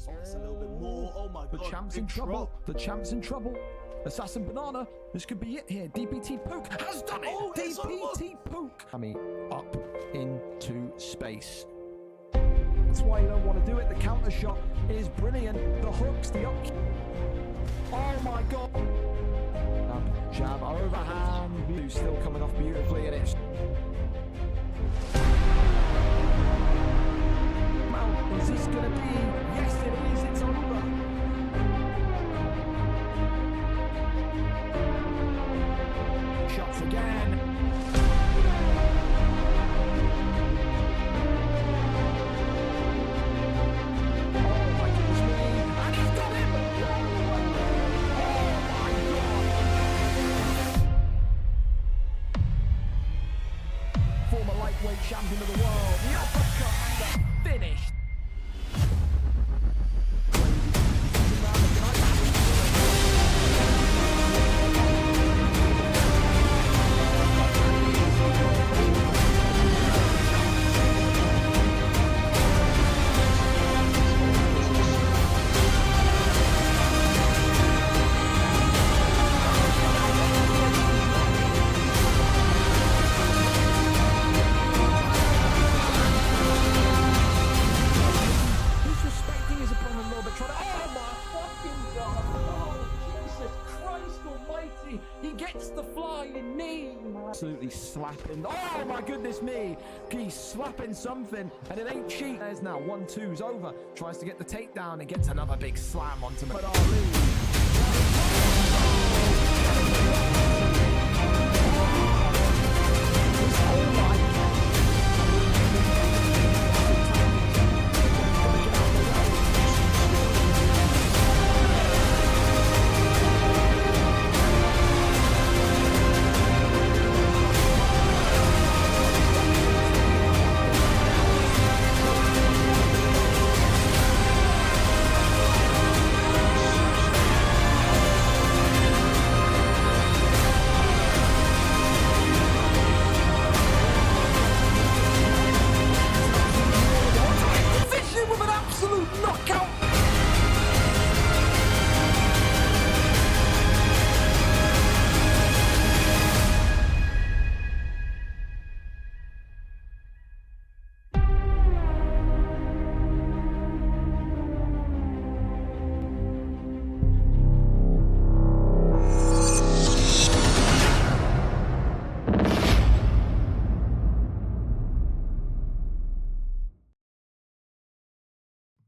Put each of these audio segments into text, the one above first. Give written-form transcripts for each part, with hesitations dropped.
That's a little bit more. Oh my The god. champ's in trouble. The champ's in trouble. Assassin Banana. This could be it here. DPT Poke has done it. Oh, it's DPT Poke. I mean, up into space. That's why you don't want to do it. The counter shot is brilliant. The hooks, the up. Oh my god. Jab overhand. Blue still coming off beautifully, and it's. Is this gonna be? Yes, it is. It's over. Shots again. Oh my goodness me! And he's got him. Oh my god! Former lightweight champion of the world. The uppercut and the finish. Absolutely slapping. Oh my goodness me! He's slapping something, and it ain't cheap. There's now 1-2's over. Tries to get the takedown and gets another big slam onto him. But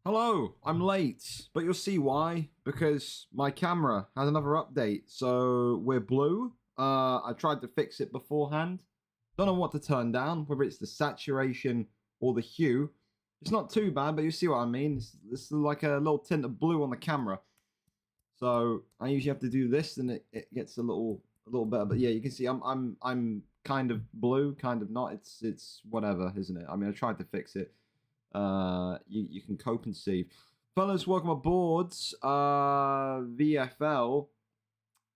Hello, I'm late, but you'll see why, because my camera has another update, so we're blue. I tried to fix it beforehand. Don't know what to turn down, whether it's the saturation or the hue. It's not too bad, but you see what I mean. It's like a little tint of blue on the camera. So I usually have to do this, and it gets a little better. But yeah, you can see I'm kind of blue, kind of not. It's whatever, isn't it? I mean, I tried to fix it. You can cope and see. Fellas, welcome aboard. VFL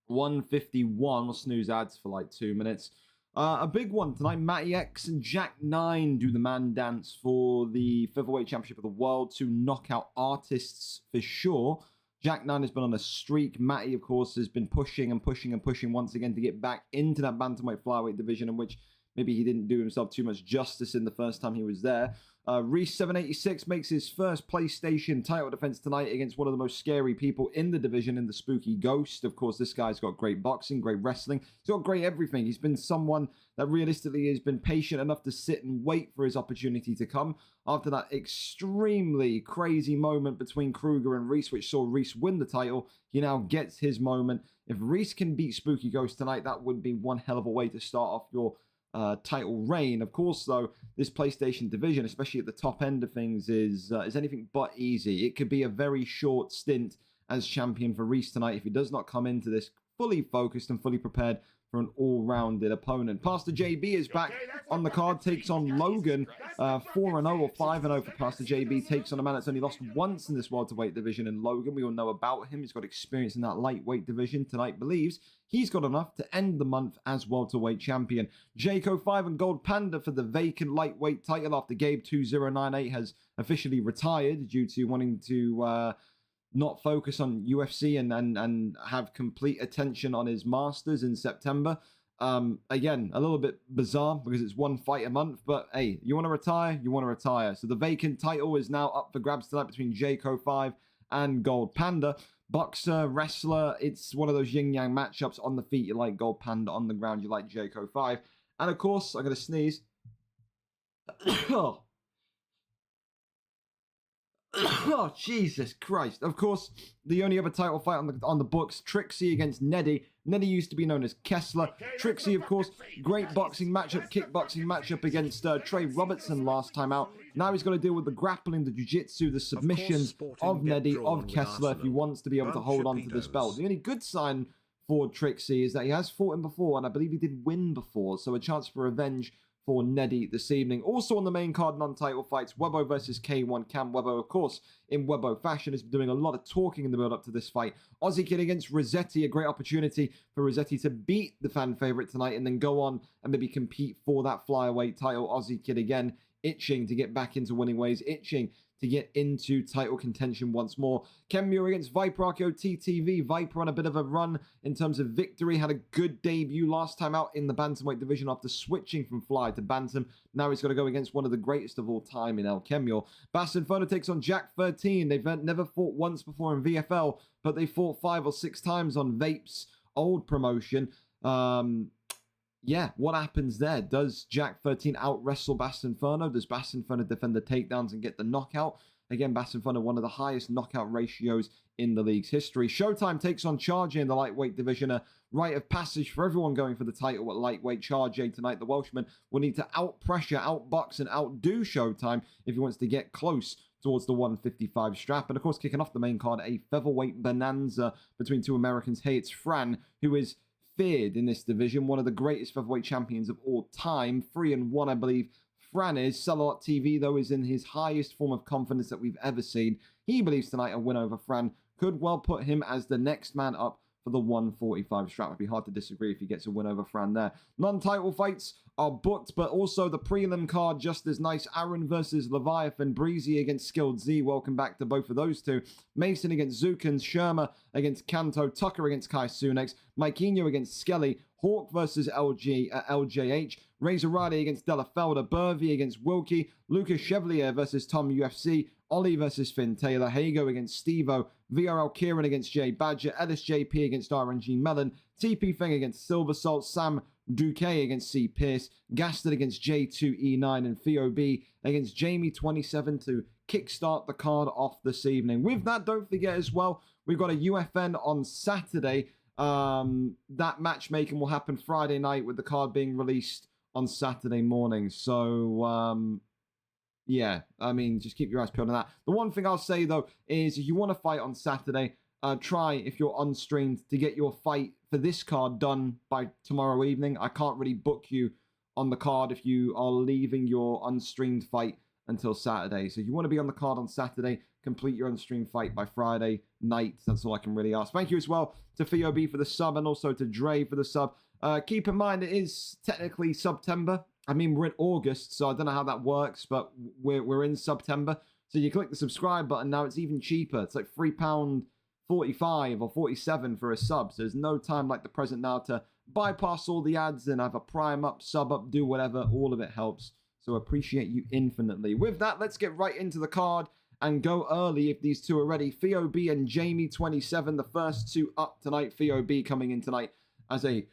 151. We'll snooze ads for like 2 minutes. A big one tonight. mxttie and xJack9 do the man dance for the featherweight championship of the world. Two knockout artists for sure. xJack9 has been on a streak. mxttie, of course, has been pushing and pushing and pushing once again to get back into that bantamweight flyweight division, in which maybe he didn't do himself too much justice in the first time he was there. Reese 786 makes his first PlayStation title defense tonight against one of the most scary people in the division, in the Spooky Ghost. Of course, this guy's got great boxing, great wrestling. He's got great everything. He's been someone that realistically has been patient enough to sit and wait for his opportunity to come. After that extremely crazy moment between Kruger and Reese, which saw Reese win the title, he now gets his moment. If Reese can beat Spooky Ghost tonight, that would be one hell of a way to start off your title reign. Of course, though, this PlayStation division, especially at the top end of things, is anything but easy. It could be a very short stint as champion for Reese tonight if he does not come into this fully focused and fully prepared for an all-rounded opponent. Pastor JB is back on the card, takes on Logan. 4-0 or 5-0 for Pastor JB, takes on a man that's only lost once in this welterweight division in Logan. We all know about him. He's got experience in that lightweight division. Tonight believes he's got enough to end the month as welterweight champion. Jayco5 and Gold Panda for the vacant lightweight title after Gabe2098 has officially retired due to wanting to not focus on UFC and have complete attention on his Masters in September. Again, a little bit bizarre because it's one fight a month, but hey, you want to retire? You want to retire. So the vacant title is now up for grabs tonight between Jayco5 and Gold Panda. Boxer, wrestler, it's one of those yin-yang matchups. On the feet, you like Gold Panda. On the ground, you like Jayco5. And of course, I'm going to sneeze. Oh, Jesus Christ. Of course, the only other title fight on the books, Trixie against Neddy. Neddy used to be known as Kessler. Trixie, of course, great boxing matchup, kickboxing matchup against Trey Robertson last time out. Now he's got to deal with the grappling, the jiu-jitsu, the submissions of Neddy, of Kessler, if he wants to be able to hold on to this belt. The only good sign for Trixie is that he has fought him before, and I believe he did win before, so a chance for revenge for Neddy this evening. Also on the main card, non-title fights, Webbo versus K1. Cam Webbo, of course, in Webbo fashion, has been doing a lot of talking in the build-up to this fight. Aussie Kid against Rossetti, a great opportunity for Rossetti to beat the fan favourite tonight and then go on and maybe compete for that flyweight title. Aussie Kid again, itching to get back into winning ways, itching to get into title contention once more. Ken Muir against Viper RKO TTV. Viper on a bit of a run in terms of victory. Had a good debut last time out in the bantamweight division after switching from fly to bantam. Now he's got to go against one of the greatest of all time in El Kemur. Bass Inferno takes on Jack13. They've never fought once before in VFL, but they fought 5 or 6 times on Vape's old promotion. Yeah, what happens there? Does Jack13 out-wrestle Bass Inferno? Does Bass Inferno defend the takedowns and get the knockout? Again, Bass Inferno, one of the highest knockout ratios in the league's history. Showtime takes on Charge in the lightweight division. A rite of passage for everyone going for the title at lightweight. Charge tonight, the Welshman, will need to out-pressure, out-box, and outdo Showtime if he wants to get close towards the 155 strap. And of course, kicking off the main card, a featherweight bonanza between two Americans. Hey, it's Fran, who is feared in this division, one of the greatest featherweight champions of all time. 3-1, I believe Fran is. Cellular TV, though, is in his highest form of confidence that we've ever seen. He believes tonight a win over Fran could well put him as the next man up for the 145 strap. It'd be hard to disagree if he gets a win over Fran there. Non-title fights are booked, but also the prelim card just as nice. Aaron versus Leviathan, Breezy against Skilled Z. Welcome back to both of those two. Mason against Zukans, Sherma against Kanto, Tucker against Kai Sunex, Mikeinho against Skelly, Hawk versus LJH, Razor Riley against Della Felder, Burvey against Wilkie, Lucas Chevalier versus Tom UFC, Ollie versus Finn Taylor, Hago against Stevo, VRL Kieran against Jay Badger, Ellis JP against RNG Mellon, TP Feng against Silver Salt, Sam Duque against C. Pierce, Gaston against J2E9, and FOB against Jamie27 to kickstart the card off this evening. With that, don't forget as well, we've got a UFN on Saturday. That matchmaking will happen Friday night with the card being released on Saturday morning. So, yeah, I mean, just keep your eyes peeled on that. The one thing I'll say, though, is if you want to fight on Saturday, try, if you're unstreamed, to get your fight for this card done by tomorrow evening. I can't really book you on the card if you are leaving your unstreamed fight until Saturday. So if you want to be on the card on Saturday, complete your unstreamed fight by Friday night. That's all I can really ask. Thank you as well to FOB for the sub and also to Dre for the sub. Keep in mind, it is technically September. I mean, we're in August, so I don't know how that works, but we're in September. So you click the subscribe button now, it's even cheaper. It's like £3.45 or 47 for a sub. So there's no time like the present now to bypass all the ads and have a Prime up, sub up, do whatever. All of it helps. So appreciate you infinitely. With that, let's get right into the card and go early if these two are ready. FOB and Jamie27, the first two up tonight. FOB coming in tonight as a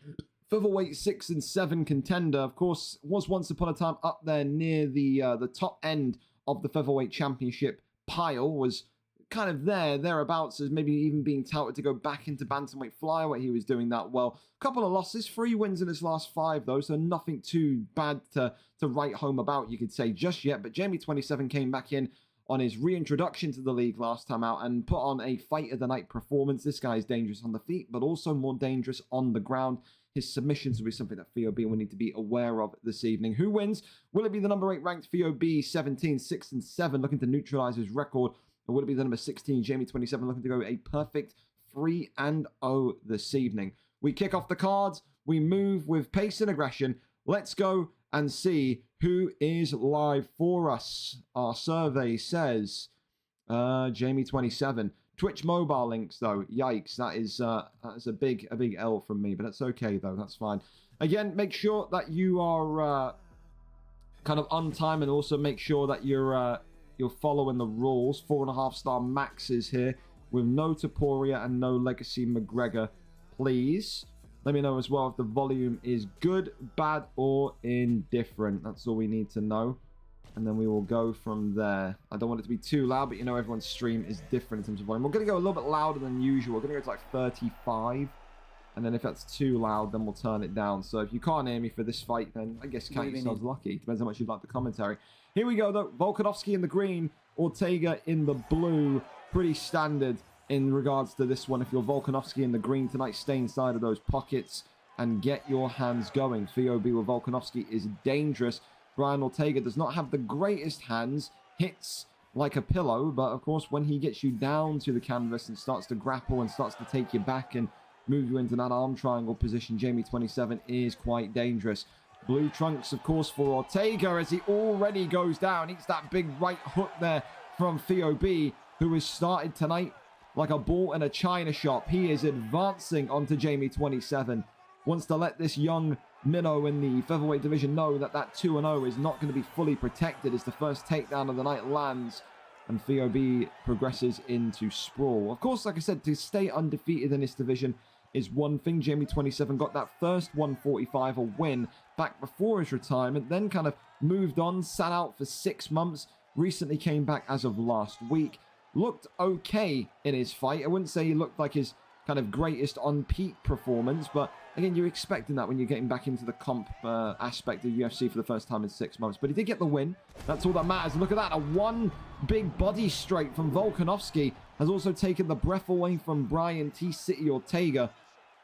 featherweight 6 and 7 contender. Of course, was once upon a time up there near the top end of the featherweight championship pile. Was kind of thereabouts, as maybe even being touted to go back into bantamweight flyweight. He was doing that well. Couple of losses, 3 wins in his last 5 though, so nothing too bad to write home about, you could say, just yet. But Jamie27 came back in on his reintroduction to the league last time out and put on a fight of the night performance. This guy is dangerous on the feet, but also more dangerous on the ground. his submissions will be something that Theo B will need to be aware of this evening. Who wins? Will it be the number 8 ranked Theo B, 17, 6 and 7, looking to neutralize his record? Or will it be the number 16, Jamie 27, looking to go a perfect 3-0 this evening? We kick off the cards. We move with pace and aggression. Let's go and see who is live for us. Our survey says Jamie 27. Twitch mobile links though, yikes! That's a big L from me, but that's okay though. That's fine. Again, make sure that you are kind of on time, and also make sure that you're following the rules. 4.5-star maxes here with no Taporia and no Legacy McGregor, please. Let me know as well if the volume is good, bad, or indifferent. That's all we need to know. And then we will go from there. I don't want it to be too loud, but you know everyone's stream is different in terms of volume. We're going to go a little bit louder than usual. We're going to go to like 35. And then if that's too loud, then we'll turn it down. So if you can't hear me for this fight, then I guess count yourselves lucky. Depends how much you like the commentary. Here we go, though. Volkanovski in the green. Ortega in the blue. Pretty standard in regards to this one. If you're Volkanovski in the green tonight, stay inside of those pockets and get your hands going. Theo B with Volkanovski is dangerous. Brian Ortega does not have the greatest hands, hits like a pillow, but of course when he gets you down to the canvas and starts to grapple and starts to take you back and move you into that arm triangle position, Jamie 27 is quite dangerous. Blue trunks, of course, for Ortega as he already goes down. Eats that big right hook there from Theo B, who has started tonight like a ball in a china shop. He is advancing onto Jamie 27. Wants to let this young minnow in the featherweight division know that 2-0 is not going to be fully protected as the first takedown of the night lands. And Theo B progresses into sprawl. Of course, like I said, to stay undefeated in this division is one thing. Jamie 27 got that first 145 a win back before his retirement, then kind of moved on, sat out for 6 months, recently came back as of last week. Looked okay in his fight. I wouldn't say he looked like his kind of greatest on-peak performance, but again, you're expecting that when you're getting back into the comp aspect of UFC for the first time in 6 months. But he did get the win. That's all that matters. Look at that. A one big body straight from Volkanovski has also taken the breath away from Brian T-City Ortega.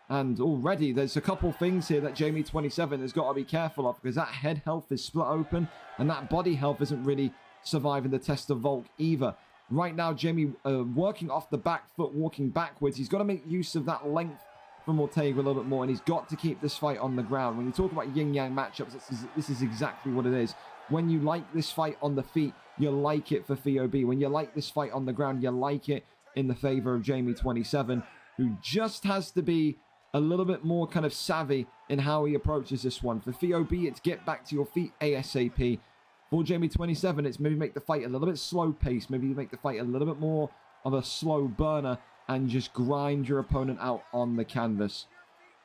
And already there's a couple things here that Jamie 27 has got to be careful of, because that head health is split open and that body health isn't really surviving the test of Volk either. Right now, Jamie working off the back foot, walking backwards. He's got to make use of that length from Ortega a little bit more, and he's got to keep this fight on the ground. When you talk about yin-yang matchups, this is exactly what it is. When you like this fight on the feet, you like it for Theo B. When you like this fight on the ground, you like it in the favor of Jamie 27, who just has to be a little bit more kind of savvy in how he approaches this one. For Theo B, it's get back to your feet ASAP. For Jamie 27, it's maybe make the fight a little bit slow paced, maybe make the fight a little bit more of a slow burner, and just grind your opponent out on the canvas.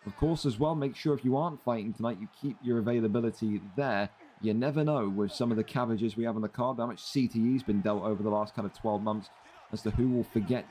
Of course, as well, make sure if you aren't fighting tonight, you keep your availability there. You never know with some of the cabbages we have on the card, how much CTE's been dealt over the last kind of 12 months as to who will forget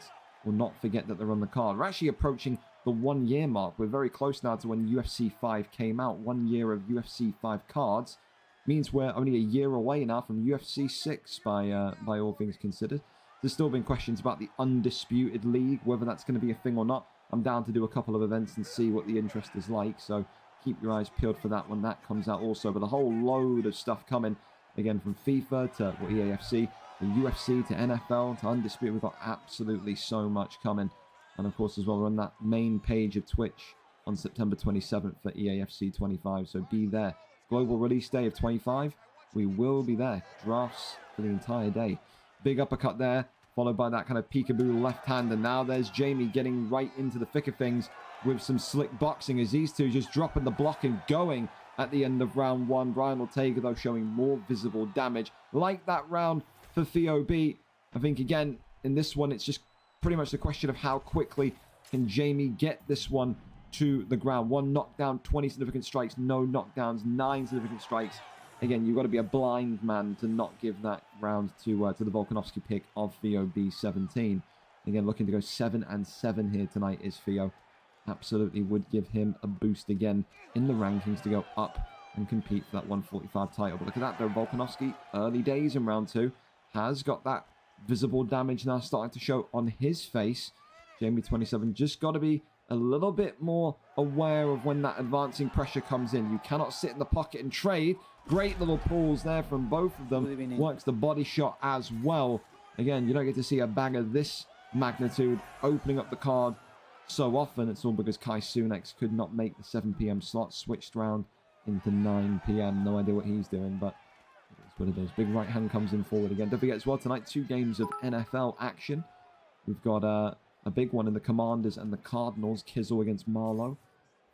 or not forget that they're on the card. We're actually approaching the 1 year mark. We're very close now to when UFC 5 came out. 1 year of UFC 5 cards means we're only a year away now from UFC 6 by all things considered. There's still been questions about the Undisputed League, whether that's going to be a thing or not. I'm down to do a couple of events and see what the interest is like, so keep your eyes peeled for that when that comes out also. But a whole load of stuff coming, again, from FIFA to EAFC, to UFC to NFL to Undisputed. We've got absolutely so much coming. And of course, as well, we're on that main page of Twitch on September 27th for EAFC 25, so be there. Global release day of 25, we will be there. Drafts for the entire day. Big uppercut there, followed by that kind of peekaboo left hand. And now there's Jamie getting right into the thick of things with some slick boxing as these two just dropping the block and going at the end of round 1. Brian Ortega, though, showing more visible damage. Like that round for Theo B. I think, again, in this one, it's just pretty much the question of how quickly can Jamie get this one to the ground. 1 knockdown, 20 significant strikes, no knockdowns, 9 significant strikes. Again, you've got to be a blind man to not give that round to the Volkanovski pick of Theo B17. Again, looking to go 7-7 here tonight is Theo. Absolutely would give him a boost again in the rankings to go up and compete for that 145 title. But look at that, though. Volkanovski, early days in round 2, has got that visible damage now starting to show on his face. Jamie 27 just got to be a little bit more aware of when that advancing pressure comes in. You cannot sit in the pocket and trade. Great little pulls there from both of them. Works the body shot as well. Again, you don't get to see a bag of this magnitude opening up the card so often. It's all because xJack9x could not make the 7 p.m. slot, switched round into 9 p.m. No idea what he's doing, but it's what it is. Big right hand comes in forward again. Don't forget as well, tonight 2 games of NFL action. We've got a big one in the Commanders and the Cardinals, Kizzle against Marlowe,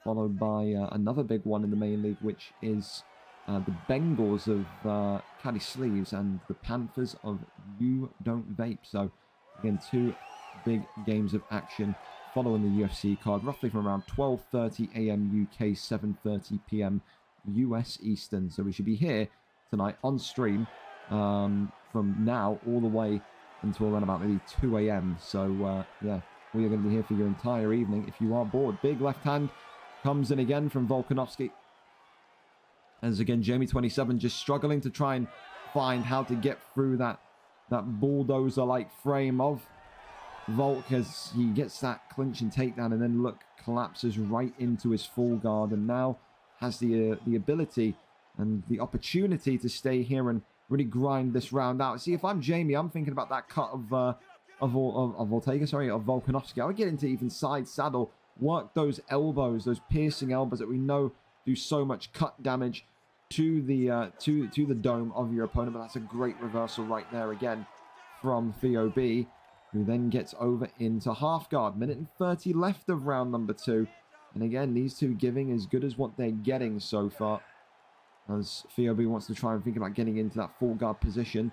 followed by another big one in the main league, which is the Bengals of Caddy Sleeves and the Panthers of You Don't Vape. So again, 2 big games of action following the UFC card, roughly from around 12:30 a.m. UK, 7:30 p.m. US Eastern. So we should be here tonight on stream from now all the way until around about maybe 2 a.m. So yeah, we are going to be here for your entire evening if you are bored. Big left hand comes in again from Volkanovski. As again, Jamie27 just struggling to try and find how to get through that bulldozer-like frame of Volk as he gets that clinch and takedown, and then look, collapses right into his full guard, and now has the ability and the opportunity to stay here and really grind this round out. See, if I'm Jamie, I'm thinking about that cut of Ortega, sorry, of Volkanovski. I would get into even side saddle, work those elbows, those piercing elbows that we know do so much cut damage to the dome of your opponent. But that's a great reversal right there again from VOB, who then gets over into half guard. Minute and 30 left of round number 2. And again, these two giving as good as what they're getting so far, as VOB wants to try and think about getting into that full guard position.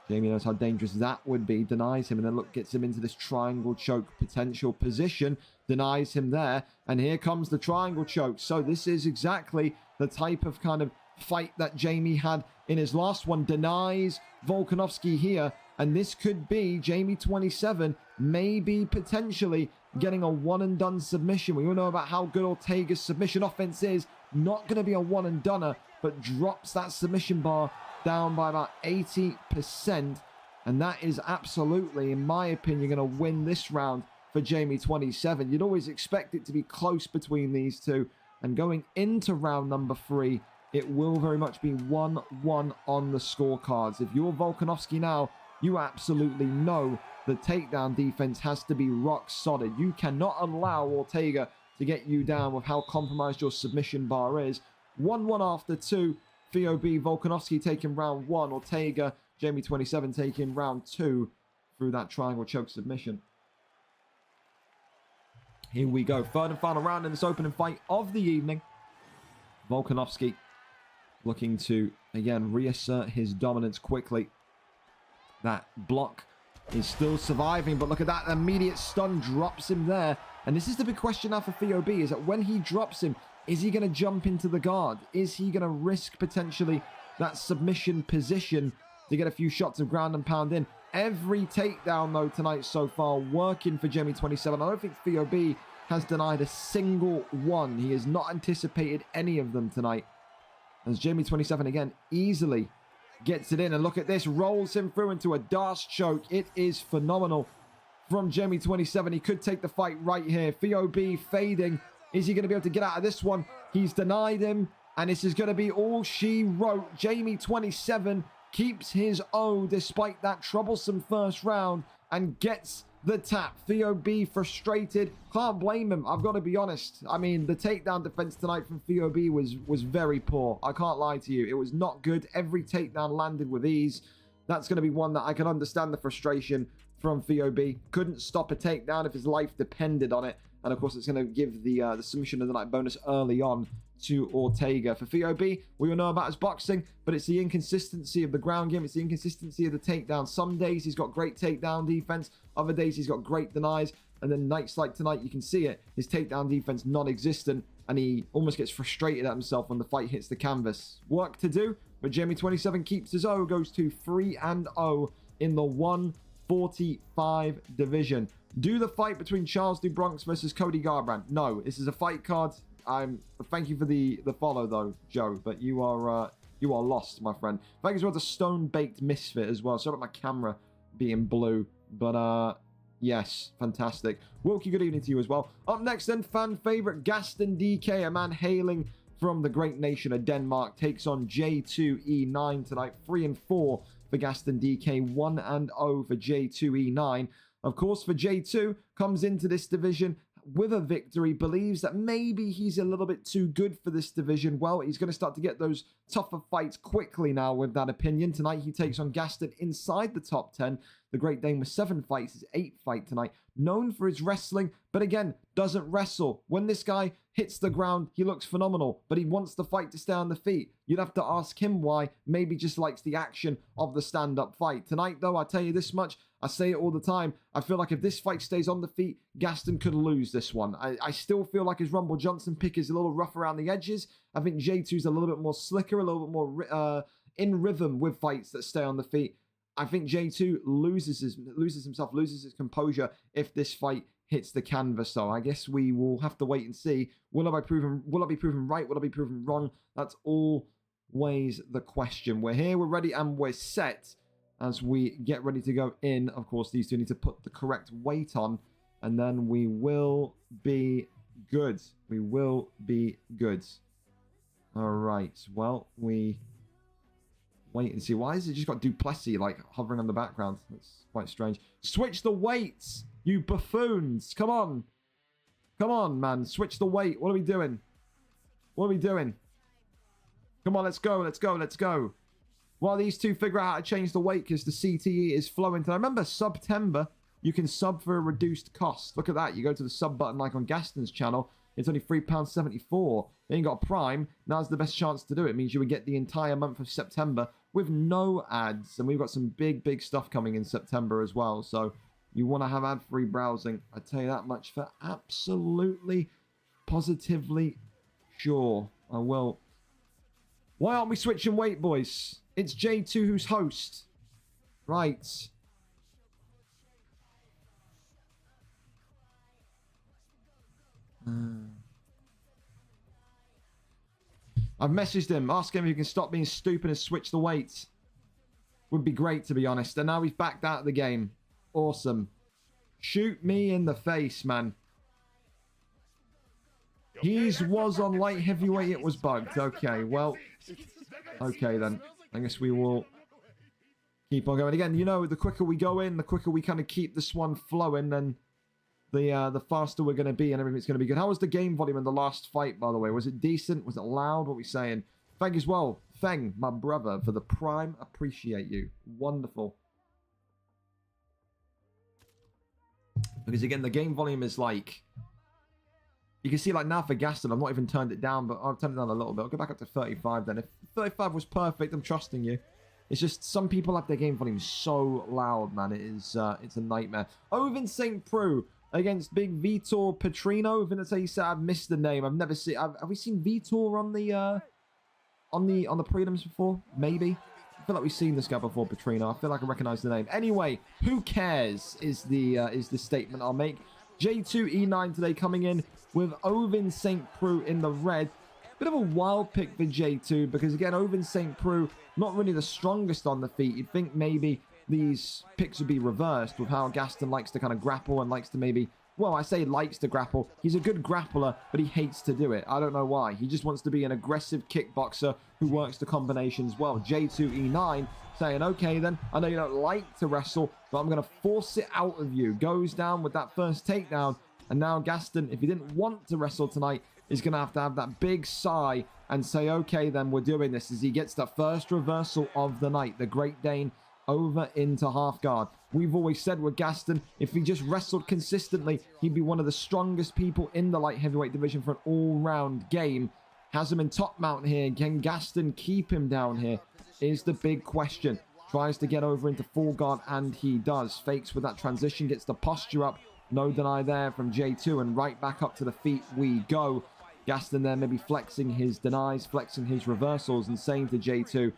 Jamie knows how dangerous that would be. Denies him, and then look, gets him into this triangle choke potential position. Denies him there, and here comes the triangle choke. So this is exactly the type of kind of fight that Jamie had in his last one. Denies Volkanovski here, and this could be Jamie27 maybe potentially getting a one-and-done submission. We all know about how good Ortega's submission offense is. Not going to be a one-and-doneer, but drops that submission bar down by about 80%. And that is absolutely, in my opinion, going to win this round for Jamie27. You'd always expect it to be close between these two. And going into round number 3, it will very much be 1-1 on the scorecards. If you're Volkanovski now, you absolutely know the takedown defense has to be rock solid. You cannot allow Ortega to get you down with how compromised your submission bar is. 1-1 after 2. VOB, Volkanovski taking round 1. Ortega, Jamie27 taking round 2 through that triangle choke submission. Here we go. Third and final round in this opening fight of the evening. Volkanovski looking to, again, reassert his dominance quickly. That block is still surviving, but look at that immediate stun drops him there. And this is the big question now for VOB, is that when he drops him, is he going to jump into the guard? Is he going to risk potentially that submission position to get a few shots of ground and pound in? Every takedown, though, tonight so far working for Jamie27. I don't think VOB has denied a single one. He has not anticipated any of them tonight. As Jamie27, again, easily gets it in. And look at this, rolls him through into a Darce choke. It is phenomenal from Jamie27. He could take the fight right here. VOB fading. Is he going to be able to get out of this one? He's denied him, and this is going to be all she wrote. Jamie27 keeps his O despite that troublesome first round and gets the tap. VOB frustrated. Can't blame him. I've got to be honest. I mean, the takedown defense tonight from VOB was very poor. I can't lie to you. It was not good. Every takedown landed with ease. That's going to be one that I can understand the frustration from VOB. Couldn't stop a takedown if his life depended on it. And of course, it's going to give the submission of the night bonus early on to Ortega. For VOB, we all know about his boxing, but it's the inconsistency of the ground game. It's the inconsistency of the takedown. Some days he's got great takedown defense. Other days he's got great denies. And then nights like tonight, you can see it. His takedown defense non-existent. And he almost gets frustrated at himself when the fight hits the canvas. Work to do, but Jamie27 keeps his O, goes to 3-0 in the 145 division. Do the fight between Charles do Bronx versus Cody Garbrandt? No, this is a fight card. Thank you for the follow though, Joe, but you are lost, my friend. Thank you as well to Stone Baked Misfit as well. Sorry about my camera being blue, but Yes, fantastic. Wilkie, good evening to you as well. Up next then, fan favourite Gaston DK, a man hailing from the great nation of Denmark, takes on J2E9 tonight. 3-4 for Gaston DK, 1-0 for J2E9. Of course, for J2, comes into this division with a victory, believes that maybe he's a little bit too good for this division. Well, he's going to start to get those tougher fights quickly now with that opinion. Tonight, he takes on Gaston inside the top 10. The Great Dane with 7 fights, his 8th fight tonight. Known for his wrestling, but again, doesn't wrestle. When this guy hits the ground, he looks phenomenal, but he wants the fight to stay on the feet. You'd have to ask him why. Maybe just likes the action of the stand-up fight. Tonight, though, I tell you this much, I say it all the time, I feel like if this fight stays on the feet, Gaston could lose this one. I still feel like his Rumble Johnson pick is a little rough around the edges. I think J2's a little bit more slicker, a little bit more in rhythm with fights that stay on the feet. I think J2 loses his composure if this fight hits the canvas. So I guess we will have to wait and see. Will I be proven right? Will I be proven wrong? That's always the question. We're here, we're ready, and we're set as we get ready to go in. Of course, these two need to put the correct weight on, and then we will be good. We will be good. All right. Well, we wait and see. Why has it just got Duplessis like hovering on the background? That's quite strange. Switch the weights, you buffoons. Come on. Come on, man. Switch the weight. What are we doing? What are we doing? Come on, let's go. Let's go. Let's go. While these two figure out how to change the weight because the CTE is flowing. I remember September, you can sub for a reduced cost. Look at that. You go to the sub button like on Gaston's channel. It's only £3.74. Then you got a Prime. Now's the best chance to do it. It means you would get the entire month of September with no ads. And we've got some big stuff coming in September as well. So you want to have ad-free browsing. I tell you that much for absolutely, positively sure. I will. Why aren't we switching weight, boys? It's J2 who's host. Right. I've messaged him, asking him if he can stop being stupid and switch the weights. Would be great, to be honest. And now he's backed out of the game. Awesome. Shoot me in the face, man. His was on light heavyweight, it was bugged. Okay, well. Okay, then. I guess we will keep on going. Again, you know, the quicker we go in, the quicker we kind of keep this one flowing, then the faster we're going to be and everything's going to be good. How was the game volume in the last fight, by the way? Was it decent? Was it loud? What are we saying? Feng as well. Feng, my brother, for the Prime. Appreciate you. Wonderful. Because, again, the game volume is like... You can see, like, now for Gaston, I've not even turned it down, but I've turned it down a little bit. I'll go back up to 35 then. If 35 was perfect, I'm trusting you. It's just some people have their game volume so loud, man. It's a nightmare. Ovin St. Preux against big Vitor Petrino. I think that's how you say. I've missed the name. I've never seen... Have we seen Vitor on the prelims before? Maybe. I feel like we've seen this guy before, Petrino. I feel like I recognize the name. Anyway, who cares is the statement I'll make. J2E9 today coming in with Ovin St. Preux in the red. Bit of a wild pick for J2 because, again, Ovin St. Preux, not really the strongest on the feet. You'd think maybe these picks would be reversed with how Gaston likes to kind of grapple and likes to maybe... Well, I say likes to grapple. He's a good grappler, but he hates to do it. I don't know why. He just wants to be an aggressive kickboxer who works the combinations well. J2E9 saying, okay then, I know you don't like to wrestle, but I'm going to force it out of you. Goes down with that first takedown. And now Gaston, if he didn't want to wrestle tonight, is going to have that big sigh and say, okay then, we're doing this. As he gets the first reversal of the night. The Great Dane over into half guard. We've always said with Gaston, if he just wrestled consistently, he'd be one of the strongest people in the light heavyweight division for an all-round game. Has him in top mount here. Can Gaston keep him down here? Is the big question. Tries to get over into full guard, and he does. Fakes with that transition, gets the posture up. No deny there from J2, and right back up to the feet we go. Gaston there maybe flexing his denies, flexing his reversals, and saying to J2,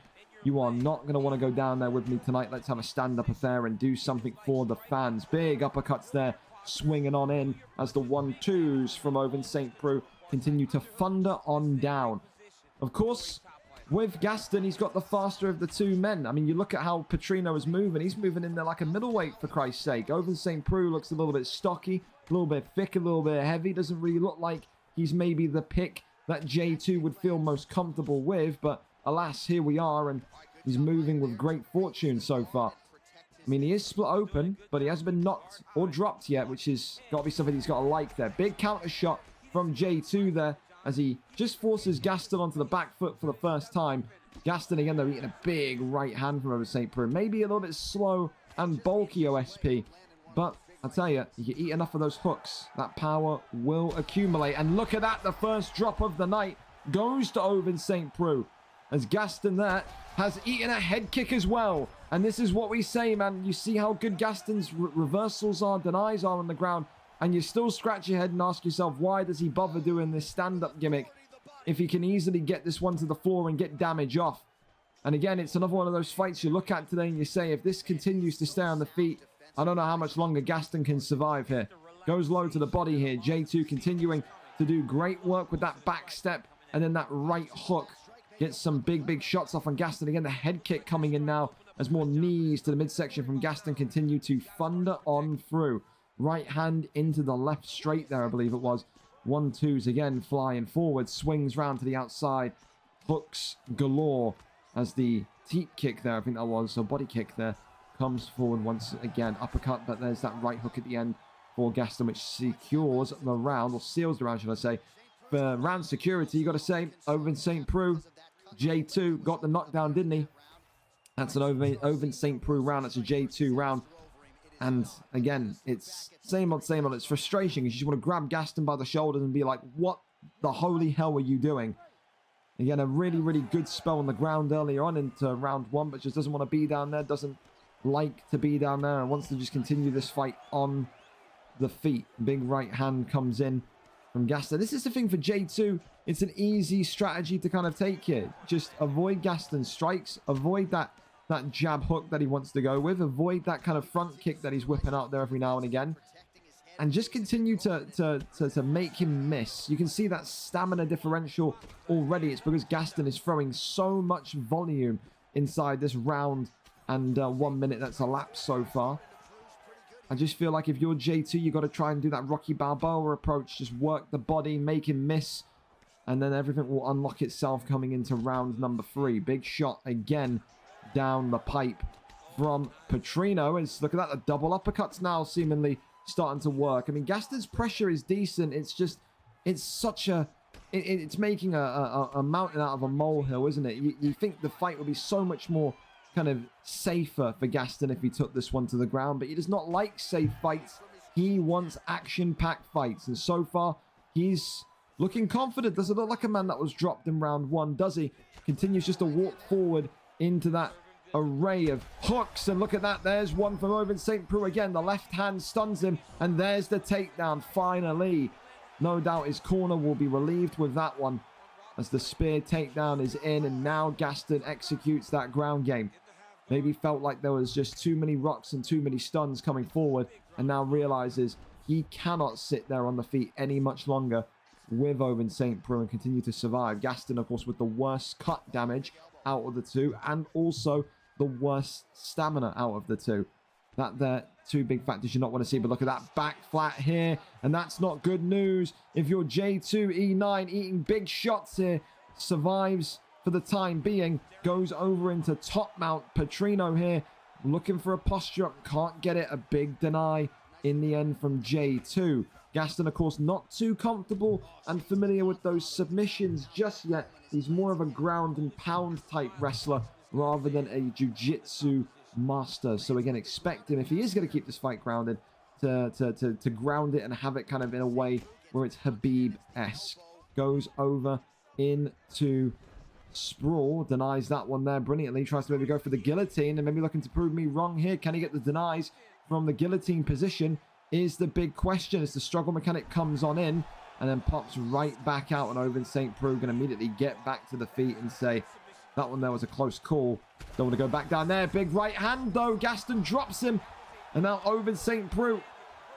you are not going to want to go down there with me tonight. Let's have a stand-up affair and do something for the fans. Big uppercuts there, swinging on in as the 1-2s from Ovin St. Preux continue to thunder on down. Of course, with Gaston, he's got the faster of the two men. I mean, you look at how Petrino is moving. He's moving in there like a middleweight, for Christ's sake. Oven St. Preux looks a little bit stocky, a little bit thick, a little bit heavy. Doesn't really look like he's maybe the pick that J2 would feel most comfortable with. But alas, here we are, and he's moving with great fortune so far. I mean, he is split open, but he hasn't been knocked or dropped yet, which is got to be something he's got to like there. Big counter shot from J2 there, as he just forces Gaston onto the back foot for the first time. Gaston, again, though, eating a big right hand from over St. Preux. Maybe a little bit slow and bulky OSP, but I tell you, you eat enough of those hooks, that power will accumulate. And look at that, the first drop of the night goes to Oven St. Preux, as Gaston there has eaten a head kick as well. And this is what we say, man. You see how good Gaston's reversals are, denies are on the ground, and you still scratch your head and ask yourself, why does he bother doing this stand-up gimmick if he can easily get this one to the floor and get damage off? And again, it's another one of those fights you look at today and you say, if this continues to stay on the feet, I don't know how much longer Gaston can survive here. Goes low to the body here. J2 continuing to do great work with that back step, and then that right hook. Gets some big shots off on Gaston. Again, the head kick coming in now as more knees to the midsection from Gaston continue to thunder on through. Right hand into the left straight there, I believe it was. 1-2s again flying forward. Swings round to the outside. Hooks galore as the teep kick there, I think that was. So body kick there. Comes forward once again. Uppercut, but there's that right hook at the end for Gaston, which secures the round, or seals the round, should I say. For round security, you got to say, Oven St. Preux. J2 got the knockdown, didn't he? That's an Oven St. Preux round. That's a J2 round. And again, it's same old, same old. It's frustration because you just want to grab Gaston by the shoulders and be like, what the holy hell were you doing? Again, a really good spell on the ground earlier on into round one, but just doesn't want to be down there. Doesn't like to be down there and wants to just continue this fight on the feet. Big right hand comes in from Gaston. This is the thing for J2. It's an easy strategy to kind of take here. Just avoid Gaston's strikes. Avoid that jab hook that he wants to go with. Avoid that kind of front kick that he's whipping out there every now and again. And just continue to make him miss. You can see that stamina differential already. It's because Gaston is throwing so much volume inside this round and 1 minute that's elapsed so far. I just feel like if you're J2, you got to try and do that Rocky Balboa approach. Just work the body, make him miss, and then everything will unlock itself coming into round number 3. Big shot again down the pipe from Petrino. And look at that, the double uppercuts now seemingly starting to work. I mean, Gaston's pressure is decent. It's just, it's such a, it's making a mountain out of a molehill, isn't it? You think the fight would be so much more kind of safer for Gaston if he took this one to the ground, but he does not like safe fights. He wants action-packed fights, and so far he's looking confident. Doesn't look like a man that was dropped in round one, does he? Continues just to walk forward into that array of hooks, and look at that, there's one from Oven St. Preux again. The left hand stuns him, and there's the takedown finally. No doubt his corner will be relieved with that one as the spear takedown is in, and now Gaston executes that ground game. Maybe felt like there was just too many rocks and too many stuns coming forward, and now realizes he cannot sit there on the feet any much longer with Oven St. Preux and continue to survive. Gaston, of course, with the worst cut damage out of the two, and also the worst stamina out of the two. That there, two big factors you not want to see, but look at that back flat here, and that's not good news. If you're J2 E9 eating big shots here, survives for the time being, goes over into top mount. Petrino here looking for a posture up, can't get it. A big deny in the end from J2. Gaston, of course, not too comfortable and familiar with those submissions just yet. He's more of a ground and pound type wrestler rather than a jiu-jitsu master. So again, expect him, if he is going to keep this fight grounded, to ground it and have it kind of in a way where it's Habib-esque. Goes over into sprawl, denies that one there brilliantly. Tries to maybe go for the guillotine and maybe looking to prove me wrong here. Can he get the denies from the guillotine position is the big question as the struggle mechanic comes on in and then pops right back out, and Oven St. Preux can immediately get back to the feet and say, that one there was a close call. Don't want to go back down there. Big right hand though. Gaston drops him. And now Oven St. Preux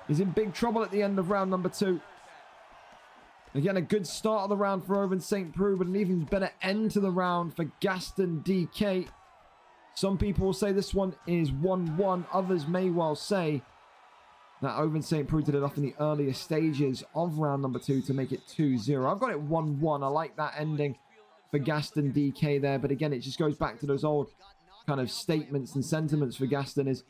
is in big trouble at the end of round number 2. Again, a good start of the round for Owen St. Preux, but an even better end to the round for Gaston DK. Some people will say this one is 1-1. Others may well say that Owen St. Preux did enough in the earlier stages of round number 2 to make it 2-0. I've got it 1-1. I like that ending for Gaston DK there. But again, it just goes back to those old kind of statements and sentiments for Gaston is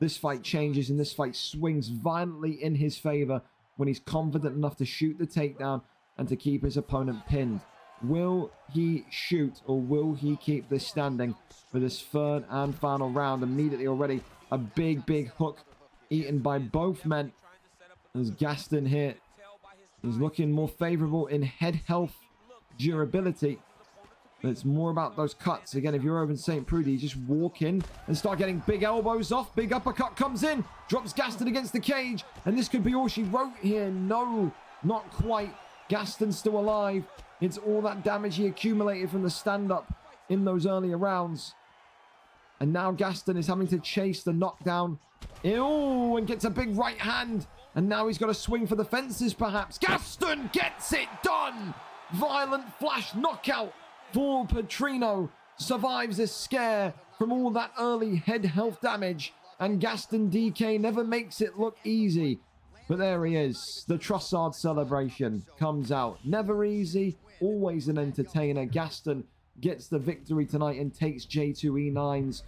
this fight changes and this fight swings violently in his favor when he's confident enough to shoot the takedown and to keep his opponent pinned. Will he shoot or will he keep this standing for this third and final round? Immediately already a big hook eaten by both men. As Gaston here is looking more favorable in head health, durability. But it's more about those cuts. Again, if you're over in St. Preux, you just walk in and start getting big elbows off. Big uppercut comes in, drops Gaston against the cage. And this could be all she wrote here. No, not quite. Gaston's still alive. It's all that damage he accumulated from the stand-up in those earlier rounds. And now Gaston is having to chase the knockdown. Ew, and gets a big right hand. And now he's got to swing for the fences, perhaps. Gaston gets it done! Violent flash knockout for Petrino. Survives this scare from all that early head health damage. And Gaston DK never makes it look easy. But there he is. The Trossard celebration comes out. Never easy, always an entertainer. Gaston gets the victory tonight and takes J2E9's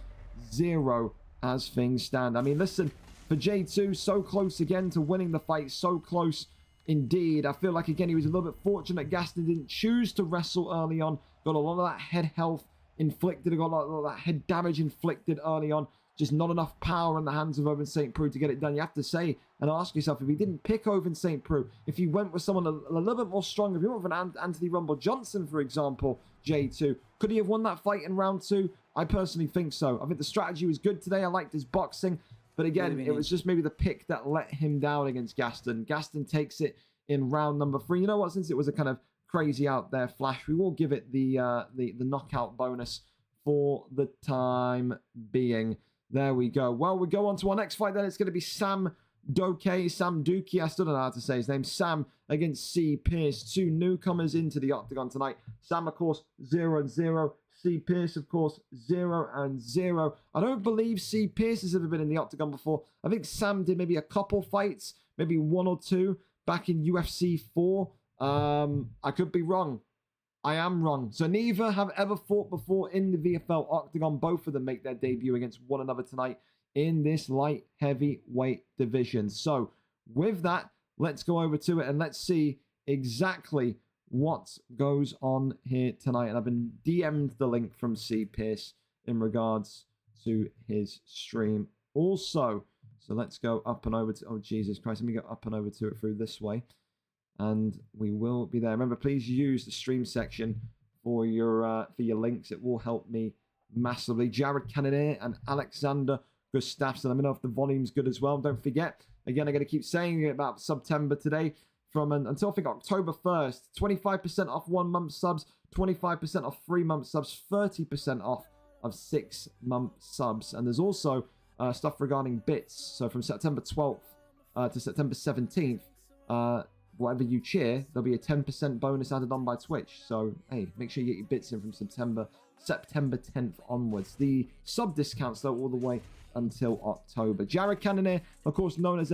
0 as things stand. I mean, listen, for J2, so close again to winning the fight. So close indeed. I feel like, again, he was a little bit fortunate. Gaston didn't choose to wrestle early on. Got a lot of that head health inflicted. Got a lot of that head damage inflicted early on. Just not enough power in the hands of Owen St. Preux to get it done. You have to say and ask yourself, if he didn't pick Owen St. Preux, if he went with someone a little bit more strong, if he went with an Anthony Rumble Johnson, for example, J2, could he have won that fight in round 2? I personally think so. I think the strategy was good today. I liked his boxing. But again, it was just maybe the pick that let him down against Gaston. Gaston takes it in round number 3. You know what? Since it was a kind of crazy out there flash, we will give it the knockout bonus for the time being. There we go. Well, we go on to our next fight then. It's going to be Sam Dookie. I still don't know how to say his name. Sam against C. Pierce. 2 newcomers into the octagon tonight. Sam, of course, 0-0. C. Pierce, of course, 0-0. I don't believe C. Pierce has ever been in the octagon before. I think Sam did maybe a couple fights, maybe 1 or 2 back in UFC 4. I could be wrong. I am wrong. So neither have ever fought before in the VFL octagon. Both of them make their debut against one another tonight in this light heavyweight division. So with that, let's go over to it and let's see exactly what goes on here tonight. And I've been DM'd the link from C. Pierce in regards to his stream also. So let's go up and over to, oh Jesus Christ, let me go up and over to it through this way. And we will be there. Remember, please use the stream section for your links. It will help me massively. Jared Cannonier and Alexander Gustafsson. Let me know if the volume's good as well. Don't forget, again, I'm going to keep saying it about September today. Until I think October 1st, 25% off 1 month subs, 25% off 3 month subs, 30% off of 6 month subs. And there's also stuff regarding bits. So from September 12th to September 17th, whatever you cheer, there'll be a 10% bonus added on by Twitch. So, hey, make sure you get your bits in from September 10th onwards. The sub discounts, though, all the way until October. Jared Cannonier, of course, known as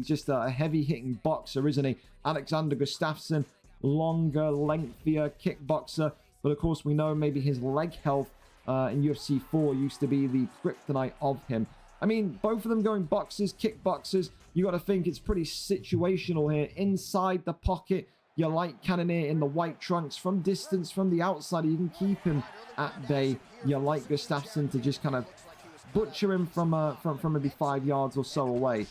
just a heavy-hitting boxer, isn't he? Alexander Gustafsson, longer, lengthier kickboxer. But, of course, we know maybe his leg health in UFC 4 used to be the kryptonite of him. I mean, both of them going boxers, kickboxers. You got to think it's pretty situational here. Inside the pocket, you like Cannonier in the white trunks. From distance, from the outside, you can keep him at bay. You like Gustafsson to just kind of butcher him from maybe 5 yards or so away.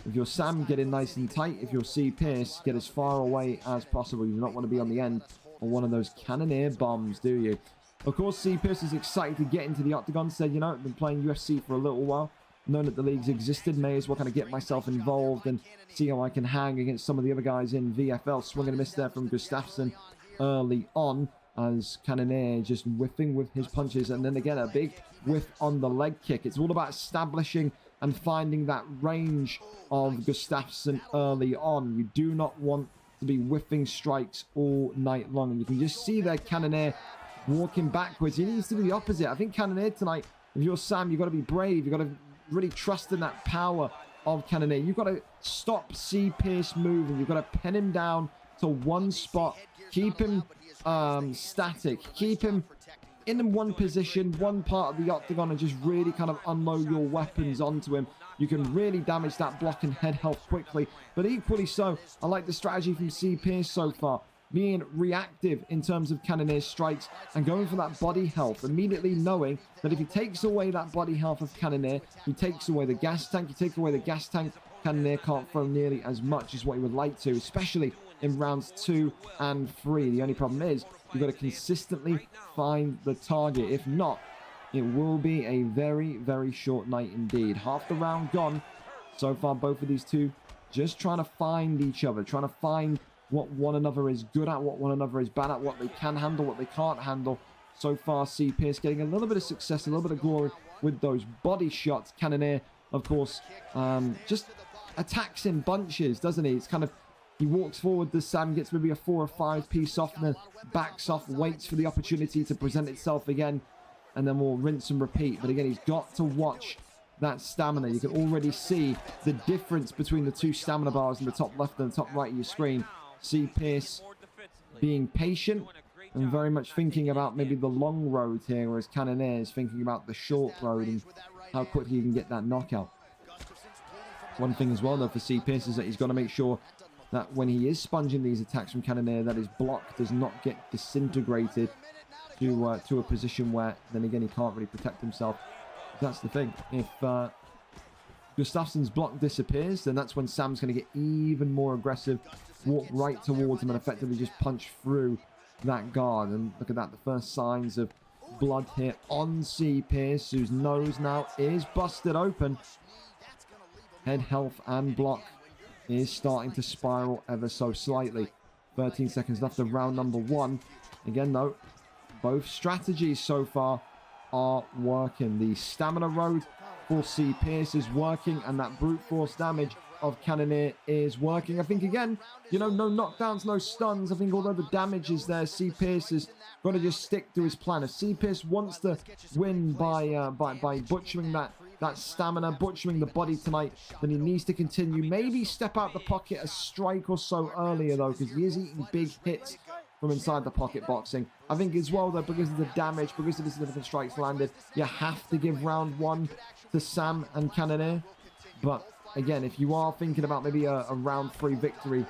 If you're Sam, get in nice and tight. If you're C. Pierce, get as far away as possible. You do not want to be on the end of one of those Cannonier bombs, do you? Of course, C. Pierce is excited to get into the octagon. Said, you know, I've been playing UFC for a little while. Known that the leagues existed, may as well kind of get myself involved and see how I can hang against some of the other guys in VFL. Swing and a miss there from Gustafsson early on as Cannonier just whiffing with his punches. And then again, a big whiff on the leg kick. It's all about establishing and finding that range of Gustafsson early on. You do not want to be whiffing strikes all night long. And you can just see there Cannonier walking backwards. He needs to do the opposite. I think Cannonier tonight, if you're Sam, you've got to be brave. You've got to really trust in that power of Cannonier. You've got to stop C. Pierce moving. You've got to pin him down to one spot. Keep him static. Keep him in one position, one part of the octagon, and just really kind of unload your weapons onto him. You can really damage that block and head health quickly. But equally so, I like the strategy from C. Pierce so far. Being reactive in terms of Cannonier's strikes and going for that body health, immediately knowing that if he takes away that body health of Cannonier, he takes away the gas tank. You take away the gas tank, Cannonier can't throw nearly as much as what he would like to, especially in rounds 2 and 3. The only problem is you've got to consistently find the target. If not, it will be a very, very short night indeed. Half the round gone. So far, both of these two just trying to find each other, trying to find what one another is good at, what one another is bad at, what they can handle, what they can't handle. So far, C. Pierce getting a little bit of success, a little bit of glory with those body shots. Cannonier, of course, just attacks in bunches, doesn't he? It's kind of, he walks forward, the Sam gets maybe a 4 or 5 piece off, and then backs off, waits for the opportunity to present itself again, and then we'll rinse and repeat. But again, he's got to watch that stamina. You can already see the difference between the two stamina bars in the top left and the top right of your screen. C. Pierce being patient and very much thinking about maybe the long road here, whereas Cannonier is thinking about the short road and how quickly you can get that knockout. One thing as well, though, for C. Pierce is that he's got to make sure that when he is sponging these attacks from Cannonier, that his block does not get disintegrated to a position where, then again, he can't really protect himself. That's the thing. If Gustafsson's block disappears, then that's when Sam's going to get even more aggressive, walk right towards him and effectively just punch through that guard. And look at that, the first signs of blood here on C. Pierce, whose nose now is busted open. Head health and block is starting to spiral ever so slightly. 13 seconds left of round number 1. Again, though, both strategies so far are working. The stamina road for C. Pierce is working, and that brute force damage of Cannonier is working. I think, again, you know, no knockdowns, no stuns. I think although the damage is there, C. Pierce is going to just stick to his plan. If C. Pierce wants to win by butchering that stamina, butchering the body tonight, then he needs to continue. Maybe step out the pocket a strike or so earlier, though, because he is eating big hits from inside the pocket boxing. I think as well, though, because of the damage, because of the significant strikes landed, you have to give round 1 to Sam and Cannonier. But again, if you are thinking about maybe a round 3 victory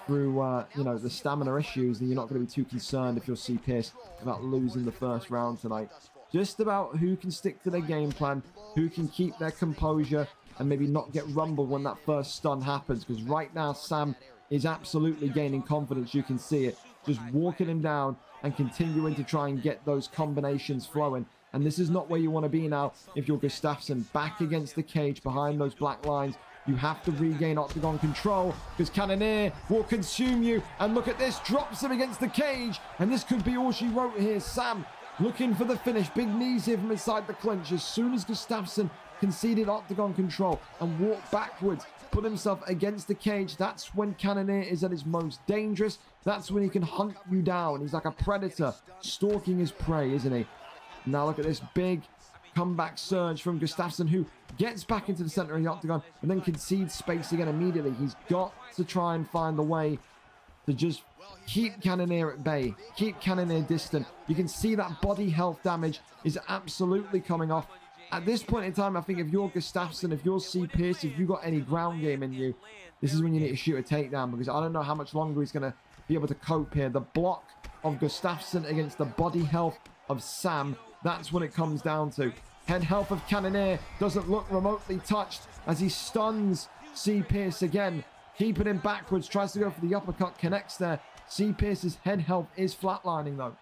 through, you know, the stamina issues, then you're not going to be too concerned if you're C. Pierce about losing the first round tonight. Just about who can stick to their game plan, who can keep their composure, and maybe not get rumbled when that first stun happens. Because right now, Sam is absolutely gaining confidence. You can see it. Just walking him down and continuing to try and get those combinations flowing. And this is not where you want to be now if you're Gustafsson. Back against the cage, behind those black lines. You have to regain octagon control, because Cannonier will consume you. And look at this, drops him against the cage. And this could be all she wrote here. Sam looking for the finish. Big knees here from inside the clinch. As soon as Gustafsson conceded octagon control and walked backwards, put himself against the cage, that's when Cannonier is at his most dangerous. That's when he can hunt you down. He's like a predator stalking his prey, isn't he? Now look at this big comeback surge from Gustafsson, who gets back into the center of the octagon and then concedes space again immediately. He's got to try and find the way to just keep Cannonier at bay, keep Cannonier distant. You can see that body health damage is absolutely coming off. At this point in time, I think if you're Gustafsson, if you're C. Pierce, if you've got any ground game in you, this is when you need to shoot a takedown, because I don't know how much longer he's going to be able to cope here. The block of Gustafsson against the body health of Sam, that's what it comes down to. Head health of Cannonier doesn't look remotely touched as he stuns C. Pierce again, keeping him backwards, tries to go for the uppercut, connects there. C. Pierce's head health is flatlining, though.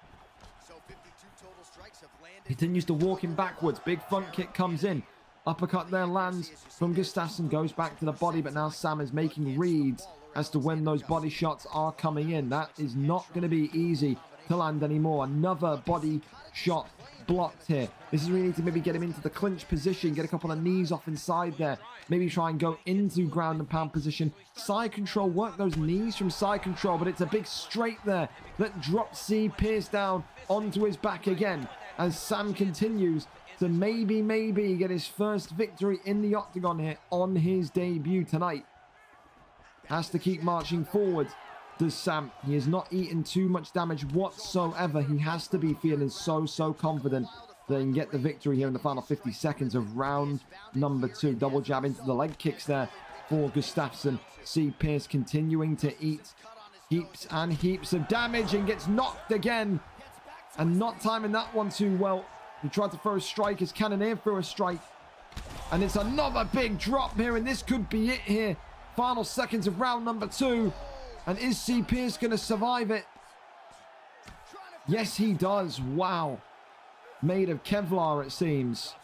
Continues to walk him backwards. Big front kick comes in. Uppercut there lands from Gustafsson, goes back to the body, but now Sam is making reads as to when those body shots are coming in. That is not going to be easy to land anymore. Another body shot blocked here. This is really to maybe get him into the clinch position, get a couple of knees off inside there. Maybe try and go into ground and pound position. Side control, work those knees from side control, but it's a big straight there that drops C. Pierce down onto his back again as Sam continues to maybe get his first victory in the octagon here on his debut tonight. Has to keep marching forward, does Sam. He has not eaten too much damage whatsoever. He has to be feeling so confident that he can get the victory here in the final 50 seconds of round number 2. Double jab into the leg kicks there for Gustafsson. C. Pierce continuing to eat heaps and heaps of damage and gets knocked again. And not timing that one too well. He tried to throw a strike as Cannoneer threw a strike. And it's another big drop here, and this could be it here. Final seconds of round number 2. And is C. Pierce going to survive it? Yes, he does. Wow. Made of Kevlar, it seems.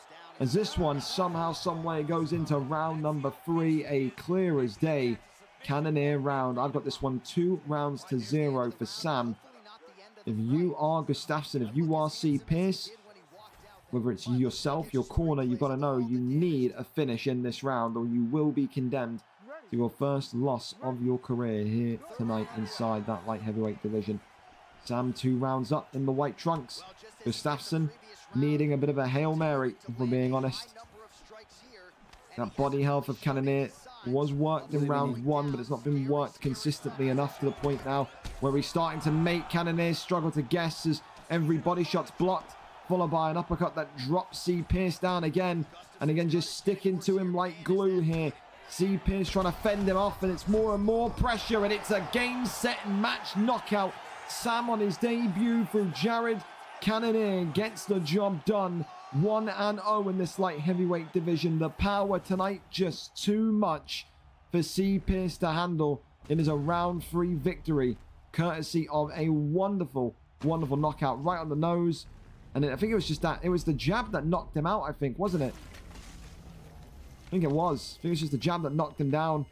As this one somehow, someway goes into round number 3. A clear as day Cannoneer round. I've got this one 2 rounds to 0 for Sam. If you are Gustafsson, if you are C. Pierce, whether it's yourself, your corner, you've got to know you need a finish in this round or you will be condemned to your first loss of your career here tonight inside that light heavyweight division. Sam 2 rounds up in the white trunks. Gustafsson needing a bit of a Hail Mary, if we're being honest. That body health of Cannoneer was worked in round 1, but it's not been worked consistently enough to the point now where he's starting to make Cannoneer struggle to guess as every body shot's blocked, followed by an uppercut that drops C. Pierce down again, and again just sticking to him like glue here. C. Pierce trying to fend him off, and it's more and more pressure, and it's a game, set, and match knockout. Sam on his debut from Jared Cannoneer gets the job done. 1-0 in this light heavyweight division. The power tonight just too much for C. Pierce to handle. It is a round 3 victory, courtesy of a wonderful knockout right on the nose. And I think it was just that, it was the jab that knocked him out, I think, wasn't it? I think it was. I think it was just the jab that knocked him down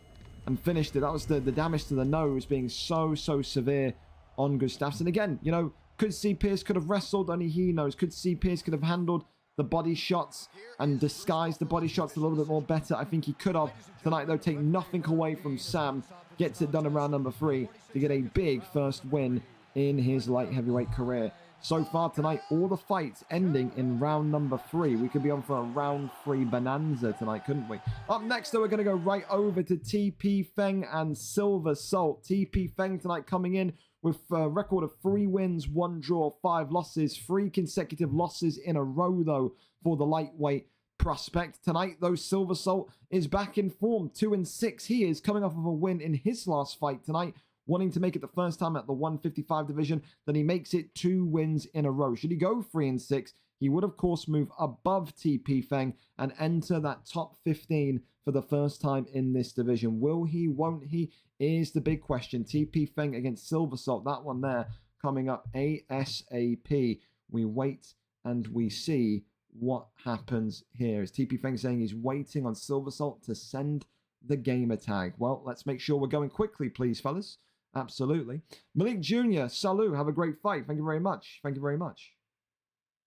and finished it. That was the damage to the nose being so severe on Gustafsson. Again, you know, could C. Pierce could have wrestled? Only he knows. Could C. Pierce could have handled the body shots and disguised the body shots a little bit more better? I think he could have. Tonight, though, take nothing away from Sam. Gets it done in round number 3 to get a big first win in his light heavyweight career. So far tonight, all the fights ending in round number 3. We could be on for a round 3 bonanza tonight, couldn't we? Up next, though, we're going to go right over to TP Feng and Silver Salt. TP Feng tonight coming in with a record of 3 wins, 1 draw, 5 losses. 3 consecutive losses in a row, though, for the lightweight prospect. Tonight, though, Silver Salt is back in form. 2-6 he is, coming off of a win in his last fight tonight, wanting to make it the first time at the 155 division. Then he makes it 2 wins in a row. Should he go 3-6, he would, of course, move above TP Feng and enter that top 15 for the first time in this division. Will he, won't he, is the big question. TP Feng against Silver Salt, that one there coming up ASAP. We wait and we see what happens here. Is TP Feng saying he's waiting on Silver Salt to send the gamer tag? Well, let's make sure we're going quickly, please, fellas. Absolutely. Malik Jr., salut. Have a great fight. Thank you very much. Thank you very much.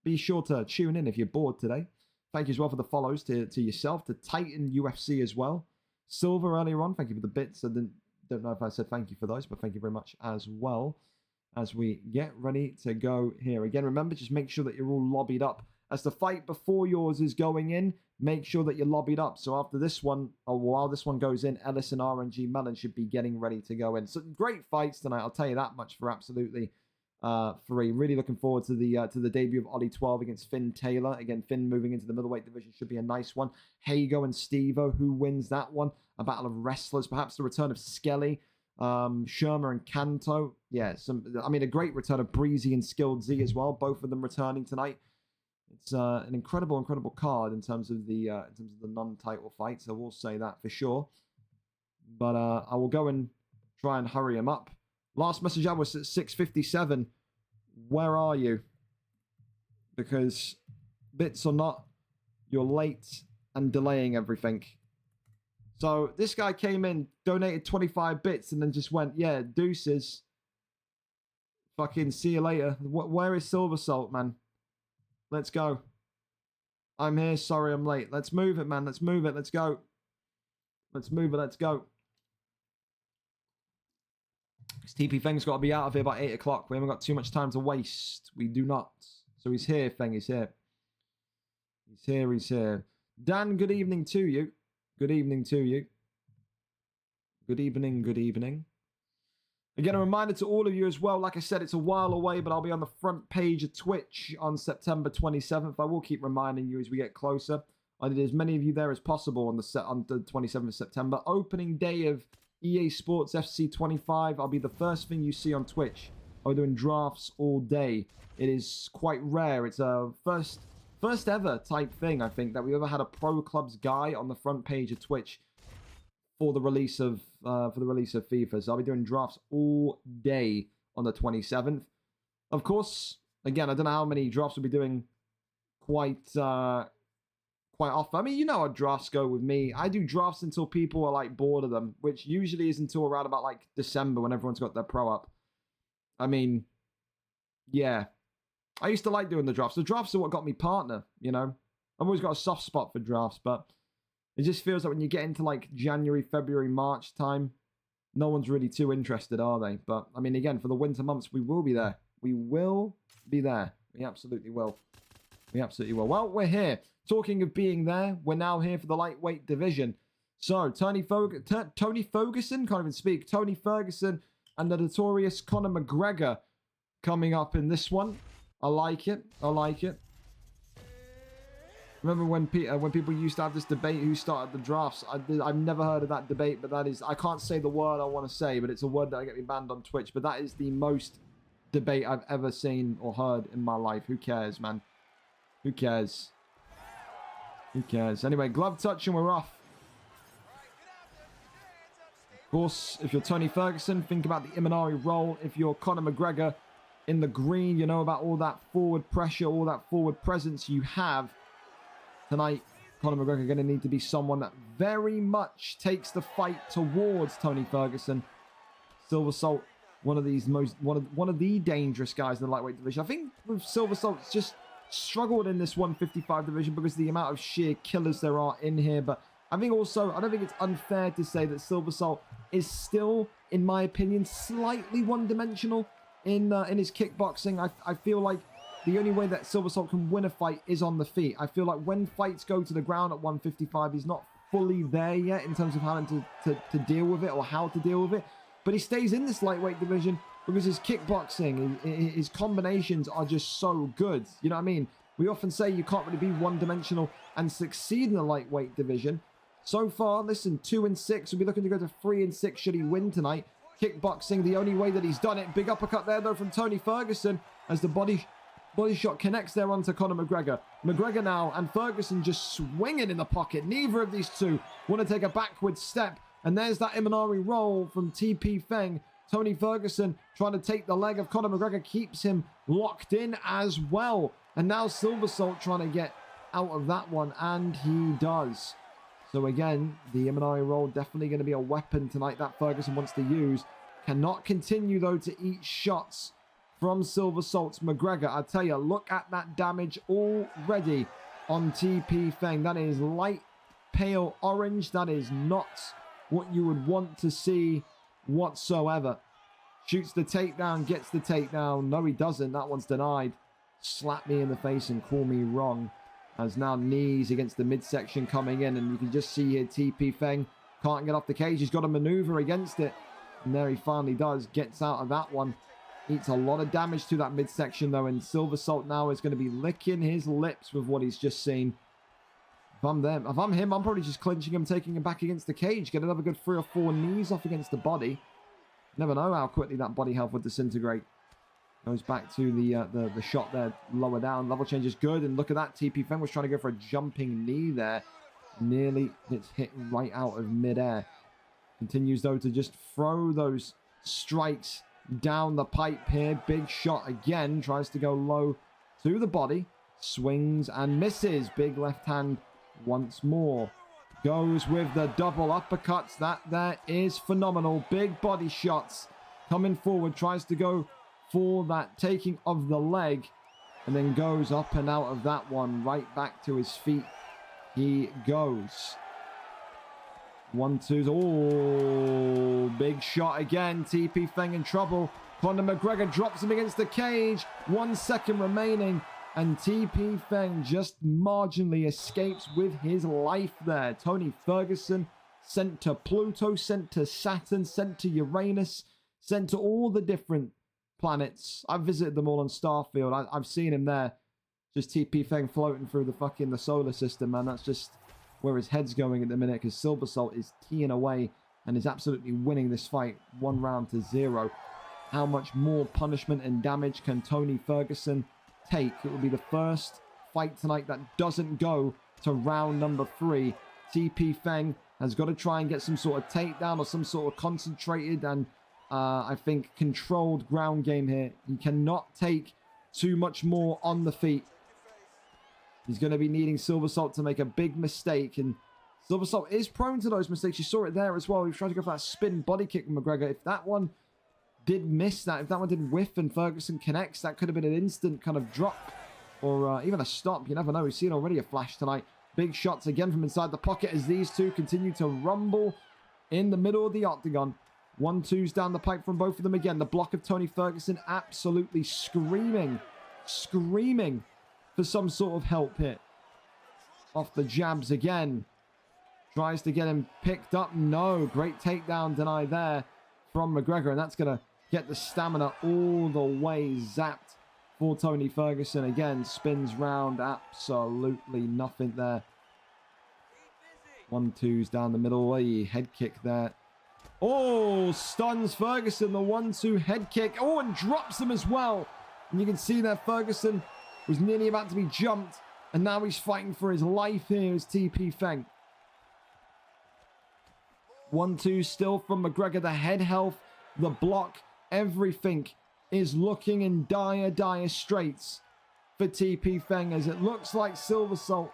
Be sure to tune in if you're bored today. Thank you as well for the follows to yourself, to Titan UFC as well. Silver earlier on, thank you for the bits. I don't know if I said thank you for those, but thank you very much as well as we get ready to go here. Again, remember, just make sure that you're all lobbied up. As the fight before yours is going in, make sure that you're lobbied up. So after this one, or while this one goes in, Ellis and RNG Mellon should be getting ready to go in. So great fights tonight, I'll tell you that much for absolutely free. Really looking forward to the debut of Ollie 12 against Finn Taylor. Again, Finn moving into the middleweight division should be a nice one. Hago and Stevo, who wins that one? A battle of wrestlers, perhaps the return of Skelly, Shermer and Kanto. Yeah, a great return of Breezy and Skilled Z as well. Both of them returning tonight. It's an incredible card in terms of the non-title fights. I will say that for sure. But I will go and try and hurry him up. Last message I was at 6:57. Where are you? Because bits or not, you're late and delaying everything. So this guy came in, donated 25 bits, and then just went, yeah, deuces. Fucking see you later. Where is Silver Salt, man? Let's go. I'm here. Sorry I'm late. Let's move it, man. Let's move it. Let's go. Let's move it. Let's go. This TP Feng's got to be out of here by 8 o'clock. We haven't got too much time to waste. We do not. So he's here, Feng. He's here. He's here. He's here. Dan, good evening to you. Good evening to you. Good evening. Good evening. Again, a reminder to all of you as well. Like I said, it's a while away, but I'll be on the front page of Twitch on September 27th. I will keep reminding you as we get closer. I did as many of you there as possible on the 27th of September. Opening day of EA Sports FC 25. I'll be the first thing you see on Twitch. I'll be doing drafts all day. It is quite rare. It's a first ever type thing, I think, that we ever had a Pro Clubs guy on the front page of Twitch for the release of FIFA. So I'll be doing drafts all day on the 27th. Of course, again, I don't know how many drafts we'll be doing quite often. I mean, you know how drafts go with me. I do drafts until people are like bored of them, which usually is until around about like December when everyone's got their pro up. I mean, yeah. I used to like doing the drafts. The drafts are what got me partner, you know. I've always got a soft spot for drafts, but it just feels like when you get into like January, February, March time, no one's really too interested, are they? But, I mean, again, for the winter months, we will be there. We will be there. We absolutely will. We absolutely will. Well, we're here. Talking of being there, we're now here for the lightweight division. So, Tony Ferguson, can't even speak. Tony Ferguson and the notorious Conor McGregor coming up in this one. I like it. I like it. Remember when people used to have this debate who started the drafts? I've never heard of that debate, but that is... I can't say the word I want to say, but it's a word that I get me banned on Twitch. But that is the most debate I've ever seen or heard in my life. Who cares, man? Who cares? Who cares? Anyway, glove touch and we're off. Of course, if you're Tony Ferguson, think about the Imanari roll. If you're Conor McGregor in the green, you know about all that forward pressure, all that forward presence you have. Tonight, Conor McGregor going to need to be someone that very much takes the fight towards Tony Ferguson. Silver Salt, one of the dangerous guys in the lightweight division. I think with Silver Salt, it's just struggled in this 155 division because of the amount of sheer killers there are in here. But I think also, I don't think it's unfair to say that Silver Salt is still, in my opinion, slightly one-dimensional in his kickboxing. I feel like the only way that Silver Salt can win a fight is on the feet. I feel like when fights go to the ground at 155, he's not fully there yet in terms of having to deal with it or how to deal with it. But he stays in this lightweight division because his kickboxing, his combinations are just so good. You know what I mean? We often say you can't really be one-dimensional and succeed in the lightweight division. So far, listen, 2-6. We'll be looking to go to 3-6 should he win tonight. Kickboxing, the only way that he's done it. Big uppercut there, though, from Tony Ferguson as the body shot connects there onto Conor McGregor. McGregor now and Ferguson just swinging in the pocket. Neither of these two want to take a backward step. And there's that Imanari roll from TP Feng. Tony Ferguson trying to take the leg of Conor McGregor, keeps him locked in as well. And now Silver Salt trying to get out of that one, and he does. So again, the Imanari roll definitely going to be a weapon tonight that Ferguson wants to use. Cannot continue, though, to eat shots from Silver Salt's McGregor. I tell you, look at that damage already on TP Feng. That is light, pale orange. That is not what you would want to see whatsoever. Shoots the takedown, gets the takedown. No, he doesn't. That one's denied. Slap me in the face and call me wrong. As now knees against the midsection coming in. And you can just see here TP Feng can't get off the cage. He's got to maneuver against it. And there he finally does. Gets out of that one. Eats a lot of damage to that midsection though. And Silver Salt now is going to be licking his lips with what he's just seen. If I'm him, I'm probably just clinching him, taking him back against the cage. Get another good 3 or 4 knees off against the body. Never know how quickly that body health would disintegrate. Goes back to the shot there, lower down. Level change is good. And look at that. TP Feng was trying to go for a jumping knee there. Nearly gets hit right out of midair. Continues, though, to just throw those strikes down the pipe here. Big shot again. Tries to go low to the body. Swings and misses. Big left hand once more. Goes with the double uppercuts. That there is phenomenal. Big body shots coming forward. Tries to go for that taking of the leg, and then goes up and out of that one, right back to his feet he goes. 1-2. Oh, big shot again. TP Feng in trouble. Conor McGregor drops him against the cage. 1 second remaining, and TP Feng just marginally escapes with his life there. Tony Ferguson sent to Pluto, sent to Saturn, sent to Uranus, sent to all the different planets. I've visited them all on Starfield. I've seen him there. Just TP Feng floating through the solar system, man. That's just where his head's going at the minute, because Silver Salt is teeing away and is absolutely winning this fight 1-0. How much more punishment and damage can Tony Ferguson take? It will be the first fight tonight that doesn't go to round number 3. TP Feng has got to try and get some sort of takedown or some sort of concentrated and I think controlled ground game here. He cannot take too much more on the feet. He's going to be needing Silver Salt to make a big mistake, and Silver Salt is prone to those mistakes. You saw it there as well. He was trying to go for that spin body kick from McGregor. If that one did miss that, if that one did whiff and Ferguson connects, that could have been an instant kind of drop or even a stop. You never know. We've seen already a flash tonight. Big shots again from inside the pocket as these two continue to rumble in the middle of the octagon. 1-2s down the pipe from both of them again. The block of Tony Ferguson absolutely screaming for some sort of help here. Off the jabs again. Tries to get him picked up. No. Great takedown denied there from McGregor. And that's going to get the stamina all the way zapped for Tony Ferguson. Again, spins round. Absolutely nothing there. 1-2s down the middle. A head kick there. Oh, stuns Ferguson. The 1-2 head kick. Oh, and drops him as well. And you can see that Ferguson was nearly about to be jumped, and now he's fighting for his life here as TP Feng. 1-2 still from McGregor. The head health, the block, everything is looking in dire straits for TP Feng, as it looks like Silver Salt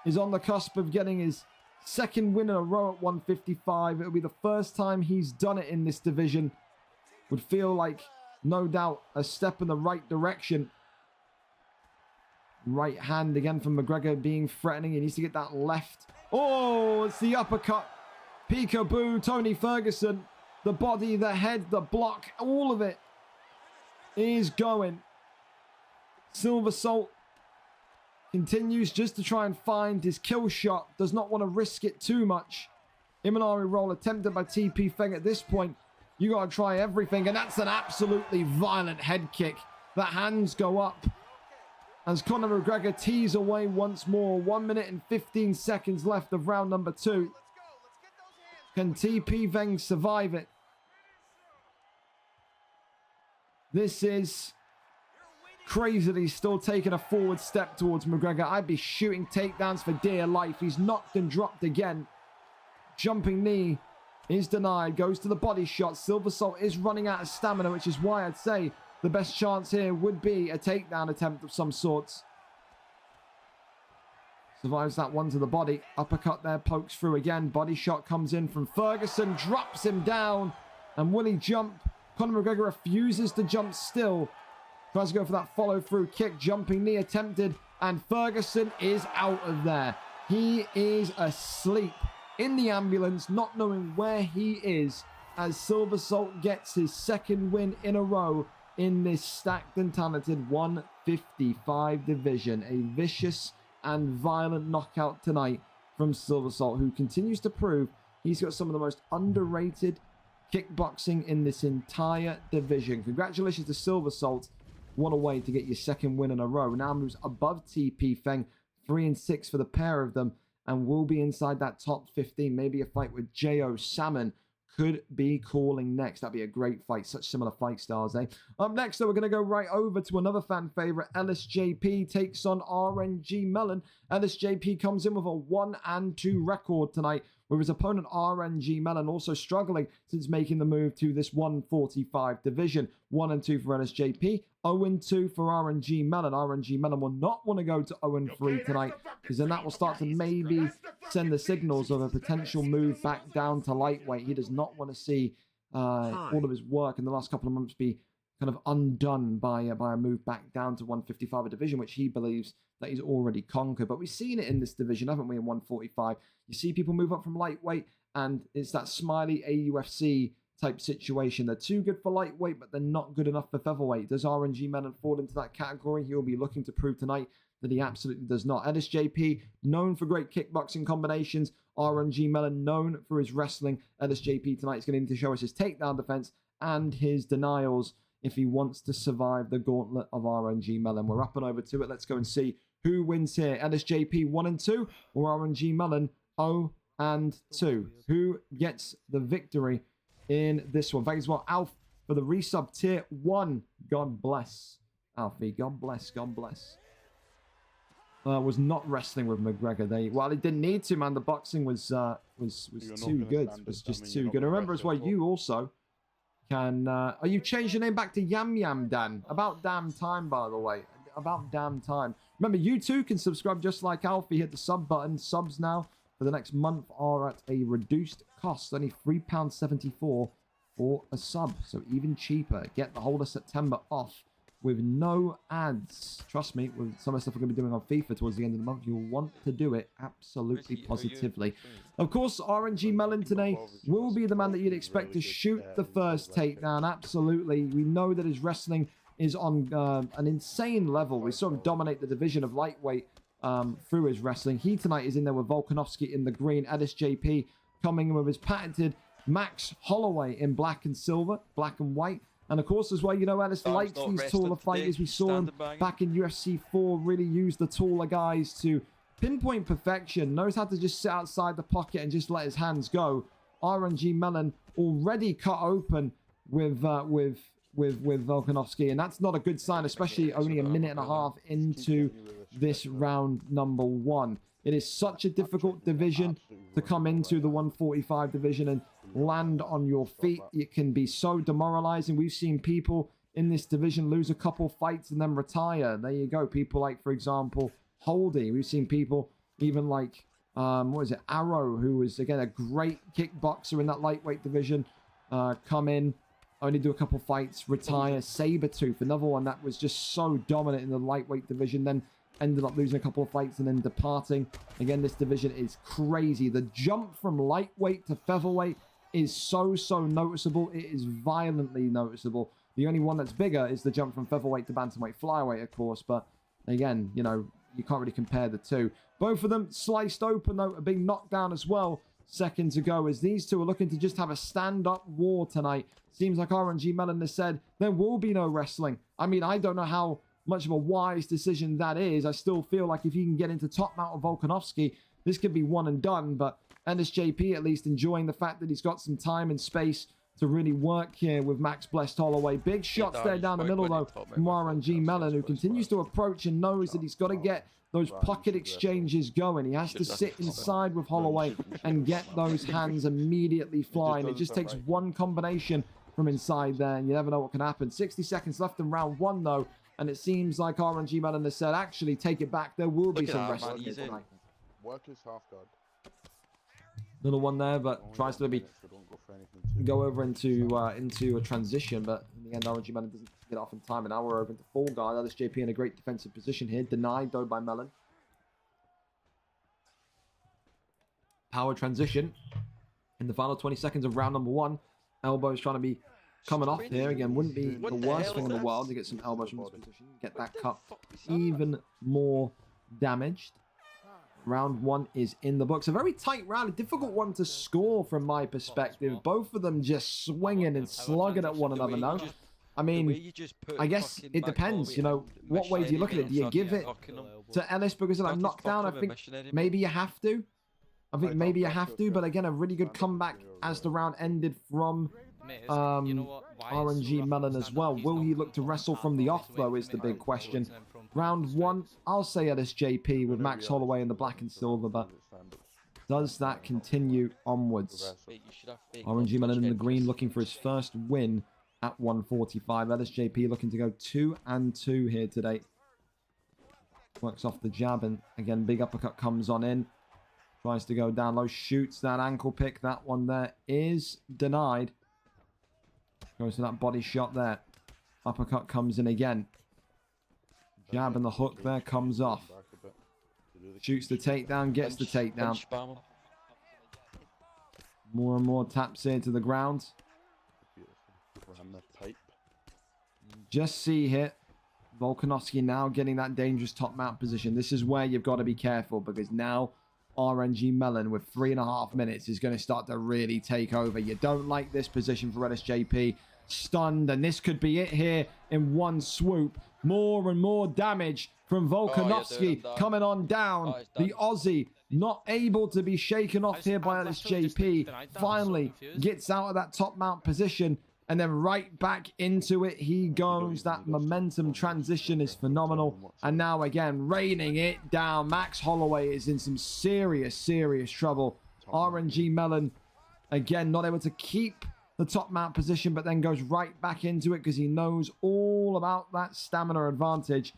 is on the cusp of getting his second win in a row at 155. It'll be the first time he's done it in this division. Would feel like, no doubt, a step in the right direction. Right hand again from McGregor being threatening. He needs to get that left. Oh, it's the uppercut. Peekaboo, Tony Ferguson. The body, the head, the block, all of it is going. Silver Salt continues just to try and find his kill shot. Does not want to risk it too much. Imanari roll attempted by TP Feng at this point. You got to try everything, and that's an absolutely violent head kick. The hands go up as Conor McGregor tees away once more. 1 minute and 15 seconds left of round number 2. Can TP Feng survive it? This is crazy that he's still taking a forward step towards McGregor. I'd be shooting takedowns for dear life. He's knocked and dropped again. Jumping knee is denied. Goes to the body shot. Silver Salt is running out of stamina, which is why I'd say the best chance here would be a takedown attempt of some sorts. Survives that one to the body. Uppercut there, pokes through again. Body shot comes in from Ferguson. Drops him down. And will he jump? Conor McGregor refuses to jump still. Tries to go for that follow through kick. Jumping knee attempted. And Ferguson is out of there. He is asleep in the ambulance, not knowing where he is, as Silver Salt gets his second win in a row in this stacked and talented 155 division. A vicious and violent knockout tonight from Silver Salt, who continues to prove he's got some of the most underrated kickboxing in this entire division. Congratulations to Silver Salt. What a way to get your second win in a row. Now moves above TP Feng, 3-6 for the pair of them, and will be inside that top 15. Maybe a fight with J.O. Salmon could be calling next. That'd be a great fight. Such similar fight styles, eh? Up next, though, we're going to go right over to another fan favorite. LSJP takes on RNG Melon. LSJP comes in with a 1-2 record tonight, with his opponent RNG Melon also struggling since making the move to this 145 division. 1-2 for LSJP, 0-2 for RNG Melon. RNG Melon will not want to go to 0-3 tonight, because then that will start to maybe send the signals of a potential move back down to lightweight. He does not want to see all of his work in the last couple of months be kind of undone by a move back down to 155, a division which he believes that he's already conquered. But we've seen it in this division, haven't we, in 145? You see people move up from lightweight, and it's that smiley AUFC type situation. They're too good for lightweight, but they're not good enough for featherweight. Does RNG Mellon fall into that category? He'll be looking to prove tonight that he absolutely does not. LSJP, known for great kickboxing combinations. RNG Mellon, known for his wrestling. LSJP tonight is going to need to show us his takedown defense and his denials if he wants to survive the gauntlet of RNG Mellon. We're up and over to it. Let's go and see who wins here. LSJP 1 and 2 or RNG Mellon 0 and 2. Who gets the victory in this one? Thanks as well, Alf, for the resub tier 1. God bless, Alfie. God bless. God bless. Was not wrestling with McGregor. Well, he didn't need to, man. The boxing was too good. It was just too good. And remember as well, you also can. Are you changed your name back to Yam Yam Dan? About damn time, by the way. About damn time. Remember, you too can subscribe just like Alfie. Hit the sub button. Subs now for the next month are at a reduced cost, only £3.74 for a sub. So even cheaper. Get the whole of September off with no ads. Trust me, with some of the stuff we're going to be doing on FIFA towards the end of the month, you'll want to do it absolutely positively. Of course, RNG Mellon today will be the man that you'd expect to shoot the first takedown. Absolutely. We know that his wrestling is on an insane level. We saw him dominate the division of lightweight through his wrestling. He tonight is in there with Volkanovski in the green. LSJP coming in with his patented Max Holloway in black and silver, black and white. And of course, as well, you know, Ellis likes these taller fighters. We saw him back in UFC 4 really use the taller guys to pinpoint perfection. Knows how to just sit outside the pocket and just let his hands go. RNG Mellon already cut open with Volkanovski, and that's not a good sign, especially only a minute and a half into this round number 1. It is such a difficult division to come into, the 145 division, and land on your feet. It can be so demoralizing. We've seen people in this division lose a couple fights and then retire. There you go. People like, for example, Holdy. We've seen people even like, Arrow, who was, again, a great kickboxer in that lightweight division, come in, only do a couple fights, retire. Sabretooth, another one that was just so dominant in the lightweight division, then ended up losing a couple of fights and then departing. Again, this division is crazy. The jump from lightweight to featherweight is so noticeable. It is violently noticeable. The only one that's bigger is the jump from featherweight to bantamweight flyweight, of course. But again, you know, you can't really compare the two. Both of them sliced open, though, are being knocked down as well seconds ago, as these two are looking to just have a stand-up war tonight. Seems like RNG Mellon has said there will be no wrestling. I mean, I don't know how much of a wise decision that is. I still feel like if he can get into top mount of Volkanovski, this could be one and done. But NSJP at least enjoying the fact that he's got some time and space to really work here with Max Blessed Holloway. Big shots there down the middle, though, from RNG Mellon, who continues to approach and knows that he's got to get those pocket exchanges going. He has to sit inside with Holloway and get those hands immediately flying. It just takes one combination from inside there, and you never know what can happen. 60 seconds left in round 1, though. And it seems like RNG Mellon has said, actually, take it back. There will be some wrestling here tonight. Workless half guard. Little one there, but tries to maybe go over into a transition. But in the end, RNG Mellon doesn't get off in time. And now we're over into full guard. LSJP in a great defensive position here. Denied, though, by Mellon. Power transition in the final 20 seconds of round number 1. Elbows trying to be coming off here. Again, wouldn't be the worst thing in the world to get some elbows from this position. Get that cut even more damaged. Round 1 is in the books. A very tight round, a difficult one to score from my perspective. Both of them just swinging and slugging at one another now. I mean, I guess it depends, you know, what way do you look at it? Do you give it to Ellis because of that knockdown? I think maybe you have to. But again, a really good comeback as the round ended from RNG Mellon as well. Will he look to wrestle from the off, though, is the big question. Round 1, I'll say LSJP with Max Holloway in the black and silver, but does that continue onwards? RNG Mellon in the green looking for his first win at 145. LSJP looking to go 2 and 2 here today. Works off the jab, and again, big uppercut comes on in. Tries to go down low, shoots that ankle pick. That one there is denied. Goes to that body shot there. Uppercut comes in again. Jab and the hook there comes off. Shoots the takedown, gets the takedown. More and more taps into the ground. Just see here, Volkanovski now getting that dangerous top mount position. This is where you've got to be careful, because now RNG Melon with 3.5 minutes is going to start to really take over. You don't like this position for LSJP. Stunned, and this could be it here in one swoop. More and more damage from Volkanovski coming on down. The Aussie not able to be shaken off here by LSJP. Finally gets out of that top mount position, and then right back into it he goes. That momentum transition is phenomenal. And now again, raining it down. Max Holloway is in some serious trouble. RNG Melon, again, not able to keep the top mount position, but then goes right back into it because he knows all about that stamina advantage.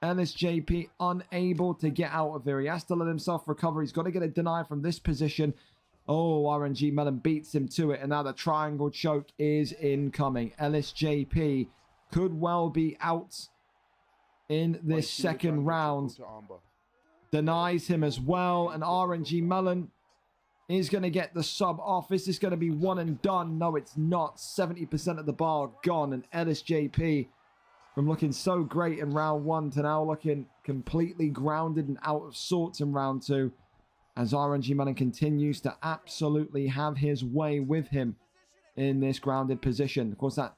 LSJP unable to get out of here. He has to let himself recover. He's got to get a deny from this position. Oh, RNG Melon beats him to it, and now the triangle choke is incoming. LSJP could well be out in this second round. Denies him as well, and RNG Melon is going to get the sub off. Is this going to be one and done? No, it's not. 70% of the bar gone, and LSJP, from looking so great in round 1 to now looking completely grounded and out of sorts in round 2, as RNG Melon continues to absolutely have his way with him in this grounded position. Of course, that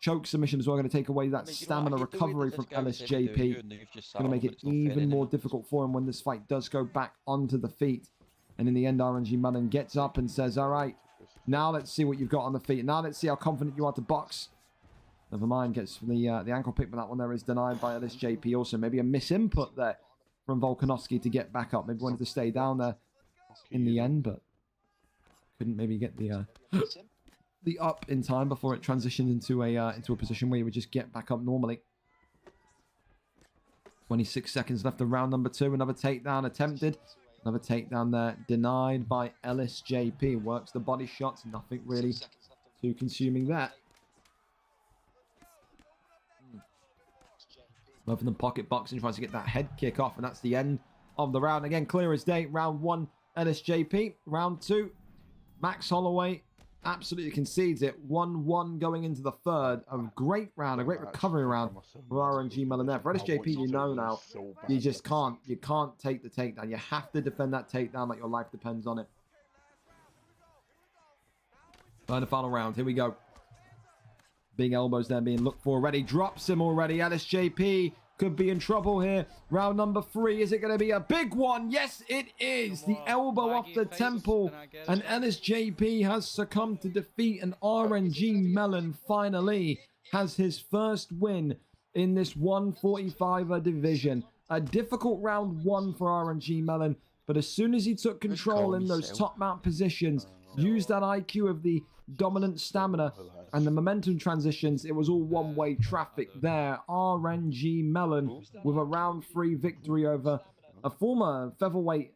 choke submission is well going to take away that stamina recovery from LSJP. It's going to make it even more difficult for him when this fight does go back onto the feet. And in the end, RNG Melon gets up and says, all right, now let's see what you've got on the feet. Now let's see how confident you are to box. Never mind, gets the ankle pick, but that one there is denied by LSJP also. Maybe a misinput there from Volkanovski to get back up. Maybe wanted to stay down there in the end, but couldn't maybe get the up in time before it transitioned into a position where you would just get back up normally. 26 seconds left of round number 2. Another takedown attempted. Another takedown there, denied by LSJP. Works the body shots, nothing really too consuming there. Moving the pocket boxing, tries to get that head kick off, and that's the end of the round. Again, clear as day. Round 1, LSJP. Round 2, Max Holloway absolutely concedes it. 1-1 going into the third. A great round, a great recovery round for RNG Melon there. For LSJP, you know now, you just can't. You can't take the takedown. You have to defend that takedown like your life depends on it. And the final round. Here we go. Big elbows there being looked for already. Drops him already. LSJP could be in trouble here. Round number 3. Is it going to be a big one? Yes, it is. The elbow off the temple. And LSJP has succumbed to defeat. And RNG Melon finally has his first win in this 145er division. A difficult round 1 for RNG Melon. But as soon as he took control in those top mount positions, used that IQ of the dominant stamina and the momentum transitions, it was all one-way traffic there. RNG Melon with a round 3 victory over a former featherweight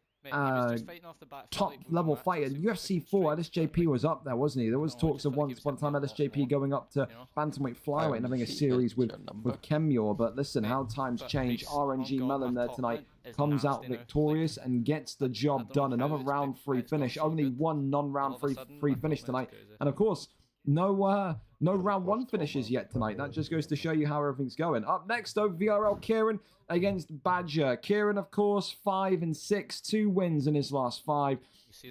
top-level fighter. UFC 4, LSJP was up there, wasn't he? There was talks of one time LSJP going up to bantamweight flyweight and having a series with Kemure. But listen, how times change. RNG Melon there tonight comes out victorious and gets the job done. Another round 3 finish. Only one non-round 3 finish tonight. And of course, no round 1 finishes yet tonight. That just goes to show you how everything's going. Up next, though, VRL Kieran against Badger. Kieran, of course, 5-6, 2 wins in his last 5.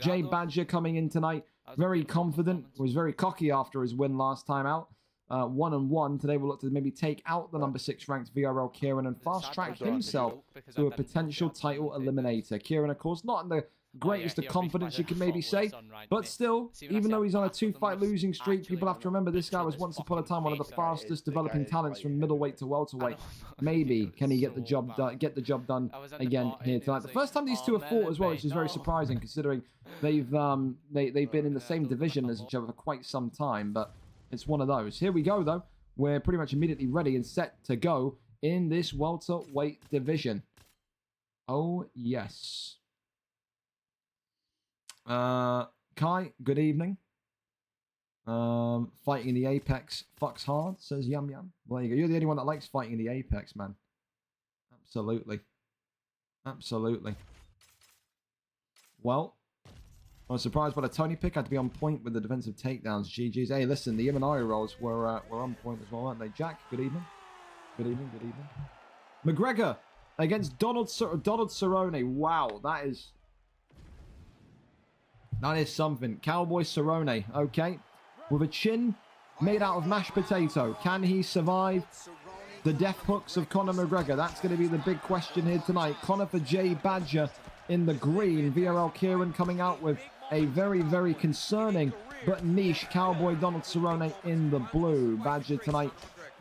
Jay Badger coming in tonight, very confident, was very cocky after his win last time out. 1-1. Today we'll look to maybe take out the number 6 ranked VRL Kieran and fast track himself to a potential title eliminator. Kieran, of course, not in the greatest of confidence, you can maybe say, but still, even though he's on a 2-fight losing streak, people have to remember this guy was once upon a time one of the fastest developing talents from middleweight to welterweight. Maybe can he get the job done again here tonight? The first time these two have fought as well, which is very surprising considering they've been in the same division as each other for quite some time, but it's one of those. Here we go though. We're pretty much immediately ready and set to go in this welterweight division. Oh yes. Kai, good evening. Fighting in the Apex fucks hard, says Yum Yum. Well, there you go. You're the only one that likes fighting in the Apex, man. Absolutely. Absolutely. Well, I was surprised by the Tony pick. Had to be on point with the defensive takedowns. GG's. Hey, listen, the Imanari rolls were on point as well, weren't they? Jack, good evening. Good evening, good evening. McGregor against Donald Cerrone. Wow, that is something. Cowboy Cerrone, okay. With a chin made out of mashed potato. Can he survive the death hooks of Conor McGregor? That's going to be the big question here tonight. Conor for Jay Badger in the green. VRL Kieran coming out with a very, very concerning but niche Cowboy Donald Cerrone in the blue. Badger tonight,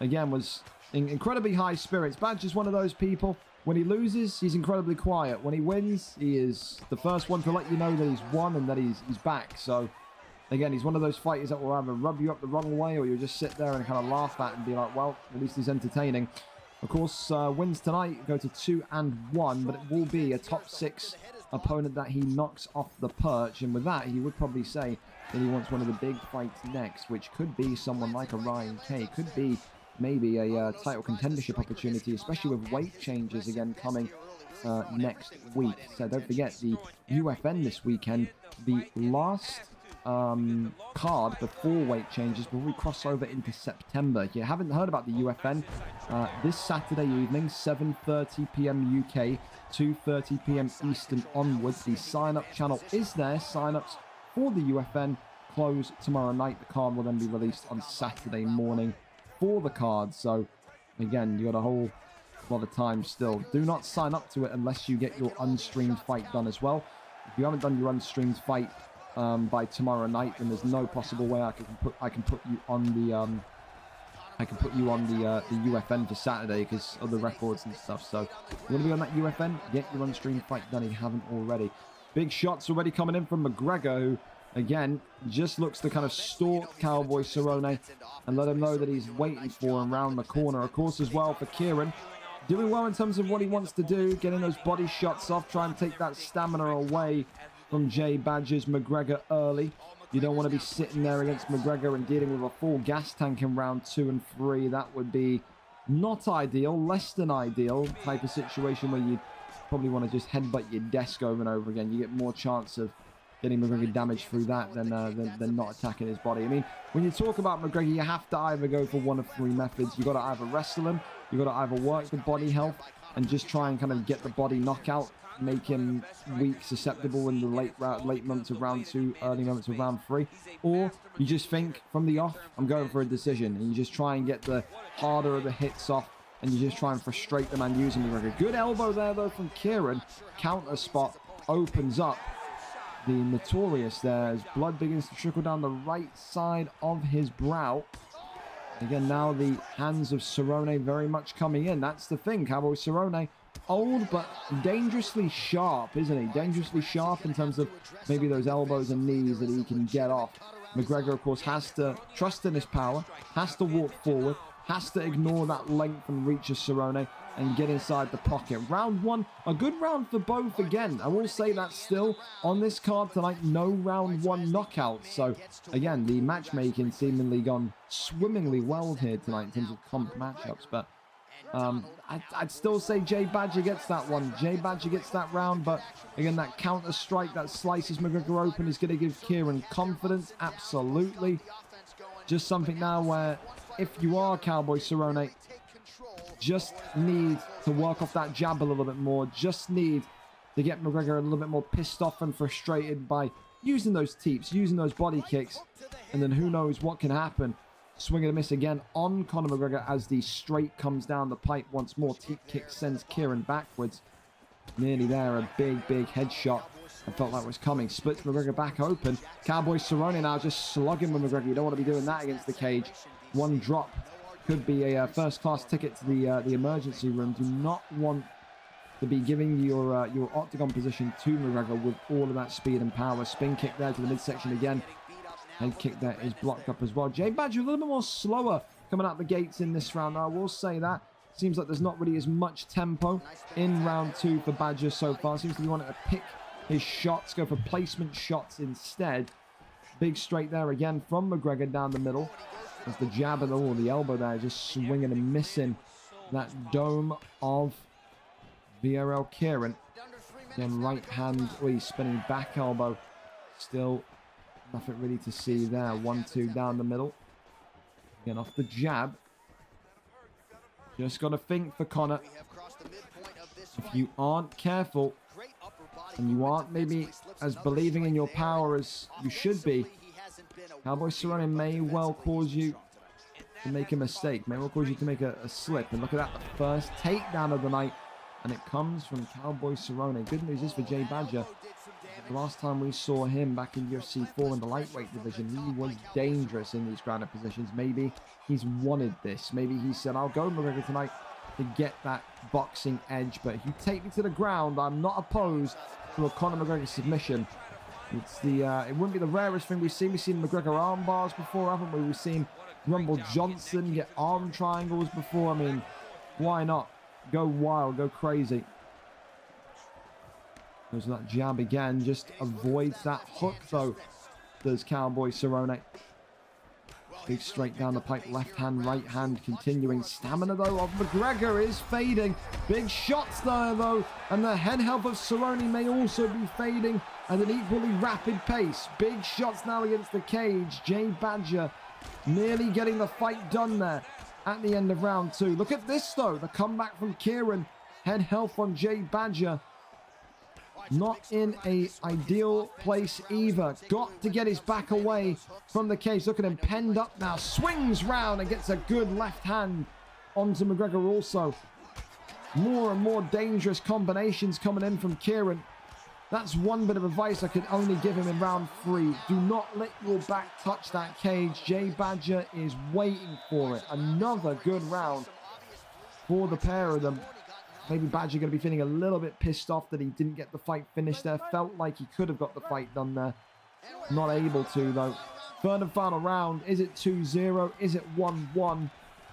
again, was in incredibly high spirits. Badger's one of those people, when he loses, he's incredibly quiet. When he wins, he is the first one to let you know that he's won and that he's back. So, again, he's one of those fighters that will either rub you up the wrong way or you'll just sit there and kind of laugh at and be like, well, at least he's entertaining. Of course, wins tonight go to 2-1, but it will be a top 6 opponent that he knocks off the perch. And with that, he would probably say that he wants one of the big fights next, which could be someone like a Ryan Kay. Could be maybe a title contendership opportunity, especially with weight changes again coming next week. So don't forget the UFN this weekend. The last card before weight changes before we cross over into September. If you haven't heard about the UFN, this Saturday evening, 7:30 p.m. UK, 2:30 p.m. Eastern onwards. The sign-up channel is there. Sign-ups for the UFN close tomorrow night. The card will then be released on Saturday morning for the card. So again, you got a whole lot of time still. Do not sign up to it unless you get your unstreamed fight done as well. If you haven't done your unstreamed fight by tomorrow night, then there's no possible way I can put you on the UFN for Saturday because of the records and stuff. So you want to be on that UFN? Get your unstreamed fight done if you haven't already. Big shots already coming in from McGregor, who again just looks to kind of stalk Cowboy Cerrone and let him know that he's waiting for him around the corner. Of course, as well for Kieran, doing well in terms of what he wants to do, getting those body shots off, try and take that stamina away from Jay Badger's McGregor early. You don't want to be sitting there against McGregor and dealing with a full gas tank in round 2 and 3. That would be not ideal, less than ideal type of situation where you probably want to just headbutt your desk over and over again. You get more chance of getting McGregor damage through that than not attacking his body. I mean, when you talk about McGregor, you have to either go for one of 3 methods. You got to either wrestle him, you got to either work the body health and just try and kind of get the body knockout, make him weak, susceptible in the late moments of round 2, early moments of round 3, or you just think from the off, I'm going for a decision, and you just try and get the harder of the hits off, and you just try and frustrate the man using McGregor. Good elbow there though from Kieran. Counter spot opens up the Notorious there as blood begins to trickle down the right side of his brow. Again, now the hands of Cerrone very much coming in. That's the thing, Cowboy Cerrone. Old, but dangerously sharp, isn't he? Dangerously sharp in terms of maybe those elbows and knees that he can get off. McGregor, of course, has to trust in his power, has to walk forward, has to ignore that length and reach of Cerrone and get inside the pocket. Round 1, a good round for both again. I will say that still on this card tonight, no round 1 knockouts. So, again, the matchmaking seemingly gone swimmingly well here tonight in terms of comp matchups, but I'd still say Jay Badger gets that one. Jay Badger gets that round, but again, that counter strike that slices McGregor open is going to give Kieran confidence. Absolutely. Just something now where if you are Cowboy Cerrone, just need to work off that jab a little bit more. Just need to get McGregor a little bit more pissed off and frustrated by using those teeps, using those body kicks, and then who knows what can happen. Swing and a miss again on Conor McGregor as the straight comes down the pipe once more. Teep kick sends Kieran backwards. Nearly there, a big headshot. I felt that was coming. Splits McGregor back open. Cowboy Cerrone now just slugging with McGregor. You don't want to be doing that against the cage. One drop could be a first-class ticket to the emergency room. Do not want to be giving your octagon position to McGregor with all of that speed and power. Spin kick there to the midsection again. Head kick there is blocked up as well. Jay Badger a little bit more slower coming out the gates in this round. I will say that. Seems like there's not really as much tempo in round 2 for Badger so far. Seems to be wanting to pick his shots, go for placement shots instead. Big straight there again from McGregor down the middle. As the jab and the elbow there, just swinging and missing that dome of VFL Kieran. Again, right hand, he's spinning back elbow. Still nothing really to see there. 1-2 down the middle. Again, off the jab. Just got to think for Connor. If you aren't careful, and you aren't maybe as believing in your power as you should be, Cowboy Cerrone may well cause you to make a mistake. May well cause you to make a slip. And look at that, the first takedown of the night. And it comes from Cowboy Cerrone. Good news is for Jay Badger. The last time we saw him back in UFC 4 in the lightweight division, he was dangerous in these grounded positions. Maybe he's wanted this. Maybe he said, I'll go McGregor tonight to get that boxing edge. But if you take me to the ground, I'm not opposed to a Conor McGregor submission. It's the it wouldn't be the rarest thing we've seen. We've seen McGregor arm bars before, haven't we? We've seen Rumble Johnson get arm triangles before. I mean, why not? Go wild, go crazy. Goes that jab again, just avoids that hook though. Does Cowboy Cerrone. Big straight down the pipe, left hand, right hand, continuing. Stamina though of McGregor is fading. Big shots there though, and the head health of Cerrone may also be fading at an equally rapid pace. Big shots now against the cage. Jay Badger nearly getting the fight done there at the end of round 2. Look at this though, the comeback from Kieran. Head health on Jay Badger. Not in a ideal place either. Got to get his back away from the cage. Look at him penned up now. Swings round and gets a good left hand onto McGregor also. More and more dangerous combinations coming in from Kieran. That's one bit of advice I could only give him in round 3. Do not let your back touch that cage. Jay Badger is waiting for it. Another good round for the pair of them. Maybe Badger going to be feeling a little bit pissed off that he didn't get the fight finished there. Felt like he could have got the fight done there. Not able to though. Third and final round. Is it 2-0? Is it 1-1?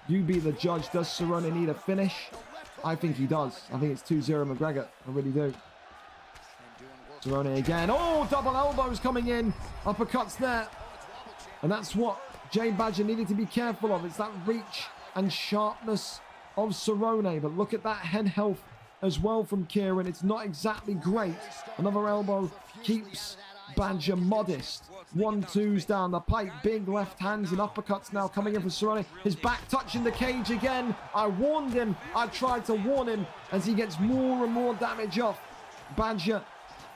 You be the judge. Does Cerrone need a finish? I think he does. I think it's 2-0 McGregor. I really do. Cerrone again. Oh, double elbows coming in. Uppercuts there. And that's what Jay Badger needed to be careful of. It's that reach and sharpness of Cerrone. But look at that head health as well from Kieran. It's not exactly great. Another elbow keeps Badger modest. 1-2s down the pipe. Big left hands and uppercuts now coming in for Cerrone. His back touching the cage again. I warned him. I tried to warn him as he gets more and more damage off. Badger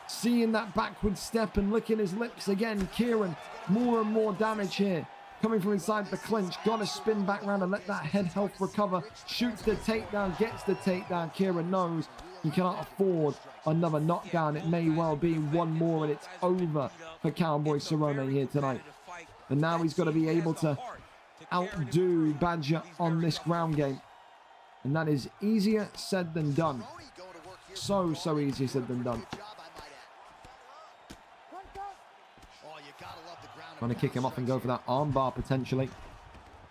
seeing that backward step and licking his lips again. Kieran, more and more damage here. Coming from inside the clinch. Gotta spin back around and let that head health recover. Shoots the takedown, gets the takedown. Kieran knows he cannot afford another knockdown. It may well be one more and it's over for Cowboy Cerrone here tonight. And now he's got to be able to outdo Badger on this ground game. And that is easier said than done. So easier said than done. Trying to kick him off and go for that armbar potentially.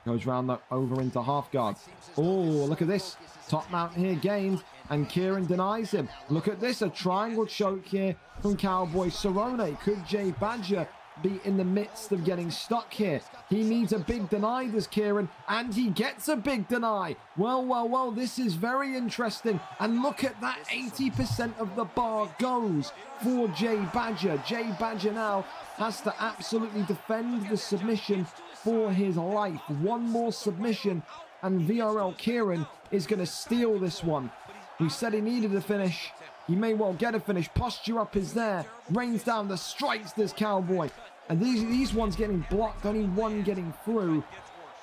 Goes round though, over into half guard. Oh, look at this. Top mount here gained, and Kieran denies him. Look at this, a triangle choke here from Cowboy Cerrone. Could Jay Badger be in the midst of getting stuck here? He needs a big deny, does Kieran, and he gets a big deny. Well, this is very interesting. And look at that, 80% of the bar goes for Jay Badger. Jay Badger now has to absolutely defend the submission for his life. One more submission and VFL Kieran is going to steal this one. We said he needed a finish. He may well get a finish. Posture up is there. Rains down the strikes this Cowboy. And these ones getting blocked, only one getting through.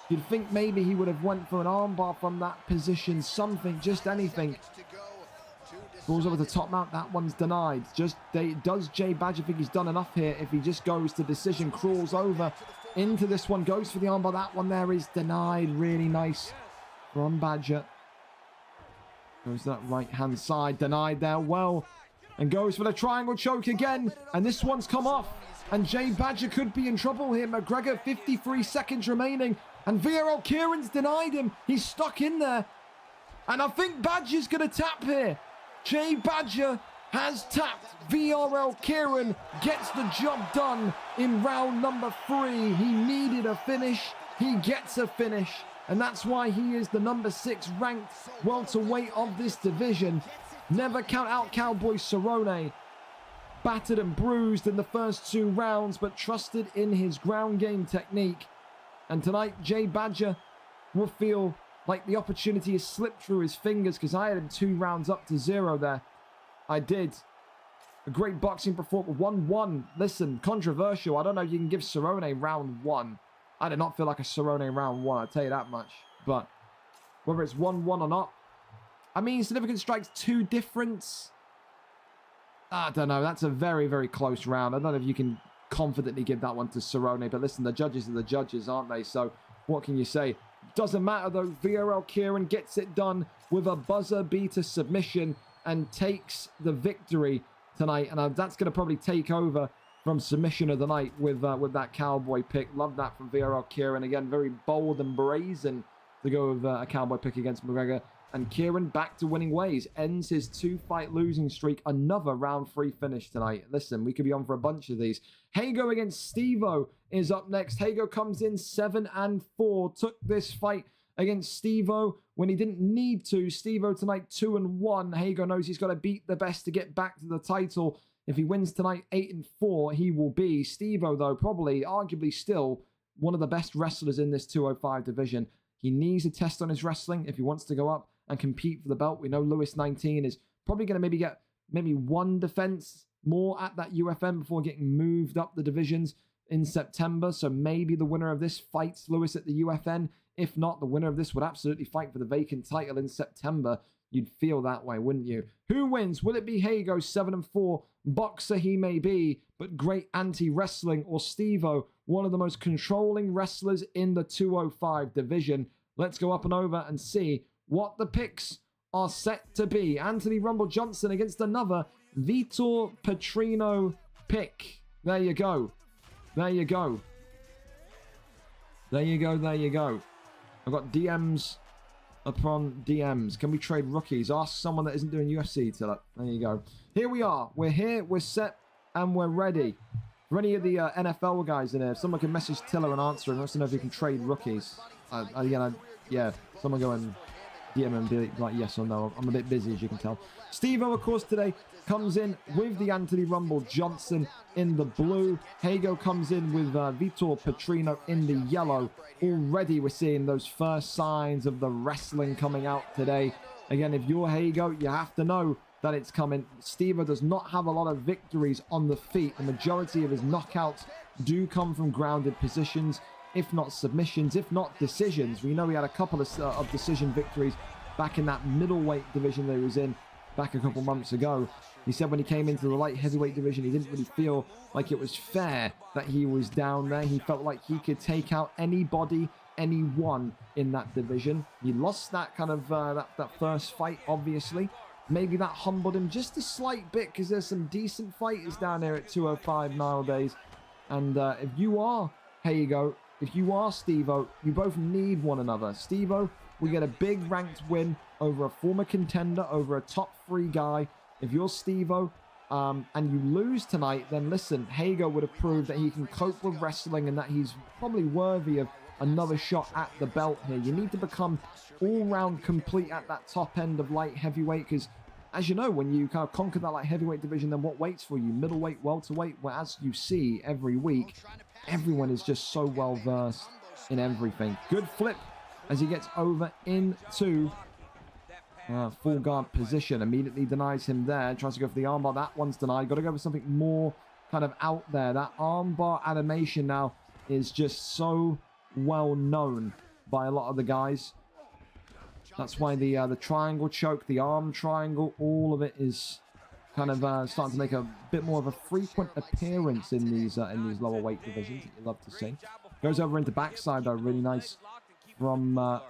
You'd think maybe he would have went for an armbar from that position. Something, just anything. Falls over the top mount. That one's denied. Does Jay Badger think he's done enough here? If he just goes to decision, crawls over into this one, goes for the armbar. That one there is denied. Really nice from Badger. Goes to that right hand side. Denied there well. And goes for the triangle choke again. And this one's come off. And Jay Badger could be in trouble here. McGregor, 53 seconds remaining. And VFL Kieran's denied him. He's stuck in there. And I think Badger's going to tap here. Jay Badger has tapped. VRL Kieran gets the job done in round number 3. He needed a finish. He gets a finish. And that's why he is the number 6 ranked welterweight of this division. Never count out Cowboy Cerrone. Battered and bruised in the first 2 rounds, but trusted in his ground game technique. And tonight, Jay Badger will feel like the opportunity has slipped through his fingers, because I had him 2 rounds up to 0 there. I did. A great boxing performance. 1-1. Listen, controversial. I don't know if you can give Cerrone round 1. I did not feel like a Cerrone round 1, I'll tell you that much. But whether it's 1-1 or not, I mean, significant strikes 2 difference. I don't know. That's a very, very close round. I don't know if you can confidently give that one to Cerrone. But listen, the judges are the judges, aren't they? So what can you say? Doesn't matter, though. VRL Kieran gets it done with a buzzer beater submission and takes the victory tonight. And that's going to probably take over from submission of the night with that Cowboy pick. Love that from VRL Kieran. Again, very bold and brazen to go with a Cowboy pick against McGregor. And Kieran back to winning ways. Ends his 2-fight losing streak. Another round 3 finish tonight. Listen, we could be on for a bunch of these. Hago against Stevo is up next. Hago comes in 7-4. Took this fight against Stevo when he didn't need to. Stevo tonight 2-1. Hago knows he's got to beat the best to get back to the title. If he wins tonight 8-4, he will be. Stevo, though, probably, arguably still one of the best wrestlers in this 205 division. He needs a test on his wrestling if he wants to go up and compete for the belt. We know Lewis 19 is probably going to maybe get 1 defense more at that UFM before getting moved up the divisions in September. So maybe the winner of this fights Lewis at the UFN. If not, the winner of this would absolutely fight for the vacant title in September. You'd feel that way, wouldn't you? Who wins? Will it be Hago, 7-4? Boxer he may be, but great anti-wrestling, or Stevo, one of the most controlling wrestlers in the 205 division? Let's go up and over and see what the picks are set to be. Anthony Rumble Johnson against another Vitor Petrino pick. There you go. There you go. There you go. There you go. I've got DMs upon DMs. Can we trade rookies? Ask someone that isn't doing UFC till it. There you go. Here we are. We're here. We're set. And we're ready. For any of the NFL guys in here, if someone can message Tiller and answer and wants to know if you can trade rookies. Yeah, someone go and DM and be like yes or no. I'm a bit busy, as you can tell. Steve-O, of course, today comes in with the Anthony Rumble Johnson in the blue. Hago comes in with Vitor Petrino in the yellow. Already we're seeing those first signs of the wrestling coming out today. Again, if you're Hago, you have to know that it's coming. Steve-O does not have a lot of victories on the feet. The majority of his knockouts do come from grounded positions, if not submissions, if not decisions. We know he had a couple of decision victories back in that middleweight division that he was in back a couple months ago. He said when he came into the light heavyweight division, he didn't really feel like it was fair that he was down there. He felt like he could take out anybody, anyone in that division. He lost that kind of that first fight, obviously. Maybe that humbled him just a slight bit, because there's some decent fighters down there at 205 nowadays. And if you are Hago, if you are Steve-O, you both need one another. Steve-O, we get a big ranked win over a former contender, over a top 3 guy. If you're Steve-O and you lose tonight, then listen, Hago would have proved that he can cope with wrestling and that he's probably worthy of another shot at the belt here. You need to become all-round complete at that top end of light heavyweight, because as you know, when you kind of conquer that light heavyweight division, then what waits for you? Middleweight, welterweight, where as you see every week, everyone is just so well versed in everything. Good flip as he gets over into full guard position. Immediately denies him there. Tries to go for the armbar. That one's denied. Got to go for something more kind of out there. That armbar animation now is just so well known by a lot of the guys. That's why the triangle choke, the arm triangle, all of it is kind of starting to make a bit more of a frequent appearance in these lower weight divisions that you love to see. Goes over into backside though, really nice from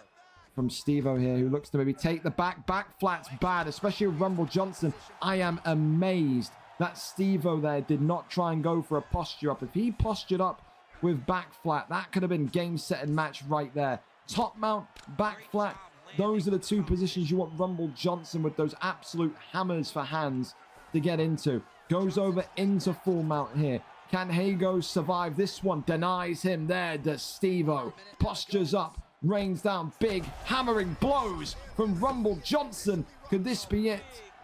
Steve-O here, who looks to maybe take the back flat's bad, especially with Rumble Johnson. I am amazed that Steve-O there did not try and go for a posture up. If he postured up with back flat, that could have been game, set, and match right there. Top mount, back flat. Those are the 2 positions you want Rumble Johnson with those absolute hammers for hands. to get into. Goes over into full mount here. Can Hago survive this one? Denies him there. Does Steve-O. Postures up. Rains down. Big hammering blows from Rumble Johnson. Could this be it?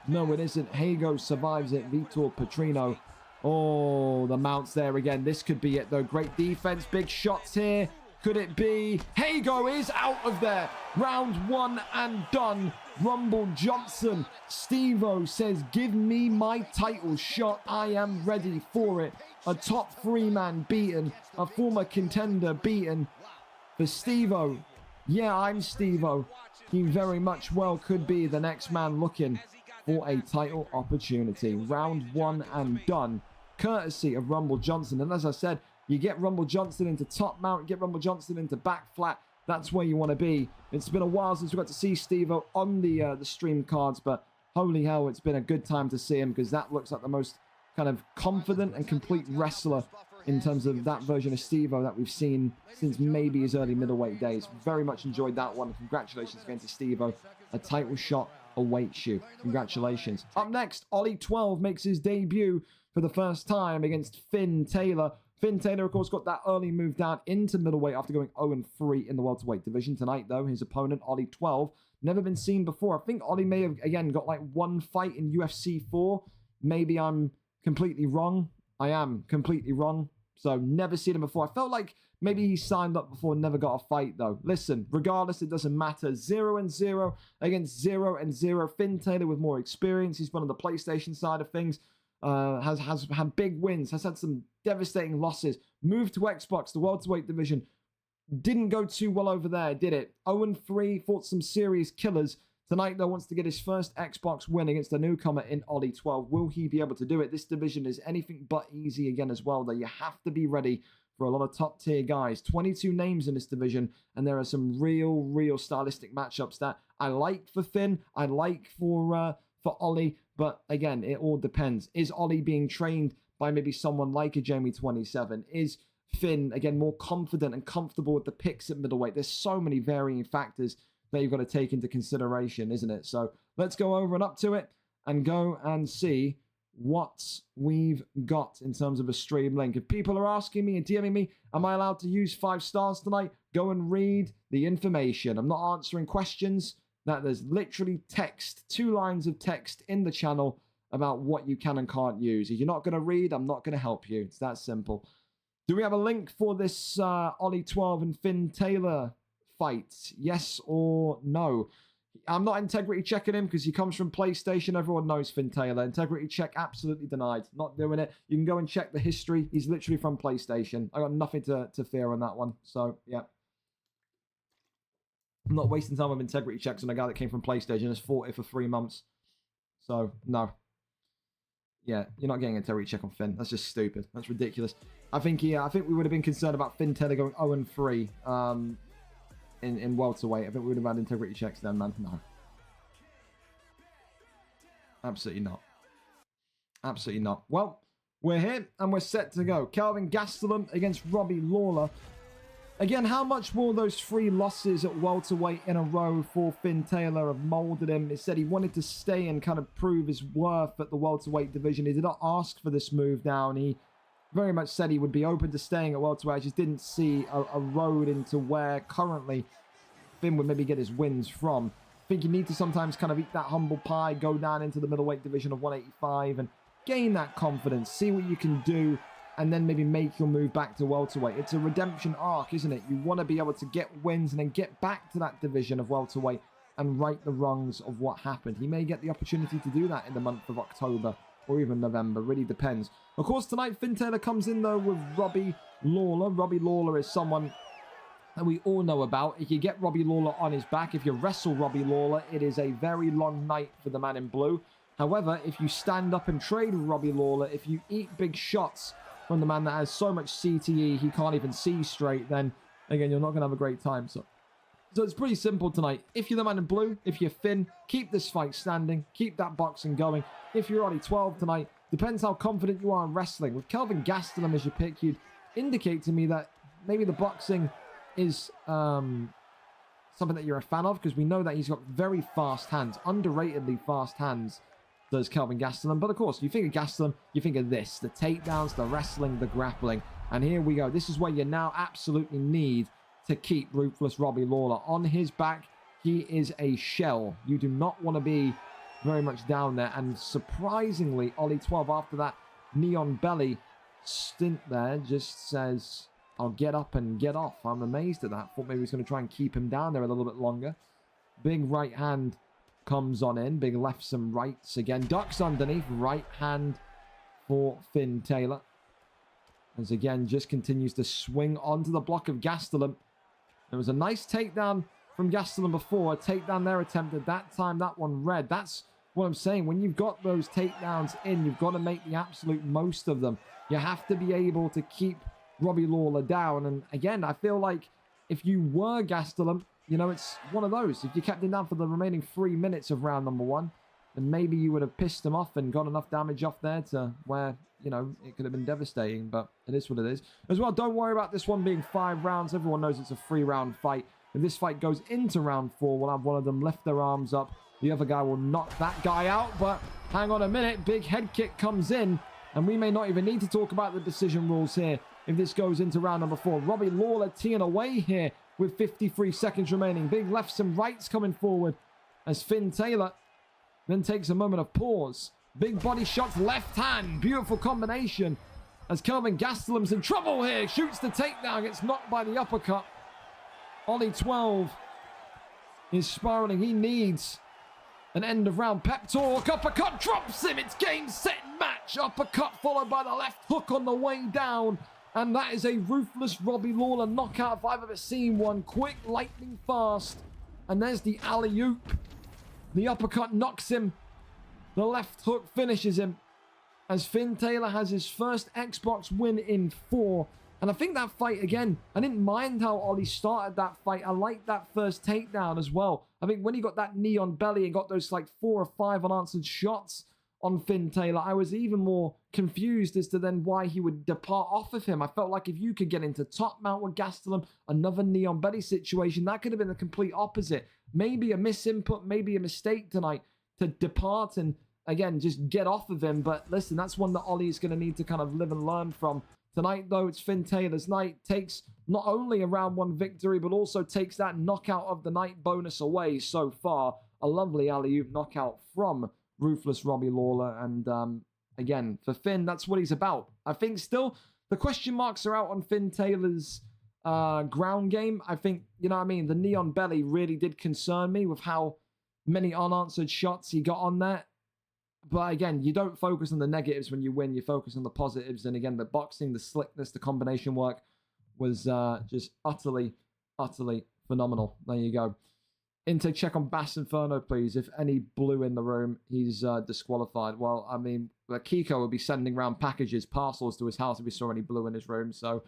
No, it isn't. Hago survives it. Vitor Petrino. Oh, the mounts there again. This could be it, though. Great defense. Big shots here. Could it be? Hago is out of there. Round 1 and done. Rumble Johnson. Steve-O says, give me my title shot. I am ready for it. A top 3-man beaten. A former contender beaten. For Steve-O. Yeah, I'm Steve-O. He very much well could be the next man looking for a title opportunity. Round 1 and done. Courtesy of Rumble Johnson. And as I said, you get Rumble Johnson into top mount, get Rumble Johnson into back flat. That's where you want to be. It's been a while since we got to see Steve-O on the stream cards, but holy hell, it's been a good time to see him because that looks like the most kind of confident and complete wrestler in terms of that version of Steve-O that we've seen since maybe his early middleweight days. Very much enjoyed that one. Congratulations again to Steve-O. A title shot awaits you. Congratulations. Up next, Ollie 12 makes his debut for the first time against Finn Taylor. Finn Taylor, of course, got that early move down into middleweight after going 0-3 in the welterweight division. Tonight, though, his opponent, Ollie 12, never been seen before. I think Ollie may have, again, got like one fight in UFC 4. Maybe I'm completely wrong. I am completely wrong. So, never seen him before. I felt like maybe he signed up before and never got a fight, though. Listen, regardless, it doesn't matter. 0-0 against 0-0. Finn Taylor with more experience. He's been on the PlayStation side of things. Has had big wins, has had some devastating losses, moved to Xbox, the welterweight division, didn't go too well over there, did it? 0-3, fought some serious killers. Tonight, though, wants to get his first Xbox win against a newcomer in Ollie 12. Will he be able to do it? This division is anything but easy again as well, though. You have to be ready for a lot of top-tier guys. 22 names in this division, and there are some real stylistic matchups that I like for Finn, I like for Ollie, but again, it all depends. Is Ollie being trained by maybe someone like a Jamie 27? Is Finn, again, more confident and comfortable with the picks at middleweight? There's so many varying factors that you've got to take into consideration, isn't it? So let's go over and up to it and go and see what we've got in terms of a stream link. If people are asking me and DMing me, am I allowed to use 5 stars tonight? Go and read the information. I'm not answering questions. That there's literally text, 2 lines of text in the channel about what you can and can't use. If you're not going to read, I'm not going to help you. It's that simple. Do we have a link for this Ollie 12 and Finn Taylor fight? Yes or no? I'm not integrity checking him because he comes from PlayStation. Everyone knows Finn Taylor. Integrity check absolutely denied. Not doing it. You can go and check the history. He's literally from PlayStation. I got nothing to fear on that one. So, yeah. I'm not wasting time with integrity checks on a guy that came from PlayStation and has fought it for 3 months. So, no. Yeah, you're not getting an integrity check on Finn. That's just stupid. That's ridiculous. I think we would have been concerned about Finn Taylor going 0-3 in welterweight. I think we would have had integrity checks then, man. No. Absolutely not. Absolutely not. Well, we're here and we're set to go. Kelvin Gastelum against Robbie Lawler. Again, how much will those 3 losses at welterweight in a row for Finn Taylor have molded him? He said he wanted to stay and kind of prove his worth at the welterweight division. He did not ask for this move down. He very much said he would be open to staying at welterweight. I just didn't see a road into where currently Finn would maybe get his wins from. I think you need to sometimes kind of eat that humble pie, go down into the middleweight division of 185 and gain that confidence, see what you can do, and then maybe make your move back to welterweight. It's a redemption arc, isn't it? You want to be able to get wins and then get back to that division of welterweight and right the wrongs of what happened. He may get the opportunity to do that in the month of October or even November. Really depends. Of course, tonight, Finn Taylor comes in, though, with Robbie Lawler. Robbie Lawler is someone that we all know about. If you get Robbie Lawler on his back, if you wrestle Robbie Lawler, it is a very long night for the man in blue. However, if you stand up and trade with Robbie Lawler, if you eat big shots from the man that has so much CTE he can't even see straight, then again, you're not going to have a great time. So it's pretty simple tonight. If you're the man in blue, if you're Finn, keep this fight standing, keep that boxing going. If you're Ollie 12 tonight, depends how confident you are in wrestling. With Kelvin Gastelum as your pick, you'd indicate to me that maybe the boxing is something that you're a fan of, because we know that he's got very fast hands, underratedly fast hands, does Kelvin Gastelum. But of course, you think of Gastelum, you think of this, the takedowns, the wrestling, the grappling. And here we go. This is where you now absolutely need to keep Ruthless Robbie Lawler on his back. He is a shell. You do not want to be very much down there. And surprisingly, Ollie 12, after that neon belly stint there, just says, I'll get up and get off. I'm amazed at that. Thought maybe he's going to try and keep him down there a little bit longer. Big right hand comes on in. Big lefts and rights again. Ducks underneath. Right hand for Finn Taylor. As again, just continues to swing onto the block of Gastelum. There was a nice takedown from Gastelum before. A takedown there attempted. That time, that one red. That's what I'm saying. When you've got those takedowns in, you've got to make the absolute most of them. You have to be able to keep Robbie Lawler down. And again, I feel like if you were Gastelum, you know, it's one of those. If you kept him down for the remaining 3 minutes of round number 1, then maybe you would have pissed him off and got enough damage off there to where, you know, it could have been devastating. But it is what it is. As well, don't worry about this one being 5 rounds. Everyone knows it's a 3-round fight. If this fight goes into round 4, we'll have one of them lift their arms up. The other guy will knock that guy out. But hang on a minute. Big head kick comes in. And we may not even need to talk about the decision rules here if this goes into round number 4. Robbie Lawler teeing away here with 53 seconds remaining. Big lefts and rights coming forward as Finn Taylor then takes a moment of pause. Big body shots, left hand. Beautiful combination as Kelvin Gastelum's in trouble here. Shoots the takedown, gets knocked by the uppercut. Ollie 12 is spiraling. He needs an end of round pep talk. Uppercut drops him. It's game, set, match. Uppercut followed by the left hook on the way down. And that is a ruthless Robbie Lawler knockout if I've ever seen one. Quick, lightning fast. And there's the alley-oop. The uppercut knocks him. The left hook finishes him. As Finn Taylor has his first Xbox win in 4. And I think that fight, again, I didn't mind how Ollie started that fight. I liked that first takedown as well. I think when he got that knee on belly and got those like 4 or 5 unanswered shots on Finn Taylor, I was even more confused as to then why he would depart off of him. I felt like if you could get into top mount with Gastelum, another knee on belly situation, that could have been the complete opposite. Maybe a misinput, maybe a mistake tonight to depart and, again, just get off of him. But listen, that's one that Ollie is going to need to kind of live and learn from. Tonight, though, it's Finn Taylor's night. Takes not only a round 1 victory, but also takes that knockout of the night bonus away so far. A lovely alley-oop knockout from ruthless Robbie Lawler. And again, for Finn, that's what he's about. I think still the question marks are out on Finn Taylor's ground game. I think, you know what I mean, the knee on belly really did concern me with how many unanswered shots he got on there. But again, you don't focus on the negatives when you win. You focus on the positives. And again, the boxing, the slickness, the combination work was just utterly, utterly phenomenal. There you go. Intake check on Bass Inferno, please. If any blue in the room, he's disqualified. Well, I mean, Kiko would be sending around packages, parcels to his house if he saw any blue in his room. So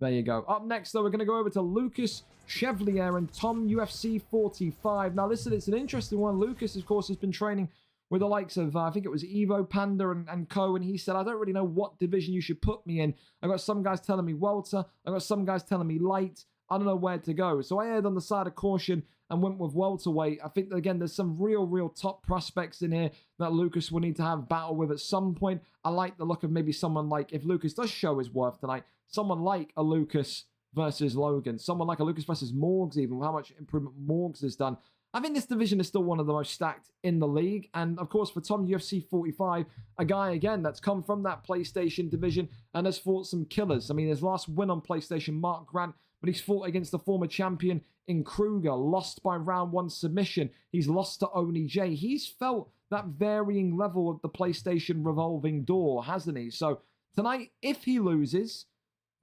there you go. Up next, though, we're going to go over to Lucas Chevalier and Tom UFC 45. Now, listen, it's an interesting one. Lucas, of course, has been training with the likes of, I think it was Evo, Panda, and Co. And he said, I don't really know what division you should put me in. I got some guys telling me welter. I got some guys telling me light. I don't know where to go. So I erred on the side of caution and went with welterweight. I think, again, there's some real top prospects in here that Lucas will need to have battle with at some point. I like the look of maybe someone like, if Lucas does show his worth tonight, someone like a Lucas versus Logan. Someone like a Lucas versus Morgs, even, how much improvement Morgs has done. I think this division is still one of the most stacked in the league. And, of course, for Tom UFC 45, a guy, again, that's come from that PlayStation division and has fought some killers. I mean, his last win on PlayStation, Mark Grant, but he's fought against the former champion in Kruger, lost by round 1 submission. He's lost to Oni J. He's felt that varying level of the PlayStation revolving door, hasn't he? So tonight, if he loses,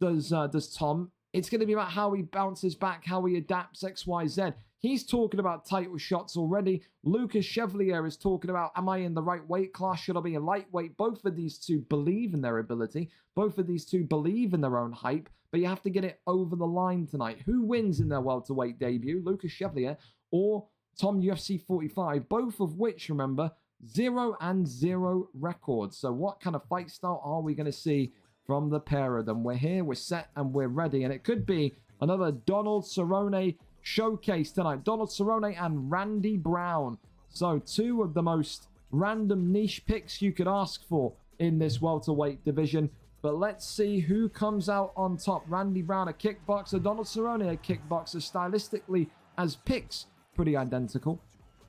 does Tom, it's going to be about how he bounces back, how he adapts, X, Y, Z. He's talking about title shots already. Lucas Chevalier is talking about, am I in the right weight class? Should I be a lightweight? Both of these two believe in their ability. Both of these two believe in their own hype. But you have to get it over the line tonight. Who wins in their welterweight debut? Lucas Chevalier or Tom UFC 45? Both of which, remember, 0-0 records. So what kind of fight style are we going to see from the pair of them? We're here, we're set, and we're ready. And it could be another Donald Cerrone showcase tonight. Donald Cerrone and Randy Brown. So two of the most random niche picks you could ask for in this welterweight division. But let's see who comes out on top. Randy Brown, a kickboxer. Donald Cerrone, a kickboxer. Stylistically, as picks, pretty identical.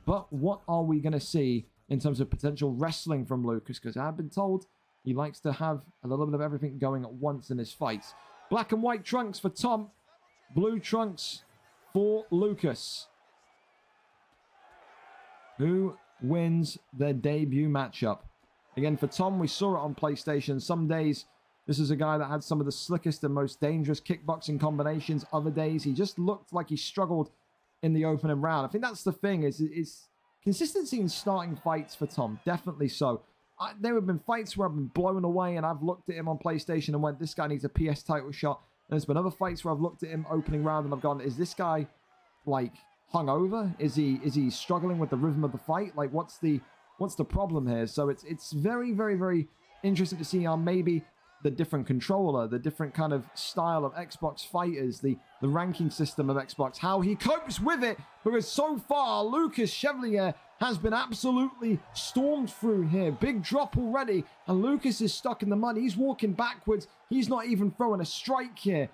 But what are we going to see in terms of potential wrestling from Lucas? Because I've been told he likes to have a little bit of everything going at once in his fights. Black and white trunks for Tom. Blue trunks for Lucas. Who wins their debut matchup? Again, for Tom, we saw it on PlayStation. Some days, this is a guy that had some of the slickest and most dangerous kickboxing combinations. Other days, he just looked like he struggled in the opening round. I think that's the thing, is consistency in starting fights for Tom. Definitely so. There have been fights where I've been blown away and I've looked at him on PlayStation and went, this guy needs a PS title shot. And there's been other fights where I've looked at him opening round and I've gone, is this guy, like, hungover? Is he struggling with the rhythm of the fight? Like, what's the problem here? So it's very, very, very interesting to see how maybe the different controller, the different kind of style of Xbox fighters, the ranking system of Xbox, how he copes with it. Because so far, Lucas Chevalier has been absolutely stormed through here. Big drop already, and Lucas is stuck in the mud. He's walking backwards. He's not even throwing a strike here.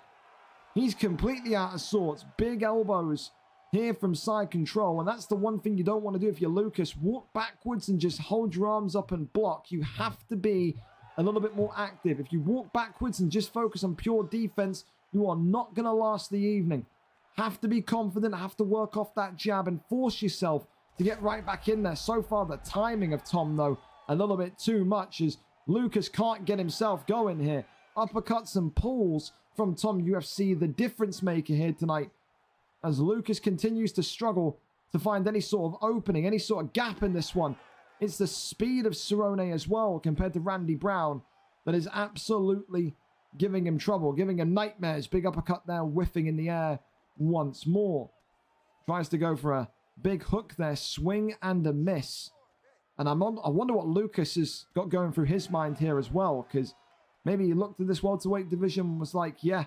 He's completely out of sorts. Big elbows here from side control, and that's the one thing you don't want to do if you're Lucas. Walk backwards and just hold your arms up and block. You have to be a little bit more active. If you walk backwards and just focus on pure defense, you are not going to last the evening. Have to be confident, have to work off that jab and force yourself to get right back in there. So far, the timing of Tom, though, a little bit too much, as Lucas can't get himself going here. Uppercuts and pulls from Tom UFC, the difference maker here tonight, as Lucas continues to struggle to find any sort of opening, any sort of gap in this one. It's the speed of Cerrone as well compared to Randy Brown that is absolutely giving him trouble, giving him nightmares. Big uppercut there, whiffing in the air once more. Tries to go for a big hook there, swing and a miss. And I wonder what Lucas has got going through his mind here as well, because maybe he looked at this welterweight division and was like, yeah.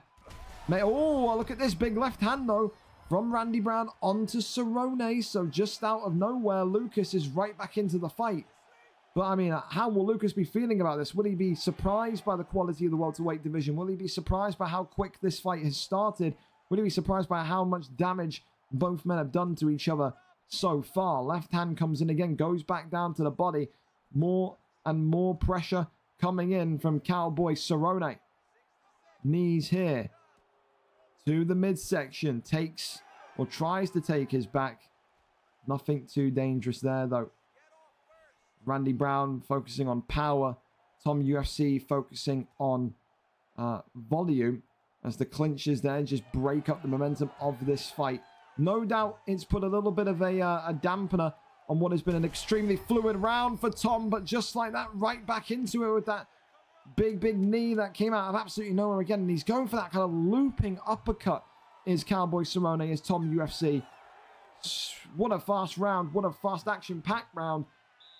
Oh, look at this big left hand, though, from Randy Brown onto Cerrone. So just out of nowhere, Lucas is right back into the fight. But, I mean, how will Lucas be feeling about this? Will he be surprised by the quality of the welterweight division? Will he be surprised by how quick this fight has started? Will he be surprised by how much damage both men have done to each other so far? Left hand comes in again, goes back down to the body. More and more pressure coming in from Cowboy Cerrone. Knees here to the midsection. Takes or tries to take his back. Nothing too dangerous there, though. Randy Brown focusing on power. Tom UFC focusing on volume, as the clinches there just break up the momentum of this fight. No doubt it's put a little bit of a dampener on what has been an extremely fluid round for Tom, but just like that, right back into it with that big knee that came out of absolutely nowhere again. And he's going for that kind of looping uppercut, is Cowboy Cerrone, is Tom UFC. What a fast round. What a fast action-packed round.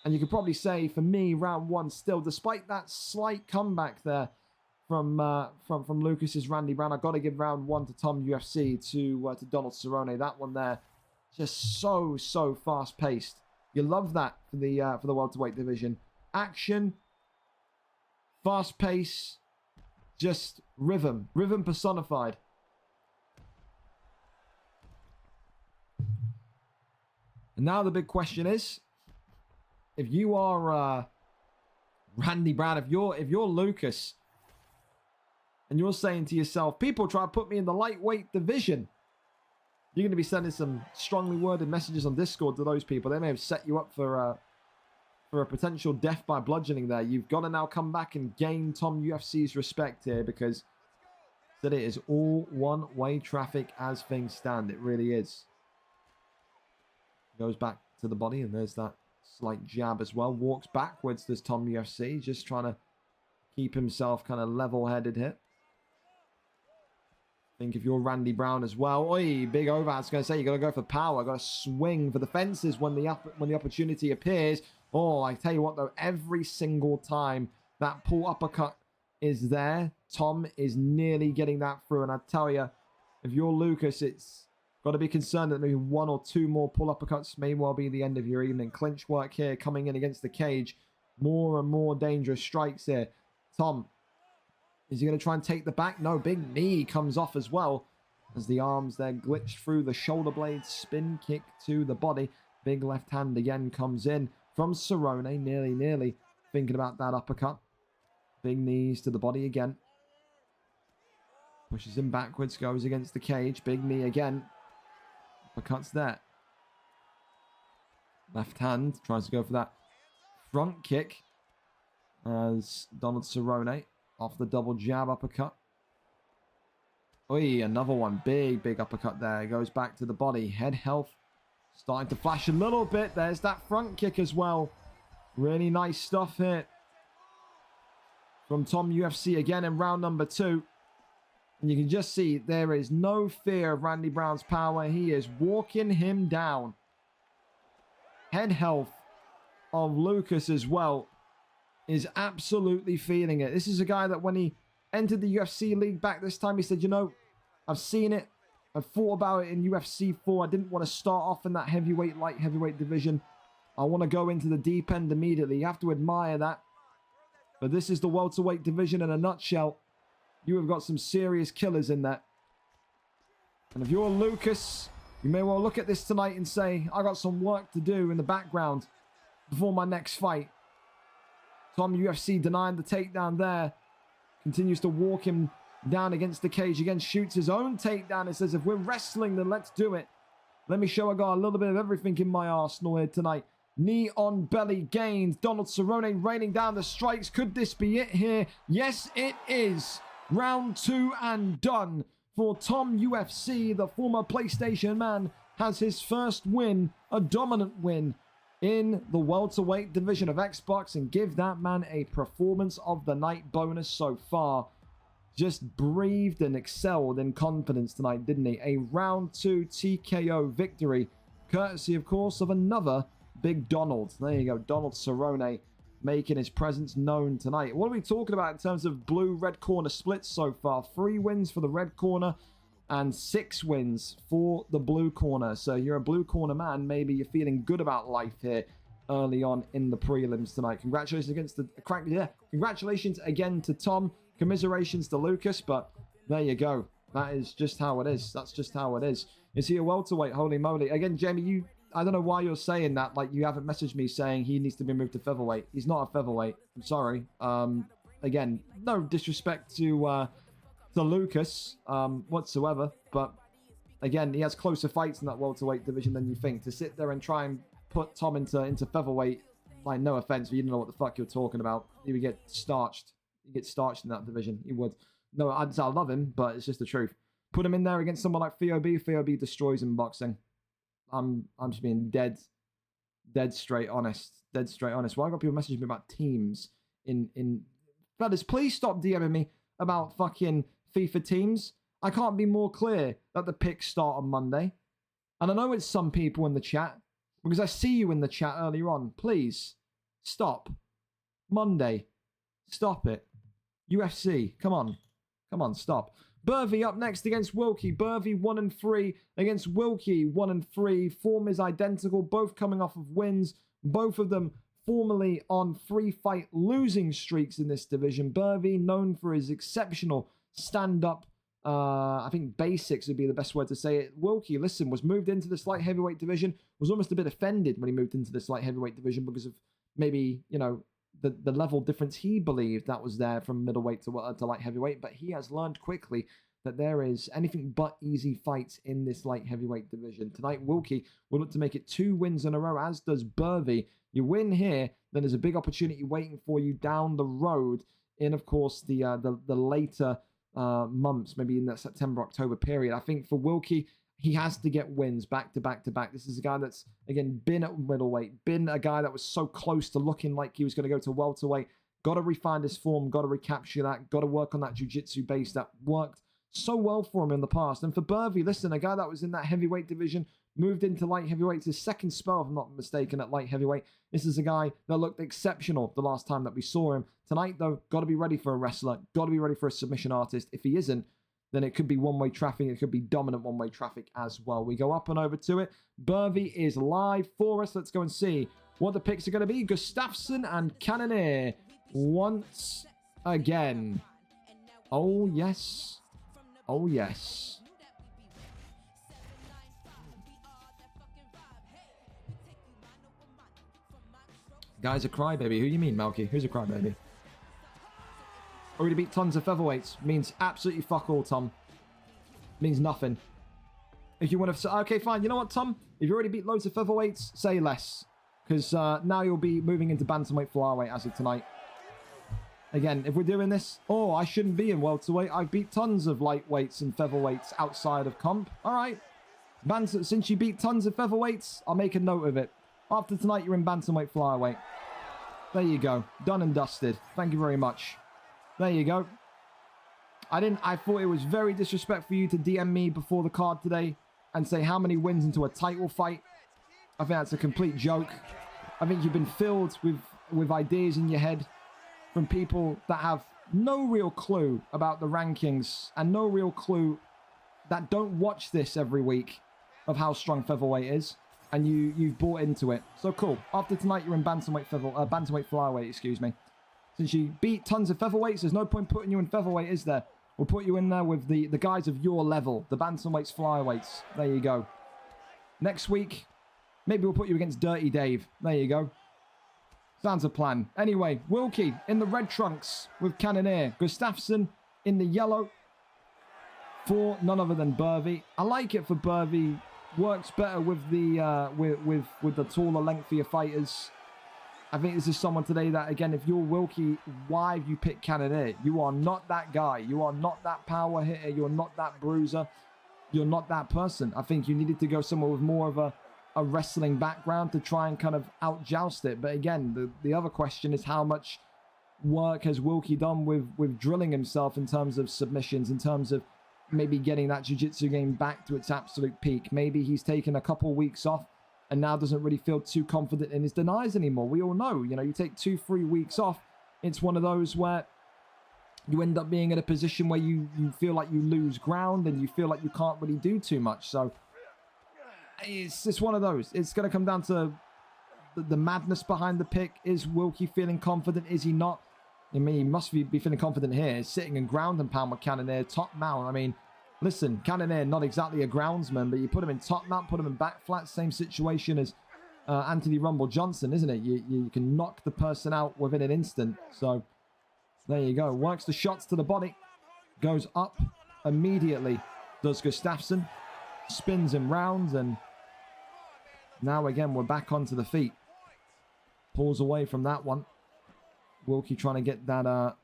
And you could probably say, for me, round one still, despite that slight comeback there from Lucas's Randy Brown, I've got to give round one to Tom UFC, to Donald Cerrone. That one there, just so fast-paced. You love that for the welterweight division. Action, fast pace, just rhythm personified. And now the big question is, if you are Randy Brown, if you're Lucas, and you're saying to yourself, people try to put me in the lightweight division, you're going to be sending some strongly worded messages on Discord to those people. They may have set you up for a potential death by bludgeoning there. You've got to now come back and gain Tom UFC's respect here, because that it is all one-way traffic as things stand. It really is. Goes back to the body, and there's that slight jab as well. Walks backwards, does Tom UFC, just trying to keep himself kind of level-headed here. I think if you're Randy Brown as well, oi, big over. I was going to say, you got to go for power, got to swing for the fences when the opportunity appears. Oh, I tell you what, though, every single time that pull uppercut is there, Tom is nearly getting that through. And I tell you, if you're Lucas, it's Got to be concerned that maybe one or two more pull uppercuts may well be the end of your evening. Clinch work here coming in against the cage. More and more dangerous strikes here. Tom, is he going to try and take the back? No, big knee comes off as well as the arms there glitched through the shoulder blade. Spin kick to the body. Big left hand again comes in from Cerrone. Nearly thinking about that uppercut. Big knees to the body again. Pushes him backwards, goes against the cage. Big knee again. Uppercuts there. Left hand tries to go for that front kick as Donald Cerrone off the double jab uppercut. Oi, another one. Big uppercut there. Goes back to the body. Head health starting to flash a little bit. There's that front kick as well. Really nice stuff here from Tom UFC again in round number 2. And you can just see there is no fear of Randy Brown's power. He is walking him down. Head health of Lucas as well is absolutely feeling it. This is a guy that when he entered the UFC league back this time, he said, you know, I've seen it. I've thought about it in UFC 4. I didn't want to start off in that heavyweight, light heavyweight division. I want to go into the deep end immediately. You have to admire that. But this is the welterweight division in a nutshell. You have got some serious killers in that. And if you're Lucas, you may well look at this tonight and say, I got some work to do in the background before my next fight. Tom UFC denying the takedown there. Continues to walk him down against the cage. Again, shoots his own takedown. It says, if we're wrestling, then let's do it. Let me show I got a little bit of everything in my arsenal here tonight. Knee on belly gains. Donald Cerrone raining down the strikes. Could this be it here? Yes, it is. Round 2 and done for Tom UFC. The former PlayStation man has his first win, a dominant win in the welterweight division of Xbox, and give that man a performance of the night bonus so far. Just breathed and excelled in confidence tonight, didn't he? A round 2 TKO victory, courtesy, of course, of another big Donald. There you go, Donald Cerrone making his presence known tonight. What are we talking about in terms of blue-red corner splits so far? 3 wins for the red corner and 6 wins for the blue corner. So you're a blue corner man. Maybe you're feeling good about life here early on in the prelims tonight. Congratulations against the congratulations again to Tom. Commiserations to Lucas, but there you go. That is just how it is. That's just how it is. Is he a welterweight? Holy moly. Again, Jamie, I don't know why you're saying that. Like, you haven't messaged me saying he needs to be moved to featherweight. He's not a featherweight. I'm sorry. Again, no disrespect to Lucas whatsoever, but again, he has closer fights in that welterweight division than you think. To sit there and try and put Tom into featherweight, like, no offense, but you don't know what the fuck you're talking about. He would get starched. He gets starched in that division. He would. No, I love him, but it's just the truth. Put him in there against someone like Theob. Theob destroys him in boxing. I'm just being dead straight honest. Dead straight honest. Why got people messaging me about teams in fellas, please stop DMing me about fucking FIFA teams. I can't be more clear that the picks start on Monday. And I know it's some people in the chat, because I see you in the chat earlier on. Please, stop. Monday. Stop it. UFC, come on. Come on, stop. Burvey up next against Wilkie. Burvey 1-3 against Wilkie 1-3. Form is identical, both coming off of wins. Both of them formerly on 3-fight losing streaks in this division. Burvey known for his exceptional stand-up, I think basics would be the best word to say it. Wilkie, listen, was moved into this light heavyweight division, was almost a bit offended when he moved into this light heavyweight division because of maybe, you know, the level difference he believed that was there from middleweight to light heavyweight, but he has learned quickly that there is anything but easy fights in this light heavyweight division. Tonight, Wilkie will look to make it 2 wins in a row, as does Burvey. You win here, then there's a big opportunity waiting for you down the road in, of course, the later months, maybe in that September, October period. I think for Wilkie, he has to get wins back to back to back. This is a guy that's, again, been at middleweight, been a guy that was so close to looking like he was going to go to welterweight. Got to refine his form, got to recapture that, got to work on that jiu-jitsu base that worked so well for him in the past. And for Burvey, listen, a guy that was in that heavyweight division, moved into light heavyweight. It's his second spell, if I'm not mistaken, at light heavyweight. This is a guy that looked exceptional the last time that we saw him. Tonight, though, got to be ready for a wrestler, got to be ready for a submission artist. If he isn't, then it could be one-way traffic. It could be dominant one-way traffic as well. We go up and over to it. Burvey is live for us. Let's go and see what the picks are going to be. Gustafsson and Cannoneer once again. Oh, yes. Oh, yes. Guy's a crybaby. Who do you mean, Malky? Who's a crybaby? Already beat tons of featherweights. Means absolutely fuck all, Tom. Means nothing. If you want to... Okay, fine. You know what, Tom? If you already beat loads of featherweights, say less. Because now you'll be moving into bantamweight, flyweight as of tonight. Again, if we're doing this... Oh, I shouldn't be in welterweight. I've beat tons of lightweights and featherweights outside of comp. All right. Since you beat tons of featherweights, I'll make a note of it. After tonight, you're in bantamweight, flyweight. There you go. Done and dusted. Thank you very much. There you go. I thought it was very disrespectful for you to DM me before the card today and say how many wins into a title fight. I think that's a complete joke. I think you've been filled with ideas in your head from people that have no real clue about the rankings and no real clue that don't watch this every week of how strong featherweight is. And you've bought into it. So cool. After tonight, you're in bantamweight flyweight, excuse me. Since you beat tons of featherweights, there's no point putting you in featherweight, is there? We'll put you in there with the guys of your level, the bantamweights, flyweights. There you go. Next week, maybe we'll put you against Dirty Dave. There you go. Sounds a plan. Anyway, Wilkie in the red trunks with Cannoneer. Gustafsson in the yellow for none other than Burvey. I like it for Burvey. Works better with the with the taller, lengthier fighters. I think this is someone today that, again, if you're Wilkie, why have you picked Cannoneer? You are not that guy. You are not that power hitter. You're not that bruiser. You're not that person. I think you needed to go somewhere with more of a wrestling background to try and kind of out-joust it. But again, the other question is how much work has Wilkie done with drilling himself in terms of submissions, in terms of maybe getting that jiu-jitsu game back to its absolute peak. Maybe he's taken a couple weeks off and now doesn't really feel too confident in his denies anymore. We all know, you know, you take 2-3 weeks off, it's one of those where you end up being in a position where you feel like you lose ground and you feel like you can't really do too much. So it's just one of those. It's going to come down to the madness behind the pick. Is Wilkie feeling confident? Is he not? I mean, he must be feeling confident here. Sitting and ground and pound with Cannoneer, top mount. I mean, listen, Cannoneer, not exactly a groundsman, but you put him in top mount, put him in back flat, same situation as Anthony Rumble Johnson, isn't it? You can knock the person out within an instant. So there you go. Works the shots to the body. Goes up immediately. Does Gustafsson. Spins him round. And now again, we're back onto the feet. Pulls away from that one. Wilkie trying to get that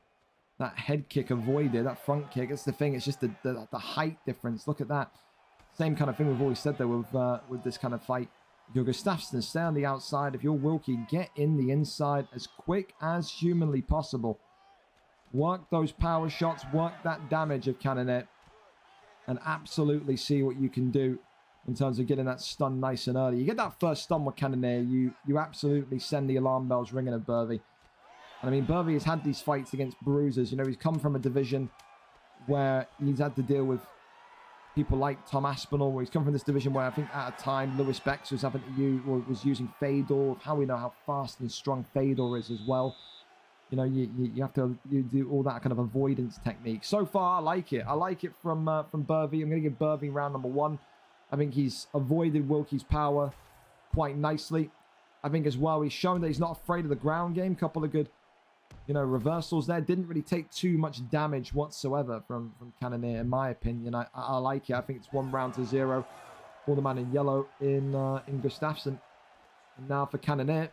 head kick avoided, that front kick. That's the thing. It's just the height difference. Look at that. Same kind of thing we've always said there with this kind of fight. If you're Gustafsson, stay on the outside. If you're Wilkie, get in the inside as quick as humanly possible. Work those power shots. Work that damage of Cannoneer. And absolutely see what you can do in terms of getting that stun nice and early. You get that first stun with Cannoneer, you absolutely send the alarm bells ringing of Burvey. And I mean, Burvey has had these fights against bruisers. You know, he's come from a division where he's had to deal with people like Tom Aspinall, where he's come from this division where I think at a time Lewis Bex was having to use, or was using Fedor. How we know how fast and strong Fedor is as well. You know, you have to do all that kind of avoidance technique. So far, I like it. I like it from Burvey. I'm going to give Burvey round number 1. I think he's avoided Wilkie's power quite nicely. I think as well, he's shown that he's not afraid of the ground game. Couple of good, you know, reversals there. Didn't really take too much damage whatsoever from Cannoneer, in my opinion. I like it. I think it's 1-0 for the man in yellow in Gustafsson. And now for Cannoneer.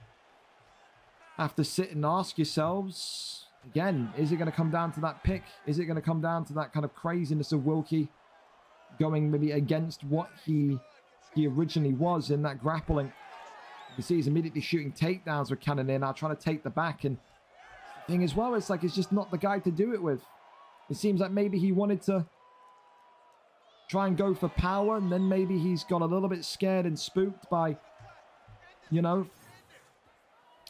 Have to sit and ask yourselves, again, is it going to come down to that pick? Is it going to come down to that kind of craziness of Wilkie going maybe against what he originally was in that grappling? You see he's immediately shooting takedowns with Cannoneer now, trying to take the back. And the thing as well, it's like it's just not the guy to do it with. It seems like maybe he wanted to try and go for power, and then maybe he's got a little bit scared and spooked by, you know,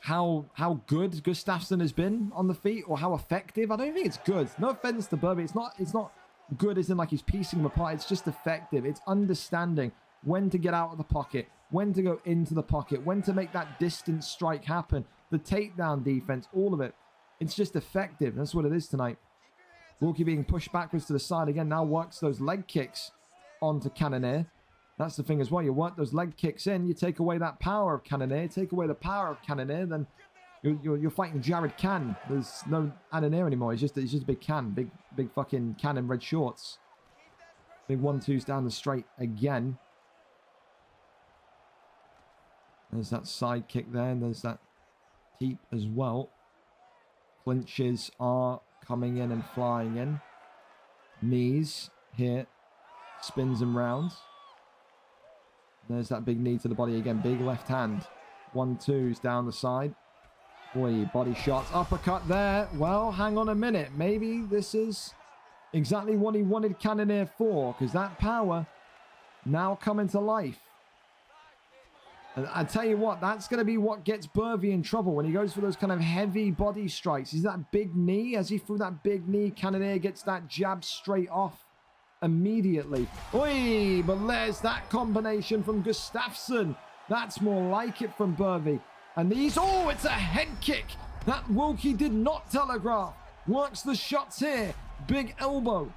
how good Gustafsson has been on the feet, or how effective. I don't think it's good. No offense to Burvey. It's not good as in like he's piecing them apart. It's just effective. It's understanding when to get out of the pocket, when to go into the pocket, when to make that distance strike happen, the takedown defense, all of it. It's just effective. That's what it is tonight. Wilkie being pushed backwards to the side again. Now works those leg kicks onto Cannonier. That's the thing as well. You work those leg kicks in. You take away that power of Cannonier. Take away the power of Cannonier. Then you're fighting Jared Can. There's no Cannonier anymore. He's just a big can. Big fucking can in red shorts. Big 1-2s down the straight again. There's that side kick there. And there's that teep as well. Clinches are coming in and flying in. Knees here. Spins him round. There's that big knee to the body again. Big left hand. 1-2s down the side. Boy, body shots. Uppercut there. Well, hang on a minute. Maybe this is exactly what he wanted Cannonier for. Because that power now coming to life. And I tell you what, that's going to be what gets Burvey in trouble when he goes for those kind of heavy body strikes. Is that big knee? As he threw that big knee, Cannonier gets that jab straight off immediately. Oi, but there's that combination from Gustafsson. That's more like it from Burvey. And these, oh, it's a head kick that Wilkie did not telegraph. Works the shots here. Big elbow.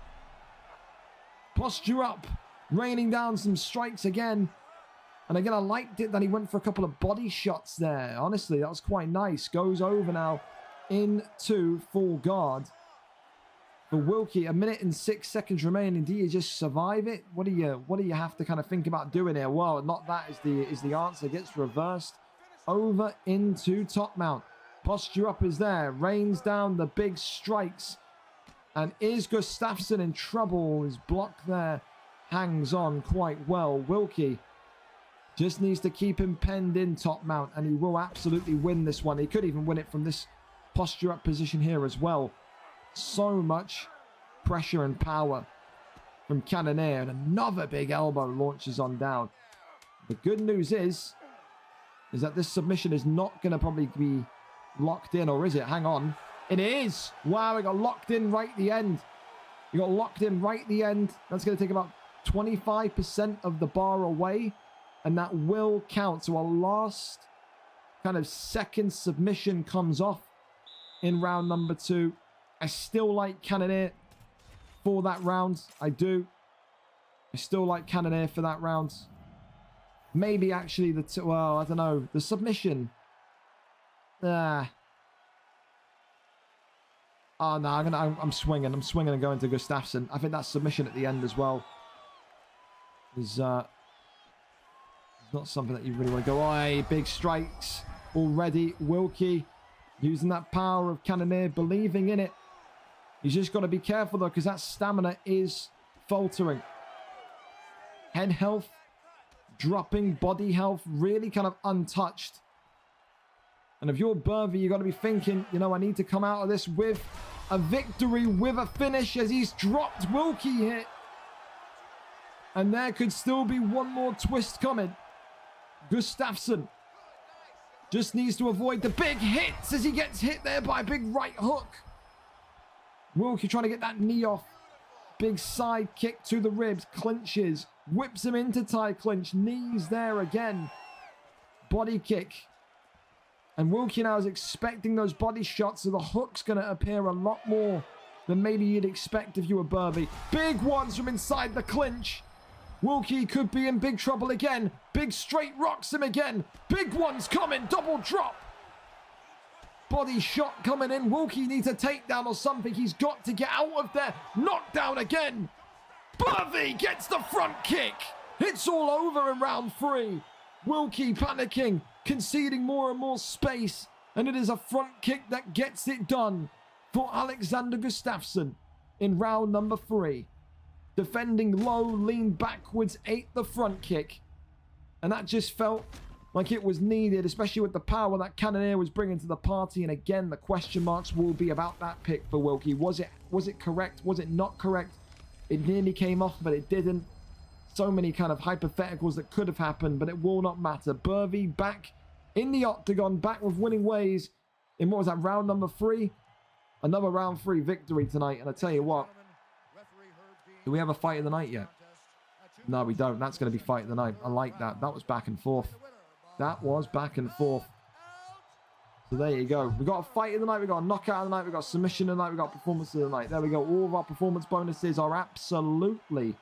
Posture up. Raining down some strikes again. And again, I liked it that he went for a couple of body shots there. Honestly, that was quite nice. Goes over now into full guard. For Wilkie, 1 minute and 6 seconds remaining. Do you just survive it? What do you have to kind of think about doing here? Well, not that is the answer. Gets reversed over into top mount. Posture up is there. Rains down the big strikes. And is Gustafsson in trouble? His block there hangs on quite well. Wilkie just needs to keep him penned in top mount, and he will absolutely win this one. He could even win it from this posture up position here as well. So much pressure and power from Cannonier, and another big elbow launches on down. The good news is that this submission is not going to probably be locked in, or is it? Hang on. It is. Wow, it got locked in right at the end. You got locked in right at the end. That's going to take about 25% of the bar away, and that will count. So our last kind of second submission comes off in round number 2. I still like Cannonier for that round. I do. I still like Cannonier for that round. Maybe actually well, I don't know. The submission. Oh no, I'm swinging. I'm swinging and going to Gustafsson. I think that submission at the end as well is not something that you really want to go. Oh, big strikes already. Wilkie using that power of Cannonier, believing in it. He's just got to be careful though, because that stamina is faltering. Head health dropping, body health really kind of untouched. And if you're Burvey, you got to be thinking, you know, I need to come out of this with a victory, with a finish, as he's dropped Wilkie here. And there could still be one more twist coming. Gustafsson just needs to avoid the big hits as he gets hit there by a big right hook. Wilkie trying to get that knee off. Big side kick to the ribs. Clinches. Whips him into tie clinch. Knees there again. Body kick. And Wilkie now is expecting those body shots, so the hook's going to appear a lot more than maybe you'd expect if you were Burvey. Big ones from inside the clinch. Wilkie could be in big trouble again. Big straight rocks him again. Big ones coming. Double drop. Body shot coming in. Wilkie needs a takedown or something. He's got to get out of there. Knockdown again. Burvey gets the front kick. It's all over in round 3. Wilkie panicking, conceding more and more space. And it is a front kick that gets it done for Alexander Gustafsson in round number 3. Defending low, lean backwards, ate the front kick. And that just felt like it was needed, especially with the power that Cannonier was bringing to the party. And again, the question marks will be about that pick for Wilkie. Was it correct? Was it not correct? It nearly came off, but it didn't. So many kind of hypotheticals that could have happened, but it will not matter. Burvey back in the octagon, back with winning ways in what was that, round number 3? Another round 3 victory tonight. And I tell you what, Do we have a fight of the night yet? No, we don't. That's going to be fight of the night. I like that. That was back and forth. That was back and forth. So there you go. We got a fight of the night. We got a knockout of the night. We got a submission of the night. We got performance of the night. There we go. All of our performance bonuses are absolutely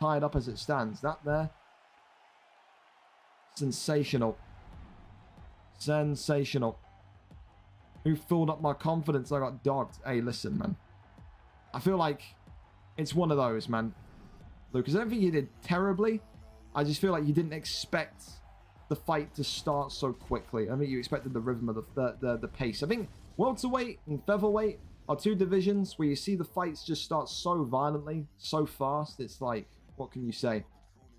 tied up as it stands. That there. Sensational. Sensational. Who filled up my confidence? I got dogged. Hey, listen, man. I feel like it's one of those, man. Lucas, I don't think you did terribly. I just feel like you didn't expect the fight to start so quickly. I think you expected the rhythm of the pace. I think welterweight and featherweight are two divisions where you see the fights just start so violently, so fast. It's like, what can you say?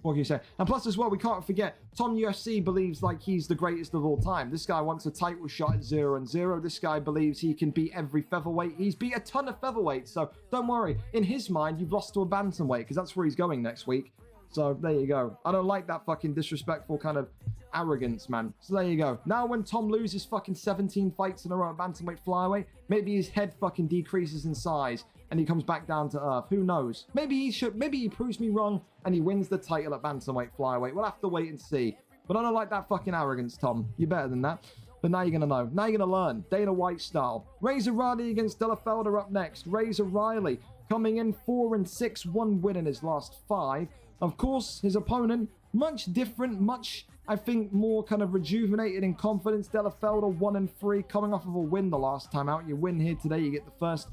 What can you say? And plus as well, we can't forget, Tom UFC believes like he's the greatest of all time. This guy wants a title shot at 0-0. This guy believes he can beat every featherweight. He's beat a ton of featherweights, so don't worry. In his mind, you've lost to a bantamweight because that's where he's going next week. So there you go. I don't like that fucking disrespectful kind of arrogance, man. So there you go. Now when Tom loses fucking 17 fights in a row at bantamweight flyweight, maybe his head fucking decreases in size and he comes back down to earth. Who knows? Maybe he proves me wrong and he wins the title at bantamweight flyweight. We'll have to wait and see. But I don't like that fucking arrogance, Tom. You're better than that. But now you're going to know. Now you're going to learn. Dana White style. Razor Riley against Della Felder up next. Razor Riley coming in 4-6, 1 win in his last 5. Of course, his opponent, much different, much, I think, more kind of rejuvenated in confidence. Della Felder 1-3, coming off of a win the last time out. You win here today, you get the first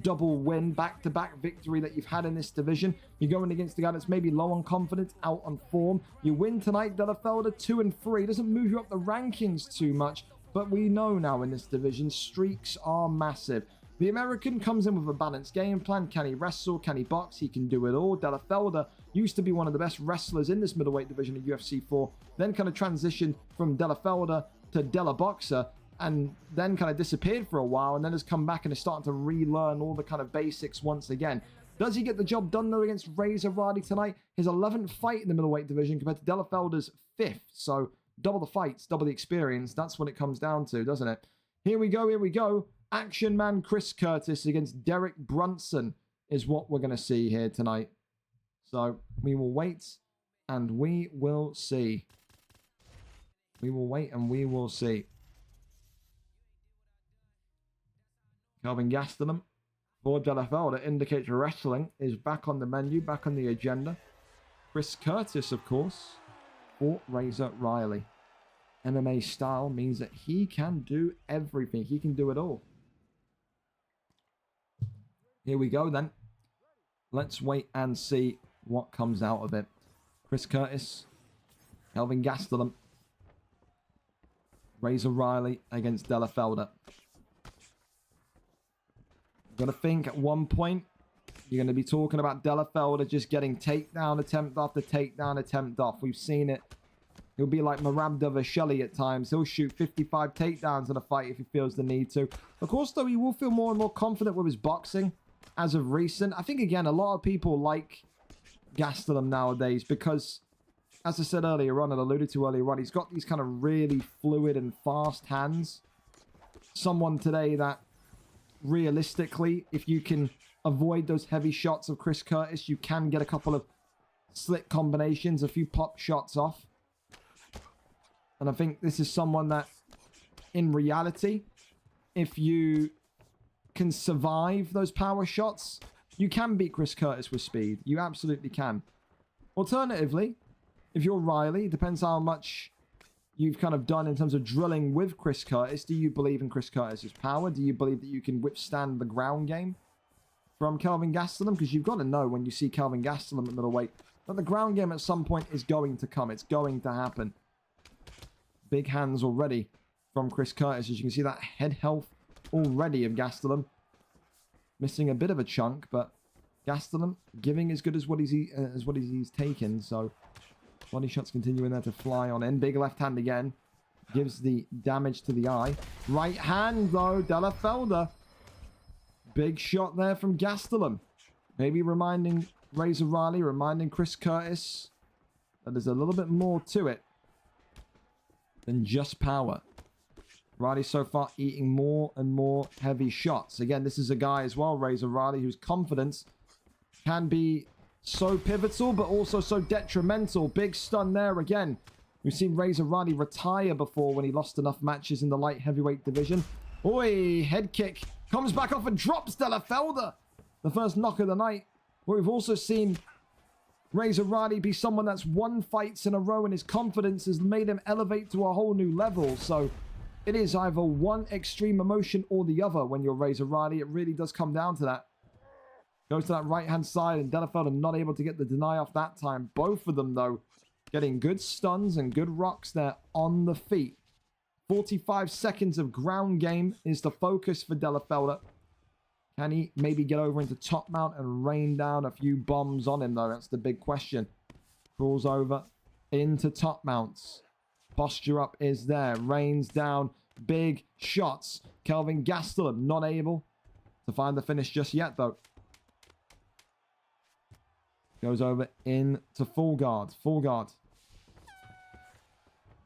double win, back-to-back victory that you've had in this division. You're going against a guy that's maybe low on confidence, out on form. You win tonight, Della Felder 2-3. Doesn't move you up the rankings too much, but we know now in this division, streaks are massive. The American comes in with a balanced game plan. Can he wrestle? Can he box? He can do it all. Della Felder used to be one of the best wrestlers in this middleweight division at UFC 4, then kind of transitioned from Della Felder to Della Boxer, and then kind of disappeared for a while, and then has come back and is starting to relearn all the kind of basics once again. Does he get the job done, though, against Razor Riley tonight? His 11th fight in the middleweight division compared to Della Felder's 5th, so double the fights, double the experience. That's what it comes down to, doesn't it? Here we go, here we go. Action man Chris Curtis against Derek Brunson is what we're going to see here tonight. So we will wait and we will see. We will wait and we will see. Kelvin Gastelum for Della Felder indicates wrestling is back on the menu, back on the agenda. Chris Curtis, of course, for Razor Riley. MMA style means that he can do everything. He can do it all. Here we go then. Let's wait and see what comes out of it. Chris Curtis, Kelvin Gastelum, Razor Riley against Della Felder. Gotta think at one point you're going to be talking about Della Felder just getting takedown attempt after takedown attempt off. We've seen it. He'll be like Marabda at times. He'll shoot 55 takedowns in a fight if he feels the need to. Of course, though, he will feel more and more confident with his boxing as of recent. I think, again, a lot of people like Gastelum nowadays because, as I said earlier on and alluded to earlier on, he's got these kind of really fluid and fast hands. Someone today that, realistically, if you can avoid those heavy shots of Chris Curtis, you can get a couple of slick combinations, a few pop shots off. And I think this is someone that, in reality, if you can survive those power shots, you can beat Chris Curtis with speed. You absolutely can. Alternatively, if you're Riley, depends how much you've kind of done in terms of drilling with Chris Curtis. Do you believe in Chris Curtis's power? Do you believe that you can withstand the ground game from Kelvin Gastelum? Because you've got to know when you see Kelvin Gastelum at middleweight that the ground game at some point is going to come. It's going to happen. Big hands already from Chris Curtis. As you can see, that head health already of Gastelum. Missing a bit of a chunk, but Gastelum giving as good as what he's taken. So body shots continuing there to fly on in. Big left hand again. Gives the damage to the eye. Right hand, though. Della Felder. Big shot there from Gastelum. Maybe reminding Razor Riley, reminding Chris Curtis that there's a little bit more to it than just power. Riley so far eating more and more heavy shots. Again, this is a guy as well, Razor Riley, whose confidence can be So pivotal, but also so detrimental. Big stun there again. We've seen Razor Riley retire before when he lost enough matches in the light heavyweight division. Oi, head kick. Comes back off and drops Delafelder. The first knock of the night. But we've also seen Razor Riley be someone that's won fights in a row, and his confidence has made him elevate to a whole new level. So it is either one extreme emotion or the other when you're Razor Riley. It really does come down to that. Goes to that right-hand side, and Delafelder not able to get the deny off that time. Both of them, though, getting good stuns and good rocks there on the feet. 45 seconds of ground game is the focus for Delafelder. Can he maybe get over into top mount and rain down a few bombs on him, though? That's the big question. Crawls over into top mounts. Posture up is there. Rains down. Big shots. Kelvin Gastelum not able to find the finish just yet, though. Goes over into full guard. Full guard.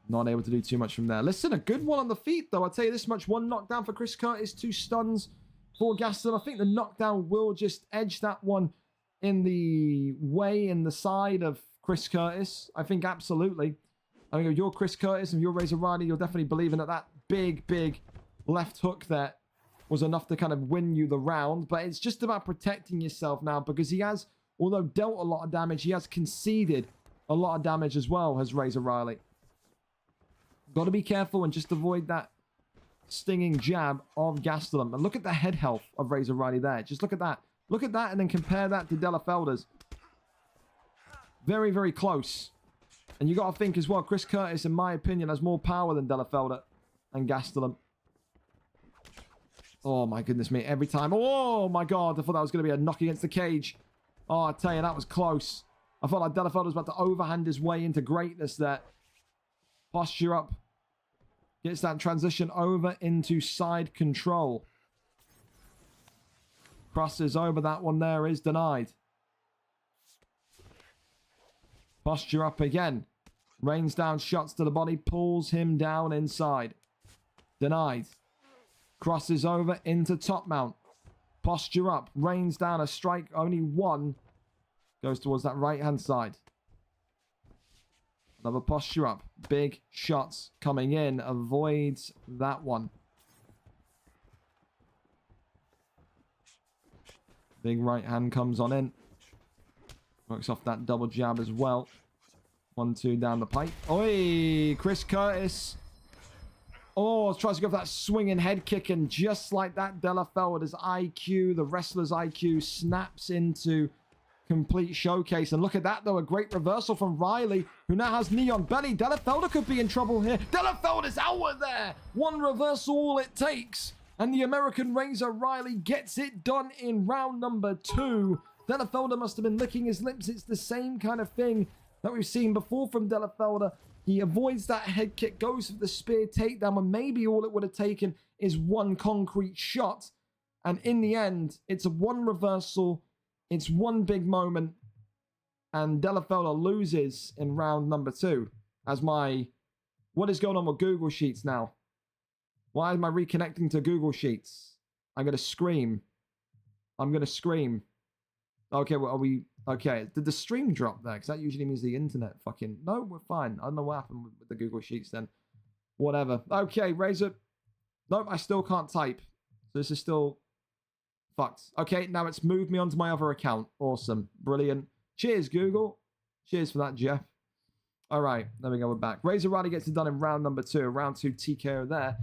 Not able to do too much from there. Listen, a good one on the feet, though. I'll tell you this much. One knockdown for Chris Curtis. 2 stuns for Gaston. I think the knockdown will just edge that one in the way, in the side of Chris Curtis. I think absolutely. I mean, if you're Chris Curtis and you're Razor Riley, you're definitely believing that that big left hook there was enough to kind of win you the round. But it's just about protecting yourself now, because he has, although dealt a lot of damage, he has conceded a lot of damage as well, has Razor Riley. Got to be careful and just avoid that stinging jab of Gastelum. And look at the head health of Razor Riley there. Just look at that. Look at that and then compare that to Delafelder's. Very close. And you got to think as well, Chris Curtis, in my opinion, has more power than Delafelder and Gastelum. Oh my goodness me. Every time. Oh my God. I thought that was going to be a knock against the cage. Oh, I tell you, that was close. I felt like Delafelder was about to overhand his way into greatness there. Posture up. Gets that transition over into side control. Crosses over. That one there is denied. Posture up again. Rains down shots to the body. Pulls him down inside. Denied. Crosses over into top mount. Posture up. Rains down a strike. Only one. Goes towards that right-hand side. Another posture up. Big shots coming in. Avoids that one. Big right hand comes on in. Works off that double jab as well. 1-2 down the pipe. Oi! Chris Curtis. Oh, tries to go for that swinging head kick, and just like that, Delafelder's IQ, the wrestler's IQ, snaps into complete showcase. And look at that, though. A great reversal from Riley, who now has knee on belly. Delafelder could be in trouble here. Delafelder's out there. One reversal, all it takes. And the American Razor Riley gets it done in round number 2. Delafelder must have been licking his lips. It's the same kind of thing that we've seen before from Delafelder. He avoids that head kick, goes for the spear takedown, when maybe all it would have taken is one concrete shot. And in the end, it's a one reversal. It's one big moment, and Delafelder loses in round number 2. As my... What is going on with Google Sheets now? Why am I reconnecting to Google Sheets? I'm going to scream. I'm going to scream. Okay, well, are we... Okay, did the stream drop there? Because that usually means the internet fucking... No, we're fine. I don't know what happened with the Google Sheets then. Whatever. Okay, Razor. Nope, I still can't type. So this is still... fucked. Okay, now it's moved me onto my other account. Awesome. Brilliant. Cheers, Google. Cheers for that, Jeff. All right, there we go. We're back. Razor Riley gets it done in round number 2. Round 2 TKO there.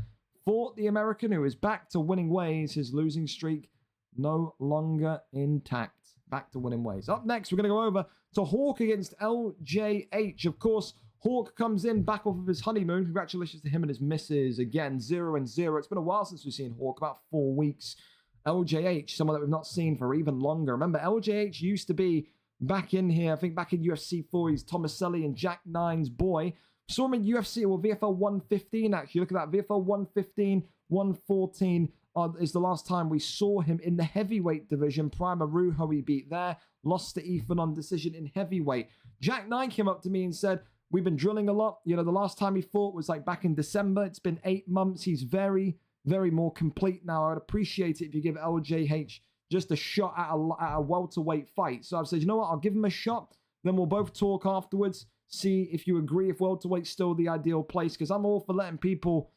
For the American, who is back to winning ways. His losing streak no longer intact. Back to winning ways. Up next, we're going to go over to Hawk against LJH. Of course, Hawk comes in back off of his honeymoon. Congratulations to him and his missus. Again, 0-0. It's been a while since we've seen Hawk. About 4 weeks. LJH, someone that we've not seen for even longer. Remember, LJH used to be back in here, I think back in UFC 4, he's Tomaselli and Jack9's boy. Saw him in UFC, or VFL 115, actually. Look at that, VFL 115, 114 is the last time we saw him in the heavyweight division. Prima Ruho he beat there, lost to Ethan on decision in heavyweight. Jack9 came up to me and said, we've been drilling a lot. You know, the last time he fought was like back in December. It's been 8 months. He's very more complete now. I would appreciate it if you give LJH just a shot at a welterweight fight. So I've said, you know what, I'll give him a shot. Then we'll both talk afterwards, see if you agree if welterweight's still the ideal place, because I'm all for letting people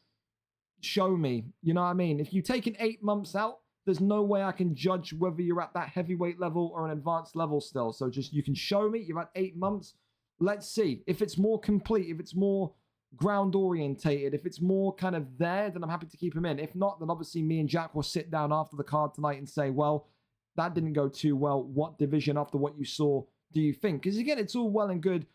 show me, you know what I mean? If you take it 8 months out, there's no way I can judge whether you're at that heavyweight level or an advanced level still. So just, you can show me you're at 8 months. Let's see. If it's more complete, if it's more ground orientated, if it's more kind of there, then I'm happy to keep him in. If not, then obviously me and Jack will sit down after the card tonight and say, well, that didn't go too well. What division after what you saw do you think? Because again, it's all well and good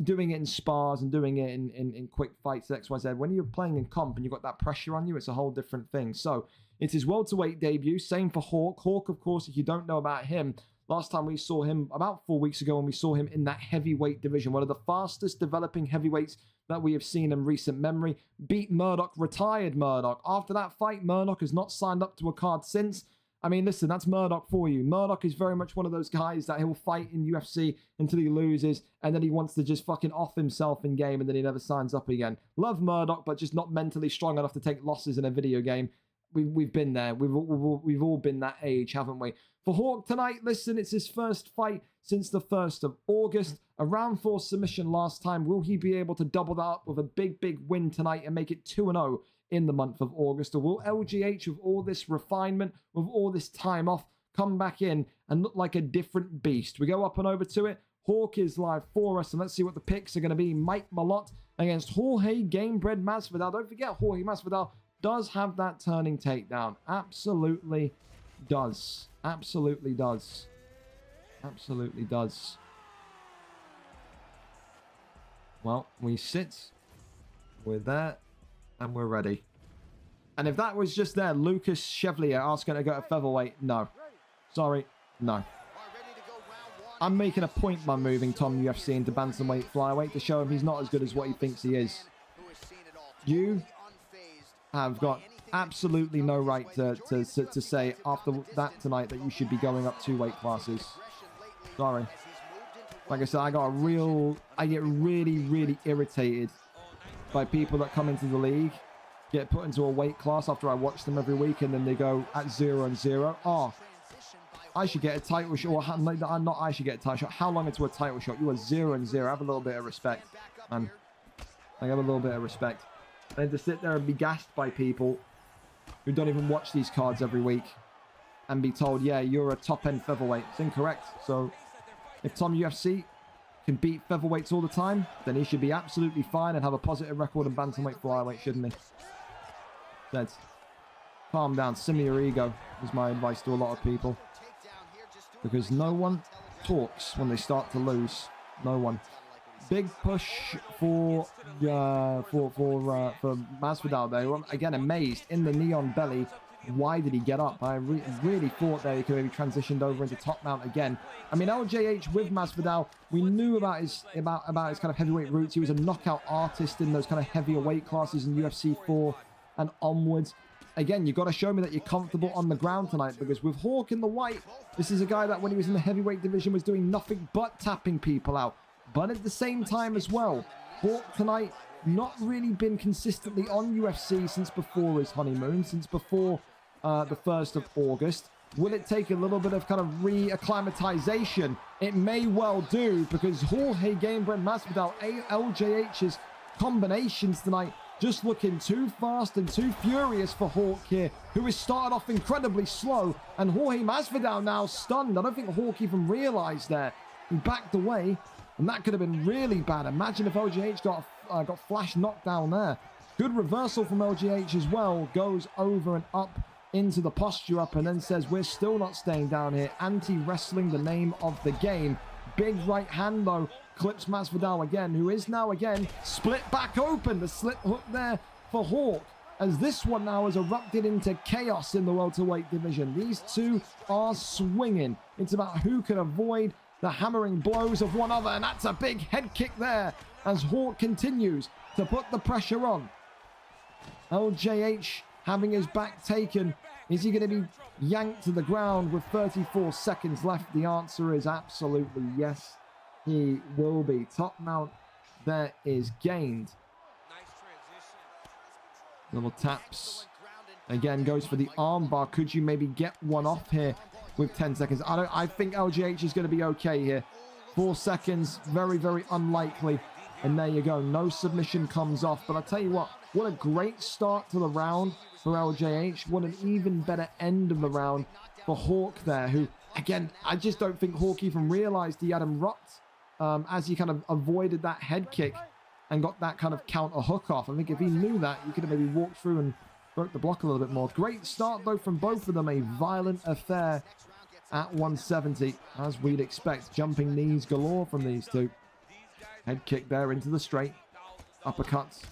doing it in spars and doing it in quick fights, XYZ. When you're playing in comp and you've got that pressure on you, it's a whole different thing. So it's his welterweight debut. Same for Hawk. Hawk, of course, if you don't know about him, last time we saw him about 4 weeks ago when we saw him in that heavyweight division, one of the fastest developing heavyweights that we have seen in recent memory. Beat Murdoch, retired Murdoch. After that fight, Murdoch has not signed up to a card since. I mean, listen, that's Murdoch for you. Murdoch is very much one of those guys that he'll fight in UFC until he loses, and then he wants to just fucking off himself in game, and then he never signs up again. Love Murdoch, but just not mentally strong enough to take losses in a video game. We've been there. We've all been that age, haven't we? For Hawk tonight, listen, it's his first fight since the 1st of August. A round 4 submission last time. Will he be able to double that up with a big, big win tonight and make it 2-0 in the month of August? Or will LGH, with all this refinement, with all this time off, come back in and look like a different beast? We go up and over to it. Hawk is live for us, and let's see what the picks are going to be. Mike Malott against Jorge Gamebred Masvidal. Don't forget, Jorge Masvidal does have that turning takedown. Absolutely does. Absolutely does. Absolutely does. Well, we sit. We're there. And we're ready. And if that was just there, Lucas Chevalier asking to go to featherweight, no. Sorry, no. I'm making a point by moving Tom UFC into bantamweight flyweight to show him he's not as good as what he thinks he is. You have got absolutely no right to say after that tonight that you should be going up 2 weight classes. Sorry. Like I said, I get really, really irritated by people that come into the league, get put into a weight class after I watch them every week, and then they go at 0-0. Oh, I should get a title shot. Or not I should get a title shot. How long into a title shot? You are 0-0. Have a little bit of respect, man. I have a little bit of respect. Then to sit there and be gassed by people who don't even watch these cards every week and be told, yeah, you're a top-end featherweight. It's incorrect. So if Tom UFC can beat featherweights all the time, then he should be absolutely fine and have a positive record in bantamweight flyweight, shouldn't he? Said, calm down, simmer your ego, is my advice to a lot of people. Because no one talks when they start to lose. No one. Big push for Masvidal there. Again, amazed in the neon belly. Why did he get up? I really thought that he could maybe transitioned over into top mount again. I mean, LJH with Masvidal, we knew about his kind of heavyweight roots. He was a knockout artist in those kind of heavier weight classes in UFC 4 and onwards. Again, you've got to show me that you're comfortable on the ground tonight, because with Hawk in the white, this is a guy that when he was in the heavyweight division was doing nothing but tapping people out. But at the same time as well, Hawk tonight not really been consistently on UFC since before his honeymoon, since before the 1st of August. Will it take a little bit of kind of re-acclimatization? It may well do, because Jorge Gamebred Masvidal, LJH's combinations tonight just looking too fast and too furious for Hawk here, who has started off incredibly slow, and Jorge Masvidal now stunned. I don't think Hawk even realized there. He backed away, and that could have been really bad. Imagine if LGH got flash knocked down there. Good reversal from LGH as well. Goes over and up into the posture up, and then says, we're still not staying down here. Anti-wrestling, the name of the game. Big right hand, though, clips Masvidal again, who is now again split back open. The slip hook there for Hawk, as this one now has erupted into chaos in the welterweight division. These two are swinging. It's about who can avoid the hammering blows of one another, and that's a big head kick there as Hawk continues to put the pressure on. LJH having his back taken. Is he going to be yanked to the ground with 34 seconds left? The answer is absolutely yes. He will be. Top mount there is gained. Little taps. Again, goes for the arm bar. Could you maybe get one off here? with 10 seconds. I think LJH is going to be okay here. 4 seconds, very, very unlikely. And there you go. No submission comes off. But I'll tell you what a great start to the round for LJH. What an even better end of the round for Hawk there, who, again, I just don't think Hawk even realized he had him rocked as he kind of avoided that head kick and got that kind of counter hook off. I think if he knew that, he could have maybe walked through and broke the block a little bit more. Great start, though, from both of them. A violent affair at 170, as we'd expect. Jumping knees galore from these two. Head kick there into the straight. Uppercuts.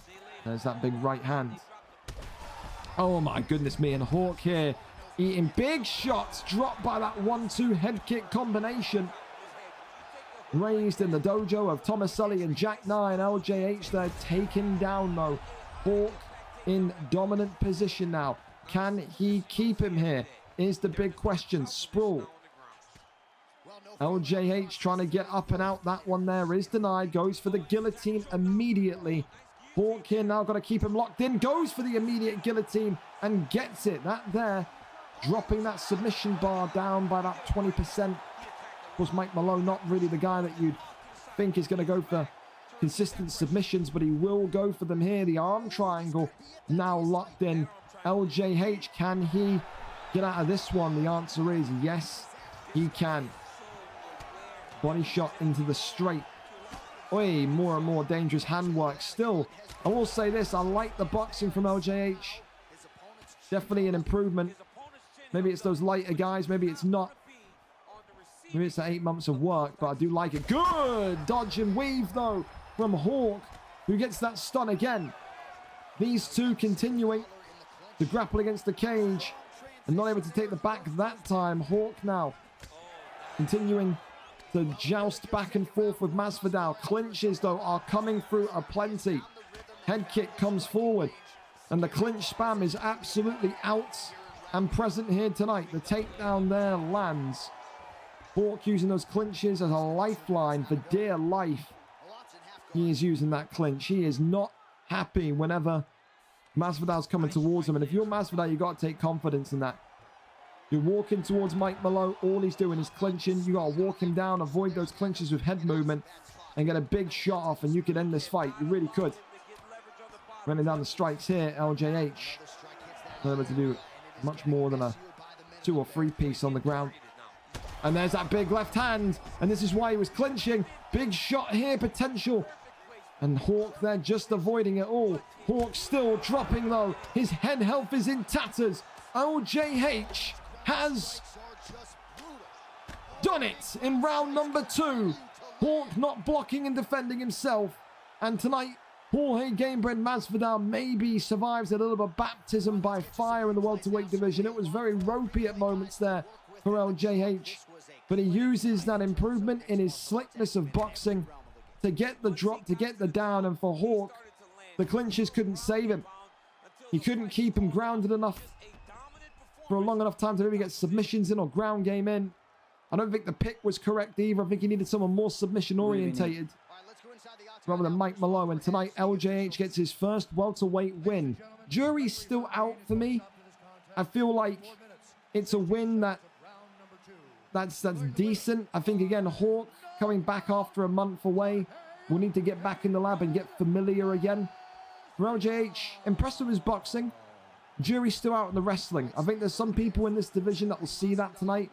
There's that big right hand. Oh, my goodness me. And Hawk here eating big shots, dropped by that 1-2 head kick combination. Raised in the dojo of Tomaselli and Jack9. LJH there taken down, though. Hawk in dominant position now. Can he keep him here? Is the big question. Sprawl. LJH trying to get up and out. That one there is denied. Goes for the guillotine immediately. Hawk here now got to keep him locked in. Goes for the immediate guillotine and gets it. That there. Dropping that submission bar down by about 20%. Of course, Mike Malone, not really the guy that you'd think is going to go for consistent submissions, but he will go for them here. The arm triangle now locked in. LJH, can he get out of this one? The answer is yes, he can. Body shot into the straight. Oi, more and more dangerous handwork. Still, I will say this, I like the boxing from LJH. Definitely an improvement. Maybe it's those lighter guys, maybe it's not. Maybe it's the 8 months of work, but I do like it. Good dodge and weave, though, from Hawk, who gets that stun again. These two continuing to grapple against the cage and not able to take the back that time. Hawk now continuing to joust back and forth with Masvidal. Clinches, though, are coming through aplenty. Head kick comes forward, and the clinch spam is absolutely out and present here tonight. The takedown there lands. Hawk using those clinches as a lifeline for dear life. He is using that clinch. He is not happy whenever Masvidal's coming towards him. And if you're Masvidal, you've got to take confidence in that. You're walking towards Mike Malone. All he's doing is clinching. You got to walk him down, avoid those clinches with head movement, and get a big shot off, and you could end this fight. You really could. Running down the strikes here, LJH. Not able to do much more than a 2 or 3 piece on the ground. And there's that big left hand. And this is why he was clinching. Big shot here, potential. And Hawk there just avoiding it all. Hawk still dropping, though. His head health is in tatters. LJH has done it in round number 2. Hawk not blocking and defending himself. And tonight, Jorge Gamebred Masvidal maybe survives a little bit of baptism by fire in the welterweight division. It was very ropey at moments there for LJH, but he uses that improvement in his slickness of boxing to get the drop, to get the down. And for Hawk, the clinches couldn't save him. He couldn't keep him grounded enough for a long enough time to maybe get submissions in or ground game in. I don't think the pick was correct either. I think he needed someone more submission orientated rather than Mike Malone. And tonight, LJH gets his first welterweight win. Jury's still out for me. I feel like it's a win that's decent. I think, again, Hawk coming back after a month away. We'll need to get back in the lab and get familiar again. For LJH, impressed with his boxing. Jury's still out in the wrestling. I think there's some people in this division that will see that tonight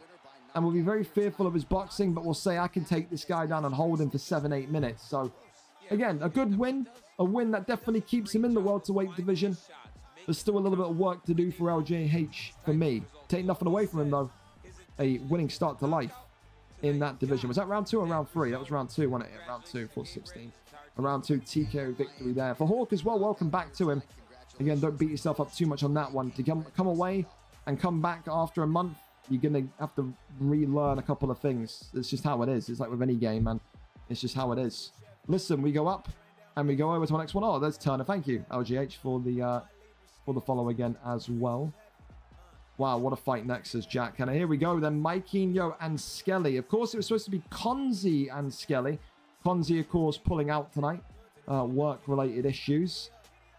and will be very fearful of his boxing, but will say, I can take this guy down and hold him for 7-8 minutes. So, again, a good win. A win that definitely keeps him in the welterweight division. There's still a little bit of work to do for LJH for me. Take nothing away from him, though. A winning start to life in that division. Was that round 2 or round 3? That was round 2, wasn't it? Yeah, round 2, 4-16. A round 2 TKO victory there. For Hawk as well, welcome back to him. Again, don't beat yourself up too much on that one. To come away and come back after a month, you're going to have to relearn a couple of things. It's just how it is. It's like with any game, man. It's just how it is. Listen, we go up and we go over to our next one. Oh, there's Turner. Thank you, LGH, for the follow again as well. Wow, what a fight next, says Jack. And here we go then. Maikinho and Skelly. Of course, it was supposed to be Konzi and Skelly. Konzi, of course, pulling out tonight. Work-related issues.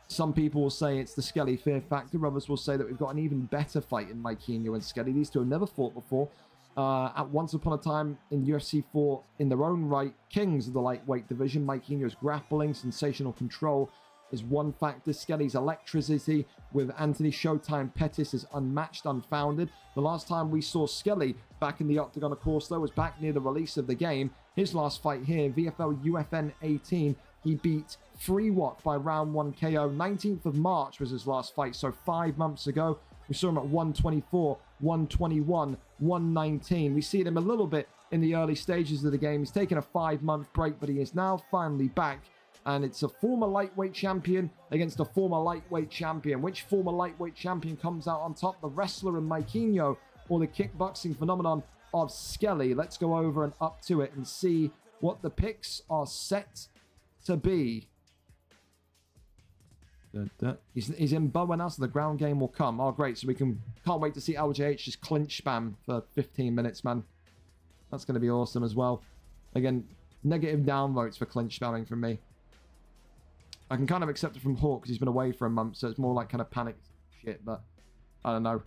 Some people will say it's the Skelly fear factor. Others will say that we've got an even better fight in Maikinho and Skelly. These two have never fought before. At once upon a time in UFC 4, in their own right, kings of the lightweight division. Mike Hino's grappling, sensational control is one factor. Skelly's electricity with Anthony Showtime Pettis is unmatched, unfounded. The last time we saw Skelly back in the octagon, of course, though, was back near the release of the game. His last fight here, VFL UFN 18, he beat Free Watt by round 1 KO. 19th of March was his last fight, so 5 months ago. We saw him at 124, 121, 119. We see him a little bit in the early stages of the game. He's taken a 5-month break, but he is now finally back. And it's a former lightweight champion against a former lightweight champion. Which former lightweight champion comes out on top? The wrestler in Maikinho or the kickboxing phenomenon of Skelly? Let's go over and up to it and see what the picks are set to be. He's in Boa now, so the ground game will come. Oh, great. So we can't wait to see LJH just clinch spam for 15 minutes, man. That's going to be awesome as well. Again, negative downvotes for clinch spamming from me. I can kind of accept it from Hawk because he's been away for a month, so it's more like kind of panic shit, but I don't know.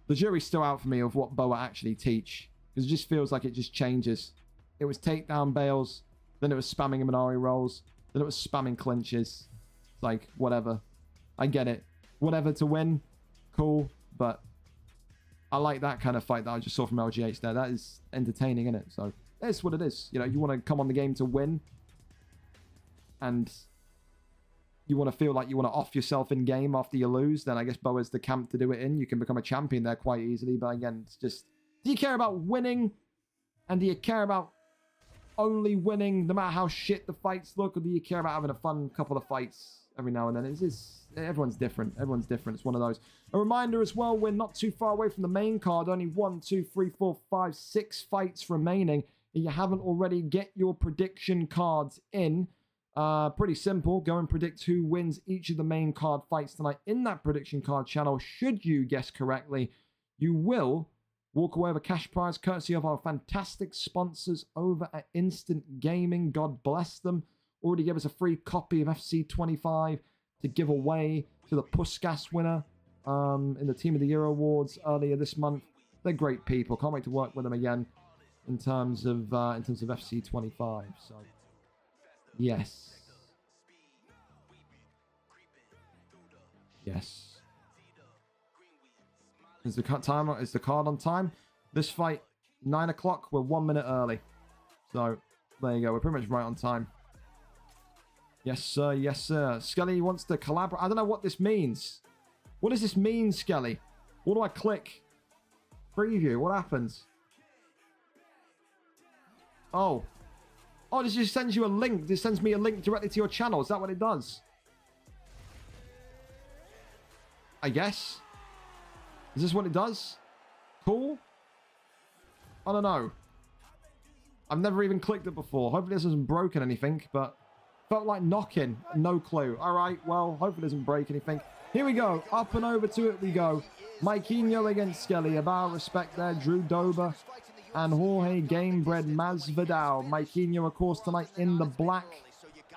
The jury's still out for me of what Boa actually teach, because it just feels like it just changes. It was takedown bails, then it was spamming Minari rolls, then it was spamming clinches. Like, whatever. I get it. Whatever to win, cool, but I like that kind of fight that I just saw from LGH there. That is entertaining, isn't it? So, that's what it is. You know, you want to come on the game to win, and you want to feel like you want to off yourself in game after you lose, then I guess Boa's the camp to do it in. You can become a champion there quite easily, but again, it's just, do you care about winning? And do you care about only winning, no matter how shit the fights look, or do you care about having a fun couple of fights every now and then? Everyone's different. Everyone's different. It's one of those. A reminder as well, we're not too far away from the main card. Only 1, 2, 3, 4, 5, 6 fights remaining. If you haven't already, get your prediction cards in. Pretty simple. Go and predict who wins each of the main card fights tonight in that prediction card channel. Should you guess correctly, you will walk away with a cash prize courtesy of our fantastic sponsors over at Instant Gaming. God bless them. Already gave us a free copy of FC25 to give away to the Puskas winner in the Team of the Year Awards earlier this month. They're great people. Can't wait to work with them again in terms of FC25. So, yes. Yes. Is the card on time? This fight, 9 o'clock. We're 1 minute early. So, there you go. We're pretty much right on time. Yes, sir. Yes, sir. Skelly wants to collaborate. I don't know what this means. What does this mean, Skelly? What do I click? Preview. What happens? Oh. Oh, this just sends you a link. This sends me a link directly to your channel. Is that what it does? I guess. Is this what it does? Cool. I don't know. I've never even clicked it before. Hopefully this hasn't broken anything, but felt like knocking. No clue. All right, well, hopefully it doesn't break anything. Here we go. Up and over to it we go. Maikinho against Skelly. Of our respect there. Drew Dober and Jorge Gamebred Masvidal. Maikinho, of course, tonight in the black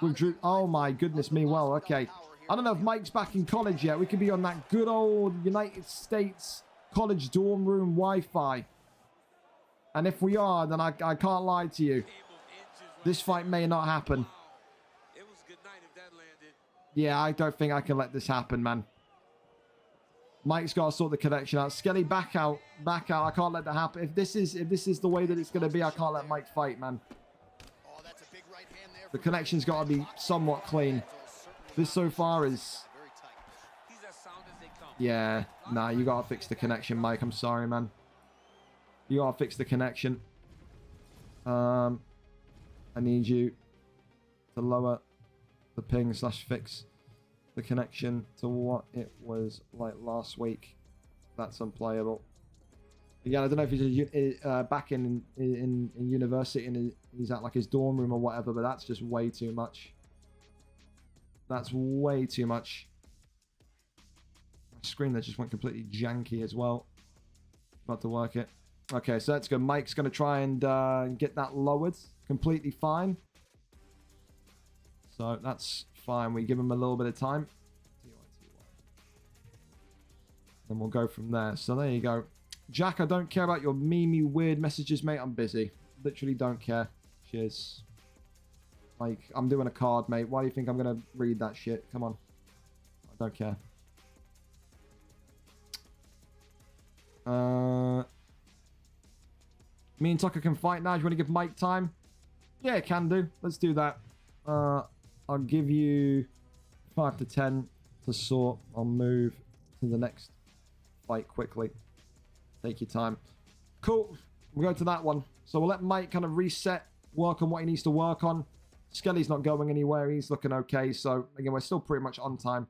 with Drew. Oh, my goodness me. Well, okay. I don't know if Mike's back in college yet. We could be on that good old United States college dorm room Wi-Fi. And if we are, then I can't lie to you. This fight may not happen. Yeah, I don't think I can let this happen, man. Mike's got to sort the connection out. Skelly, back out. Back out. I can't let that happen. If this is the way that it's going to be, I can't let Mike fight, man. The connection's got to be somewhat clean. This so far is... Yeah, nah, you got to fix the connection, Mike. I'm sorry, man. You got to fix the connection. I need you to lower the ping / fix the connection to what it was like last week. That's unplayable. Again, I don't know if he's back in university and he's at like his dorm room or whatever, but that's just way too much. That's way too much. My screen there just went completely janky as well. About to work it. Okay, so let's go. Mike's going to try and get that lowered. Completely fine. So that's fine. We give him a little bit of time. And we'll go from there. So there you go. Jack, I don't care about your memey weird messages, mate. I'm busy. Literally don't care. Cheers. Like, I'm doing a card, mate. Why do you think I'm going to read that shit? Come on. I don't care. Me and Tucker can fight now. Do you want to give Mike time? Yeah, can do. Let's do that. I'll give you 5 to 10 to sort. I'll move to the next fight quickly. Take your time. Cool. We'll go to that one. So we'll let Mike kind of reset, work on what he needs to work on. Skelly's not going anywhere. He's looking okay. So, again, we're still pretty much on time.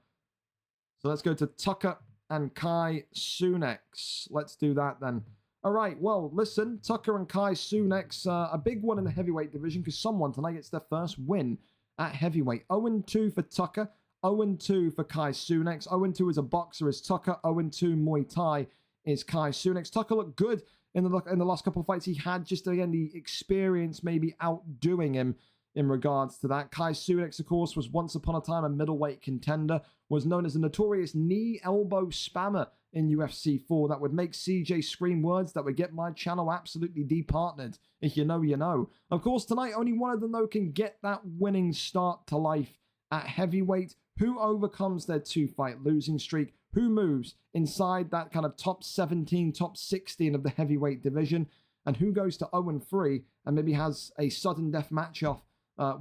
So let's go to Tucker and Kai Soon-X. Let's do that then. All right. Well, listen. Tucker and Kai Soon-X, a big one in the heavyweight division because someone tonight gets their first win at heavyweight. 0-2 for Tucker. 0-2 for Kai Soon-X. 0-2 as a boxer is Tucker. 0-2 Muay Thai is Kai Soon-X. Tucker looked good in the last couple of fights he had. Just, again, the experience maybe outdoing him in regards to that. Kai Soon-X, of course, was once upon a time a middleweight contender, was known as a notorious knee-elbow spammer in UFC 4 that would make CJ scream words that would get my channel absolutely departnered. If you know, you know. Of course, tonight, only one of them, though, can get that winning start to life at heavyweight. Who overcomes their 2-fight losing streak? Who moves inside that kind of top 17, top 16 of the heavyweight division? And who goes to 0-3 and maybe has a sudden death match-off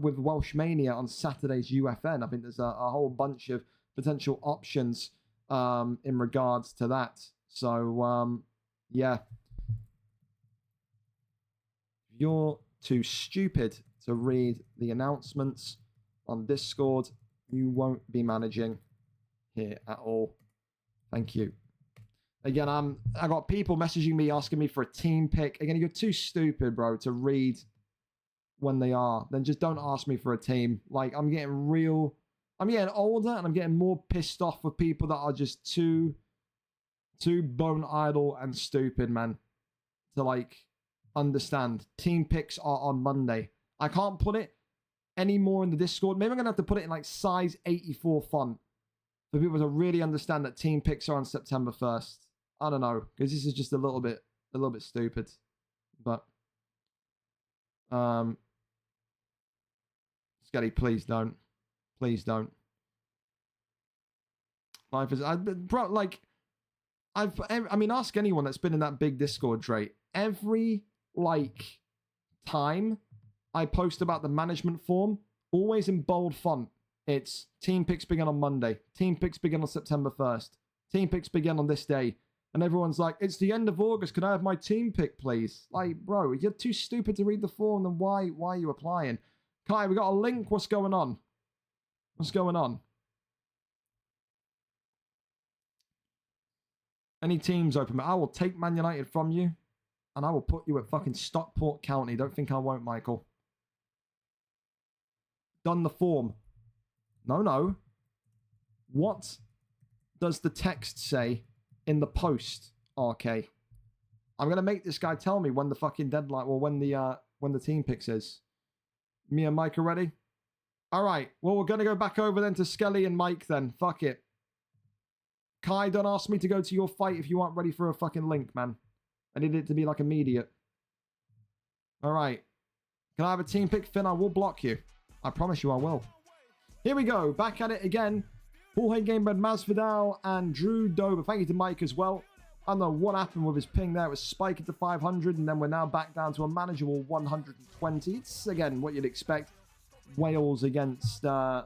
with Welsh Mania on Saturday's UFN? I think there's a whole bunch of potential options in regards to that. So, yeah. You're too stupid to read the announcements on Discord. You won't be managing here at all. Thank you. Again, I got people messaging me asking me for a team pick. Again, you're too stupid, bro, to read when they are. Then just don't ask me for a team. Like, I'm getting older and I'm getting more pissed off with people that are just too bone idle and stupid, man, to like understand. Team picks are on Monday. I can't put it any more in the Discord. Maybe I'm gonna have to put it in like size 84 font for people to really understand that team picks are on September 1st. I don't know, because this is just a little bit stupid. But Skelly, please don't. Please don't. Life is, bro, like, I mean, ask anyone that's been in that big Discord, Dre. Every, like, time I post about the management form, always in bold font, it's team picks begin on Monday. Team picks begin on September 1st. Team picks begin on this day. And everyone's like, it's the end of August. Can I have my team pick, please? Like, bro, you're too stupid to read the form. Then why are you applying? Kai, we got a link. What's going on? What's going on? Any teams open? I will take Man United from you, and I will put you at fucking Stockport County. Don't think I won't, Michael. Done the form. No. What does the text say in the post, RK? I'm going to make this guy tell me when the fucking deadline, or when the team picks is. Me and Mike are ready? All right. Well, we're going to go back over then to Skelly and Mike then. Fuck it. Kai, don't ask me to go to your fight if you aren't ready for a fucking link, man. I need it to be like immediate. All right. Can I have a team pick, Finn? I will block you. I promise you I will. Here we go. Back at it again. Jorge Gamebred, Masvidal, and Drew Dober. Thank you to Mike as well. I don't know what happened with his ping there. It was spiking to 500, and then we're now back down to a manageable 120. It's, again, what you'd expect. Wales against the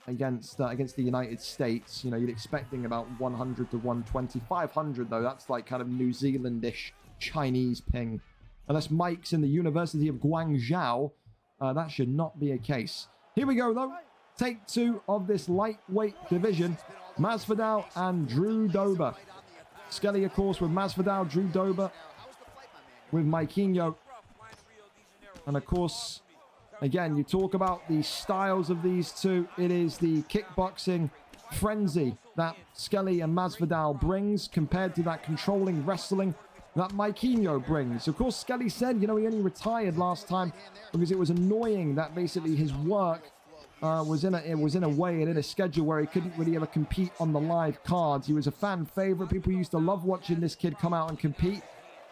United States. You know, you'd expecting about 100 to 120. 500, though, that's like kind of New Zealandish Chinese ping. Unless Mike's in the University of Guangzhou, that should not be a case. Here we go, though. Take 2 of this lightweight division. Masvidal and Drew Dober. Skelly, of course, with Masvidal, Drew Dober with Mikeinho. And, of course, again, you talk about the styles of these two. It is the kickboxing frenzy that Skelly and Masvidal brings compared to that controlling wrestling that Mikeinho brings. Of course, Skelly said, you know, he only retired last time because it was annoying that basically his work was in a way and in a schedule where he couldn't really ever compete on the live cards. He was a fan favorite. People used to love watching this kid come out and compete.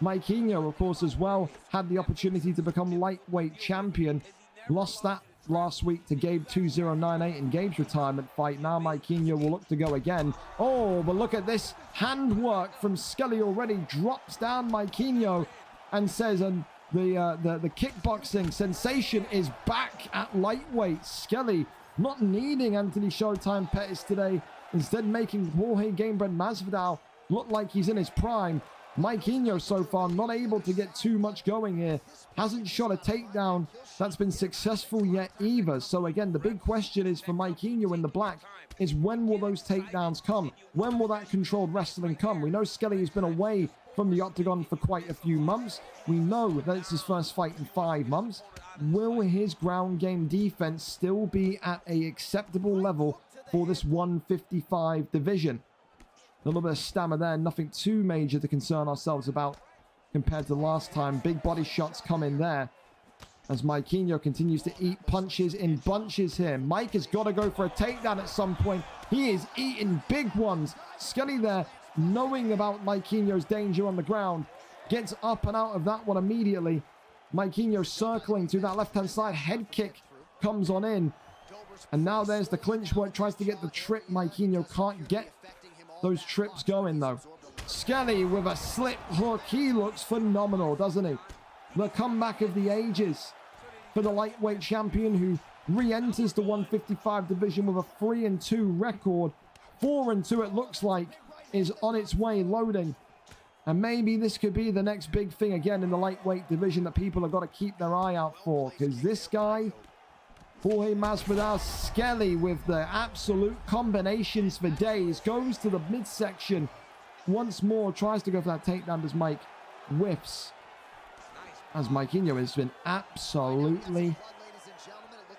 Myktinho, of course, as well, had the opportunity to become lightweight champion. Lost that last week to Gabe 2098 in Gabe's retirement fight. Now Myktinho will look to go again. Oh, but look at this handwork from Skelly already. Drops down Myktinho and says, and the kickboxing sensation is back at lightweight. Skelly not needing Anthony Showtime Pettis today, instead making Jorge Gamebred Masvidal look like he's in his prime. Myktinho so far not able to get too much going here. Hasn't shot a takedown that's been successful yet either. So again, the big question is for Myktinho in the black is, when will those takedowns come? When will that controlled wrestling come? We know Skelly has been away from the octagon for quite a few months. We know that it's his first fight in 5 months. Will his ground game defense still be at a acceptable level for this 155 division? A little bit of stamina there, nothing too major to concern ourselves about compared to last time. Big body shots come in there as Myktinho continues to eat punches in bunches here. Mike has got to go for a takedown at some point. He is eating big ones. Skelly there, knowing about Myktinho's danger on the ground, gets up and out of that one immediately. Myktinho circling to that left-hand side. Head kick comes on in. And now there's the clinch work. Tries to get the trip. Myktinho can't get those trips going though. Skelly with a slip hook. He looks phenomenal, doesn't he? The comeback of the ages for the lightweight champion who re-enters the 155 division with a 3-2 record. 4-2 it looks like is on its way, loading. And maybe this could be the next big thing again in the lightweight division that people have got to keep their eye out for. Because this guy, Jorge Masvidal, Skelly with the absolute combinations for days, goes to the midsection once more, tries to go for that takedown as Mike whiffs. As Myktinho has been absolutely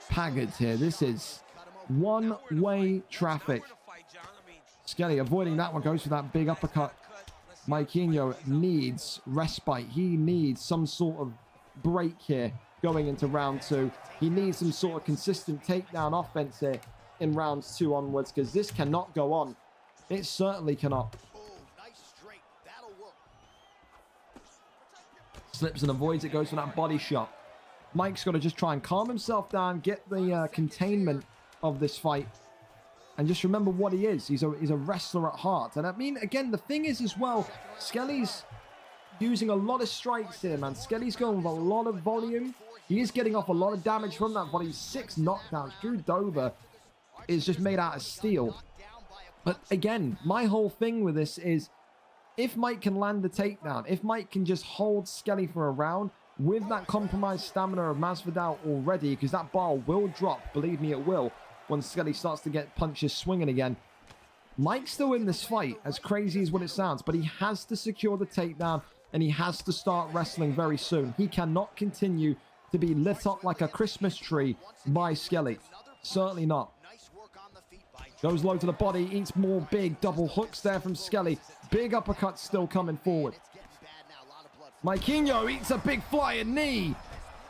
paggered here. This is one-way traffic. Skelly avoiding that one, goes for that big uppercut. Myktinho needs respite. He needs some sort of break here going into round 2. He needs some sort of consistent takedown offense here in rounds 2 onwards, because this cannot go on. It certainly cannot. Slips and avoids it, goes for that body shot. Mike's got to just try and calm himself down, get the containment of this fight, and just remember what he is. He's a wrestler at heart. And I mean, again, the thing is as well, Skelly's using a lot of strikes here, man. Skelly's going with a lot of volume. He is getting off a lot of damage from that body. 6 knockdowns. Drew Dober is just made out of steel. But again, my whole thing with this is, if Mike can land the takedown, if Mike can just hold Skelly for a round with that compromised stamina of Masvidal already, because that bar will drop, believe me it will, when Skelly starts to get punches swinging again. Mike's still in this fight, as crazy as what it sounds, but he has to secure the takedown and he has to start wrestling very soon. He cannot continue to be lit up like a Christmas tree by Skelly. Certainly not. Goes low to the body, eats more big double hooks there from Skelly. Big uppercuts still coming forward. Myktinho eats a big flying knee.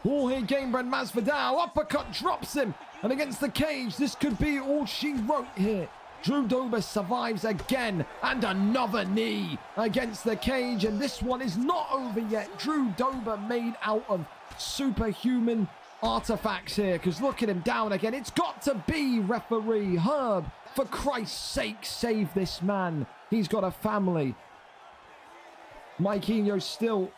Jorge Gamebred Masvidal, uppercut drops him. And against the cage, this could be all she wrote here. Drew Dober survives again, and another knee against the cage. And this one is not over yet. Drew Dober made out of superhuman artifacts here, because look at him down again. It's got to be referee Herb. For Christ's sake, save this man. He's got a family. Myktinho still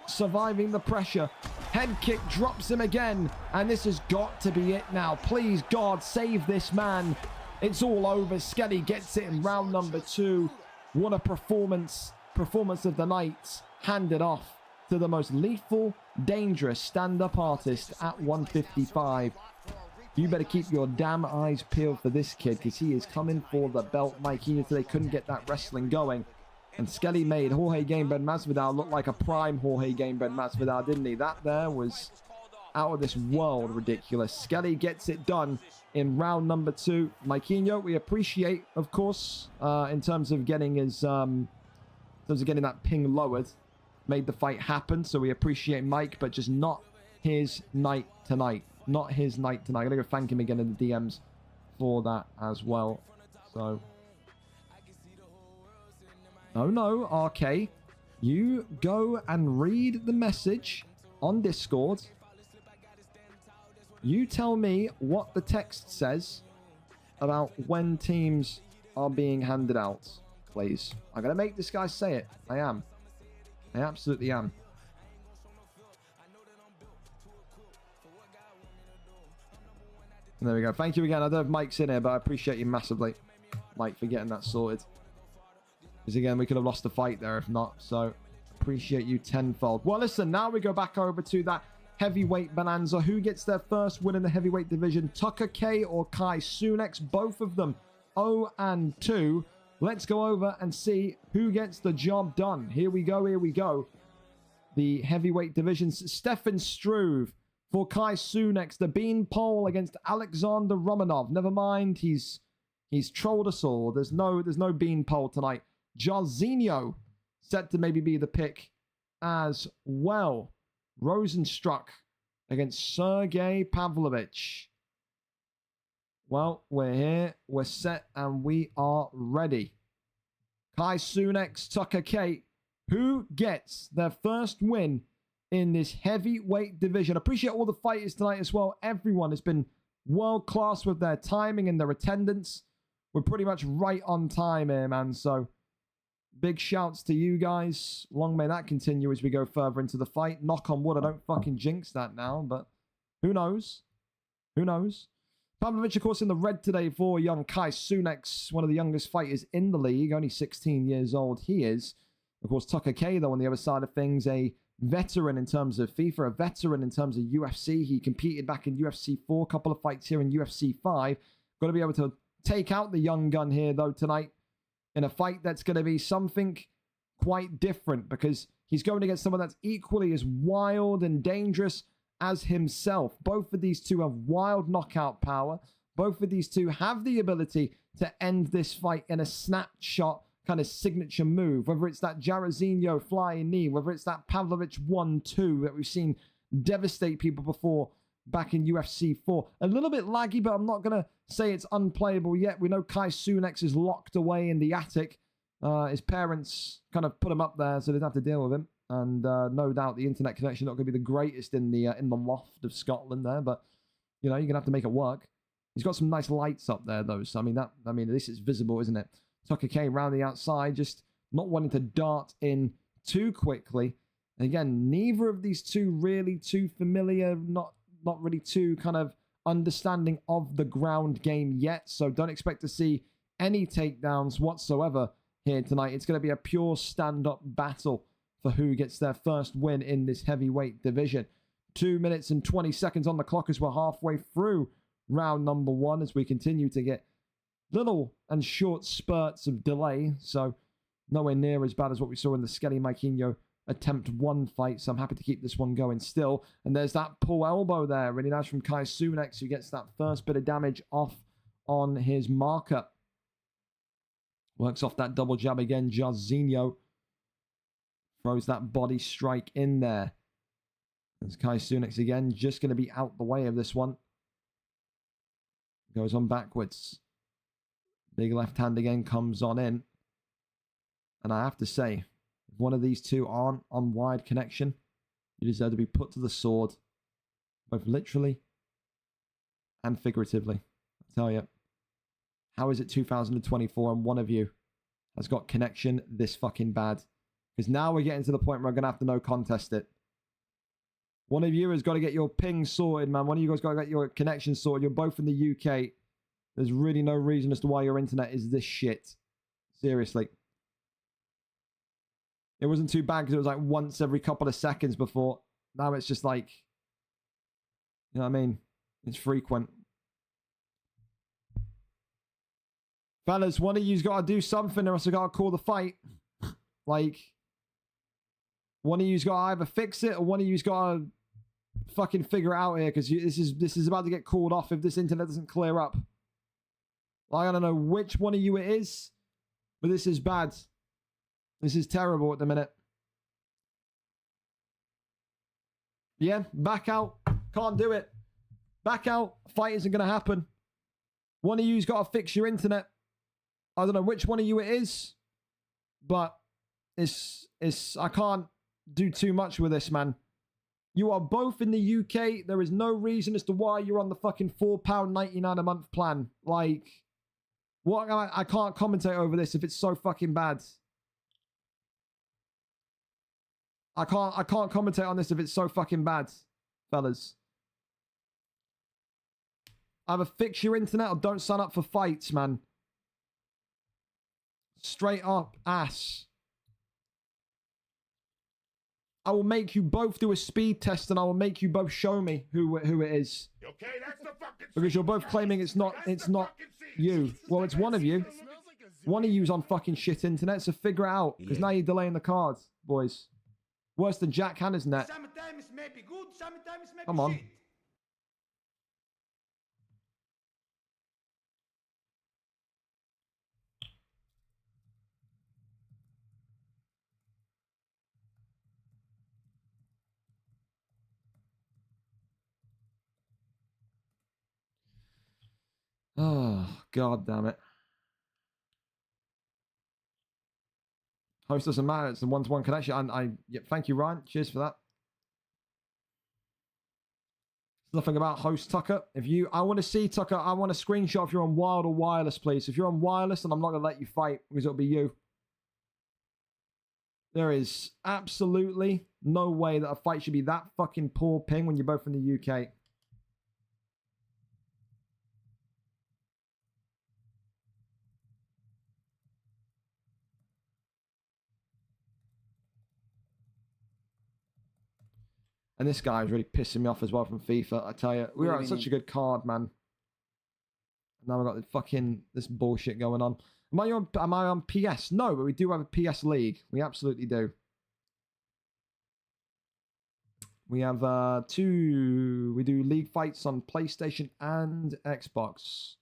surviving the pressure. Head kick drops him again. And this has got to be it now. Please, God, save this man. It's all over. Skelly gets it in round number 2. What a performance. Performance of the night. Handed off to the most lethal, dangerous stand-up artist at 155. You better keep your damn eyes peeled for this kid, because he is coming for the belt. Myktinho today couldn't get that wrestling going. And Skelly made Jorge Gamebred Masvidal look like a prime Jorge Gamebred Masvidal, didn't he? That there was out of this world ridiculous. Skelly gets it done in round number 2. Myktinho, we appreciate, of course, in terms of getting his, getting that ping lowered. Made the fight happen, so we appreciate Mike, but just not his night tonight. not his night tonight. I'm going to go thank him again in the DMs for that as well. So, no, RK. You go and read the message on Discord. You tell me what the text says about when teams are being handed out, please. I'm going to make this guy say it. I am. I absolutely am. And there we go. Thank you again. I don't have Mike's in here, but I appreciate you massively, Mike, for getting that sorted. Because again, we could have lost the fight there if not. So, appreciate you tenfold. Well, listen, now we go back over to that heavyweight bonanza. Who gets their first win in the heavyweight division? Tucker K or Kai Cenat? Both of them 0-2. Let's go over and see who gets the job done. Here we go. Here we go. The heavyweight divisions. Stefan Struve for Kai Cenat. The beanpole against Alexander Romanov. Never mind. He's trolled us all. There's no beanpole tonight. Jarzinho set to maybe be the pick as well. Rosenstruck against Sergey Pavlovich. Well, we're here, we're set, and we are ready. Kai Cenat, Tucker K. Who gets their first win in this heavyweight division? Appreciate all the fighters tonight as well. Everyone has been world class with their timing and their attendance. We're pretty much right on time here, man. So, big shouts to you guys. Long may that continue as we go further into the fight. Knock on wood, I don't fucking jinx that now, but who knows? Who knows? Pavlovich, of course, in the red today for young Kai Cenat, one of the youngest fighters in the league, only 16 years old he is. Of course, Tucker K, though, on the other side of things, a veteran in terms of FIFA, a veteran in terms of UFC. He competed back in UFC 4, a couple of fights here in UFC 5. Got to be able to take out the young gun here, though, tonight, in a fight that's going to be something quite different because he's going against someone that's equally as wild and dangerous as himself. Both of these two have wild knockout power. Both of these two have the ability to end this fight in a snapshot kind of signature move, whether it's that Jarzinho flying knee, whether it's that Pavlovich 1-2 that we've seen devastate people before back in UFC 4. A little bit laggy, but I'm not going to say it's unplayable yet. We know Kai Cenat is locked away in the attic. His parents kind of put him up there so they don't have to deal with him. And no doubt the internet connection not going to be the greatest in the loft of Scotland there, but you know, you're going to have to make it work. He's got some nice lights up there though, so I mean at least it's visible, isn't it? Tucker K round the outside, just not wanting to dart in too quickly. And again, neither of these two really too familiar, not really too kind of understanding of the ground game yet, so don't expect to see any takedowns whatsoever here tonight. It's going to be a pure stand-up battle for who gets their first win in this heavyweight division. 2 minutes and 20 seconds on the clock as we're halfway through round number 1 as we continue to get little and short spurts of delay, so nowhere near as bad as what we saw in the Skelly Maikinho attempt 1 fight, so I'm happy to keep this one going still. And there's that pull elbow there, really nice from Kai Cenat, who gets that first bit of damage off on his marker. Works off that double jab again. Jarzinho throws that body strike in there. As Kai Cenat again, just going to be out the way of this one. Goes on backwards. Big left hand again comes on in. And I have to say, if one of these two aren't on wide connection, you deserve to be put to the sword, both literally and figuratively. I tell you, how is it 2024 and one of you has got connection this fucking bad? Because now we're getting to the point where I'm going to have to no contest it. One of you has got to get your ping sorted, man. One of you guys got to get your connection sorted. You're both in the UK. There's really no reason as to why your internet is this shit. Seriously. It wasn't too bad because it was like once every couple of seconds before. Now it's just like, you know what I mean? It's frequent. Fellas, one of you's got to do something or else I got to call the fight. Like, one of you's got to either fix it or one of you's got to fucking figure it out here because this is about to get called off if this internet doesn't clear up. Like, I don't know which one of you it is, but this is bad. This is terrible at the minute. Yeah, back out. Can't do it. Back out. Fight isn't going to happen. One of you's got to fix your internet. I don't know which one of you it is, but I can't do too much with this, man. You are both in the UK. There is no reason as to why you're on the fucking £4.99 a month plan. Like, what? I can't commentate over this if it's so fucking bad. I can't commentate on this if it's so fucking bad, fellas. Either fix your internet or don't sign up for fights, man. Straight up ass. I will make you both do a speed test and I will make you both show me who it is. Okay, that's the fucking Because you're both claiming it's not you. Well, it's one of you. One of you's on fucking shit internet, so figure it out. Because now you're delaying the cards, boys. Worse than Jack Hanna's net. Sometimes maybe good, sometimes maybe Come on. shit. Oh, god damn it. Host doesn't matter. It's the one-to-one connection. And yeah, thank you, Ryan. Cheers for that. Nothing about host Tucker. I want to see Tucker. I want a screenshot if you're on wild or wireless, please. If you're on wireless, then I'm not going to let you fight because it'll be you. There is absolutely no way that a fight should be that fucking poor ping when you're both in the UK. And this guy is really pissing me off as well from FIFA. I tell you, we were on such a good card, man. Now we've got the fucking this bullshit going on. Am I on PS? No, but we do have a PS League. We absolutely do. We have we do league fights on PlayStation and Xbox.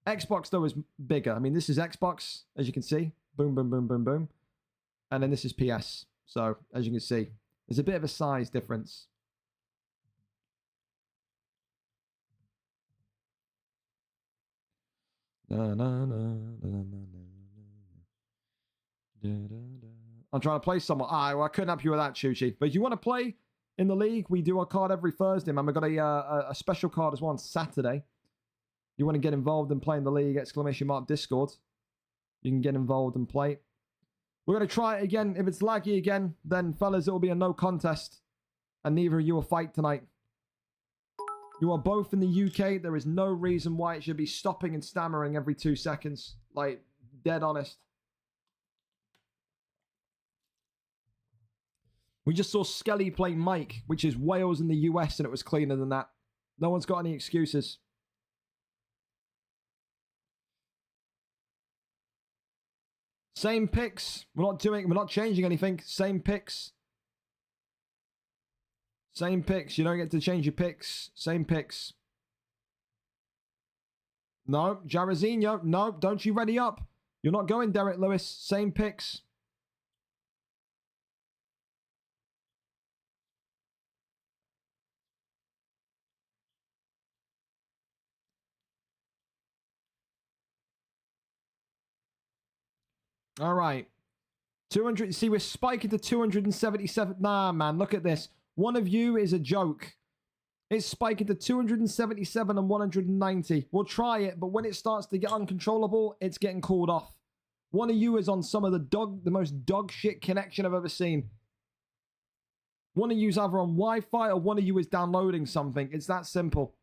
Xbox though is bigger. I mean, this is Xbox, as you can see. Boom, boom, boom, boom, boom. And then this is PS. So, as you can see, there's a bit of a size difference. I'm trying to play someone. Well, I couldn't help you with that, Chuchi. But if you want to play in the league, we do a card every Thursday, man. We've got a special card as well on Saturday. You want to get involved and play in the league, !Discord. You can get involved and play. We're going to try it again. If it's laggy again, then, fellas, it will be a no contest. And neither of you will fight tonight. You are both in the UK. There is no reason why it should be stopping and stammering every 2 seconds. Like, dead honest. We just saw Skelly play Mike, which is Wales in the US, and it was cleaner than that. No one's got any excuses. Same picks. We're not changing anything. Same picks. Same picks. You don't get to change your picks. Same picks. No, Jarazinho. No, don't you ready up. You're not going Derek Lewis. Same picks. All right. 200. See, we're spiking to 277. Nah, man, look at this. One of you is a joke. It's spiking to 277 and 190. We'll try it, but when it starts to get uncontrollable, it's getting called off. One of you is on some of the most dog shit connection I've ever seen. One of you's either on Wi-Fi or one of you is downloading something. It's that simple.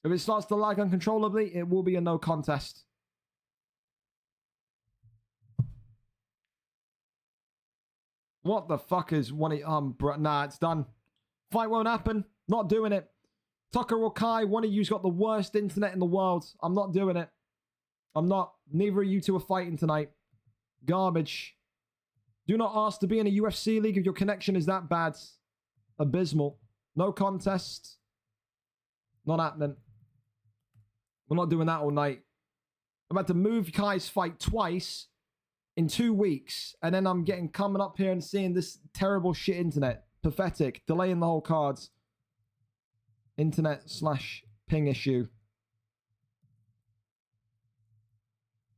If it starts to lag uncontrollably, it will be a no contest. What the fuck is one of nah, it's done. Fight won't happen. Not doing it. Tucker or Kai, one of you's got the worst internet in the world. I'm not doing it. I'm not. Neither of you two are fighting tonight. Garbage. Do not ask to be in a UFC league if your connection is that bad. Abysmal. No contest. Not happening. We're not doing that all night. I'm about to move Kai's fight twice in 2 weeks, and then I'm coming up here and seeing this terrible shit internet. Pathetic. Delaying the whole cards. Internet/ping issue.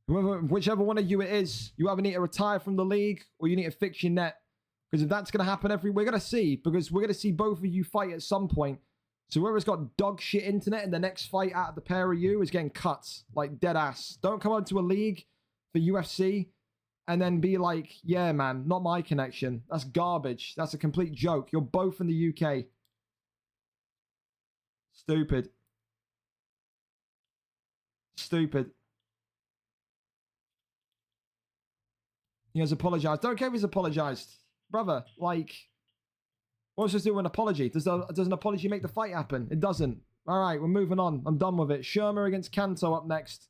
Whichever one of you it is, you either need to retire from the league or you need to fix your net. Because if that's going to happen we're going to see. Because we're going to see both of you fight at some point. So whoever's got dog shit internet in the next fight out of the pair of you is getting cut. Like dead ass. Don't come out to a league for UFC and then be like, yeah, man, not my connection. That's garbage. That's a complete joke. You're both in the UK. Stupid. Stupid. He has apologized. Don't care if he's apologized. Brother, like, what's just do an apology? Does an apology make the fight happen? It doesn't. All right, we're moving on. I'm done with it. Shermer against Kanto up next.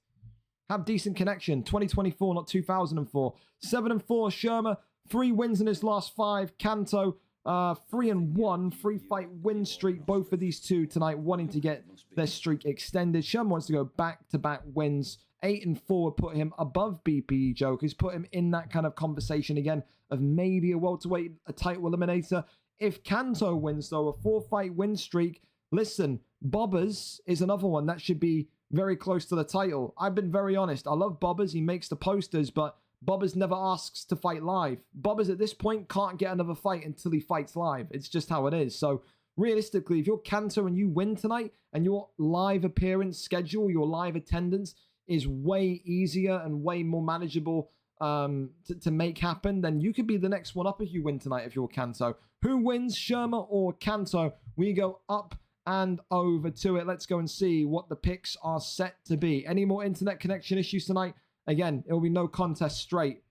Have decent connection. 2024, not 2004. 7-4, Shermer. 3 wins in his last 5. Kanto, 3-1. 3-fight win streak. Both of these two tonight wanting to get their streak extended. Shermer wants to go back-to-back wins. 8-4 would put him above BPE Jokers. Put him in that kind of conversation again of maybe a welterweight, a title eliminator. If Kanto wins, though, a 4-fight win streak, listen, Bobbers is another one that should be very close to the title. I've been very honest. I love Bobbers. He makes the posters, but Bobbers never asks to fight live. Bobbers at this point can't get another fight until he fights live. It's just how it is. So realistically, if you're Kanto and you win tonight and your live appearance schedule, your live attendance is way easier and way more manageable to make happen, then you could be the next one up if you win tonight if you're Kanto. Who wins, Shermer or Kanto? We go up and over to it. Let's go and see what the picks are set to be. Any more internet connection issues tonight? Again, it will be no contest straight.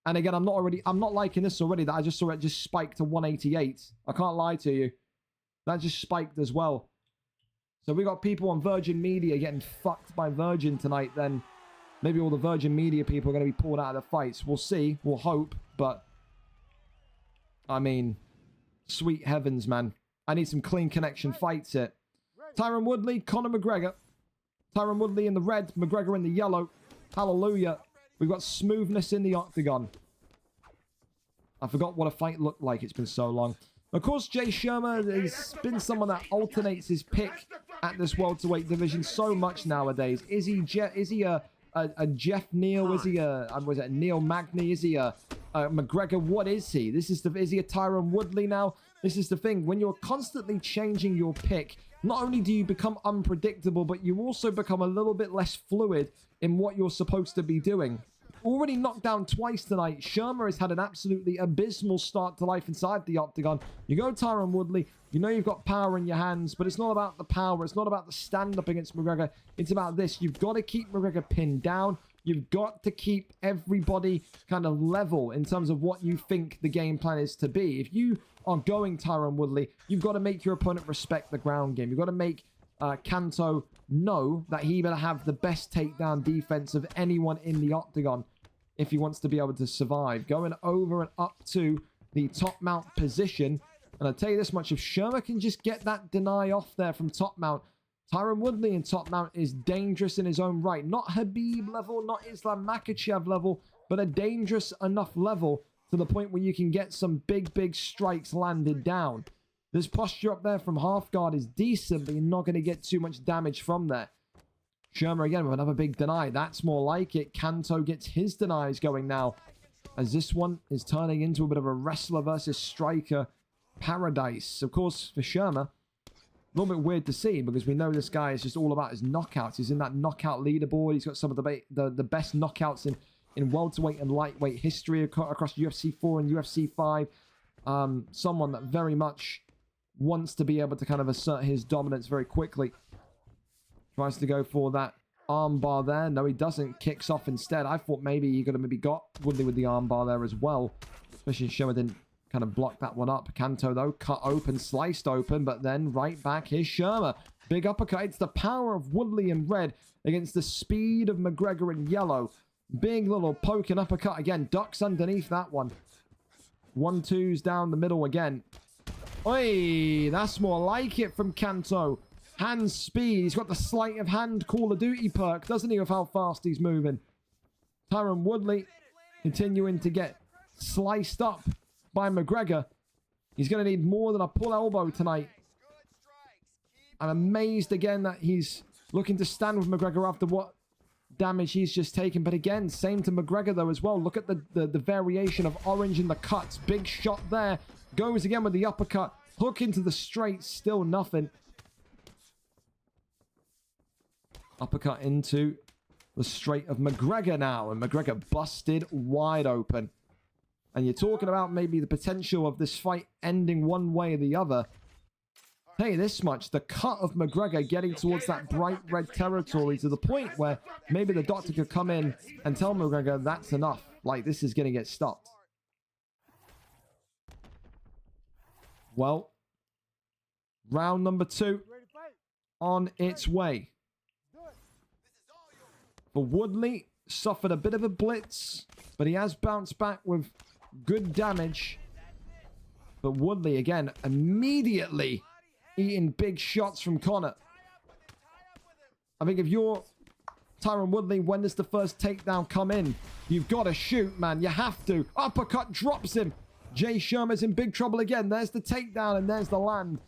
And again, I'm not liking this already that I just saw it just spike to 188. I can't lie to you. That just spiked as well. So we got people on Virgin Media getting fucked by Virgin tonight, then maybe all the Virgin Media people are going to be pulled out of the fights. We'll see. We'll hope. But, I mean, sweet heavens, man. I need some clean connection fights here. Tyron Woodley, Conor McGregor. Tyron Woodley in the red, McGregor in the yellow. Hallelujah. We've got smoothness in the octagon. I forgot what a fight looked like. It's been so long. Of course, Jay Shermer has been someone that alternates his pick at this welterweight division so much nowadays. Is he a Jeff Neal? Is he was it Neil Magny? Is he a McGregor? What is he? Is he a Tyron Woodley now? This is the thing. When you're constantly changing your pick, not only do you become unpredictable, but you also become a little bit less fluid in what you're supposed to be doing. Already knocked down twice tonight. Shermer has had an absolutely abysmal start to life inside the octagon. You go Tyron Woodley. You know you've got power in your hands, but it's not about the power. It's not about the stand-up against McGregor. It's about this. You've got to keep McGregor pinned down. You've got to keep everybody kind of level in terms of what you think the game plan is to be. If you are going Tyron Woodley, you've got to make your opponent respect the ground game. You've got to make Kanto know that he better have the best takedown defense of anyone in the octagon if he wants to be able to survive. Going over and up to the top mount position. And I'll tell you this much, if Shermer can just get that deny off there from top mount, Tyron Woodley in top mount is dangerous in his own right. Not Habib level, not Islam Makhachev level, but a dangerous enough level to the point where you can get some big strikes landed down. This posture up there from half guard is decent, but you're not going to get too much damage from there. Shermer again with another big deny. That's more like it. Kanto gets his denies going now, as this one is turning into a bit of a wrestler versus striker paradise. Of course, for Shermer, a little bit weird to see because we know this guy is just all about his knockouts. He's in that knockout leaderboard. He's got some of the best knockouts in welterweight and lightweight history across UFC 4 and UFC 5. Someone that very much wants to be able to kind of assert his dominance very quickly. Tries to go for that armbar there. No, he doesn't. Kicks off instead. I thought maybe he could have maybe got Woodley with the armbar there as well. Especially Shermer didn't kind of block that one up. Kanto, though, cut open, sliced open, but then right back. Here's Shermer. Big uppercut. It's the power of Woodley in red against the speed of McGregor in yellow. Big little poke and uppercut again. Ducks underneath that one. 1-2s down the middle again. Oi, that's more like it from Kanto. Hand speed. He's got the sleight of hand Call of Duty perk, doesn't he, with how fast he's moving. Tyron Woodley continuing to get sliced up by McGregor. He's going to need more than a pull elbow tonight. I'm amazed again that he's looking to stand with McGregor after what damage he's just taken. But again, same to McGregor though as well. Look at the variation of Orange in the cuts. Big shot there. Goes again with the uppercut. Hook into the straight. Still nothing. Uppercut into the straight of McGregor now. And McGregor busted wide open. And you're talking about maybe the potential of this fight ending one way or the other. Hey, this much. The cut of McGregor getting towards that bright red territory to the point where maybe the doctor could come in and tell McGregor that's enough. Like, this is going to get stopped. Well, round number 2 on its way. But Woodley suffered a bit of a blitz, but he has bounced back with good damage. But Woodley, again, immediately eating big shots from Conor. I think if you're Tyron Woodley, when does the first takedown come in? You've got to shoot, man. You have to. Uppercut drops him. Jay Shermer's in big trouble again. There's the takedown and there's the land.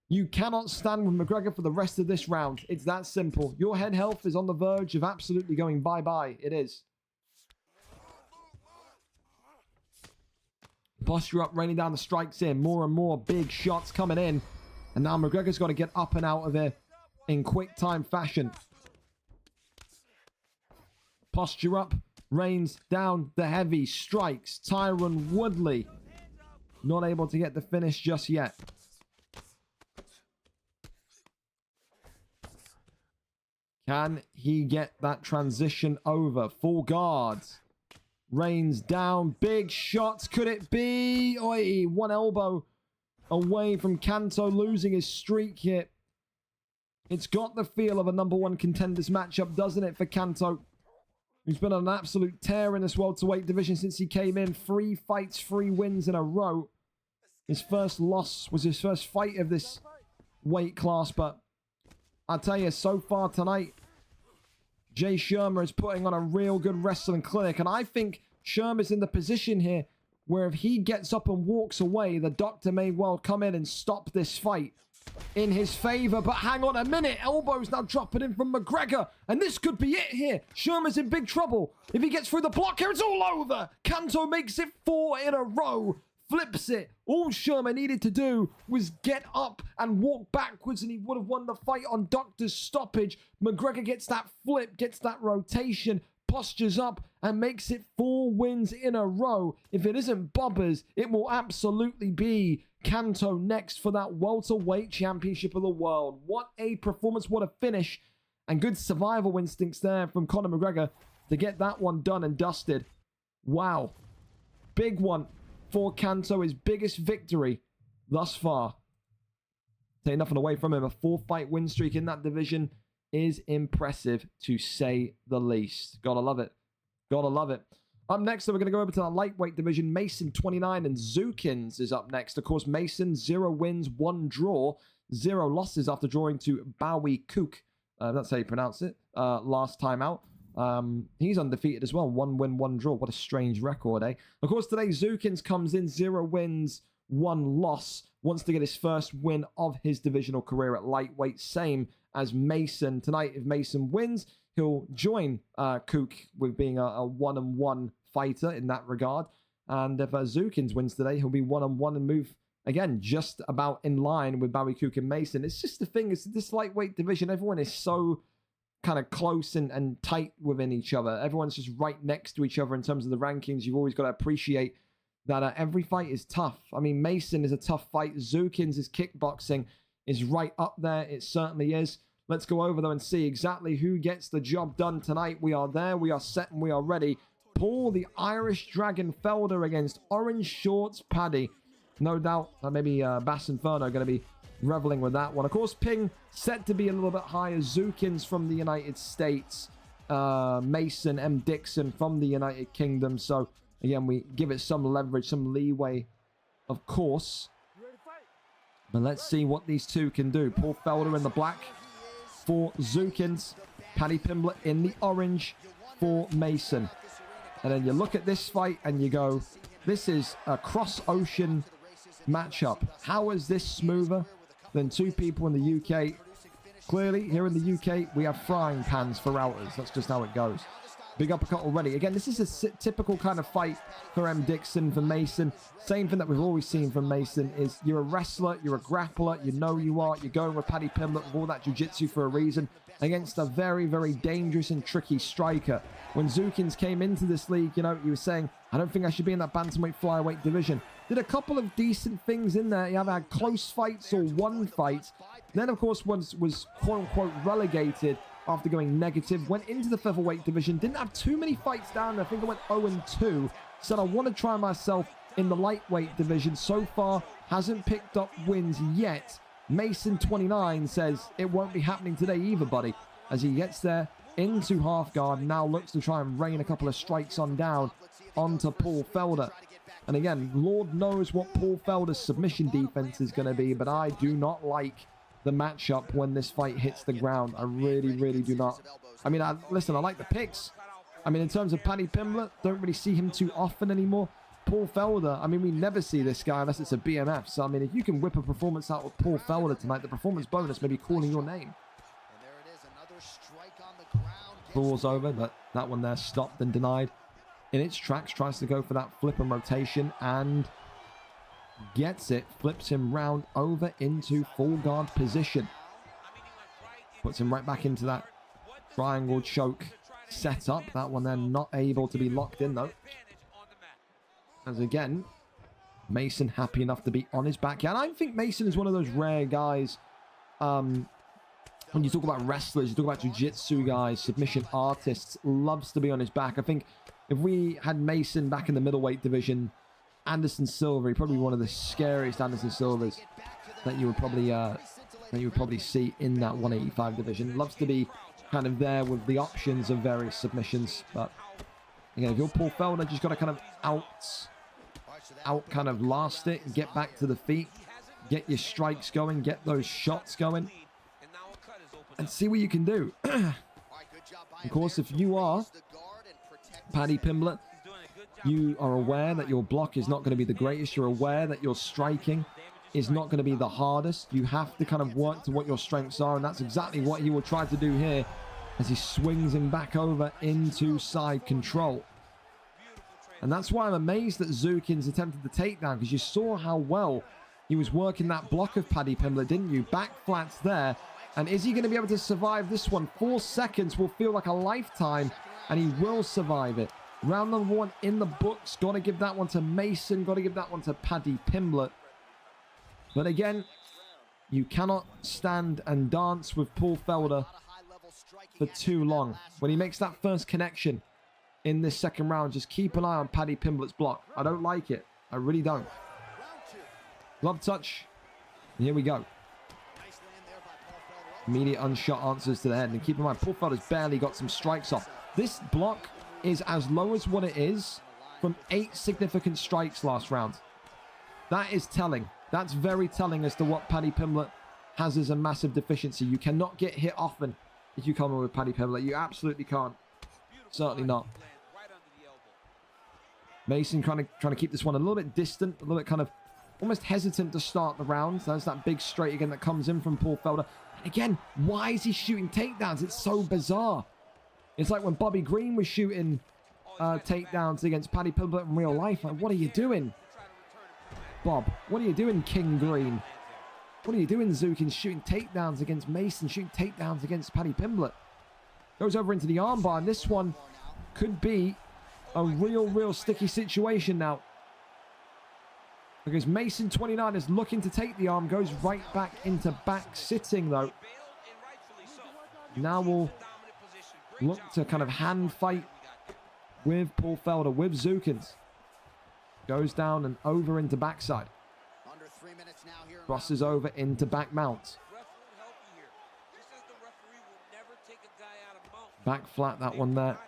You cannot stand with McGregor for the rest of this round. It's that simple. Your head health is on the verge of absolutely going bye-bye. It is. Posture up, raining down the strikes in. More and more big shots coming in. And now McGregor's got to get up and out of there in quick time fashion. Posture up, rains down the heavy strikes. Tyron Woodley not able to get the finish just yet. Can he get that transition over? Full guard. Rains down. Big shots. Could it be? Oi, one elbow away from Kanto losing his streak here. It's got the feel of a #1 contenders matchup, doesn't it, for Kanto? Who's been on an absolute tear in this welterweight division since he came in. 3 fights, 3 wins in a row. His first loss was his first fight of this weight class, but I'll tell you, so far tonight, Jay Shermer is putting on a real good wrestling clinic. And I think Shermer's in the position here where if he gets up and walks away, the doctor may well come in and stop this fight in his favor. But hang on a minute. Elbows now dropping in from McGregor. And this could be it here. Shermer's in big trouble. If he gets through the block here, it's all over. Kanto makes it 4 in a row. Flips it. All Shermer needed to do was get up and walk backwards and he would have won the fight on Doctor's stoppage. McGregor gets that flip, gets that rotation, postures up and makes it 4 wins in a row. If it isn't Bobbers, it will absolutely be Kanto next for that welterweight championship of the world. What a performance, what a finish. And good survival instincts there from Conor McGregor to get that one done and dusted. Wow. Big one for Kanto, his biggest victory thus far. Take nothing away from him. A 4-fight win streak in that division is impressive, to say the least. Gotta love it. Gotta love it. Up next, we're going to go over to the lightweight division. Mason 29 and Zukins is up next. Of course, Mason, 0 wins, 1 draw, 0 losses after drawing to Bowie Kook. That's how you pronounce it. Last time out. He's undefeated as well. 1 win, 1 draw. What a strange record, eh? Of course, today Zukins comes in 0 wins, 1 loss. Wants to get his first win of his divisional career at lightweight. Same as Mason. Tonight, if Mason wins, he'll join Kook with being a 1-1 fighter in that regard. And if Zukins wins today, he'll be 1-1 and move, again, just about in line with Bowie Kook and Mason. It's just the thing, is this lightweight division, everyone is so kind of close and tight within each other. Everyone's just right next to each other in terms of the rankings. You've always got to appreciate that every fight is tough. I mean, Mason is a tough fight. Zukins' kickboxing is right up there. It certainly is. Let's go over though and see exactly who gets the job done tonight. We are there, we are set, and we are ready. Paul the Irish Dragon Felder against Orange Shorts Paddy. No doubt maybe Bass Inferno are going to be reveling with that one. Of course, Ping set to be a little bit higher. Zukins from the United States. Mason M. Dixon from the United Kingdom. So, again, we give it some leverage, some leeway, of course. But let's see what these two can do. Paul Felder in the black for Zukins. Paddy Pimblett in the orange for Mason. And then you look at this fight and you go, this is a cross-ocean matchup. How is this smoother? than two people in the UK. Clearly, here in the UK, we have frying pans for routers. That's just how it goes. Big uppercut already. Again, this is a typical kind of fight for M. Dixon, for Mason. Same thing that we've always seen from Mason is you're a wrestler, you're a grappler, you know you are. You're going with Paddy Pimblett with all that jiu-jitsu for a reason against a very, very dangerous and tricky striker. When Zukins came into this league, you know, he was saying, I don't think I should be in that bantamweight flyweight division. Did a couple of decent things in there. He either had close fights or one fight. Then, of course, was quote-unquote relegated after going negative. Went into the featherweight division. Didn't have too many fights down. I think I went 0-2. Said, I want to try myself in the lightweight division. So far, hasn't picked up wins yet. Mason 29 says, it won't be happening today either, buddy. As he gets there into half guard. Now looks to try and rain a couple of strikes on down onto Paul Felder. And again, Lord knows what Paul Felder's submission defense is going to be, but I do not like the matchup when this fight hits the ground. I really, really do not. I mean, listen, I like the picks. I mean, in terms of Paddy Pimblett, don't really see him too often anymore. Paul Felder, I mean, we never see this guy unless it's a BMF. So, I mean, if you can whip a performance out with Paul Felder tonight, the performance bonus may be calling your name. Ball's over, but that one there stopped and denied in its tracks. Tries to go for that flip and rotation and gets it. Flips him round over into full guard position. Puts him right back into that triangle choke setup. That one there not able to be locked in though. As again, Mason happy enough to be on his back. And I think Mason is one of those rare guys. When you talk about wrestlers, you talk about jiu-jitsu guys, submission artists, loves to be on his back. I think if we had Mason back in the middleweight division, Anderson Silva, probably one of the scariest Anderson Silvers that you would probably see in that 185 division. Loves to be kind of there with the options of various submissions. But again, if you're Paul Felder, just got to kind of out kind of last it, get back to the feet, get your strikes going, get those shots going, and see what you can do. Of course, if you are Paddy Pimblett, you are aware that your block is not going to be the greatest. You're aware that your striking is not going to be the hardest. You have to kind of work to what your strengths are, and that's exactly what he will try to do here as he swings him back over into side control. And that's why I'm amazed that Zukins attempted the takedown, because you saw how well he was working that block of Paddy Pimblett, didn't you? Back flats there. And is he going to be able to survive this one? 4 seconds will feel like a lifetime, and he will survive it. Round number 1 in the books. Got to give that one to Mason. Got to give that one to Paddy Pimblett. But again, you cannot stand and dance with Paul Felder for too long. When he makes that first connection in this second round, just keep an eye on Paddy Pimblett's block. I don't like it. I really don't. Glove touch. And here we go. Immediate unshot answers to the head. And keep in mind, Paul Felder's barely got some strikes off. This block is as low as what it is from 8 significant strikes last round. That is telling. That's very telling as to what Paddy Pimblett has as a massive deficiency. You cannot get hit often if you come in with Paddy Pimblett. You absolutely can't. Certainly not. Mason trying to keep this one a little bit distant, a little bit kind of almost hesitant to start the round. There's that big straight again that comes in from Paul Felder. Again, why is he shooting takedowns? It's so bizarre. It's like when Bobby Green was shooting takedowns against Paddy Pimblett in real life. Like, what are you doing, Bob? What are you doing, King Green? What are you doing, Zukins? Shooting takedowns against Mason, shooting takedowns against Paddy Pimblett. Goes over into the armbar, and this one could be a real sticky situation now. Because Mason 29 is looking to take the arm, goes right back into back sitting though. Now we'll look to kind of hand fight with Paul Felder, with Zukins. Goes down and over into backside. Crosses over into back mount. Back flat, that one there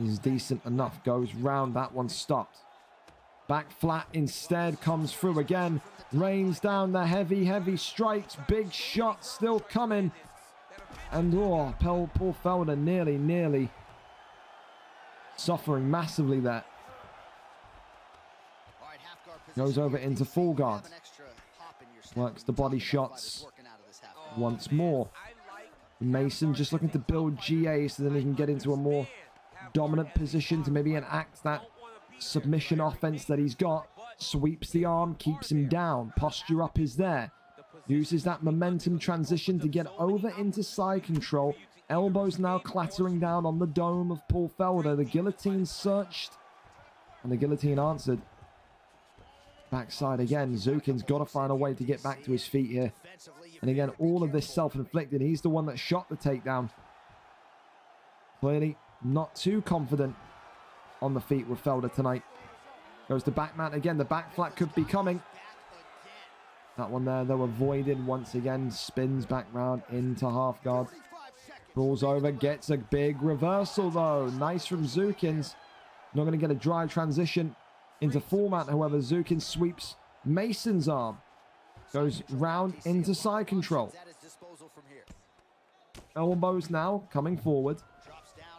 is decent enough. Goes round, that one stopped. Back flat instead, comes through again. Rains down the heavy strikes. Big shot still coming. And oh, Paul Felder nearly suffering massively there. Goes over into full guard. Works the body shots once more. Mason just looking to build GA so then he can get into a more dominant position to maybe enact that submission offense that he's got. Sweeps the arm, keeps him down. Posture up is there. Uses that momentum transition to get over into side control. Elbows now clattering down on the dome of Paul Felder. The guillotine searched and the guillotine answered. Backside again. Zukin's got to find a way to get back to his feet here. And again, all of this self-inflicted. He's the one that shot the takedown. Clearly not too confident on the feet with Felder tonight. Goes to back mount again. The back flat could be coming. That one there, though, avoided once again. Spins back round into half guard. Rolls over, gets a big reversal, though. Nice from Zukins. Not going to get a dry transition into full mount. However, Zukins sweeps Mason's arm. Goes round into side control. Elbows now coming forward.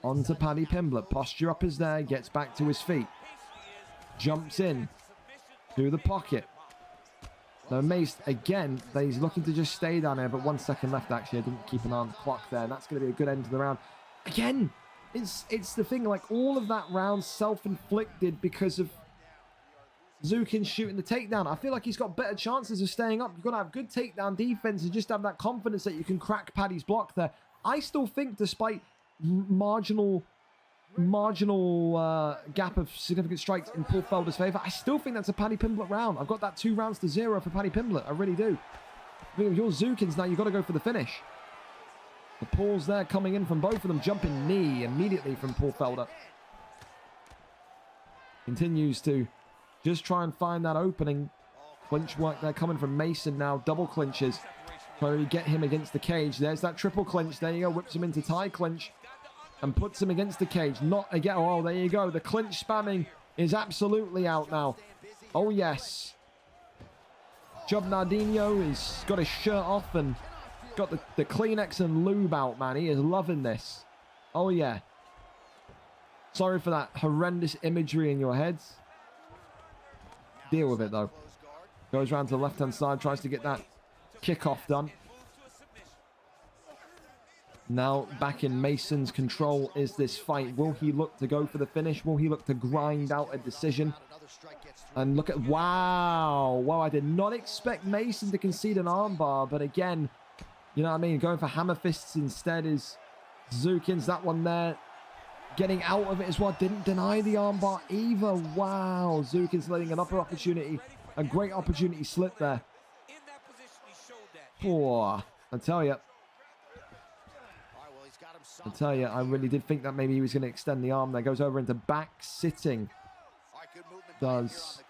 Onto Paddy Pimblett. Posture up is there. Gets back to his feet. Jumps in through the pocket. Now Mace, again, he's looking to just stay down there, but 1 second left, actually. I didn't keep an eye on the clock there, and that's going to be a good end to the round. Again, it's the thing, like, all of that round self-inflicted because of Zukin shooting the takedown. I feel like he's got better chances of staying up. You've got to have good takedown defense and just have that confidence that you can crack Paddy's block there. I still think, despite marginal gap of significant strikes in Paul Felder's favor, I still think that's a Paddy Pimblett round. I've got that 2 rounds to 0 for Paddy Pimblett. I really do. I think if you're Zukins now, you've got to go for the finish. The pulls there coming in from both of them. Jumping knee immediately from Paul Felder. Continues to just try and find that opening. Clinch work there coming from Mason now. Double clinches. Trying to get him against the cage. There's that triple clinch. There you go. Whips him into tie clinch. And puts him against the cage. Not again. Oh, there you go. The clinch spamming is absolutely out now. Oh, yes. Job Nardino has got his shirt off and got the Kleenex and lube out, man. He is loving this. Oh, yeah. Sorry for that horrendous imagery in your heads. Deal with it, though. Goes around to the left-hand side. Tries to get that kickoff done. Now back in Mason's control is this fight. Will he look to go for the finish? Will he look to grind out a decision? And look at... Wow. Wow, I did not expect Mason to concede an armbar. But again, you know what I mean? Going for hammer fists instead is Zukins. That one there. Getting out of it as well. Didn't deny the armbar either. Wow. Zukins letting an upper opportunity. A great opportunity slip there. Oh, I tell you, I really did think that maybe he was going to extend the arm there. Goes over into back sitting. Does